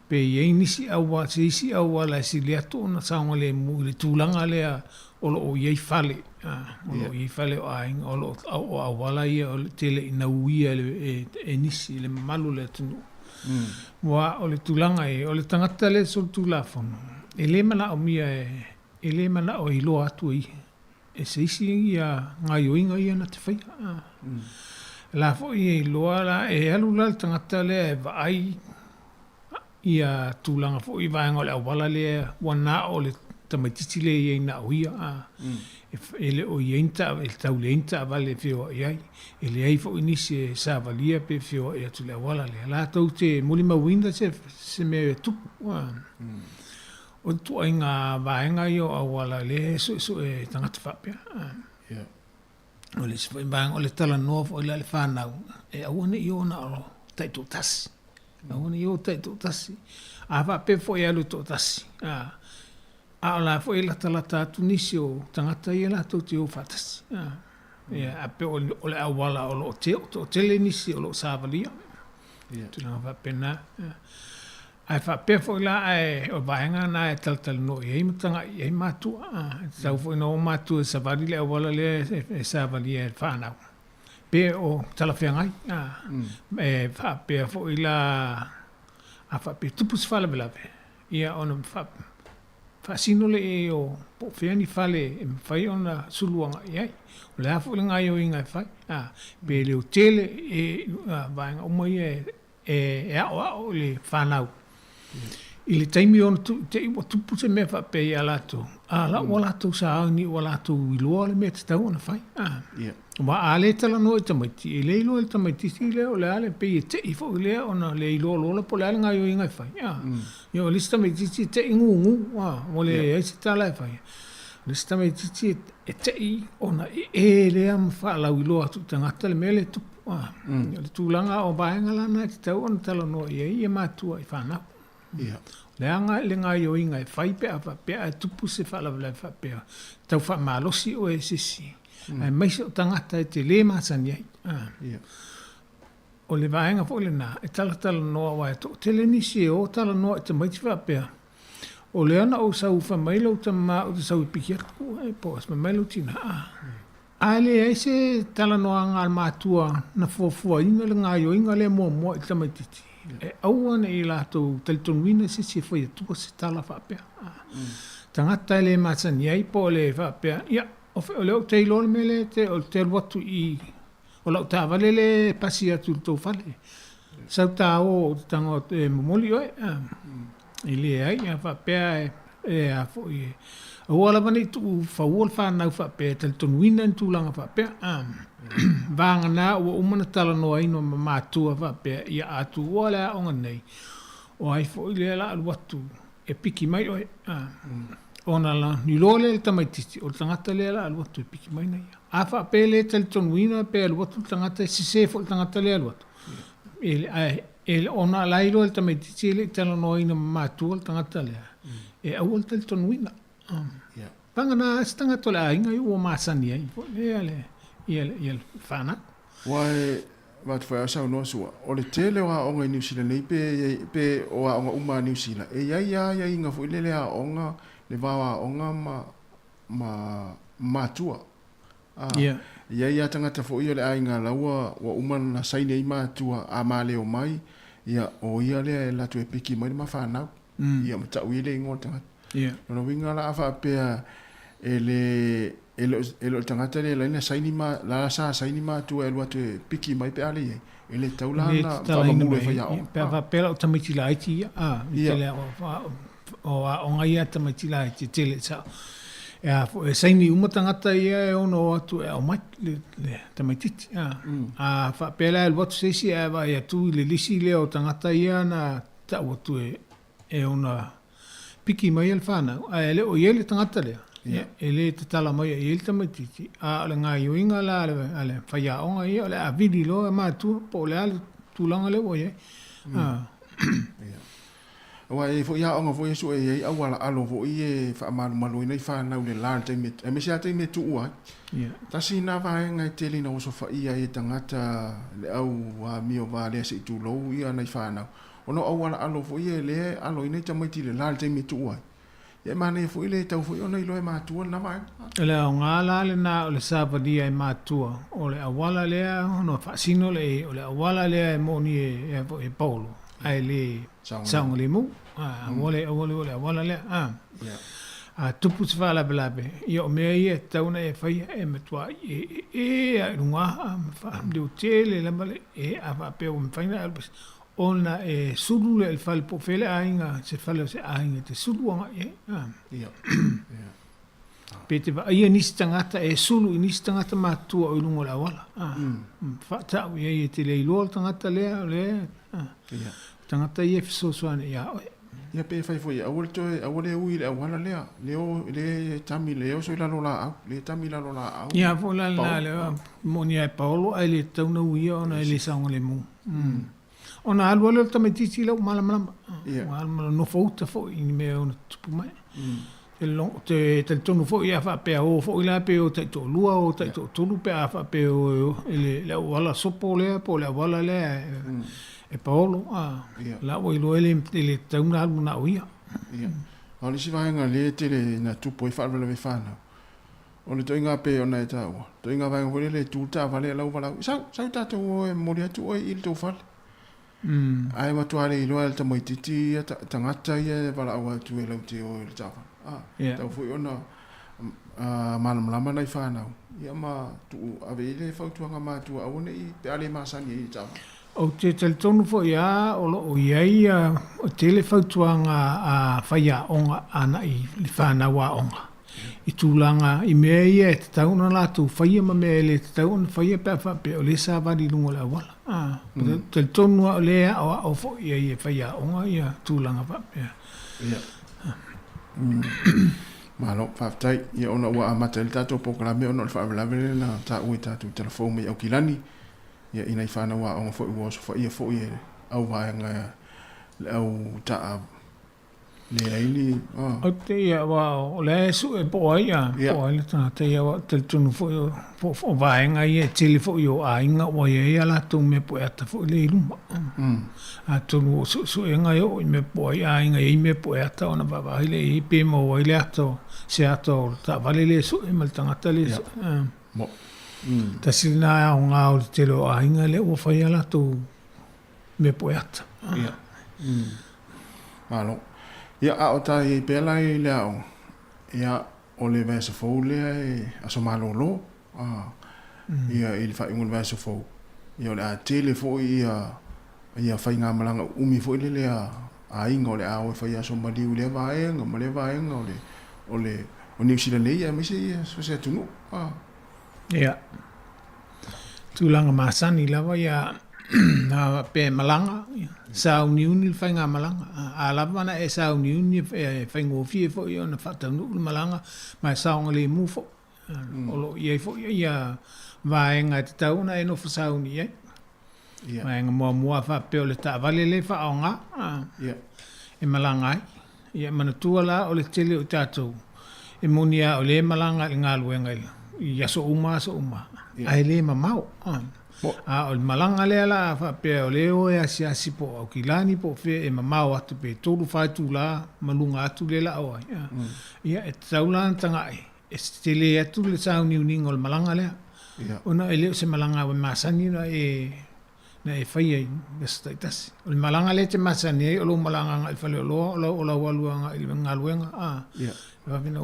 pe ye nisi awa si awa la si le atu na saunga le mu le tulanga le o lo ye fale o lo ye fale o ai o lo o awala ye o tele na ui e nisi le malu le tunu wa o le tulanga e o le tangata le sol tulafon e le mana o mia e le mana o ilo atu e se isi ia ngai oinga ia na te whai la fo i loa la e alu la tangata le vai ia tūlanga fo i vaenga le awala le wana o le tamaititi le i na oia e le o ieinta e tau le inta vale fio iai e le ai fo i nisi sa valia pe fio e atu le awala le la tau te mulima winda se me tupu o tu ainga vaenga i o awala le so e tangata whapea o le sifo imbang o le tala nof o le whanau e awane i o na aro taito tasi awane i o taito tasi a whape fo i alu to tasi a o la fo i la tala tatu nisi o tangata i la tau te o whatasi a pe o le awala o lo o tele nisi o lo savalia tuna whape na ai whape fo i la o vaenga na e taltal no i ei matanga i ei matua tau fo i no matua savari le awala le e savali e whanau pe o talawhiangai e whape fo i la a whape tupus whalawelawe ia ono Whaasino le e o po whiani whale e mwhai ona suluanga i ai. O le hafu le ngai o inga e whai. Pe leo tele e vaenga umai e ao le whanau. I le taimi ona te iwa tupu se mea whape i a lato. La ua lato sa auni ua lato i loa le mea te tau ona whai. Wa a le tala no e tamaiti. E le ilo e tamaiti si leo le ale pe i te i fo i lea ona le ilo lola po le ale ngai o inga e whai. Yo lista me titi te ingu mo le e si tala e whai. Lista me titi e te i ona e lea mwha lau i loa tu tangata le mele tupu. Le tūlanga o baenga lana te tau ona tala no i e mātua i whanau. Le anga le ngai o inga e whai pea whapea e tupu se whalawala e whapea. Tau wha malosi o e sisi. Ai maise o tangata e te le māsani ai. O le vaenga fo le nā, e tala noa wa e to tele nisi e o tala noa e te maiti whapea. O le ana o sau whamailau ta mā o te sau i piki aku, e po as mamailau tina. Ale e se tala noa ngā mātua na fuafua inga le ngai o inga le mua i tamaititi. E auana i lātou talitonuina se se whai atua se tala whapea. Tangata e le māsani ai po le whapea. Ia, o leo te ilole mele te o te aluatu i o lau tā vale le pasi atu tau whale. Sau tā o tanga o te momoli oe. I le ai, a whapea e a fo i e. O ala vane tu whauol whanau whapea, tali tonuina in tūlanga whapea. Vanga nā ua umana tala noa ino ma mātua whapea i a atu o ala onga nei. O ai fo i le ala aluatu e piki mai oe. Ona la ni lole le tamaititi o tangata le ala aluatu e piki mai nei. A whapea le tali tonuina pe aluatu tangata e sisefo le tangata le aluatu. E ona lailo le tamaititi le tala noa ino ma mātua le tangata le. E au le tali tonuina. Panga na stanga tole a inga o masani ai. Ia le whana. Wai wat whai asau noa sua. O le tele o a onga i New Zealand nei pe o a onga uma New Zealand. E ia inga fu ilele a onga le wawa onga ma matua. Ia tangata fu ia le a inga laua wa uma na saine i matua a ma leo mai. Ia o ia le la tu e piki mai ma whanau. Ia mta uile ingo tangata. No winga la afa pea ele tangata le la saini ma la sa saini ma tu e luatu piki mai pe ale ele taula na fa mo fa ya pe va pe o tamiti la iti tele o onga ia tamiti la iti tele sa e saini uma tangata ia e ono atu e o mai le tamiti fa pe la luatu se si e va ia tu le lisi le o tangata ia na ta o tu e ona piki mai el fana ele o ele tangata le ele te tala mai ele tamatiti le ngai uinga la ale faya onga ia le avidi lo ma tu po le ale tu langa le o ye wa e fo ya onga fo yesu e awala alo fo ie fa malu nei fa na le la te met e me sia te met tu wa tasi na va ngai tele na so fa ia e tangata le au wa mio va le se tu lo ia nei fa na ono awala alo fo ie le alo nei tamaiti le la te met tu wa e mane fo ile tau fo ona ilo e matua na vai ele nga la le na le sabadia e matua o le awala le no fa sino le o le awala le mo ni e Paulo ai le sang le mu ole awala le tupu se fala belabe io me ia tauna e fai e metua e runga fa de hotel le male e ava pe un faina albus ona e sulu le fal po fele ainga se fale se ainga te sulu anga pete va ia nistangata e sulu nistangata matua o lungo la wala fa ta ia te le lo tangata le tangata ia so soane ia pe fai foi awole ui le awala le tami le so la lola le tami la lola ia vola le monia Paulo ai le tauna ui ona le sanga le mu ona alwa le tamatiti le mala no fouta fo in me ona tupu mai te tonu fo ia fa pe o fo ila pe o te to lua o te to tolu pe fa pe o le wala sopo le po le wala le e Paulo la o ilo ele tauna na uia ali si vai nga le tele na tupu e fa le fa na o le toinga pe ona e tau toinga vai ngore le tuta vale la wala sa ta to e moria tu o il to fa ai ma tuare ilo al tamoititi tangata ia wala awa tu e lau te o il tafa tau fui ona malama nai whanau. Ia ma tu ave ile whautuanga mātua au nei pe ale masani i tawa. O te teletonu fo ia o iai o tele whautuanga a whaia onga ana i whanau a onga. I tūlanga i mea ia e te tauna lātou whaia ma mea le te tauna whaia pe whape o le sa wari lungo le awala. Teletonu o lea o fo iai e whaia onga ia tūlanga whape. Ia. Malo, whaftai, ia ona ua amata le tātou pokalame ona le whaawelawele na tā ui tātou telefou mei au kilani. Ia inai whanau a onga fo i waso wha ia fo i e au waenga le au taa le aili. O te ia o le su e po ai a, po ai le tana te ia te tunu fo o waenga i e tele fo i o a inga o ia la tu me po ata fo le iluma. A tunu su e ngai o i me po ai a inga i me po ata ona wawahi le i pe mo i le ato se ato ta vale le su e mal tangata le su. Mo. Ta sina o ngā o te lo a inga le o whai ala tu me po ata. Ia. Malo. Ia a o ta i pela i le au. Ia o le vesa fau lea e aso malo lo. Ia i le whai ungun vesa fau. Ia o le a tele fau ia whai ngā malanga umi fau i le lea a inga o le a o whai aso maliu le vaenga, ma le vaenga o le o New Zealand ia misi ia so se tunu. Ia. Tūlanga masani lawa ia na pe malanga sa uniuni le whainga malanga a lava na e sa uniuni e whaingo fie fo i ona whatanu le malanga mai saonga le mu fo olo ia fo ia vaenga te tauna e no fa sa uni ia vaenga mua whapeo le ta vale le whaonga e malanga ai ia manatua la o le tele o tātou e monia o le malanga i ngā luenga ia so uma ai le mamau o malanga le ala fa pe o le o e asi po o kilani po fe e mamau atu pe tolu fai tu la malunga atu le la o ia e taulan tanga e stile atu le sa uni ngol malanga le ona ele se malanga wa masani na e fai ai nestaitas o malanga le te masani o lo malanga ngal fa le lo o waluanga i ngaluenga va vina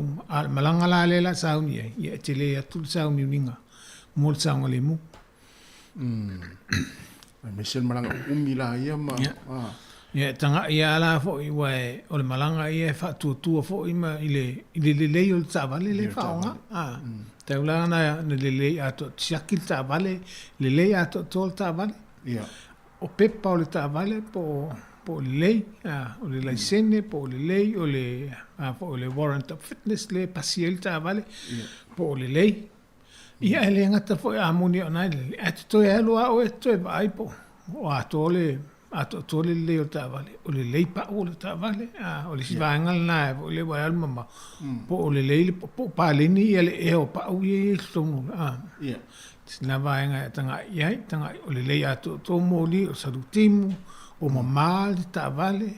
malanga la le la sa uni ia tele atu sa uni ninga mol sa ngale mu Michel malanga umi la ia ma. Ia tanga ia la fo i wae o le malanga ia fa tu fo i ma ile le o tsa vale le fa nga. Te ula na le ato siakil tsa vale le ato tol tsa vale. Ia. O pepa o le tsa vale po le o le license po le o le warrant of fitness le pasiel tsa vale po le ia ele ngata fo a moni ona le ato e lo o eto e vai po o ato le o ta vale o le pa o le ta vale o le sivanga na o le wa alma po o le po pa le ni ele e o pa o ye so ia na vaenga tanga o le ato to moli o sa timu o mama le ta vale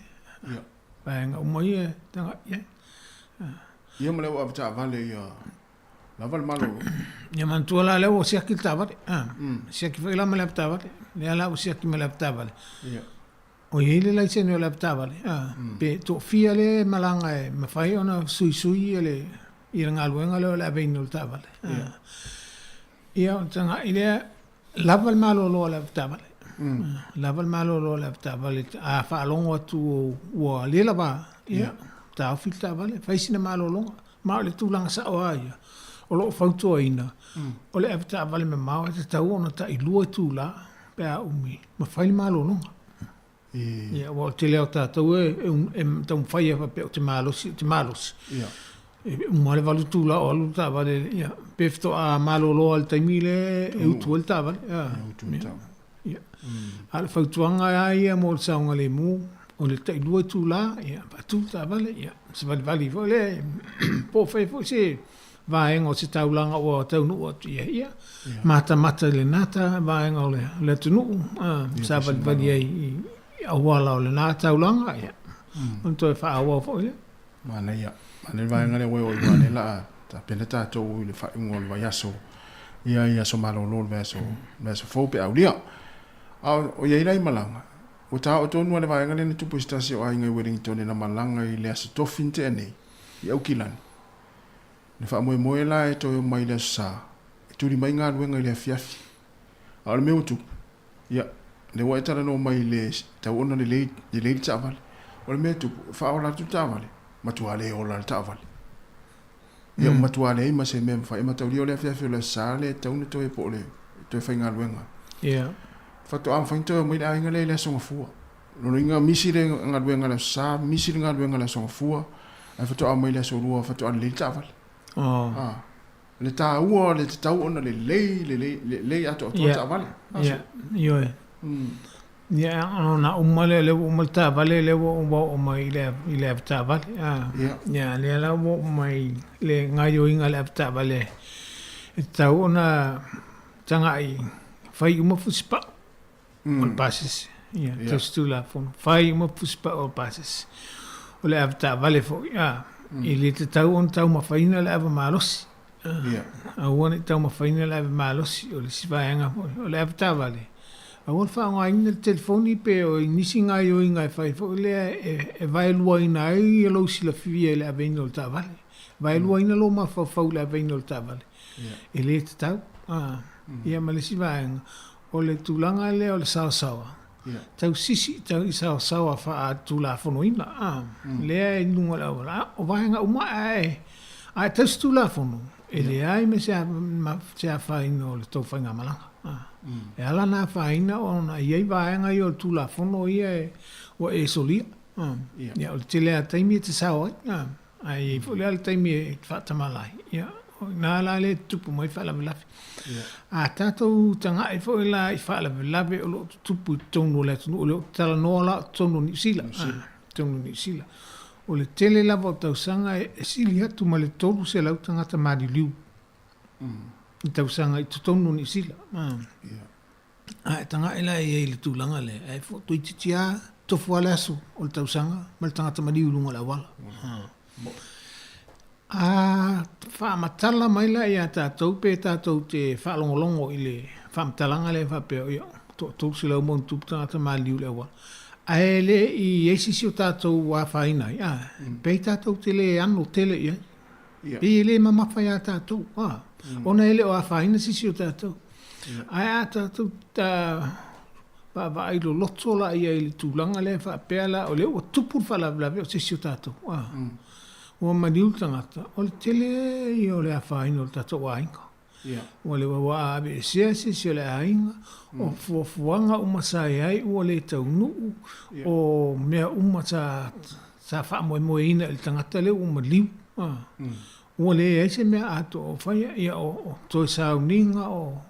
ia vaenga o mo ye tanga ia mo le o ta vale ia laval malo ia mantua la leo siaki tavale siaki foi la mala tavale le ala o siaki mala tavale ia o ile la seno la tavale pe to fia le malanga e ma fai ona sui ele ira ngaluenga le la veino tavale ia tanga ile laval malo lo la tavale laval malo lo la tavale a fa longo tu o le lava ia ta filta vale fai sina malo longa ma le tulanga sa o ia o lo fautoa ina o le evita vale me mau te tau ona ta i lua tu la pe a umi ma fai malo nunga ia o te leo tātou e tau whai e pe o te malos ma le valu tu la o alu ta vale ia pefto a malo lo al taimile e utu el ta vale ia al fautuanga ia mo le saunga le mu o le ta i lua tu la ia pa tu ta vale ia se vale vale po fai fo se vaenga o se taulanga o taunu o ia mata le nata vaenga o le tunu sa vali ai awala o le nata taulanga ia onto e fa awa fo ia mana ia mana vaenga le o ia la ta pena tato le fa ngol va yaso ia so malo lo veso fo pe aulia o ia ila malanga o ta o tonu le vaenga le tupu stasi o ai ngai Wellington na malanga i le aso tofinte nei i au kilani. Ne wha moe moe la e toi mai le sa. E turi mai ngā ruenga i le fiafi. A ole meo tupu. Ia, le wa e tara no mai le tau ona le leili ta avale. Ole meo tupu, wha o la tu ta avale. Matua le o la ta avale. Ia matua le ima se mea mwha. E matau rio le fiafi o le sa le tau ne toi po le. Toi whai ngā ruenga. Ia. Whato am whain toi mai le ainga le songa fua. Lono inga misi le ngā ruenga le sa, misi le ngā ruenga le songa fua. Ai whato am mai le sorua, whato an leili ta avale. Le ta ua le tau ona le lei ato ta vale. Ia. Ia ona umale le umata vale le o mai le ta vale. Ia le la o mai le ngaio inga le ta vale. Tau ona tanga ai fai uma fuspa. On passes. Ia, testula fon. Fai uma fuspa on passes. O le ta vale fo. Ia. Ili te tau on tau mawhaina le awa malosi. A ua ni tau mawhaina le awa malosi. O le siwaenga o le awa tawale. A ua wha ngā ina le telefoni pe o nisi ngai o ingai whai. Fo le e vai lua ina ai e lau sila whiwia le awa ina o le tawale. Vai lua ina lo ma whau le awa ina o le tawale. E le te tau. Ia ma le siwaenga. O le tūlanga le o le sawa. Tau sisi, tau i sawa wha tu la whono ina. Lea e nunga la wala. O wahenga uma ai tau tu la whono. E lea i me sea whaina o le tau whainga malanga. E ala nā whaina o na iei wahenga i o tu la whono ia o e solia. Ia o le te lea taimi e te sawa. Ai e lea le taimi e whatamalai. Ia nā la le tupu mai whalawalafi. A tātou tanga e fo la I whalawalafi o lo tupu tonu le tonu o le tala noa la tonu ni sila. Tonu ni sila. O le tele lava o tausanga e sili atu ma le tolu se lau tangata maari liu. I tausanga I tonu ni sila. A tanga e la e le tūlanga le. E fo tui titia tofu ale asu o le tausanga ma le tangata maari ulunga la wala. Whaamatala mai la I a tātou pe tātou te whaalongolongo I le whaamatalanga le whapeo ia. Tō si lau mon tupu tangata maaliu le awa. Ae le I eisisi o tātou wā whaina. Pei tātou te le anu tele ia. Pei le mamawhai a tātou. Ona ele o a whaina sisi o tātou. Ae a tātou ta whaailo lotola ia I le tūlanga le whapea la o le o tupu whalawlawe o sisi o tātou. Ua maniu tangata, o le tele I o le awhaina o le tatou ainga. Ua le wawa awe e sease si o le ainga, o fuafuanga umasai ai ua le tau nuu, o mea umasa sa wha moe ina le tangata le umaliu. Ua le eise mea ato o whaia ia o toi sauninga o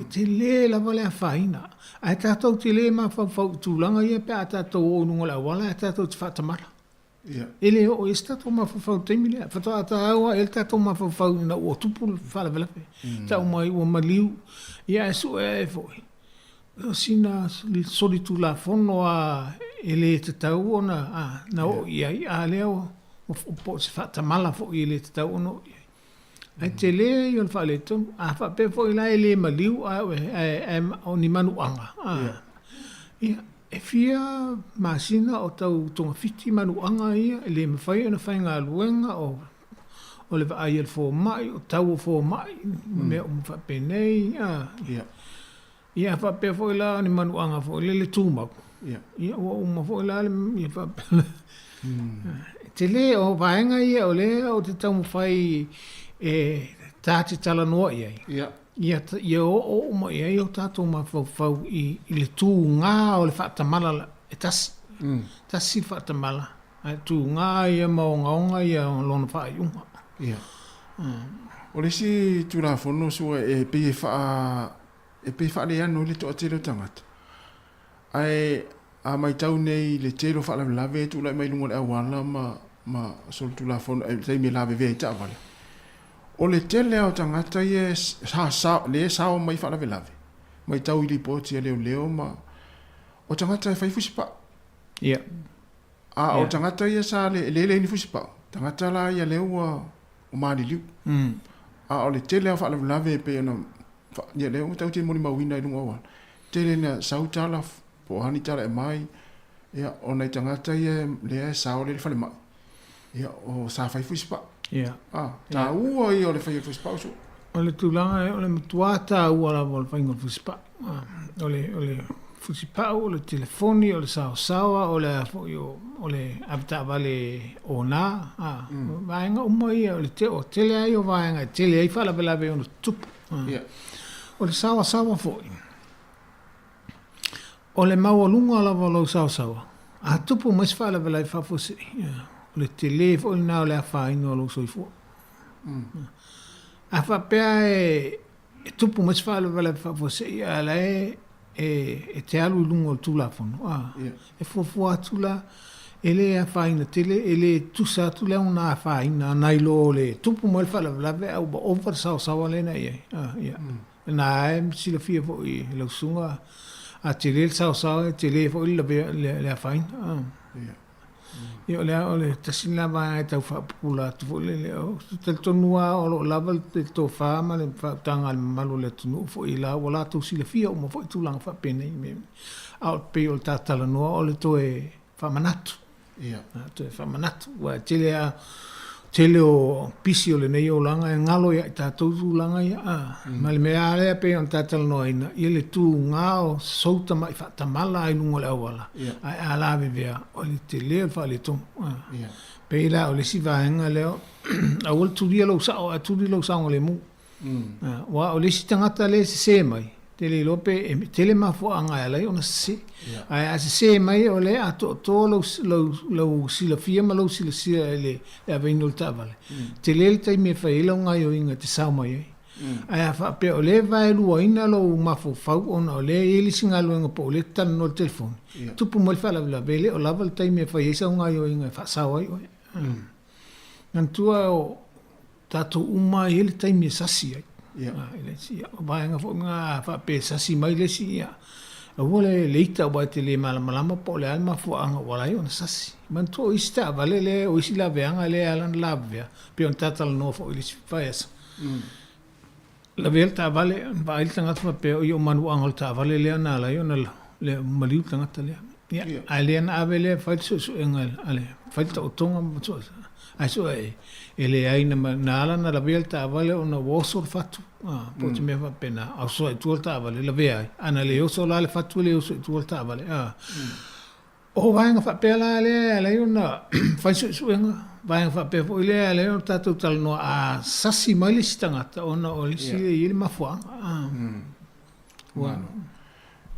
te le lava le awhaina. Ai tātou te le ma whau tūlanga ia pe a tātou o nunga le awala, a tātou te whatamara. Ele o estato ma fau temile fato ata awa el tato ma fau na o tupu fala vela ta mai o maliu ia eso e foi sina solitu la fono a ele te tau ona na o ia a leo o po se fata mala fo ele te tau no ai te le yo fa le to a fa pe foi la ele maliu a o ni manu anga ia e fia masina o tau tonga fiti manuanga ia, e le mawhai ana whainga luenga o le vaai el fo mai, o tau o fo mai, mea mwhapenei, ia whapea fo ila ni manuanga fo le tūmau. Ia ua fo ila le whapea. Te le o vaenga ia o le o te tau mwhai e tāti tala noa ia. Ia o uma ia o tātou ma fau I le tū ngā o le whaatamala e tasi. Tasi whaatamala. Tū ngā ia maongaonga ia lona whaaiunga. O le si tūra whono sua e pei wha le anu le toa tero tangata. Ai a mai tau nei le tero wha lawe tū lai mai lunga le awala ma sol tūra whono e tei me lawe vei ta awale. O le tele o tangata ie le sao mai whalawe lawe. Mai tau I li poti e leo ma o tangata e whai fusipa. O tangata ia sa le ni fusipa. Tangata la ia leo o maari liu. O le tele o whalawe lawe pe ona ia leo tau te moni mawina I lunga awan. Tele na sautala po hani tala e mai ia o nei tangata ia lea sao le whale mai. Ia, o sa fai fuspa. Ia. Ta ua i o le fai fuspa usu. O le tūlanga o le matuata ua la o le whainga fusipa. O le fusipa o le telefoni, o le saosawa, o le avita vale o nā. Vaenga umai o le tele ai o vaenga, tele ai whala velawe o le tupu. O le sawa foi. O le maua lunga la walau sawa. A tupu mais whala velawe whawhose. O le tele foi nā o le awhaino o lo soifua. A whapea e tupu mas whala velawe whawhose i ala e te alu lunga o tūlafono. E fuafua tula, e le awhaina tele, e le tusa tula o nā awhaina, nailo le tupu mai whala velawe au ba over sawa lena iai. Nā e sila fia fo i lausunga, a te le sawa, te le fo i le awhaina. Ia o le tasina vai tau whapula tu fo le o te tonua o lo lava te to fama le tanga le malu le tunu fo i la wala tu sila fia o mo fo tu lang fa pene me au pe o tatala no o le to e famanatu to e famanatu wa tele o pisi o le nei o langa e ngalo ia ta tu langa ia ma le mea le pe on tatala no ina i le tu ngao souta mai fa tamala ai lungo le awala ai ala vivea o le tele fa le to pe la o le sivaenga leo a ol tu dia lo sa o tu dia lo sa o le mu wa o le sitangata le se mai tele lope e tele ma fo anga ala ona se ai a se mai o le a to lo sila fia ma lo sila le a vino il tavale tele il tai me fai lo nga yo inga te sa mai ai a fa pe o le vai lu ina lo ma fo fa ona o le ili singa lo nga po le tan no telefone tu pu mo fa la vele o la val tai me fai sa nga yo inga fa sa wai nan tua o tato uma ele tai me sasi ai ele si vai nga fo nga fa pe sasi mai le si ya o le leita o te le malama po le alma fo anga wala yo sasi man to ista vale le o isi la veanga le alan lavia pe on tatal no fo ili si fais la velta vale va il tanga fa pe o manu angol ta vale le na la yo le maliu tanga tale ya alien avele fa so engal ale fa ta otonga so aso ele ai na ala na la velta vale ona wosor fatu po te me va pena au so tu ta vale la vea ana le so la le fatu le so tu ta vale o vai nga fa pela le ona fa so enga vai nga fa pe fo le o ta tu tal no a sasi mai le stangata ona o le si ile mafua wa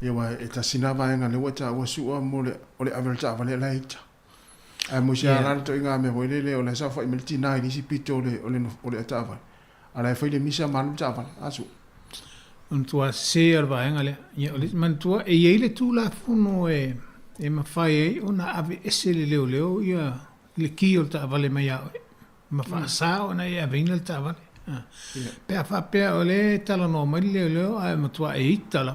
ia wa e tasina vai nga le wata wa su o le avelta vale la ita ai mo sia ran to inga me ho le o le sa fa milti nai di si pito o le atava ala fa le misa man tava asu un tua ser va engale ia o le man tua e ile tu la funo e ma fai ona ave esele leo ia le kio ta vale mai a ma fa sa ona ia vinel ta vale pe fa pe o le tala no mai leo ai ma tua e itala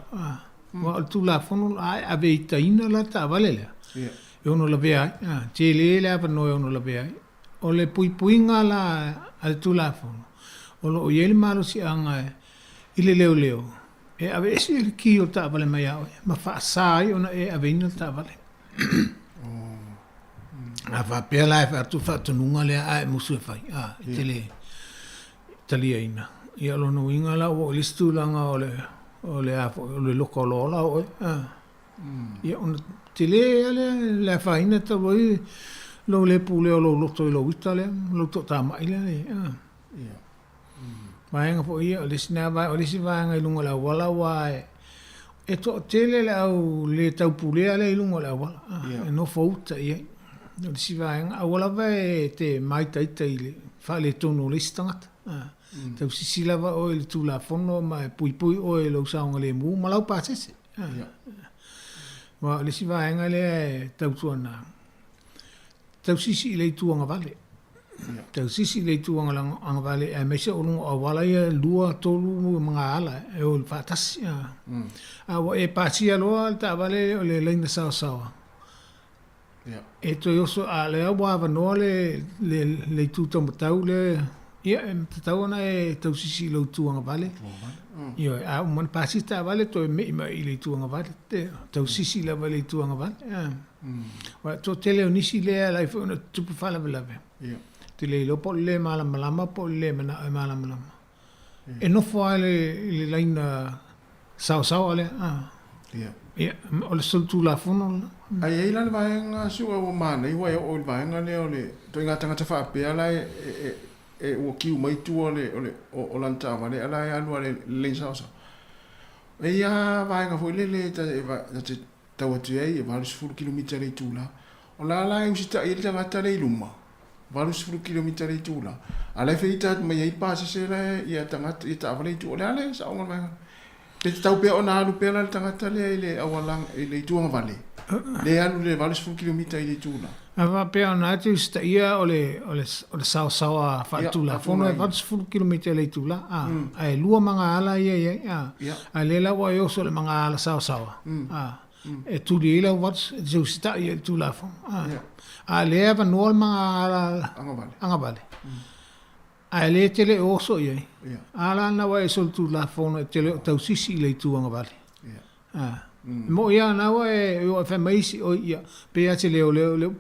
ma tu la funo ai ave ita ina la ta vale le e ono la vea, te le apa no e ono la vea. O le puinga la al tulafono. O lo iele malo si anga ile leo. E ave esi il ki o ta vale mai au. Ma fa sai ona e ave ina ta vale. A fa pe la fa tu fa tu nunga le ai musu fai. Te le talia ina. Ia lo no inga la o listu langa o le loko lola o. Ia ona te le faina ta voi lo le pule o lo to lo vita le lo to ta mai le vai nga po ia o le sina vai o le si vai nga lungo la wala wa e to tele le au le tau pule le lungo la wala e no fouta ia o le si vai nga wala vai te mai tai tai le fa le tono le stangata tau si lava o le tu la fono ma pui o le usa le mu ma lau pa se wa le si va nga le tau tuana tau sisi le tuanga vale tau sisi le tuanga anga vale e me se onu o wala ia lua tolu mga ala e o fatas a wa e pasia lo ta vale o le lenga sa e to yo so a le wa va no le tu tau le Ia, tatau ana e tausisi i lau tuanga vale. Ia, a umana pasita vale to e mei mai i le tuanga vale. Tausisi la vale i tuanga vale. Wa to tele o nisi lea lai fo na tupu fala velave. Ia. Te le lopo le malama po le malama. E no fo le laina sao ale. Ia. Ia, o le soltu la fono. Ai ei lana vaenga sua o mana i wai o le vaenga le o le to inga tangata whaapea lai e ua kiu mai tu o lanta vale ala e alua le sao. E ia vaenga fo le te tau atu ei e 20 kilometer i tūla. O la la e usita i tangata le iluma. 20 kilometer i tūla. Ala e whita mai ei pāse se le i a tangata i ta vale i tūla. Ala e sao ngal vaenga. Pe te tau pea o nā alu pea la tangata le i le awalang i le tuanga vale. Le alu le 20 kilometer i le tūla. Ava pea ona atu sta ia o le sao a whaatula. Fono e 20 kilometer le tula. Ai lua manga ala ia. Ai lela wa e oso le manga ala sao. E tuli ila wats e zeu sta ia le tula fo. Ai lea va noa manga ala anga vale. Ai le tele oso ia. Ala na wa e sol tula fono e tele tausisi le tuanga vale. Mo ia na wa e o fa mais o ia pe ate le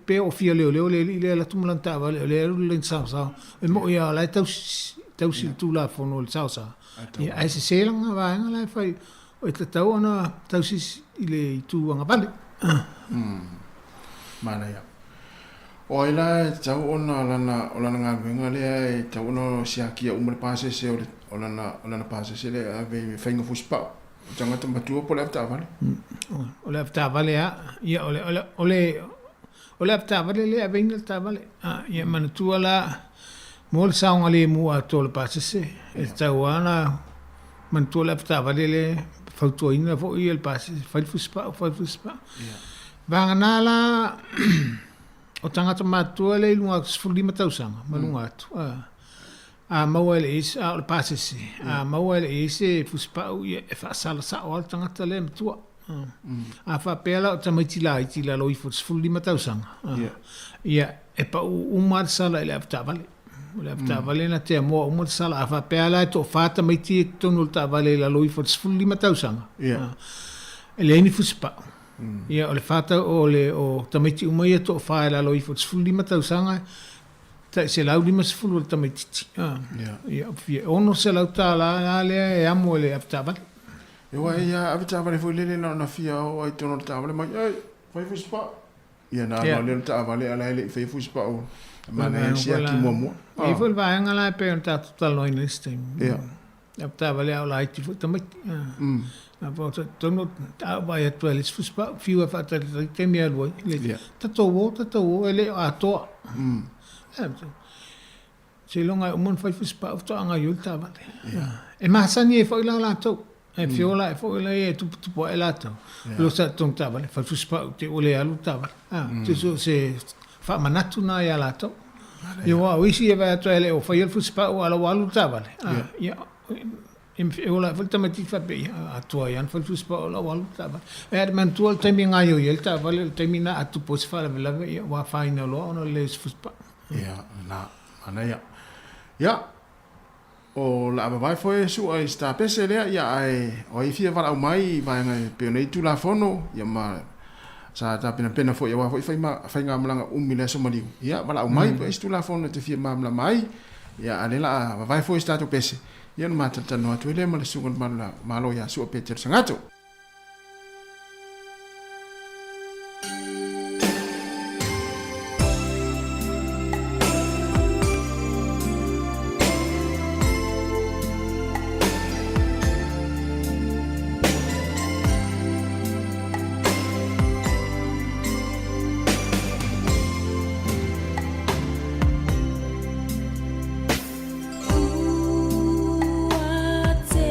pe o fia le la tumulanta va le sao e mo ia la tausi tu la fono le sao ia ai se selanga va nga la fai o te tau ana tausi ile tu anga vale mana ia o ila tau ona lana nga le e tau no siakia umre pase se o lana pase se le ave fainga fuspa Tangata matua po le afta vale. O le afta vale ia o le afta vale le avena afta vale. Ia manatua la mo le saunga le mua to le pasese. E tauana manatua le afta vale le fautuaina fo ia le pasese. Fai fuspa. Vanga nala o tangata matua le lunga sfulima tausanga. Malunga atu. Maua ele ese, le pasese. Maua ele ese, fuspa ia e whaasala sa o tangata le matua. Whapela o tamaitila itila lo i fulima tausanga. Ia e pa umar sala ele afta vale. Le afta vale na te moa umar sala. Whapela e to whata maiti e tonu le ta vale la lo i fulima tausanga. Ele ini fuspa. Ia o le whata o tamaiti umai e to whaela lo i fulima tausanga. Se lau lima sefulu le tamaititi. Ia ono se lau tāla lea e amo le avitavale. Ewa ia avitavale foi lele na fia o ai tono le tāvale mai ai fai fuspa. Ia na le tāvale ala ele fai fuspa o mana se aki momo. E foi vaenga la pe on tatu talo in listing. Ia avitavale au la iti foi tamaiti. Na po tono ta vai a tuele fuspa fiu fa te mia loi. Tatou ele a to. Se longa umon fai fuspa to anga yulta vale. E masani e foi la to. E fiola e foi la e tu po ela to. Lo sa tonta vale fai fuspa te ole alu ta vale. Te so se fa manatu na ya la to. Yo wa wisi e va to ele o fai fuspa o ala walu ta vale. Ya e ola volta mati fa be a to yan fai fuspa o la walu ta vale. E man tu al temi nga yo yelta vale temi na atu pos fa la vela wa faina lo ono le fuspa. Ia, ana ia. Ia, o la vai foi su ai sta pese lea, ia ai, o i fia vala mai, vai ngai pe nei tu la fono, ia ma sa ta pena foi, ia foi fai nga malanga umile so maliu. Ia, vala mai pe tu la fono te fia mamla mai, ia ale la vai foi sta to pese. Ia no mata tano atu le mala sungon malo ia su pe ter sangato. Ua te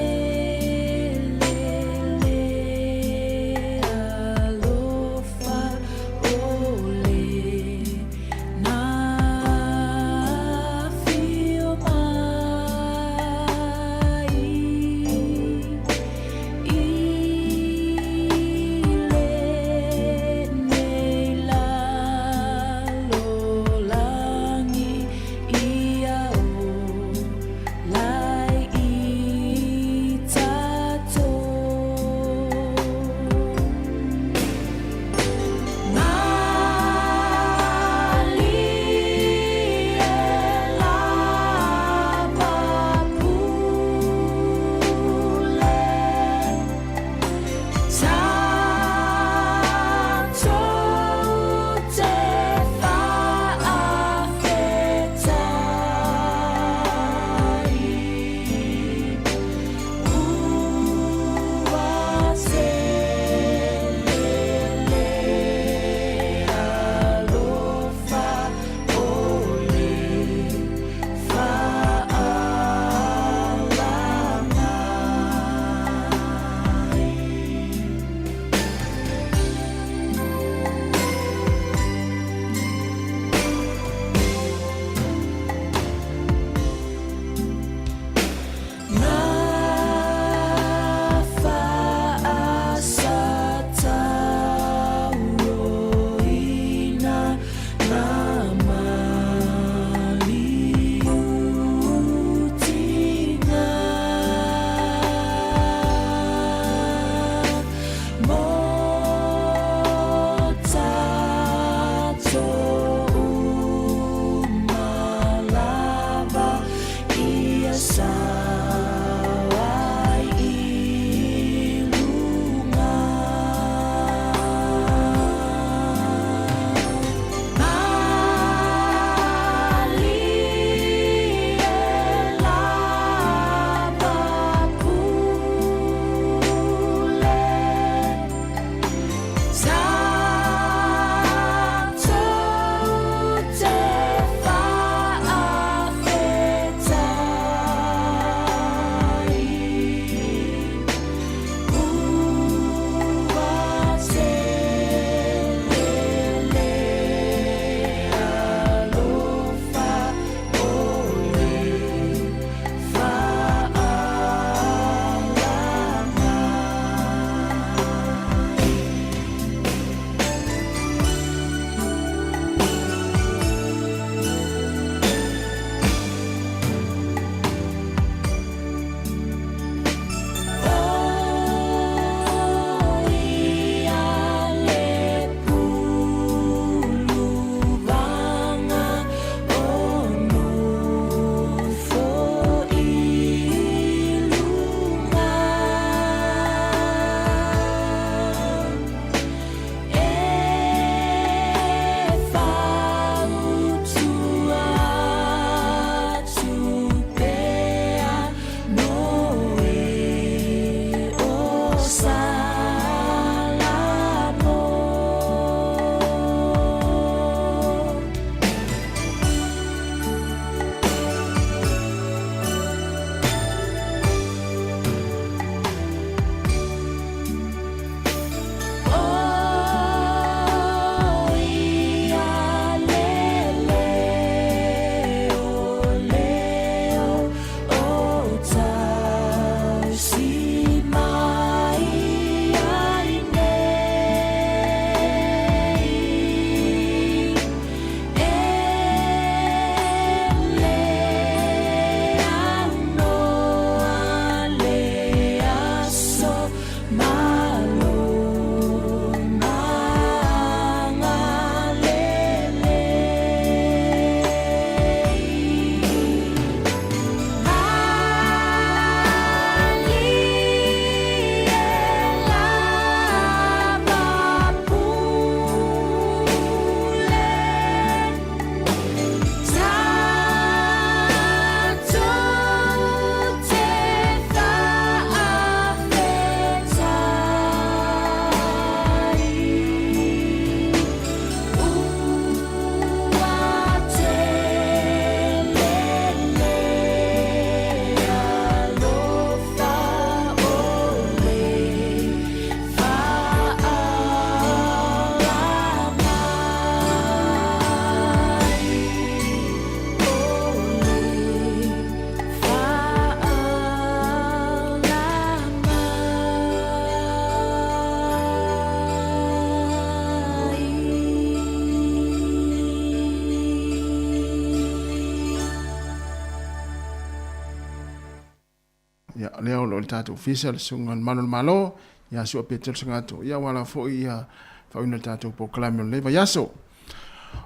leo lo tato official sungan malo ya su petel sangato ya wala fo ia fa una tato po klamo le va yaso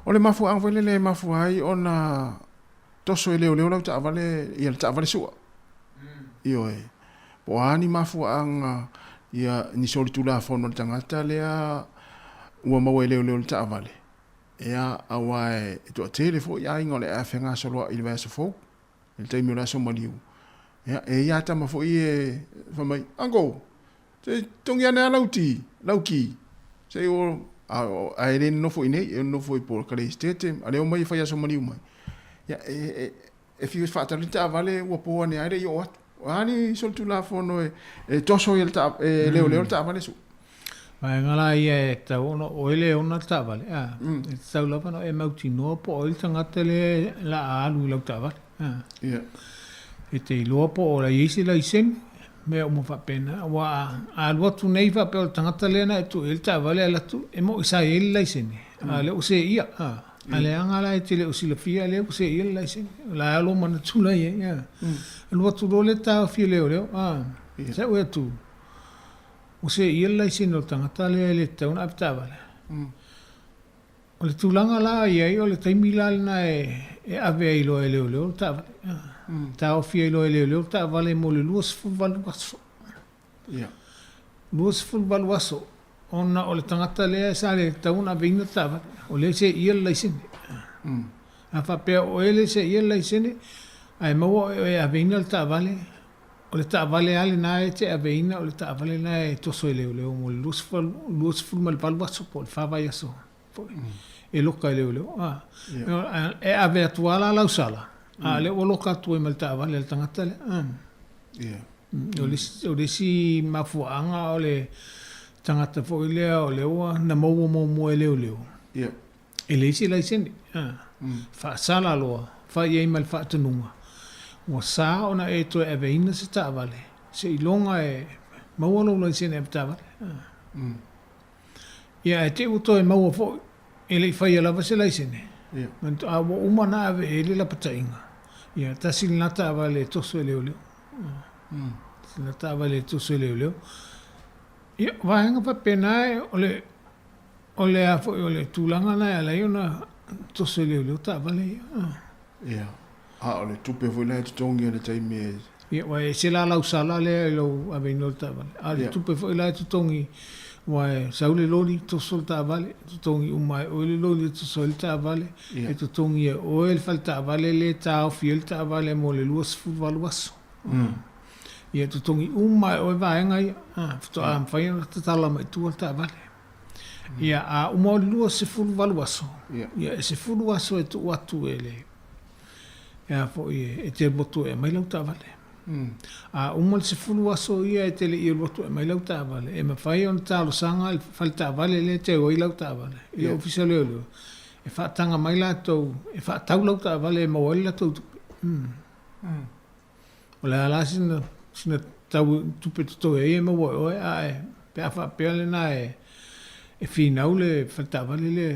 ole mafu ang vele le mafu ai ona toso leo la ta vale ia ta vale su io e po ani mafu ang ia ni soli tula fo no tangata le ua mau leo ta vale ia awai to telefo ya ingole afenga solo il va so fo il taimi la so maliu ya e ya ta ma fo e fa mai ango te tongia na lauki se o a ele no fo ine e no fo por kale stete ale o mai fa ya so maliu mai ya e fi fa ta lita vale o po ne ai yo ani sol tu la fo no e toso il ta leo ta vale su Mai ngala ia ta ono oile ona ta vale sa lo pa no e mauti no po il tangata le la alu lo ta vale ya e te lopo o la isi la isen me o mo fa pena wa a lo tu nei fa pe tangata le na tu il ta vale la tu e mo isa il la isen ale o se ia ale angala e te le o sila fia le o se il la isen la lo mana tu la ia lo tu lo le ta fi le o se o tu o se ia la isen o tangata le ta una ta vale o le tulanga la ia o le taimi la na e ave ilo e leo ta vale ta o fia ilo e leo ta vale mo le luas fu valuaso ya luas fu valuaso ona o le tangata le sa le ta una veina ta vale o le se ia la isen a fa pe o ele se ia la isen ai mo e a veina ta vale o le ta vale ale na e te a veina o le ta vale na e to so leo mo luas fu mal valuaso po fa vai aso e loka leo e ave atuala la usala le o loka tu e malta vale le tangata le o le si mafuanga o le tangata fo ile o le o na mo e leo e le si la isen fa sala lo fa ye mal fa tununga o sa ona e to e veina se ta vale se ilonga e mo lo isen e ta vale ia e te uto e maua fo ele fai ala va se la isene man a uma na ave ele la patainga ia ta silnata vale to so leo silnata vale to so leo ia va nga pa pena ole a fo ole tulanga na ala ona to so leo ta vale ia ole tupe fo le tongi le taimi ia wa se la usala le lo ave no ta vale ale tupe fo le tongi Wai saule loli to solta vale to tongi umai o le loli to solta vale e to tongi o el falta vale le ta o fielta vale mo le luas fu valuaso e to tongi umai o vai ngai to am fai to tala mai tu ta vale ia a umo luas fu valuaso ia se fu valuaso e to atu ele ia fo e te boto e mai lau ta vale a umal se fulu aso ia e tele i roto e mai lau ta vale e ma fai on talo sanga il falta vale le te o i lau ta vale i official leo e fa tanga mai la to e fa tau lau ta vale e ma o la to o la la sina tau tupe to e ma o a e pe fa pe le na e fina le falta vale le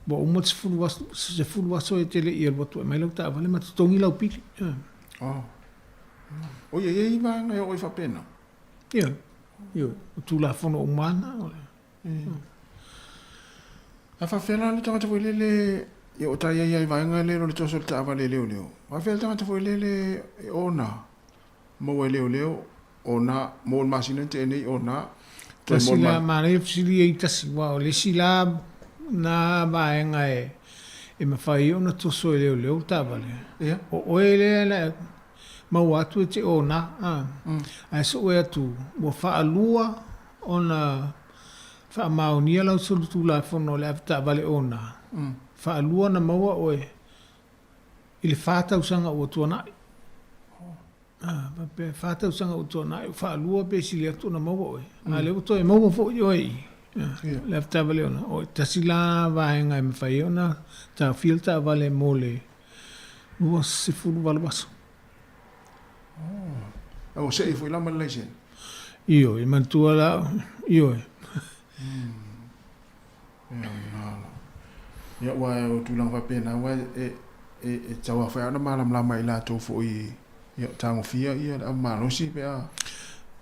bo umal se fulu aso e tele i roto e mai lau ta vale ma tongi lau pili o ye va nga o fa pena io tu la fono umana a fa fela le tanga fo le o ta ye va nga le lo to so ta va le va fel tanga fo le ona mo leo ona mo masina te nei ona to sila mare sili e tasi wa le sila na va nga e ma fai ona to so leo ta vale o ele la ma watu te ona a so e tu mo fa alua ona fa maunia la so tu la fono la ta vale ona fa alua na maua oe ile fata usanga o tuana pe fata usanga o tuana fa alua pe sile tu na maua oe a le to e maua fo oi la ta vale ona o tasila va nga me fa ona ta filta vale mole o se fu vale baso o se foi la mal leisen io e mantua la io ya wa o tu lang fa pena wa e tawa fa na malam la mai la to foi Ia tango fia ia a malosi pe a.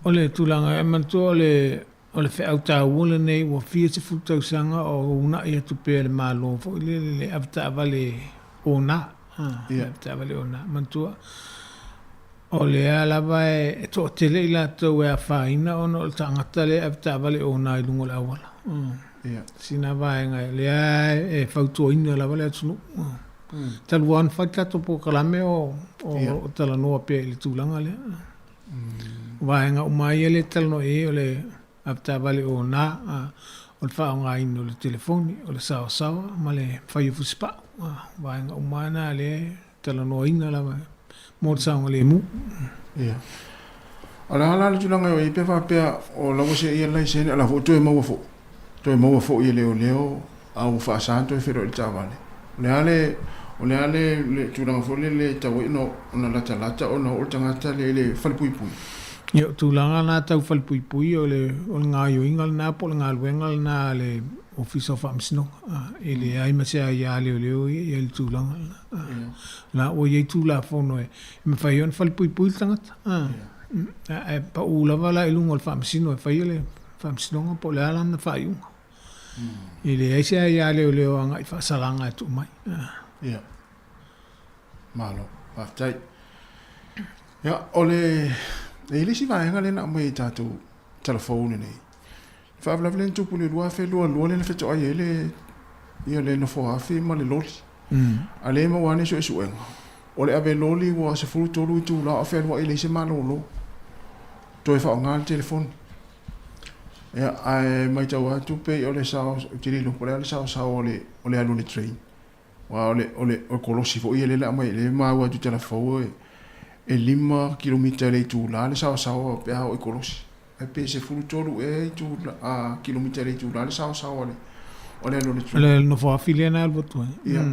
O le tūlanga e mantua o le whaau tāua le nei ua fia te futausanga o una ia tupea le mālo fo le avta avale o nā. Avta avale o nā. Mantua o le alava e to tele ila tau e a whaina o no le tangata le avta avale o nā I lungo le awala. Sina vaenga le e fautua ina lava le atunu. Taluan whaikato po kalame o talanoa pia I le tūlanga le. Vaenga umai le talano o le avta vale o nā o le whaonga ino o le telefoni o le sawa ma le whaiufusipa. Vaenga umai nā le talanoa ina lava mo le saonga le mu. Ia. Ala hala le tūlanga o I pe whapea o lago se ia lai sene ala fo toe maua fo. Toe maua fo I leo au whaasanto e whiro I tāwale. O le ale le tūlanga fo le tau ino ona lata ona o tangata le whalipuipui. Yo tūlanga nā tau whalipuipui o le ngā yoinga le nā po le ngā luenga le nā le Office of Amsino. E le aima se a ia leo I le tūlanga. Nā o iei tūla whono e me whai on whalipuipui tangata. E pa ulawa la ilungo le whamsino e whai le whamsinonga po le ala na whai unga. I le eise a ia leo anga I whaasalanga e tu mai. Ia. Malo. Paftai. Ia, ole ilisi vaenga le na mai tatu telefone nei. Whaavlavle tupu le lua lua le na wheto ai ia le na whoafi ma le loli. A le ma wane so esuenga. Ole ave loli wa se furu tolu I tu la a whelua I le se malolo. Toi whaonga le telefone. Ia, ai mai tau atu pe ole sao, tirilu, ole sao ole alu le train. Wa ole kolosi fo ia le la mai le ma wa tu telefone e 5 kilomita le tu la le sao pe ha o kolosi. E pe se furu tolu e tu a kilomita le tu la le sao ole alu le train. Le no fo afilia na albo tu. Ia.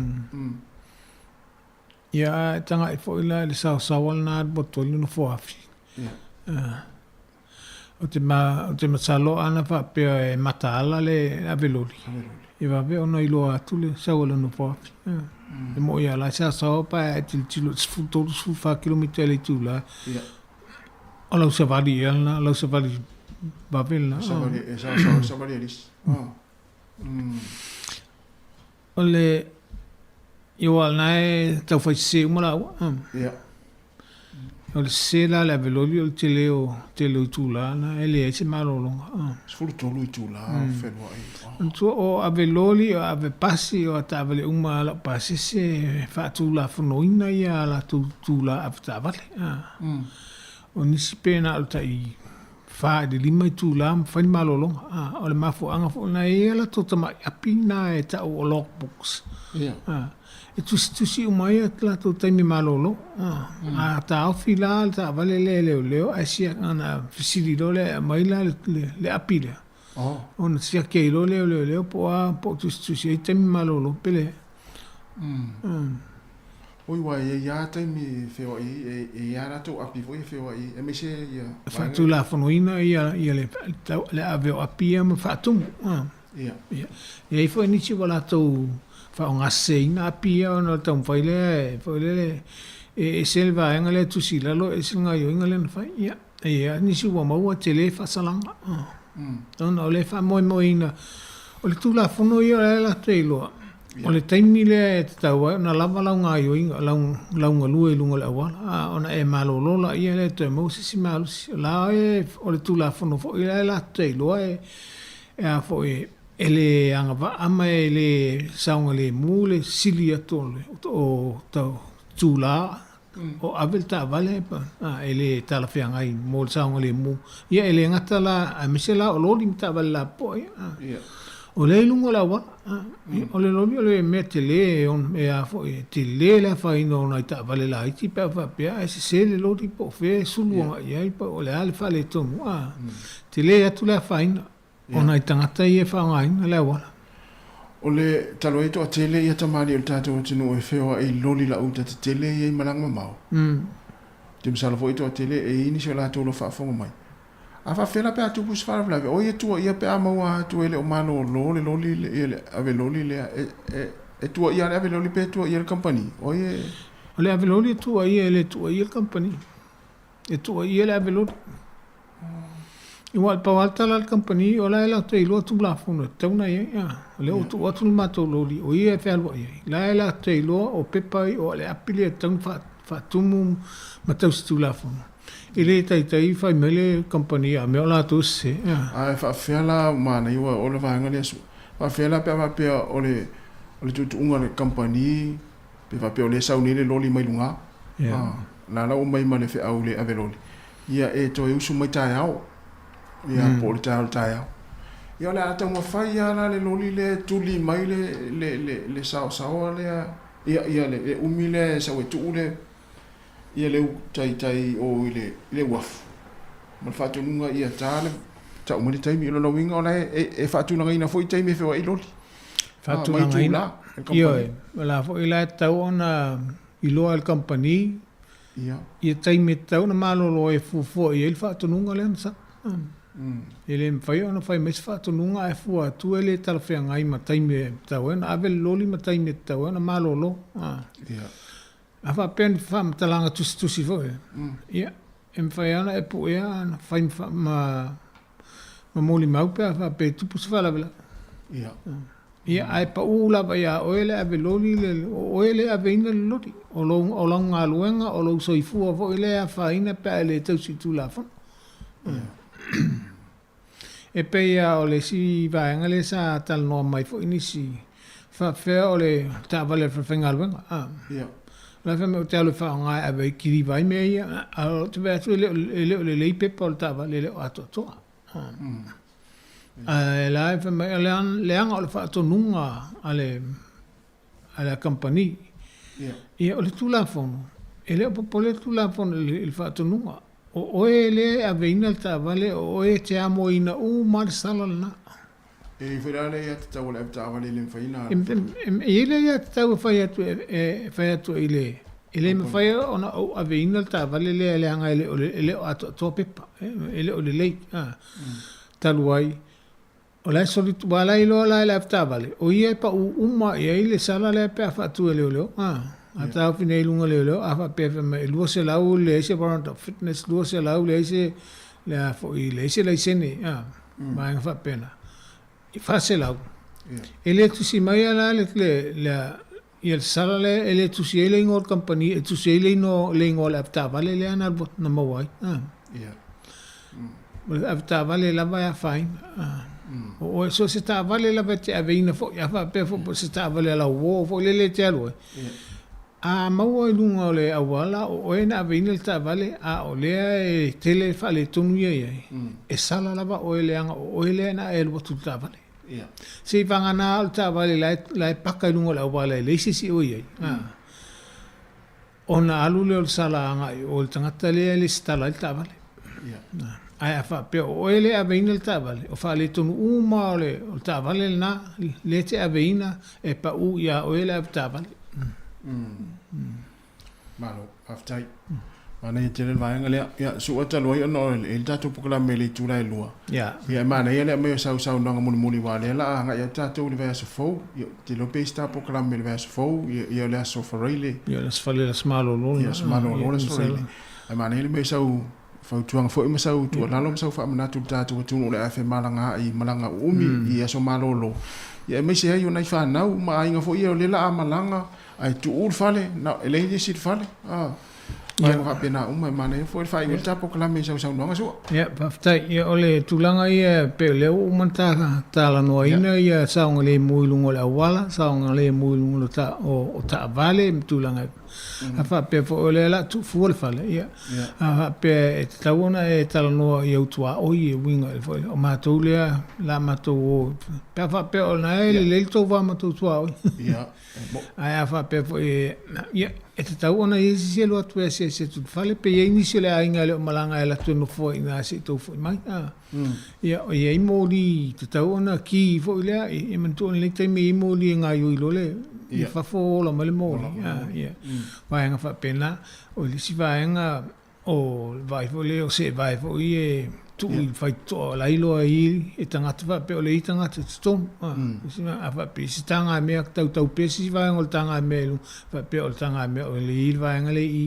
Ia tanga I fo ila le sao na albo tu no fo afi. Ia. O te masalo ana fa pe mata ala le aveloli. I va ve ona ilo atu le sao le no fo afi. E mo ia la sao pa e tilo tolu su fa kilomita le tu la. Ia. O lau savali ala, lau savali babel. Savali alis. O le io al nae tau fai se umala ua. Ia. O le se la le aveloli o le teleo tula na ele e se malolonga. Sfuru tolu I tula whenua I. Antua o aveloli o ave pasi o ata avele uma ala pasi se whaatula whanoina ia ala tula avta avale. O nisi pēna alu tai wha de 5 tula whani malolonga. O le mafu anga na e ala totama api na e tau o lockbox. Ia. E tusi umai at la to taimi malolo. A ta ofi la ta vale leo a sia ana fisili le mai la le apile. On sia ke leo po tusi taimi malolo pele. Oi wa ia taimi feo I e ia rato api foi feo I e me se ia. Fa tu la fonoina ia le aveo apia ma fa tu. Ia. E foi ni ci vola to fa un assegna apia no tam faile e selva engale tu silalo e singa yo engale no fa ia e ni si wa mau tele fa salanga no le fa moina o le tu la fono ia la telo o le taimi le tawa na lava la nga yo la nga lue lunga la wala ona e malolo la ia le te mo si malu la e o le tu la fono fo ia la telo e a fo ele anga va ama ele saunga le mule silia tole o tau tula o avelta vale pa ele tala fianga I mo saunga le mu ia ele ngata la a misela o loli mta vale po ia o le lungo la wa o le loli o le metele on e a fo te le la fa ino na ta vale la I ti pa fa pe se le loli po fe sulu ia pa o le al fa le tomu te le atu la fa ino ona I tangata I e whaongaina lea wala. O le talo eto a tele I a tamari o tātou tino e whewa e loli la uta te tele I malanga mau. Te msala fo eto a tele e inisi o la tolo whaafonga mai. A whawhela pe atu pus whaaflawe. O ia tua ia pe a maua atu ele o mano loli ave loli lea e tua ia ave loli pe tua ia le company. O ia... O le aveloli tu ai le tu ai company. E tu ai le aveloli. I wal pa wal tala company o la ela te lo tu la fono tauna ia. Le o tu o ma to loli o ia fe alwa ia. La ela te lo o pepai o le apili tang fa tumu ma tau stu la fono. Ile tai fai mele company a me la tu se. Ai fa fela mana iwa o le vanga le su. Fa fela pe o le tu unga le company pe fa pe o le sauni le loli mai lunga. La o mai male fe au le aveloli. Ia e to usu mai tai au. Ia po le tai au. Ia le ata mo fai ala le loli le tuli mai le sao le ia le umile sa we tu le ia le tai o le waf. Mal fatu nunga ia tale ta mo le taimi lo winga ola e fatu nga ina foi taimi fe wa iloli. Fatu nga ina. Io la foi la tau ona ilo al company. Ia taimi tau na malo lo e fu ia il fatu nunga le sa. Ele fai ona fai mes fatu nunga e fu tu ele tal fe nga ima taimi tau na avel loli ma taimi tau na malo lo. Afa pen fam talanga tusi fo. Ia em fai ana e pu ia fai ma moli mau pe afa pe tu pus fala vela. Ia ai pa ula ba ia oele ave loli le oele ave ina loti o longa luenga o lo soifua fo ile a faina pe le tausi tu la fo. E pe ia o le si va ngale sa tal no mai fo inisi fa fe o le ta vale fa fenga luenga. La femme o tele fa nga ave kiri vai me ia a te ve tu le pe por ta vale le ato to. La femme le anga o le fa to nunga ale compagnie. E o le tu la fono. E le po le tu la fono il fa to nunga. O ele ave ina ta vale o e te amo ina u mar salana. E fera le ia ta wala ta vale le faina. Ele ia ta fai atu ile. Ele me fai ona o ave ina ta vale le anga ele ato to pepa. Ele o le lei. Taluai. O la solitu wala ilo la ta vale. O ia pa uma ia ile sala le pe fa tu ele. Ata fine lunga le afa pe me lu se la u le se barant fitness lu se la u le se la fo ile se la sene ma fa pena. I fa se la. Ele tu si mai ala le il sala le ele tu si ele ngor company tu si ele no le ngor la ta vale le ana na mo wai. La ta vale la va fine. O so se ta vale la vete aveina fo ya fa pe fo se ta vale la wo fo le te alo. A mau e lunga o le awala o e na aveina le ta vale a o lea e tele fa le tonu ia e sala lava o e leanga o e lea na e lua tu ta vale. Se vanga na o ta vale la e paka i lunga le awala e leisi si o ia. O na alu le o le sala anga o le tangata lea le stala le ta vale. Ai a fa pe o e le aveina le ta vale o fa le tonu uma o le ta vale na le te aveina e pa u ia o e le ta vale. Malo aftai mana e tele vai ngale ya su ata loi no el tatu pukala mele tula lua ya mana ele me sau nanga muli wale la nga ya tatu le vai so fo te lo pe sta pukala mele vai so fo ya le so farele ya le fale la smalo lo ya smalo lo le farele mana ele me sau fa tuang fo me sau tu la lo sau fa mana tu tatu tu le afe malanga I malanga umi ya so malo lo ya me se yo nai fa na ma inga fo ia le la malanga ai tu ul fale na ele di sit fale ya nga pena mana foi fai o tapo kala me sau no ngaso ya pafta ya ole tulanga ia pe le o manta tala no ina ia sa ngale muilungo la wala sa ngale muilungo ta o ta vale tulanga afa pe fo le la tu fu fale ya afa pe tawona e tala no ia tua o ia winga fo o mato le la mato pe afa pe ona le to va mato tua ya ai afa pe fo ya e te tau ona i si lo atu e se tu fale pe ye inicio le ainga le malanga e la tu no fo ina si to fo mai ia o ye moli te tau ona ki fo le e mantu le te me moli nga yo lo le ia fa fo lo male moli ia vai nga fa pena o le si vai nga o vai fo le o se vai fo i tu i fai to la ilo ai e tangata fa pe o le tangata sto a fa pe si tanga me tau pe si va ngol tanga me lu fa pe o tanga me o le il va ngale i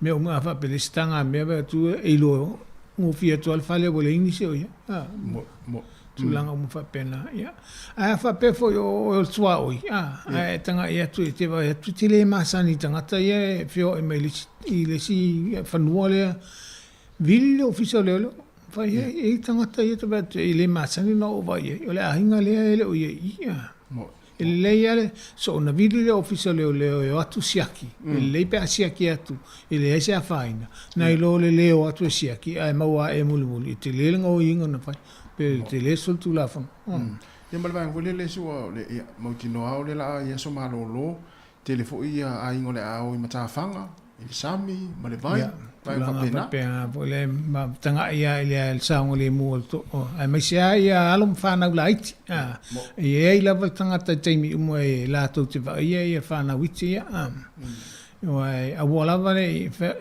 me o ma fa pe le tanga me va tu e lo mo fia to al fale o le inisi o mo tu langa mo fa pena a fa pe fo o tswa o a tanga ia tu te va tu te le masani tangata ia fio e me le si fa nuole ville ufficial le fa e tangata ia te va le masani no va ia o le ainga le o ia le ia so na ville ufficial le o atu siaki le pe siaki atu le ese a faina na lo le o atu siaki ai maua e mulu te le ngo inga na fa pe te le sol tu la fon ia mal vai ngole le so le ia mo tino au le la ia so malo lo telefo ia ai ngole au i mata fanga i sami ma le vai vai fa pena le ma tanga ia le sa ngole mo to ai mai sia ia alum fa na laiti ia la tanga ta taimi mo e la to te va ia fa na witi Wai a wala vale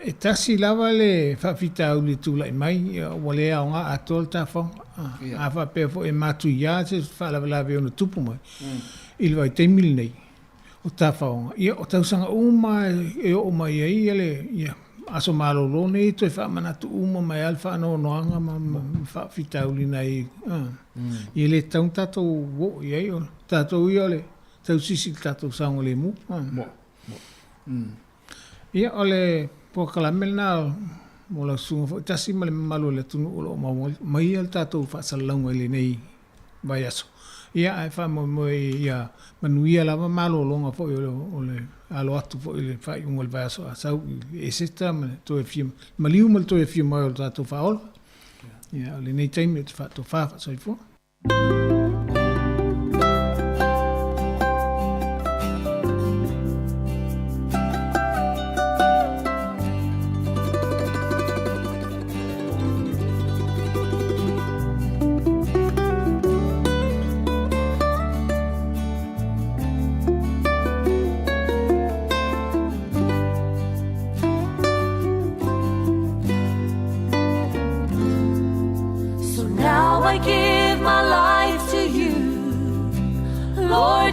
e tasi lava le fa fita u le tula mai wale a nga atol ta fo a fa pe fo e matu ya se fa la ve no tupu mai il vai te mil nei o ta fa ia o ta sanga uma e o mai ai ele ia aso malo lo nei to fa mana tu uma mai alfa no anga ma fa fita u nei ele tão tato wo ia o tato ia le tau sisi tato sango le mu ia ole po kala melna mo la sunga tasi male malo le tunu o mai al tato fa salong ele nei vai aso ia ai fa mo ia manuia la malo longa fo ole alo atu fo ele fa un vai aso sa e sesta to e film maliu mal to e film mal tato fa ol ia le nei time fa to fa so i fo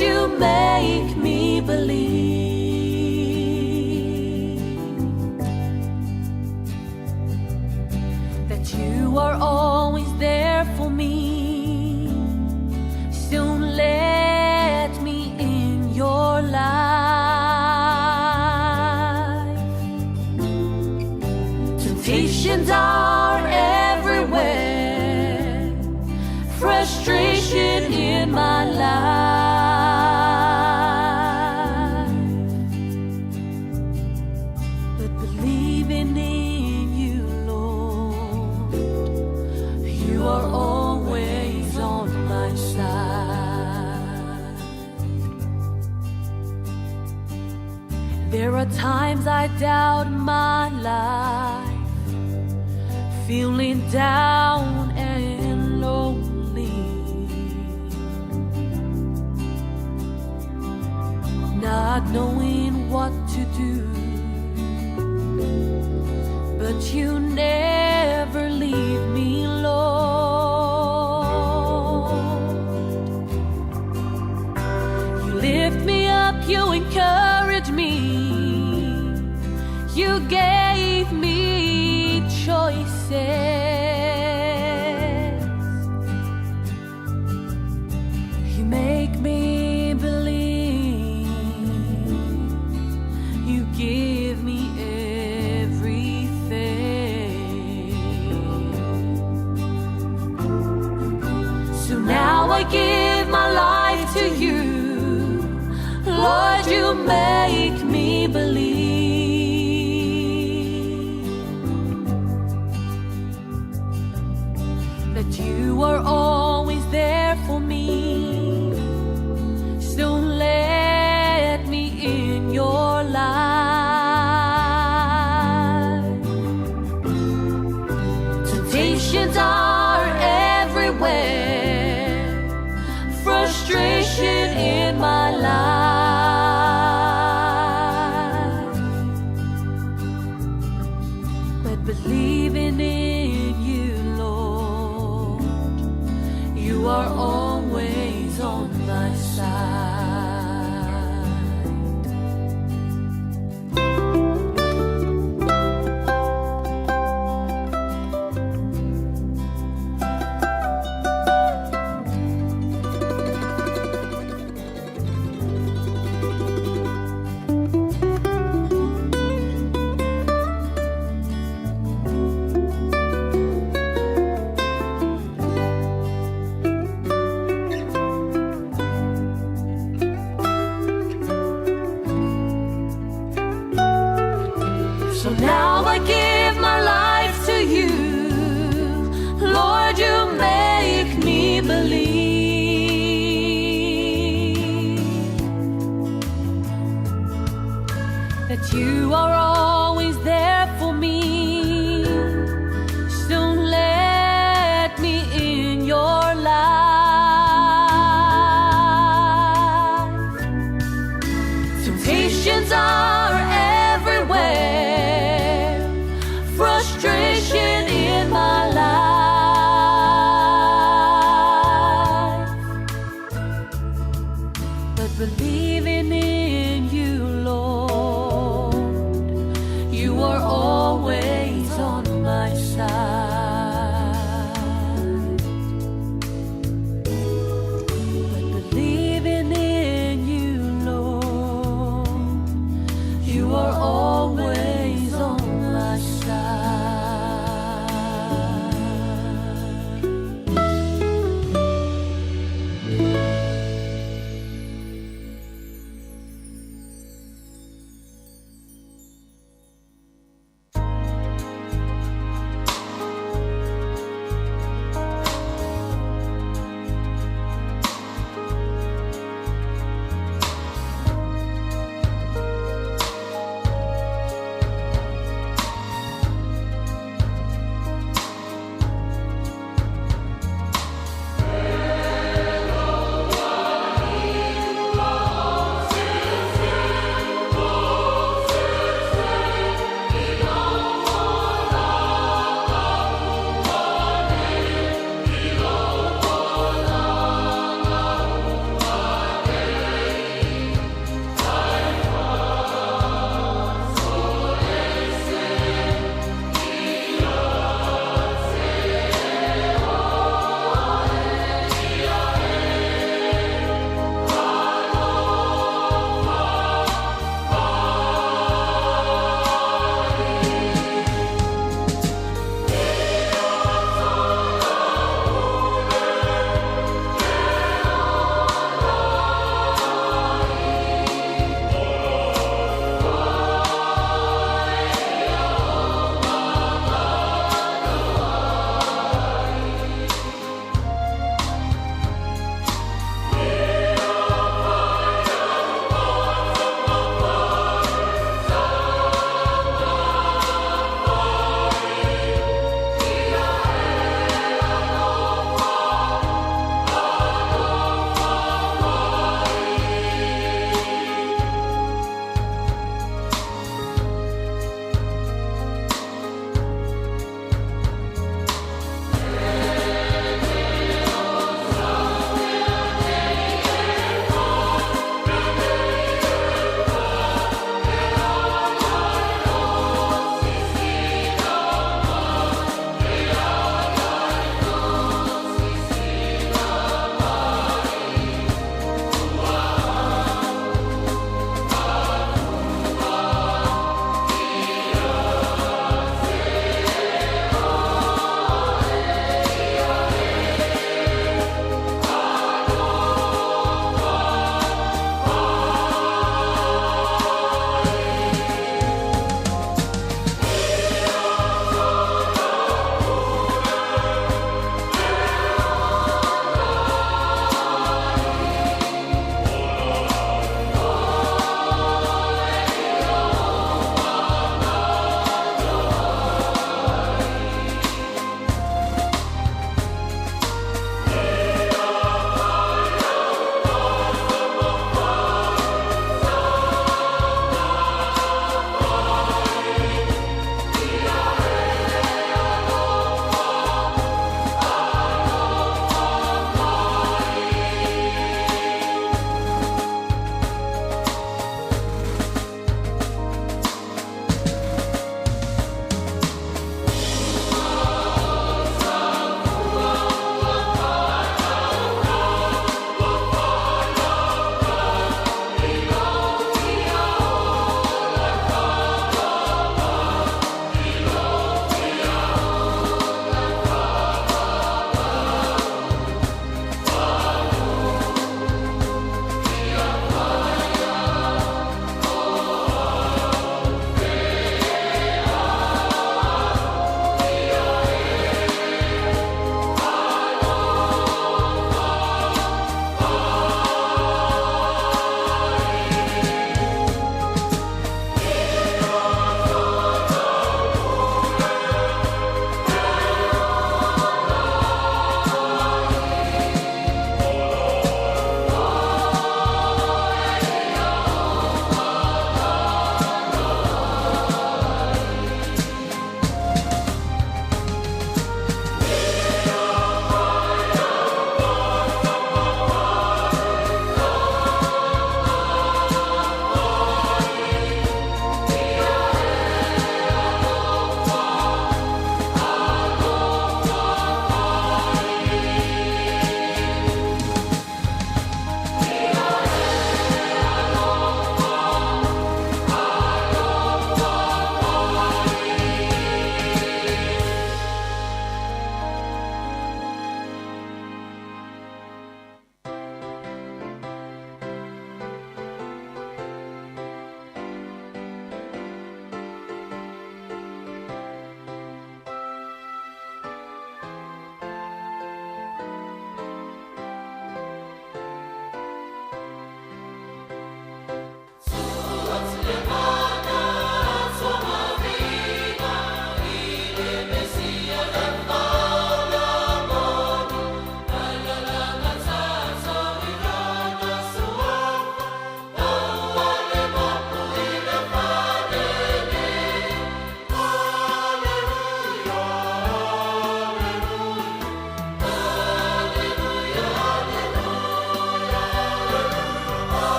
You make me believe that you are always there for me. Soon let me in your life. Temptations are everywhere, frustration in my life. There are times I doubt my life, feeling down and lonely, not knowing what to do, but you never leave me alone. You lift me up, you encourage me. You gave me choices. You make me believe. You give me everything. So now I give my life to you. Lord, you make me believe that you are always there for me. that you are always there for me. So let me in your life. Temptations are everywhere, frustration in my life, but believing in you, Lord, you are always on my side. But believing in you, Lord, you are always on my side.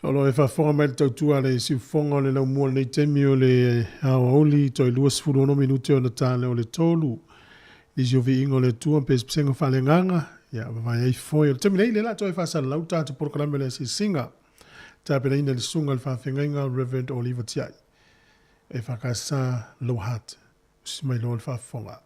Olo e whafonga mai tautua le si fonga le lau mua nei temi o le hawaoli to i luas furono minute o na tane o le tolu. Lisi o vi ingo le tua pes psenga whale nganga. Ya, vai ai foi. O temi le la to e whasa lau tātu porkalame le si singa. Tāpena ina le sunga le whawhengainga Reverend Oliver Tiai. E whakasa low heart. Simai lo le whafonga.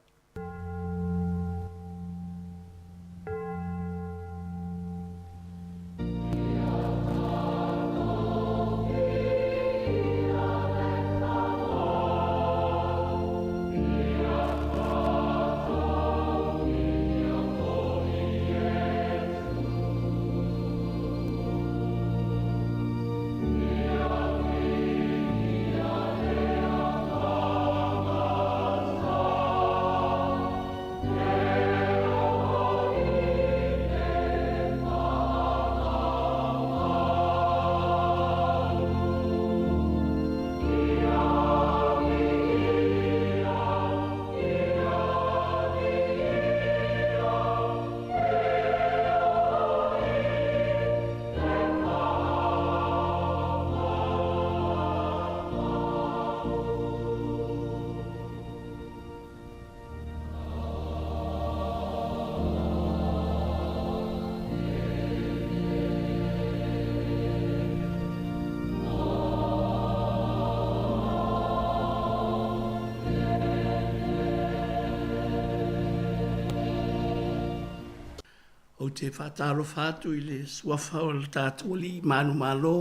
O te whataro whātu i le suafa o le tātua li manu malo,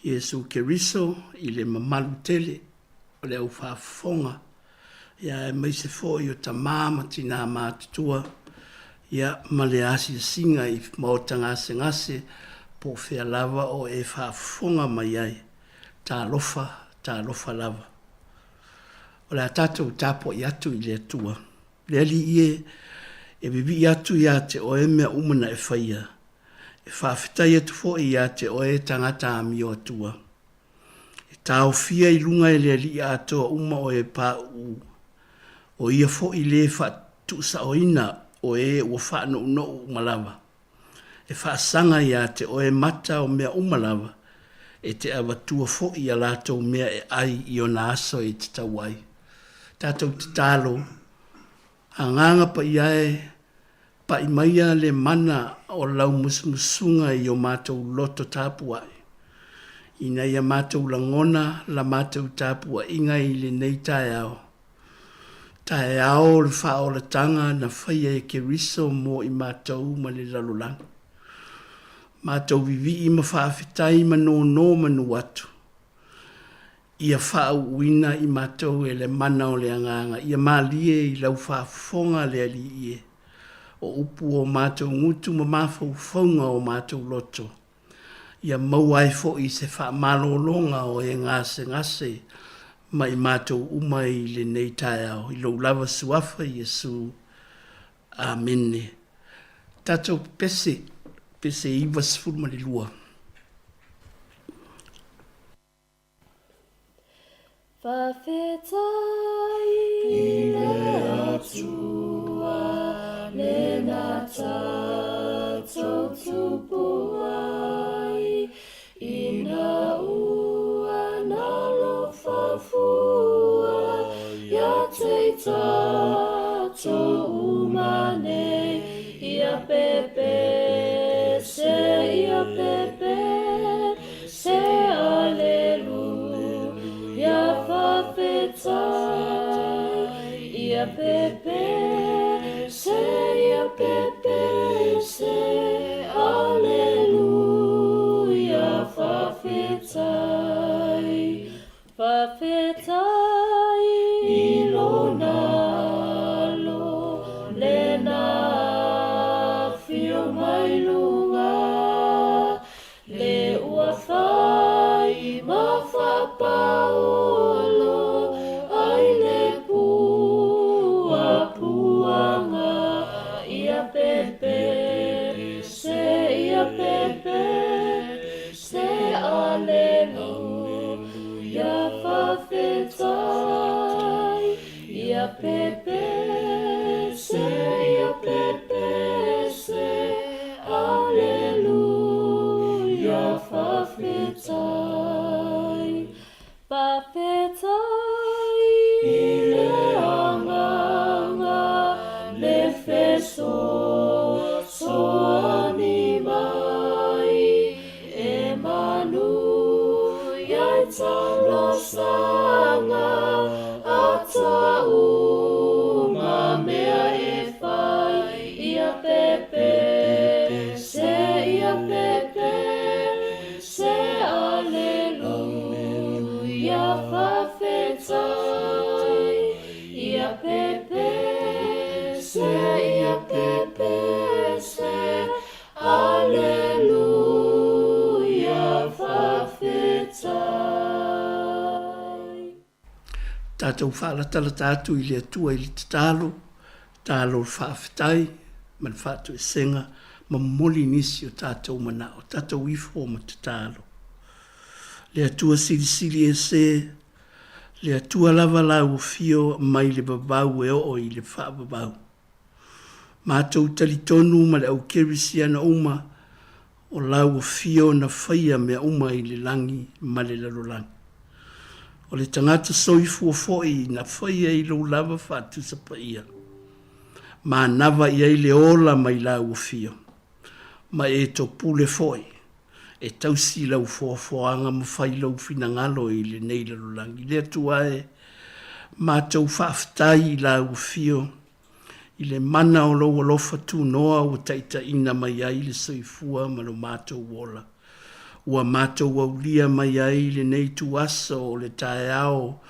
Jesu Keriso i le mamalu tele o le au whafonga. Ia e mai se fo i o ta māma tina mātutua, ia ma le asi singa i maotanga se ngase po whea lava o e whafonga mai ai, tā lofa lava. O le tātou tāpo i atu i le atua. Le ali ie e bibi atu ia te o e mea umana e whaia. E whawhitai atu fo ia te o e tangata ami o atua. E tāo fia i lunga e le li atoa uma o e pā u. O ia fo i le whatu sa o ina o e ua whaano uno umalawa. E whaasanga ia te o e mata o mea umalawa. E te awatua fo i a lātou mea e ai i o na aso e te tawai. Tātou te tālo. Anganga pa iae Pa imaia le mana o lau musmusunga i o mātou loto tāpua. Ina ia mātou langona la mātou tāpua inga i le nei tae au. Tae au le whao le tanga na whaia e ke riso mo i mātou ma le lalulang. Mātou vivi i ma whaafitai ma no manu atu. Ia whao uina i mātou e le mana o le anganga. Ia mālie i lau whaafonga le ali ie. O upu o mātou ngutu ma mawhau whaunga o mātou loto. Ia mauai fo i se wha malolonga o e ngase ma i mātou umai le nei tae au. I lau lava suafa Iesu. Amene. Tātou pese iwa sifuru ma le lua. Whawhetai i le atua, le na tātou tupu ai, i na ua na lo whawhua, ia te tātou umane, ia pepe, ia pepe, se aleluia, whawhetai, ia pepe, se aleluia, whawhetai, whawhetai, i lona alo, le na fio mai lunga, le ua whai ma whapaolo, ai le pua puanga, ia pepe, se aleluia, whawhetai, ia pepe, se aleluia, whawhetai, whawhetai, i le anganga, le feso, soani mai, e manu, iai talo sanga, ata uma mea e whai, ia pepe, se aleluia, whawhetai, ia pepe, se aleluia, whawhetai. Tātou whaalatala tātou i le atua i le tatalo, tālo whaafetai, man whātou e senga, ma moli nisi o tātou manao, tātou ifo ma tatalo. Le atua sili e se, le atua lava lau fio mai le babau e o i le whaababau. Mātou talitonu ma le au kerisiana uma, o lau fio na whaia mea uma i le langi ma le lalolangi. O le tangata soifu o foi na whaia i lau lava whātu sa paia. Ma nawa i le ola mai lau fio. Ma e to pule foi. E tausi lau foanga ma whai lau finangalo i le nei lalolangi. Le atuae mātou whaaftai i lau fio. I le mana o lau alofa tu noa o taita ina mai ai le soifua ma lo mātou wola. Ua mātou au lia mai ai le nei tu aso o le tae ao,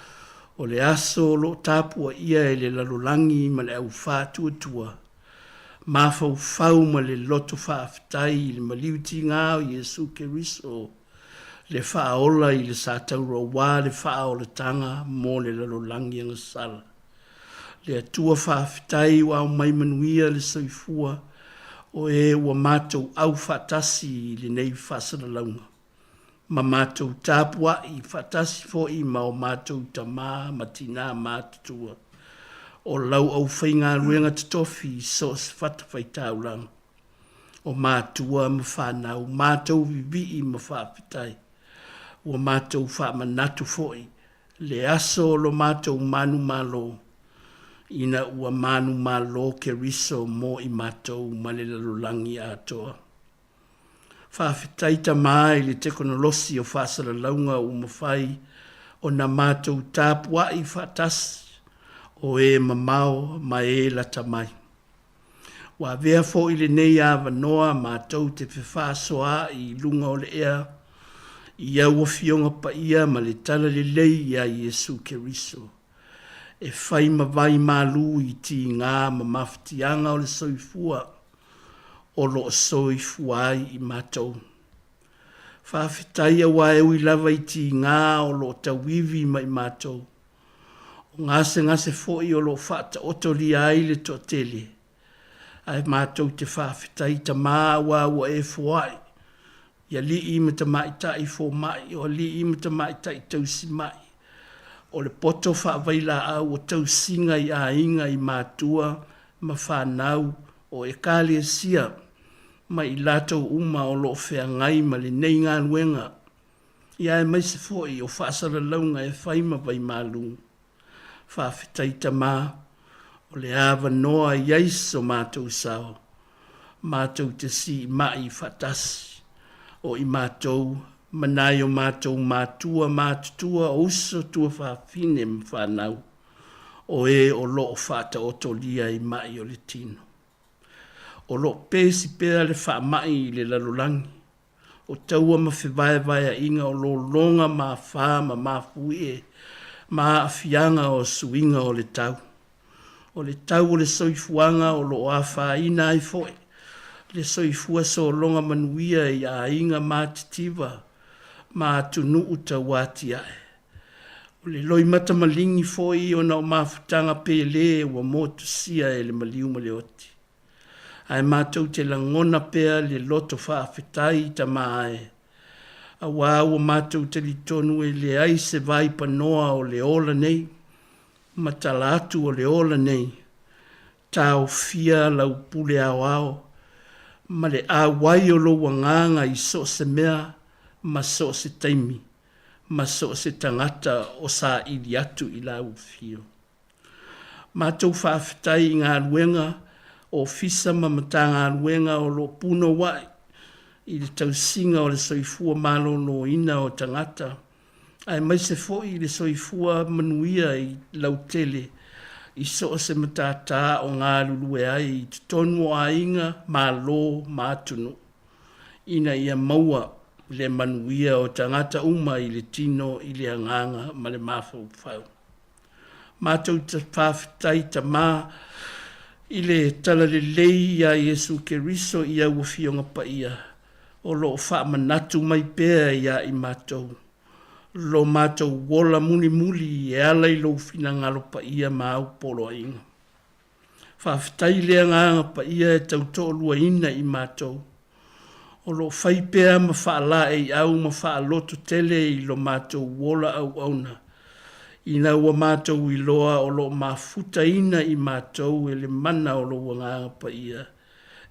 o le aso o lo tāpua ia e le lalolangi ma le au whātua tua. Mafau fau ma le loto whaaftai le maliuti ngā o Iesu Keriso. Le whaola i le sātaura wā le whaola tanga mo le lalolangi anga sala. Le atua whaaftai wa o mai manuia le soifua o e ua mātou au whatasi le nei whasara launga. Ma mātou tāpua i whatasi fo i ma o mātou tamā matina mātutua. O lau au whainga ruenga tatofi so se whatawhai tāulanga. O mātua ma whanau, mātou vivi i ma whaapitai. O mātou wha manatu fo i. Le aso lo mātou manu malo. ina ua manu malo ke riso mo i mātou ma le lalulangi atoa. Whawhitai ta mai le teknolosi o whasara launga o mawhai o na mātou tāpua i whatasi o e mamao ma e la tamai. Wa vea fo i le nei awa noa mātou te whiwhasoa i lunga o le ea i au fionga pa ia ma le tala le lei a Yesu Keriso. E whai mawai malu i ti ngā ma mawhitianga o le soifua o lo soifuai i mātou. Whawhitai a wae ui lava i ti ngā o lo tawivi ma i mātou. O ngase fo i o lo whata otoli ai le to tele. Ai mātou te whawhitai ta mā wa e fuai. Ia li i me ta maitai fo mai, o li i me ta maitai tausi mai. O le poto whawaila au o tausinga i a inga i mātua ma whanau o e kāle sia ma i lato uma o lo whea ngai ma le nei ngā nuenga. Ia e mai se foi o whaasara launga e whaima vai mālungu. Whawhitai ta mā o le awa noa iais o mātou sao. Mātou te si mai whatasi. O i mātou, manai o mātou mātua uso tua whawhine mwhanau. O e o loo whata o tolia i mai o le tino. O loo pēsi pēra le whamai i le lalolangi. O taua ma whiwae inga o lo longa ma whama ma fuie, ma afianga o suinga o le tau. O le tau o le soifuanga o lo awha ina ai foe. Le soifua so longa manuia i a inga mātitiva, mā tunu uta wāti ae. O le loi mata malingi foi o na o mawhutanga pēle ua motu sia e le maliuma le oti. Ai mātou te langona pēa le loto whaafetai ta maae. A wā ua mātou te li tonu e le ai se vai panoa o le ola nei, matala atu o le ola nei, tau fia lau pule au au, ma le a wai o lo wanganga i so se mea, ma so se taimi, ma so se tangata o sa ili atu i lau fio. Mātou whaafetai i ngā ruenga o fisa ma mata ngā ruenga o lo puno wai, i le tausinga o le soifua malo no ina o tangata. Ai mai se foi le soifua manuia i lau tele, i so se matata o ngā lulue ai i tonu a inga mā lo mātunu. Ina ia maua le manuia o tangata uma i le tino i le anganga ma le mawhau whau. Mātou te whawhitai ta mā i le tala le lei a Yesu Keriso i au fionga pa ia. O lo wha manatu mai pēa ia i mātou. Lo mātou wola muli e alai lo fina ngalo pa ia ma au polo inga. Whawhitai lea nganga pa ia e tauto lua ina i mātou. O lo whaipea ma whaala e au ma whaaloto tele i lo mātou wola au auna. Ina ua mātou i loa o lo mafuta ina i mātou e le mana o lo nganga pa ia.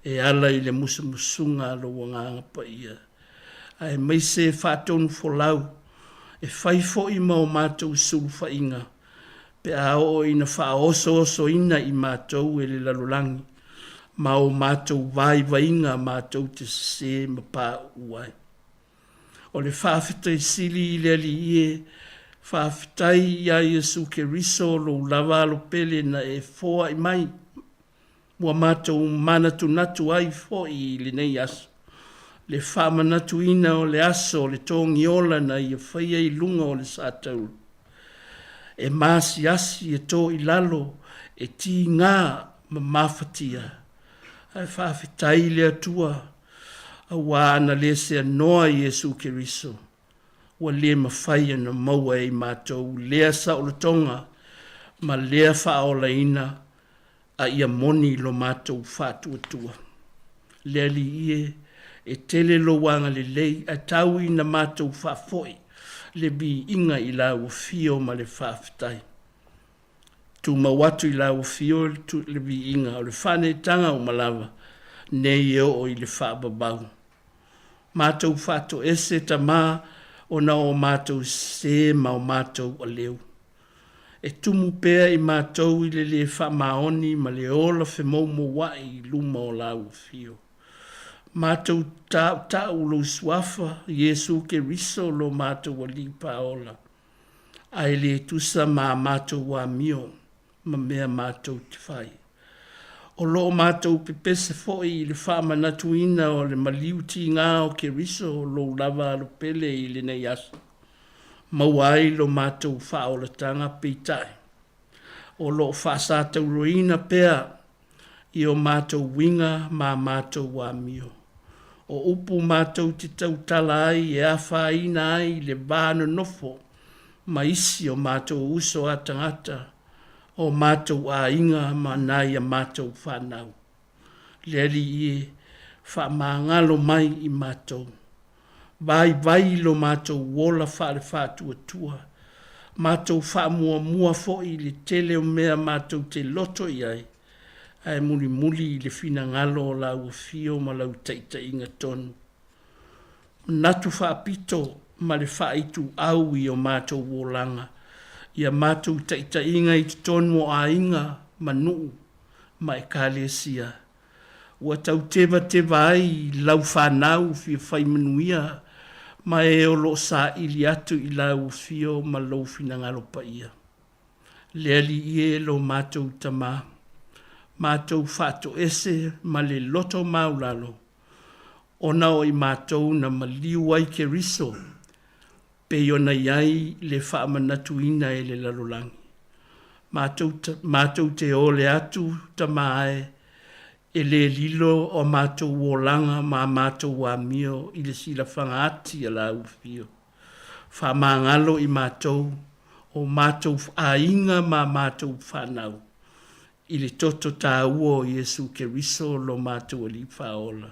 E alai le musunga lo nganga pa ia. Ai mai se whaatonu folau. E whai fo i mau mātou suru whainga. Pe a o ina wha oso ina i mātou e le lalulangi. Mau mātou vai vainga mātou te se ma pā uai. O le whawhitai sili i le ali ie, whawhitai i a Yesu Keriso lo lava lo pele na e foa i mai. Mua mātou manatu natu ai fo i le nei aso. Le whamanatu ina o le aso, le tōngi ola na i a whaia i lunga o le sātau. E māsi asi e tō i lalo, e tī ngā ma mawhatia. Ai whawhitai le atua, a wāna le se anoa Yesu Keriso. Wa le mawhaia na maua e mātou, lea sa o le tonga, ma lea whaola ina, a ia moni lo mātou whātua. Lea li ie, e tele lo wanga le lei, a tau i na mātou whafoi, le bi inga i la ua fio ma le whawhitai. Tu mawatu i la ua fio le bi inga, o le whane tanga o malawa, nei o i le whababau. Mātou whato ese ta mā, o na o mātou se ma o mātou o leo. E tumu pea I mātou I le whamaoni ma le ola whemau mo wai I luma o lau fio. Mātou tau lo suafa, Yesu ke riso lo mātou wa li paola. Ai le tusa ma mātou wa mio, ma mea mātou te whai. O lo mātou pepese foi le whama natuina o le maliuti ngā o ke riso o lo lava alo pele I le nei aso. Mawai lo mātou whaola tanga peitai. O lo whasātou roina pea I o mātou winga ma mātou wa mio. O upu mātou te tautala ai e awhaina ai le vāna nofo, ma isi o mātou uso a tangata, o mātou a inga ma nai a mātou whanau. Leri ie, wha māngalo mai I mātou. Vai lo mātou wola whare whātua tua. Mātou wha mua foi le tele o mea mātou te loto I ai. Ai muli le fina ngalo o lau fio ma lau teita inga tonu. Natu whaapito ma le whaitu au I o mātou wolanga. Ia mātou teita inga I tonu o a inga ma nuu ma e kālesia. Ua tau tewa ai lau whanau fia whaimanuia ma e o lo sa ili atu I lau fio ma lau fina ngalo pa ia. Leali ie lo mātou tamaa. Mātou whato ese ma le loto maulalo. Ona o I mātou na maliu ai ke riso. Pe ona iai le whaamanatuina e le lalolangi. Mātou te ole atu tamae. E le lilo o mātou wolanga ma mātou wa mio I le sila whangaati a la ufio. Whamangalo I mātou o mātou ainga ma mātou whanau. I le toto tā ua o Yesu ke riso lo mātou li whaola.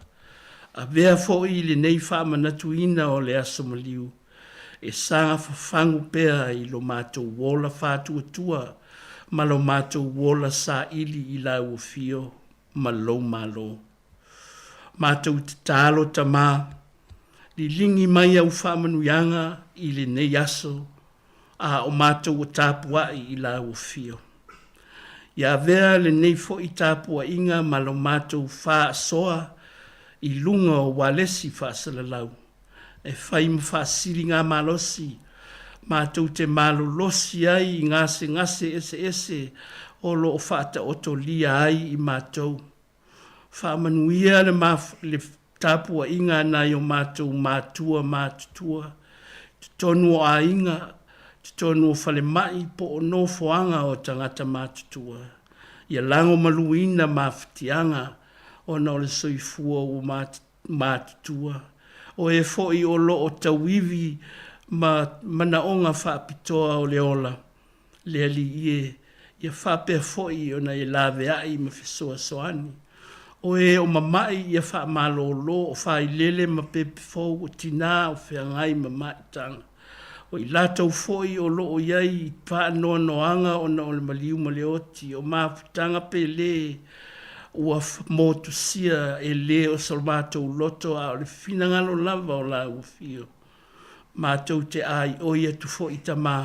A vea fo I le nei whamanatuina o le aso maliu. E sanga whafangu pea I lo mātou wola whātua tua, ma lo mātou wola sa ili I lau fio, ma lo malo. Mātou te tālo ta mā, li lingi mai au whamanuianga I le nei aso, a o mātou o tāpua I lau fio. Ia vea le nei fo I tāpua inga ma lo mātou wha soa I lunga o walesi wha salalau. E whai mwha siri ngā malosi, mātou te malo losi ai I ngase ese o lo o whata oto lia ai I mātou. Wha manuia le tāpua inga nai o mātou mātutua, tonu o a inga, tonu o whale mai po o no foanga o tangata mātutua. Ia lango maluina mawhitianga o na o le soifua o mātutua. O e foi o lo o tawivi manaonga whaapitoa o le ola. Le ali ia whapea foi o na e lawe ai ma whesoa soani. O e o mamai ia whaamalo lo o whailele ma pepe fau o tina o whiangai mamai tanga. O I lātou foi o loo iai pā noanoanga o na o le maliu ma le oti o mawhitanga pe le ua motu sia e le o sol mātou loto a o le finangalo lava o la ufio. Mātou te ai o ia tu fo I tamā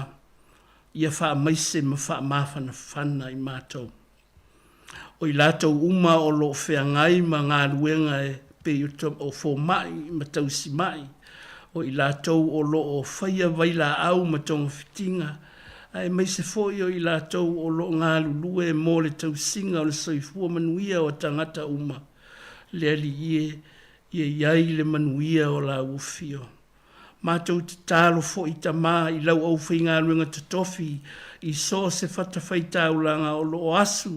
ia wha maise ma wha mawhana whana I mātou. O I lātou uma o loo whiangai ma ngā ruenga e pe o fo mai ma tausi mai. O I lātou o lo o whaia waila au ma tonga whitinga. Ai mai se foi o I lātou o lo ngā lulue mō le tau singa o le soifua manuia o tangata uma. Le ali ie iai le manuia o la ufio. Mātou te tālo fo I tamā I lau au whainga ruenga te tofi I so se whatawhaita ulanga o lo asu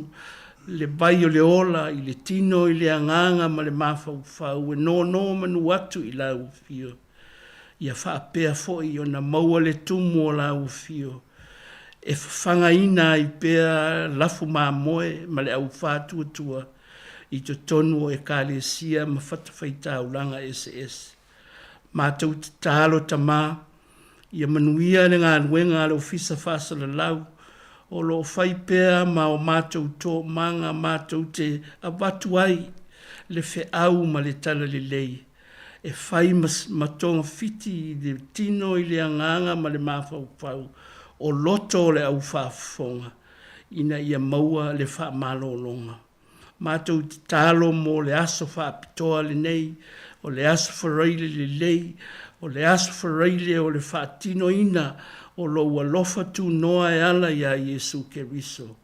le bai o le ola I le tino I le anganga ma le mawhau whau e no manu atu I la ufio. Ia whaapea foi o na maua le tumu o la ufio. E whanga ina I pea lafu mā moe ma le au whātua I to tonu o e kālesia ma whatawhaita ulanga SS. Mātou te tālo ta mā, ia manuia le ngā ruenga le ofisa whasala lau, o lo whai pea ma o mātou tō manga mātou te awatu ai le whe au ma le tala le lei. E whai matonga fiti I le tino I le anganga ma le mawhau pau. o loto le au whaafonga, ina ia maua le wha malolonga. Mātou te talo mo le aso whaapitoa le nei, o le aso whareile le lei, o le aso whareile o le whaatino ina, o lo walofa tu noa e ala ia Yesu Keriso.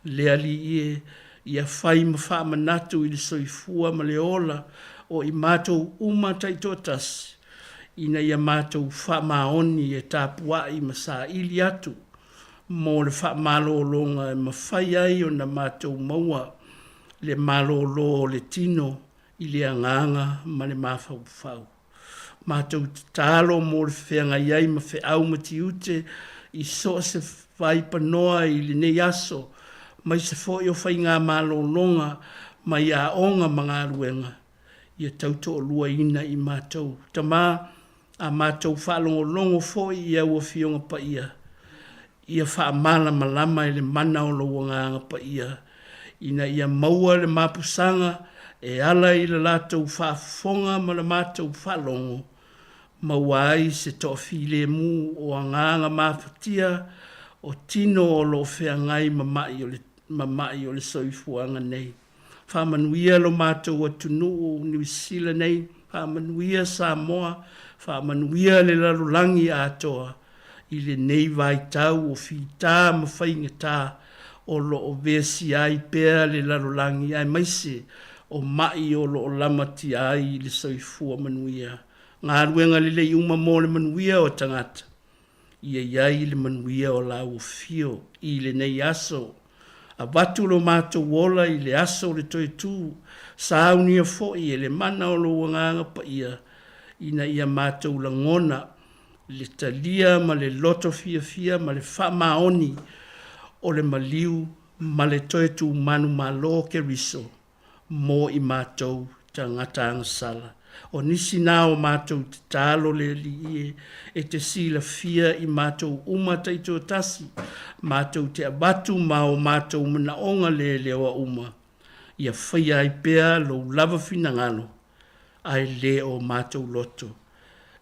Le ali ia whai ma wha manatu i le soifua ma le ola, o i mātou uma taitotas, ina ia mātou wha maoni e tāpua i ma sa ili atu, mo le wha malolonga e ma whai ai o na mātou maua, le malolo le tino i le anganga ma le mawhau. Mātou te talo mo le whenga iai ma whe au ma ti ute i so se whai panoa i le nei aso mai se fo i o whai ngā malolonga mai a onga mga ruenga. Ia tauto o lua ina i mātou. Tamā a mātou whalongo longo fo i au o fionga pa ia. Ia wha mala malama i le mana o lo wanganga pa ia. Ina ia maua le mapusanga e ala i le lātou whaafonga ma le mātou whalongo. Maua ai se to'awhile mu o anganga mapatia o tino o lo whea ngai mamai o le soifuanga nei. Whamanuia lo mātou atunu o New Zealand nei, whamanuia Samoa, whamanuia le larulangi atoa i le nei vai tau o whita ma whaingata o lo o vesi ai pēr le larulangi ai maise o mai o lo o lamati ai le soifua manuia. Ngā ruenga le le iuma mō le manuia o tangata. Ia iai le manuia o la o fio i le nei aso. A watu lo mātou wola i le aso le toi tū. Sa unia fo i le mana o lo wanganga pa ia. Ina ia mātou la ngona le talia ma le loto fia ma le wha maoni o le maliu ma le toi tū manu malo ke riso. Mō i mātou tangata angasala. O nisi nā o mātou te tālo le li e te sila fia i mātou uma taito tasi. Mātou te abatu mā o mātou mana onga le lewa uma. Ia whaia ai pēr lo lava fina ngano. Ai le o mātou loto.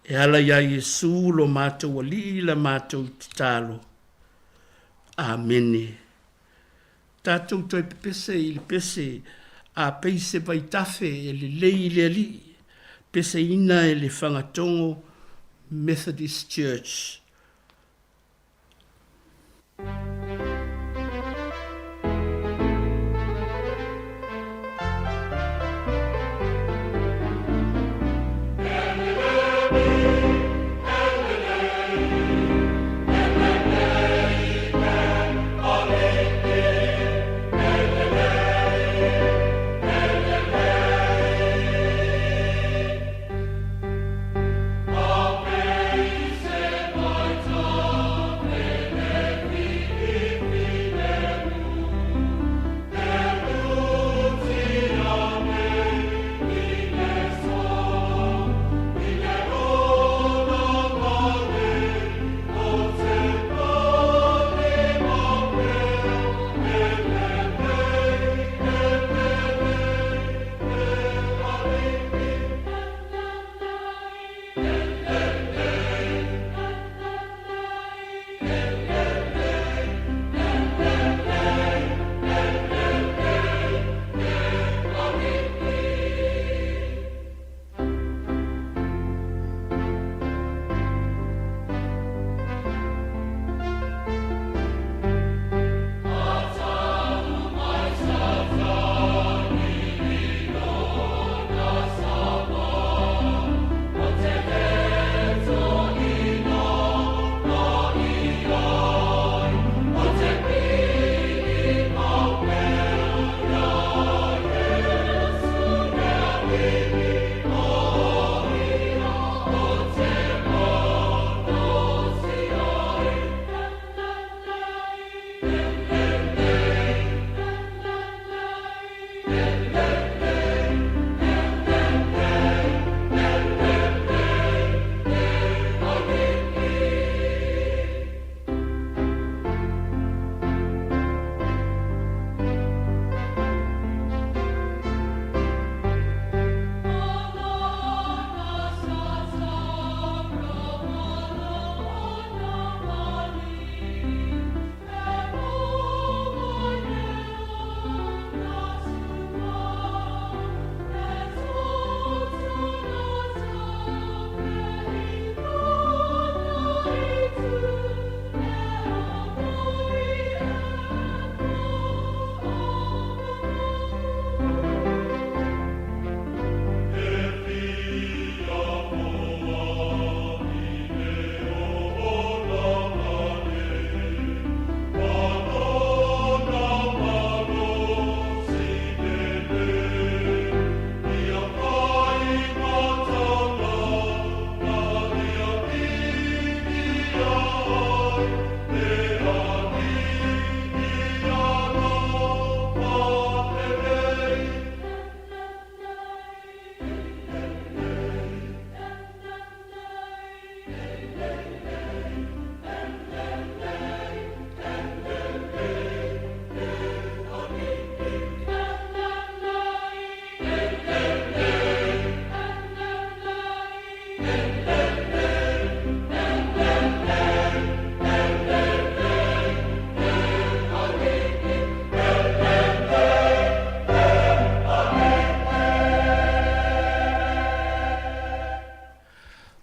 E ala ia Yesu lo mātou ali la mātou te tālo. Amene. Tātou toi pese i le pese a peise vai tafe e le lei le ali. Pese ina e le whangatongo Methodist Church. Amen.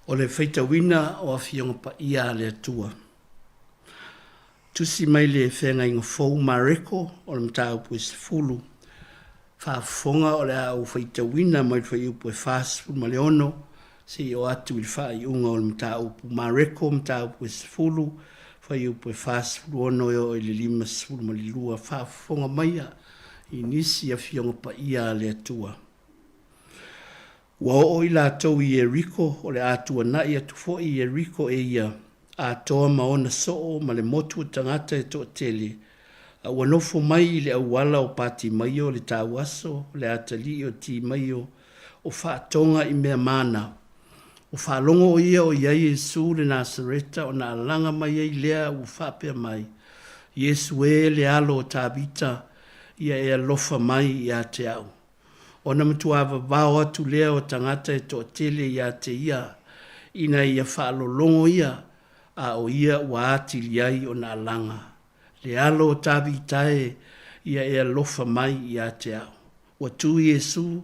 o le feitawina o a fionga pa ia le atua. Tusi mai le whenga inga fōu mareko o le mtau pui se fulu. Whaafonga o le au feitawina mai whai upu e fast ma le ono. Si o atu i whai unga o le mtau pu mareko mtau pui se fulu. Whai upu e fast ono o le lima se fulu ma le lua. Whaafonga mai a i nisi a fionga pa ia le atua. Wa o i la tau i Eriko o le atua na i atu fo i Eriko e ia a toa maona soo ma le motu tangata e to tele. A wanofo mai i le awala o pati mai o le tawaso, le atali o ti mai o whaatonga i mea mana. O whaalongo o ia o iai Yesu le Nasareta o na alanga mai ai lea o whapea mai. Yesu e le alo o tabita ia e alofa mai i a te au. Ona mtuava vao atu lea o tangata e to tele ia te ia, ina ia whaalolongo ia, a o ia wa ati liai o na alanga. Le alo o tabi tae ia e alofa mai ia te au. Wa tu Yesu,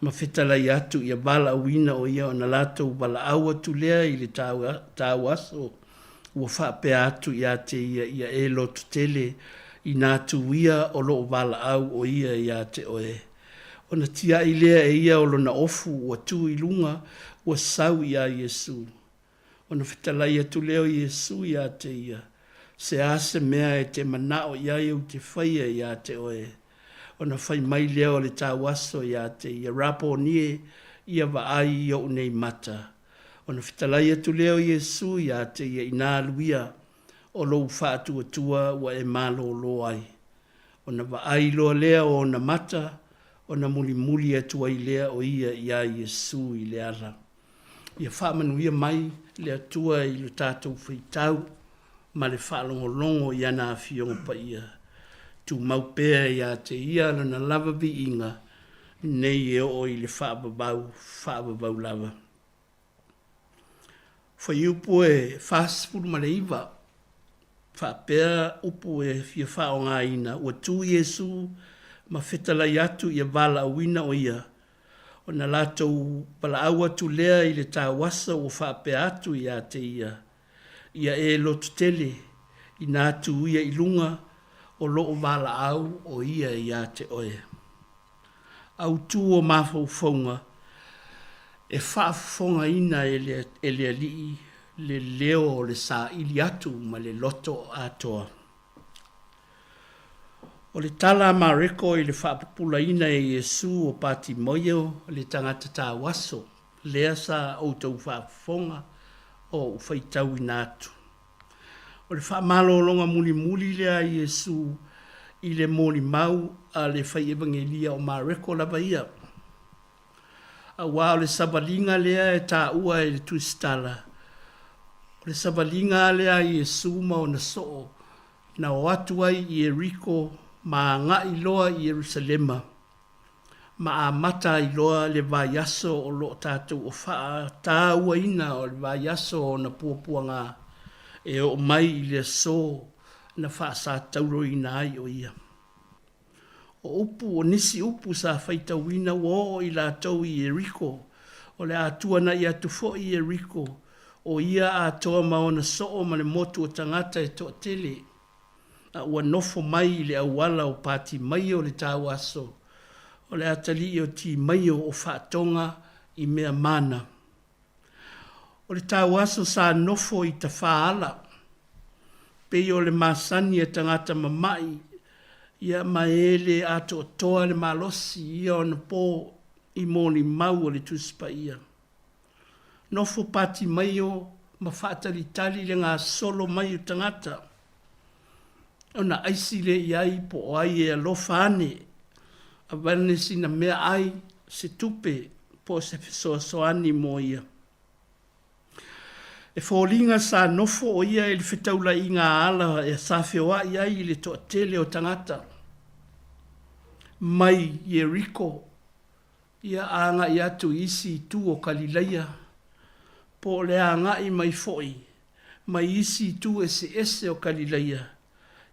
ma fetala i atu ia bala wina o ia o na lato bala au atu lea i le tau aso, ua whapea atu ia te ia e lotu tele, ina tu ia o lo bala au o ia te oe. Ona tia i lea e ia o lona ofu ua tu i lunga ua sau ia Yesu. Ona fitalai atu leo Yesu ia te ia. Se ase mea e te manao ia iu te whaia ia te oe. Ona whai mai leo le tawaso ia te ia. Rapo nie ia wa ai i o nei mata. Ona fitalai atu leo Yesu ia te ia ina luia o lo whaatu atua wa e malo lo ai. Ona wa ai lo leo o na mata ona muli atua i lea o ia Yesu i le ara. Ia whaamanuia mai le atua i lo tātou whaitau, ma le whaalongolongo i ana awhionga pa ia. Tu maupea ia te ia na lava vi inga, nei e o i le whaababau lava. Whai upu e whaasipuru ma le iwa, whaapea upu e fia whao ngā ina, ua tu Yesu, ma fetala i atu ia vala awina o ia. O na latou pala au atu lea i le tāwasa o whapea atu ia te ia. Ia e lotu tele i nā atu ia i lunga o loo vala au o ia te oe. Au tu o mawhauwhaunga e whaafonga ina e le alii le leo o le sa ili atu ma le loto atoa. O le tala mareko i le whaapupula ina e Yesu o pati moio le tangata tā waso, lea sa o tau whaafonga o whaitau inatu. O le whaamalolonga muli lea Yesu i le moli mau a le whai evangelia o mareko lava ia. A wā o le sabalinga lea e tā ua e le tuistala. O le sabalinga lea Yesu ma o na soo, na o atu ai i Eriko ma ngā iloa i Jerusalema, ma a mata iloa le vaiaso o lo tātou o wha tā ua ina o le vaiaso o na puapua ngā, e o mai i le so na wha sa tauro ina ai o ia. O upu, o nisi upu sa whaitau ina o i la tau i Eriko, o le atua na i atu fo i Eriko, o ia a toa maona soo ma le motu o tangata e toa tele, ua nofo mai le awala o pati mai o le tāwaso, o le atali o ti mai o whaatonga i mea mana. O le tāwaso sa nofo i ta whaala, pe o le masani e tangata mamai, ia maele ato toa le malosi ia o na pō i mōni mau o le tuspa ia. Nofo pati mai o ma whaatalitali le ngā solo mai o tangata, ona aisi le iai po o ai e alofa ane, a wane sina mea ai se tupe po se fesoasoani mo ia. E fōlinga sa nofo o ia e le whetaula i ngā ala e sa whioa iai le toa tele o tangata. Mai Yeriko, ia anga i atu isi tu o Kalileia, po le anga i mai foi, mai isi tu ese o Kalileia,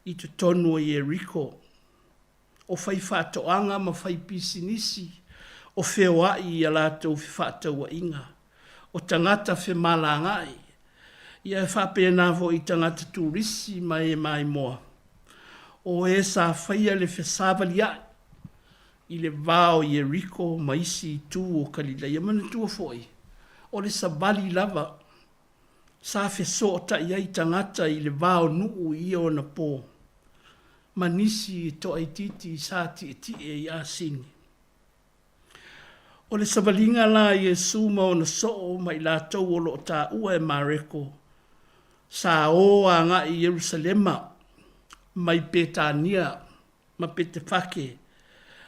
i tu tonu o Yeriko, o whai whātoanga ma whai pisinisi, o whioa i alatou whātaua inga, o tangata whi malangai. Ia e whapena vo i tangata turisi mai moa. O e sa whaia le whesawali ai. I le vao Yeriko maisi tu o Kalila. Ia mana tua foi. O le sabali lava. Sa wheso ta iai tangata i le vao nuu i o na pō. Manisi to aititi sa ti e i asini. O le savalinga la Yesu ma o na soo mai la tau o lo ta ua e mareko. Sa o a nga i Yerusalema mai Betania ma Betefake.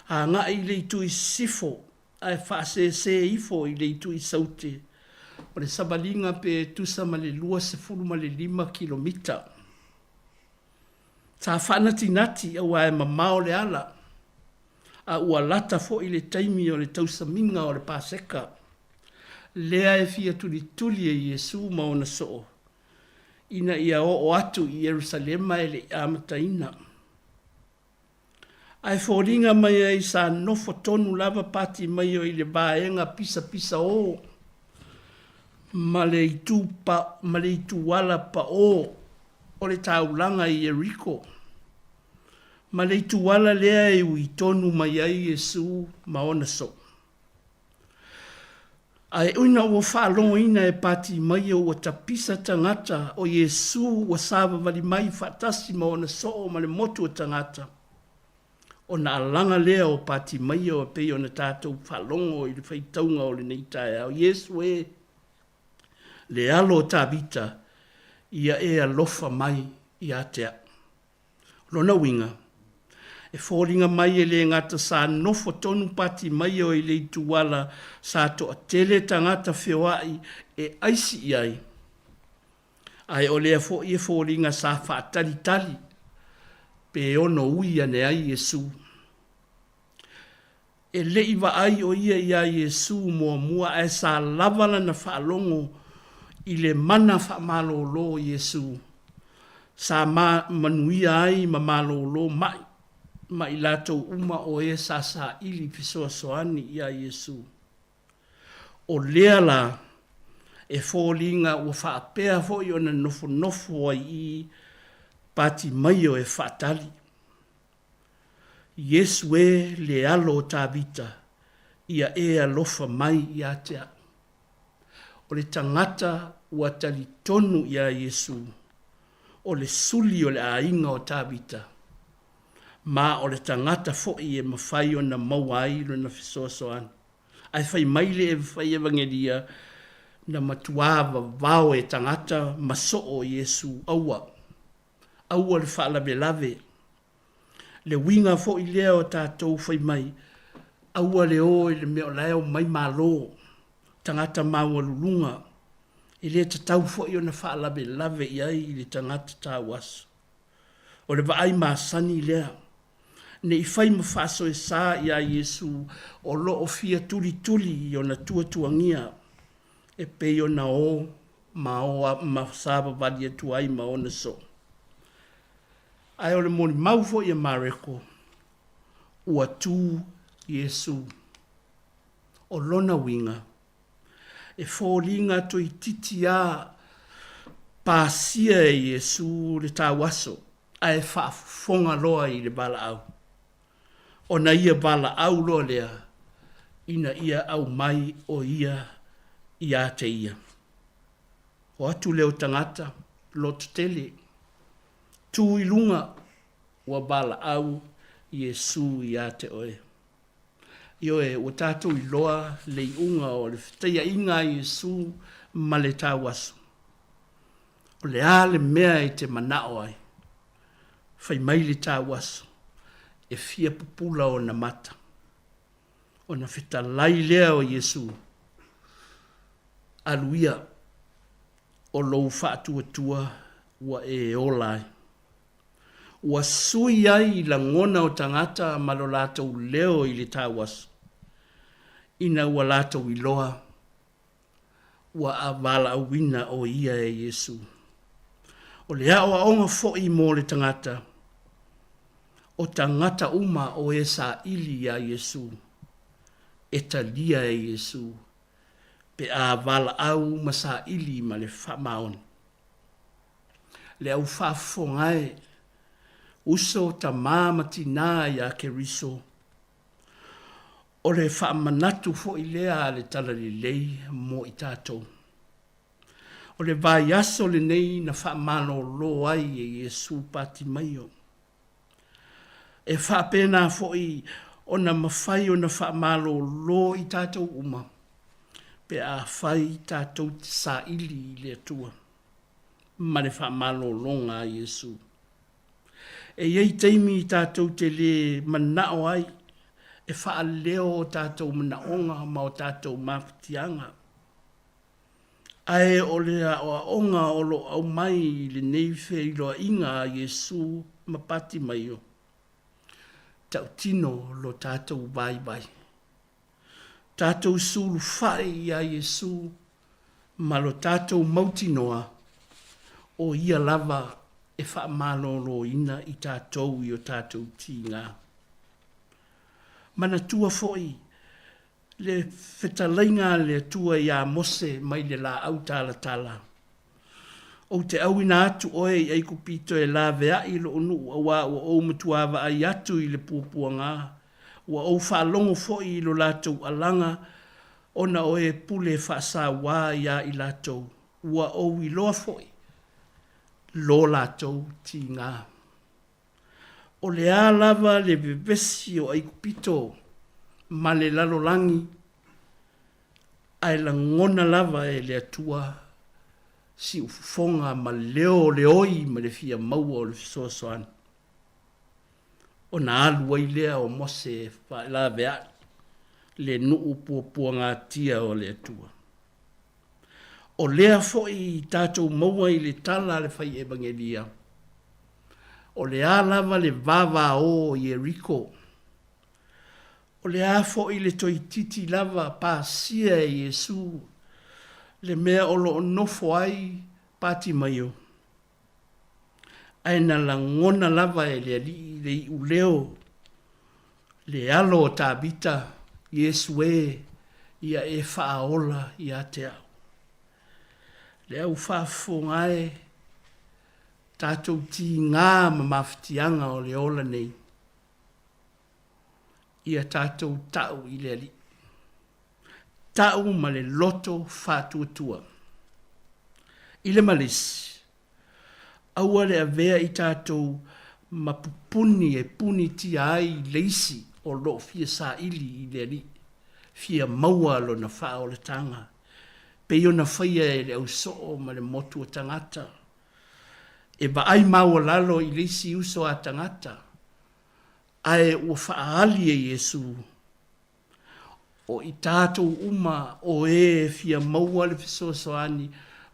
A nga i le tu i sifo a e whaase se ifo i le tu i saute. O le savalinga pe tusa ma le lua se furu ma le 5 kilomita. Sa whanati nati au a e mamao le ala. A ua lata fo i le taimi o le tausaminga o le paseka. Lea e fia tuli e Yesu ma o na soo. Ina ia o atu i Yerusalema e le amataina. Ai fōringa mai ai sa nofo tonu lava pati mai o i le vaenga pisa o. Ma le itu wala pa o le taulanga i Yeriko. Ma le itu wala lea e ui tonu mai ai Yesu ma ona so. Ai uina ua whaalongo ina e pati mai o tapisa tangata o Yesu wa sava vali mai fatasi ma ona so ma le motu o tangata. O na alanga lea o pati mai o pe o na tātou whalongo i le whaitaunga o le neitai au. Yesu e le alo tābita ia e alofa mai i atea. Lona winga. E fōringa mai e le ngata sa nofo tonu pati mai o i le tuwala sa to a tele tangata whiawai e aisi iai. Ai o lea fo i e fōringa sa whaatalitali pe ono uia ne ai Yesu. E le iwa ai o ia Yesu mua e sa lavala na whaalongo i le mana whamalolo Yesu. Sa manuia ai ma malolo mai. Ma i lato uma o e sa ili pisoa soani ia Yesu. O lea la e fōlinga ua whaapea fo i ona nofo ai i pati mai o e whaatali. Yesu e le alo tāvita ia e alofa mai i atea. O le tangata ua tali tonu ia Yesu. O le suli o le ainga o tāvita. Ma o le tangata fo i e mawhai o na mawai lo na fisoasoan. Ai whai maile e whai evangelia na matuava vao e tangata maso o Yesu aua. Aua le whaalawe lave. Le winga fo i lea o tātou whai mai. Aua le o i le meo leo mai malo. Tangata maua lulunga. I lea tatau fo i o na whaalawe lave i ai i le tangata tāwaso. O le vaai maasani lea. Ne i whai mawhaso e sā i a Yesu o lo o fia tuli i o na tuangia e pei o na o ma o ma sāba vali e tuai ma o na so. Ai o le moni maufo i a mareko ua tū Yesu o lona winga e fōringa to i titi a pāsia e Yesu le tāwaso ai whaafonga loa i le bala au. O na ia bala au loa lea, ina ia au mai o ia i a te ia. O atu leo tangata, lo tele, tū i lunga, ua bala au Yesu i a te oe. Io e o tātou i loa le unga o le whiteia inga Yesu ma le tāwaso. O le ale mea i te manao ai. Whai mai le tāwaso. E fia pupula o na mata. O na whita lai lea o Yesu. Aluia. O lou whaatua ua e olai. Ua sui ai la ngona o tangata malo lātou leo i le tāwaso. Ina ua lātou i loa. Ua avala awina o ia e Yesu. O le ao aonga fo i mo le tangata. O tangata uma o e sa ili a Yesu. E talia e Yesu. pe a vala au masa ili ma le whamaoni. Le au whafongai, uso ta māmati nā ia ke riso, o le whamanatu fo i lea le tala li lei mo i tātou. O le vai aso le nei na whamano lo ai e Yesu pati maio. E whapena fo i o na mawhai o na whamalo lo i tātou uma, pe a whai tātou sa ili i le atua. Ma le whamalo longa a Yesu. E iei teimi i tātou te le manao ai, e wha leo o tātou manaonga ma o tātou mawhitianga. Ai o le a onga o lo au mai le neife i loa inga a Yesu mapati mai o. Tau tino lo tātou bai bai. Tātou sulu whai a Yesu ma lo tātou mautinoa o ia lava e wha malolo ina i tātou i o tātou tīnga. Mana tua foi, le whetalainga le tua i a mose mai le la au tala tala. O te au ina atu oe i eiku pito e la vea i lo onu awa o matuava ai atu i le pupua ngā. Wa o whalongo foi i lo lātou alanga ona oe pule whaasa wā ia i lātou. Wa o i loa foi. Lo lātou ti ngā. O le a lava le bebesi o aiku pito ma le lalolangi ai la ngona lava e le atua si ufonga ma leo leoi ma le fia maua o le fisoasoani. O na alu ai lea o mose fa la vea le nuu pua ngā tia o le atua. O lea foi tātou maua i le tala le fai evangelia. O le a lava le vava o Jericho. O le a foi le toititi lava pasia e Yesu. Le mea o lo nofo ai pati maio. Aina la ngona lava e le ali le i uleo. Le alo o tabita Yesu e ia e whaaola ia te au. Le au whaafongae tātou ti ngā mawhitianga o le ola nei. Ia tātou tau i le ali. Tau ma le loto whātuatua. I le malisi. Aua le avea i tātou mapupuni e puni ti ai leisi o lo fia sa ili i le ali. Fia maua lo na wha o le tanga. Pe yo na whaia e le au soo ma le motu o tangata. E ba ai maua lalo i leisi uso a tangata. Ai ua whaali e Yesu. O i tātou uma o e fia maua le fisoasoani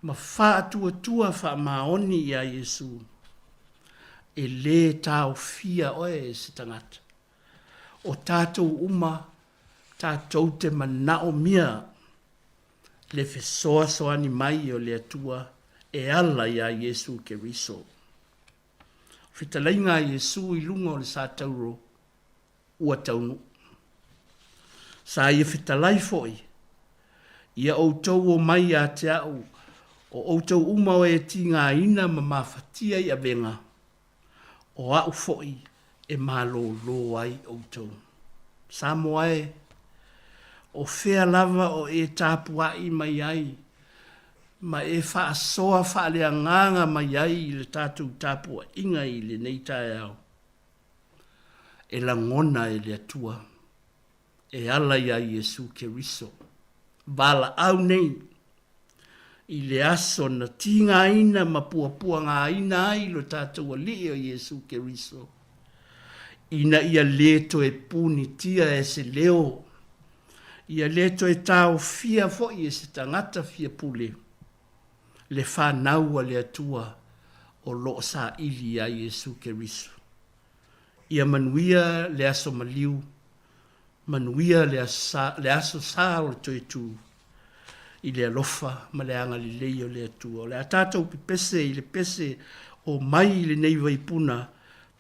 ma whātua wha maoni i a Yesu. E le tāu fia oe e se tangata. O tātou uma tātou te manao mia le fisoasoani mai o le atua e ala i a Yesu ke riso. Whitalainga Yesu i lunga o le sātauro ua taunu. Sa ia whitalai foi, ia outou o mai a te au, o outou umau e ti ngā ina ma mawhatia i a venga, o au foi e malo lo ai outou. Sa moae, o whea lava o e tāpua i mai ai, ma e wha soa wha lea nganga mai ai i le tātou tāpua inga i le neitai au. E la ngona e le atua. E ala ia Yesu ke riso. Bala au nei. I le aso na tinga ina ma pua ngā ina ai lo tātou ali o Yesu ke riso. Ina ia leto e puni tia e se leo. Ia leto e tau fia fo i e se tangata fia pule. Le whanaua le atua o lo sa ili a Yesu ke riso. Ia manuia le aso maliu. Manuia le aso sa o toi tu. I le alofa ma le anga li leo le atua. O le atatou pi pese i le pese o mai le nei vai puna.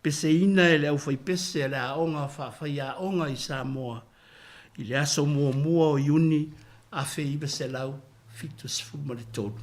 Pese ina e le au fai pese le aonga whawhai aonga i Samoa. I le aso mua o iuni a fe iwa se lau fitu sifu ma le tolu.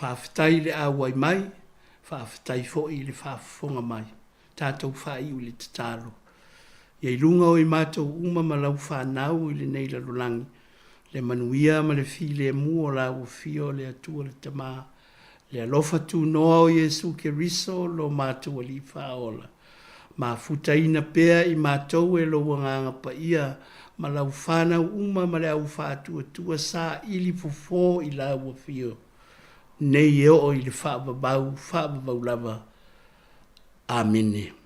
Whaafitai le awai mai, whaafitai fo i le whaafonga mai. Tātou whai u le tatalo. Iei lunga o i mātou uma malau whanau i le nei lalulangi. Le manuia ma le fi le mua la u fio le atua le tamā. Le alofa tu noa o Jesu ke riso lo mātou ali whaola. Ma futaina pea i mātou e lo wanganga pa ia ma lau whanau uma ma le au whātua tua sa ili fufo i la ua fio. Nei eo o i le whaababau lava. Amene.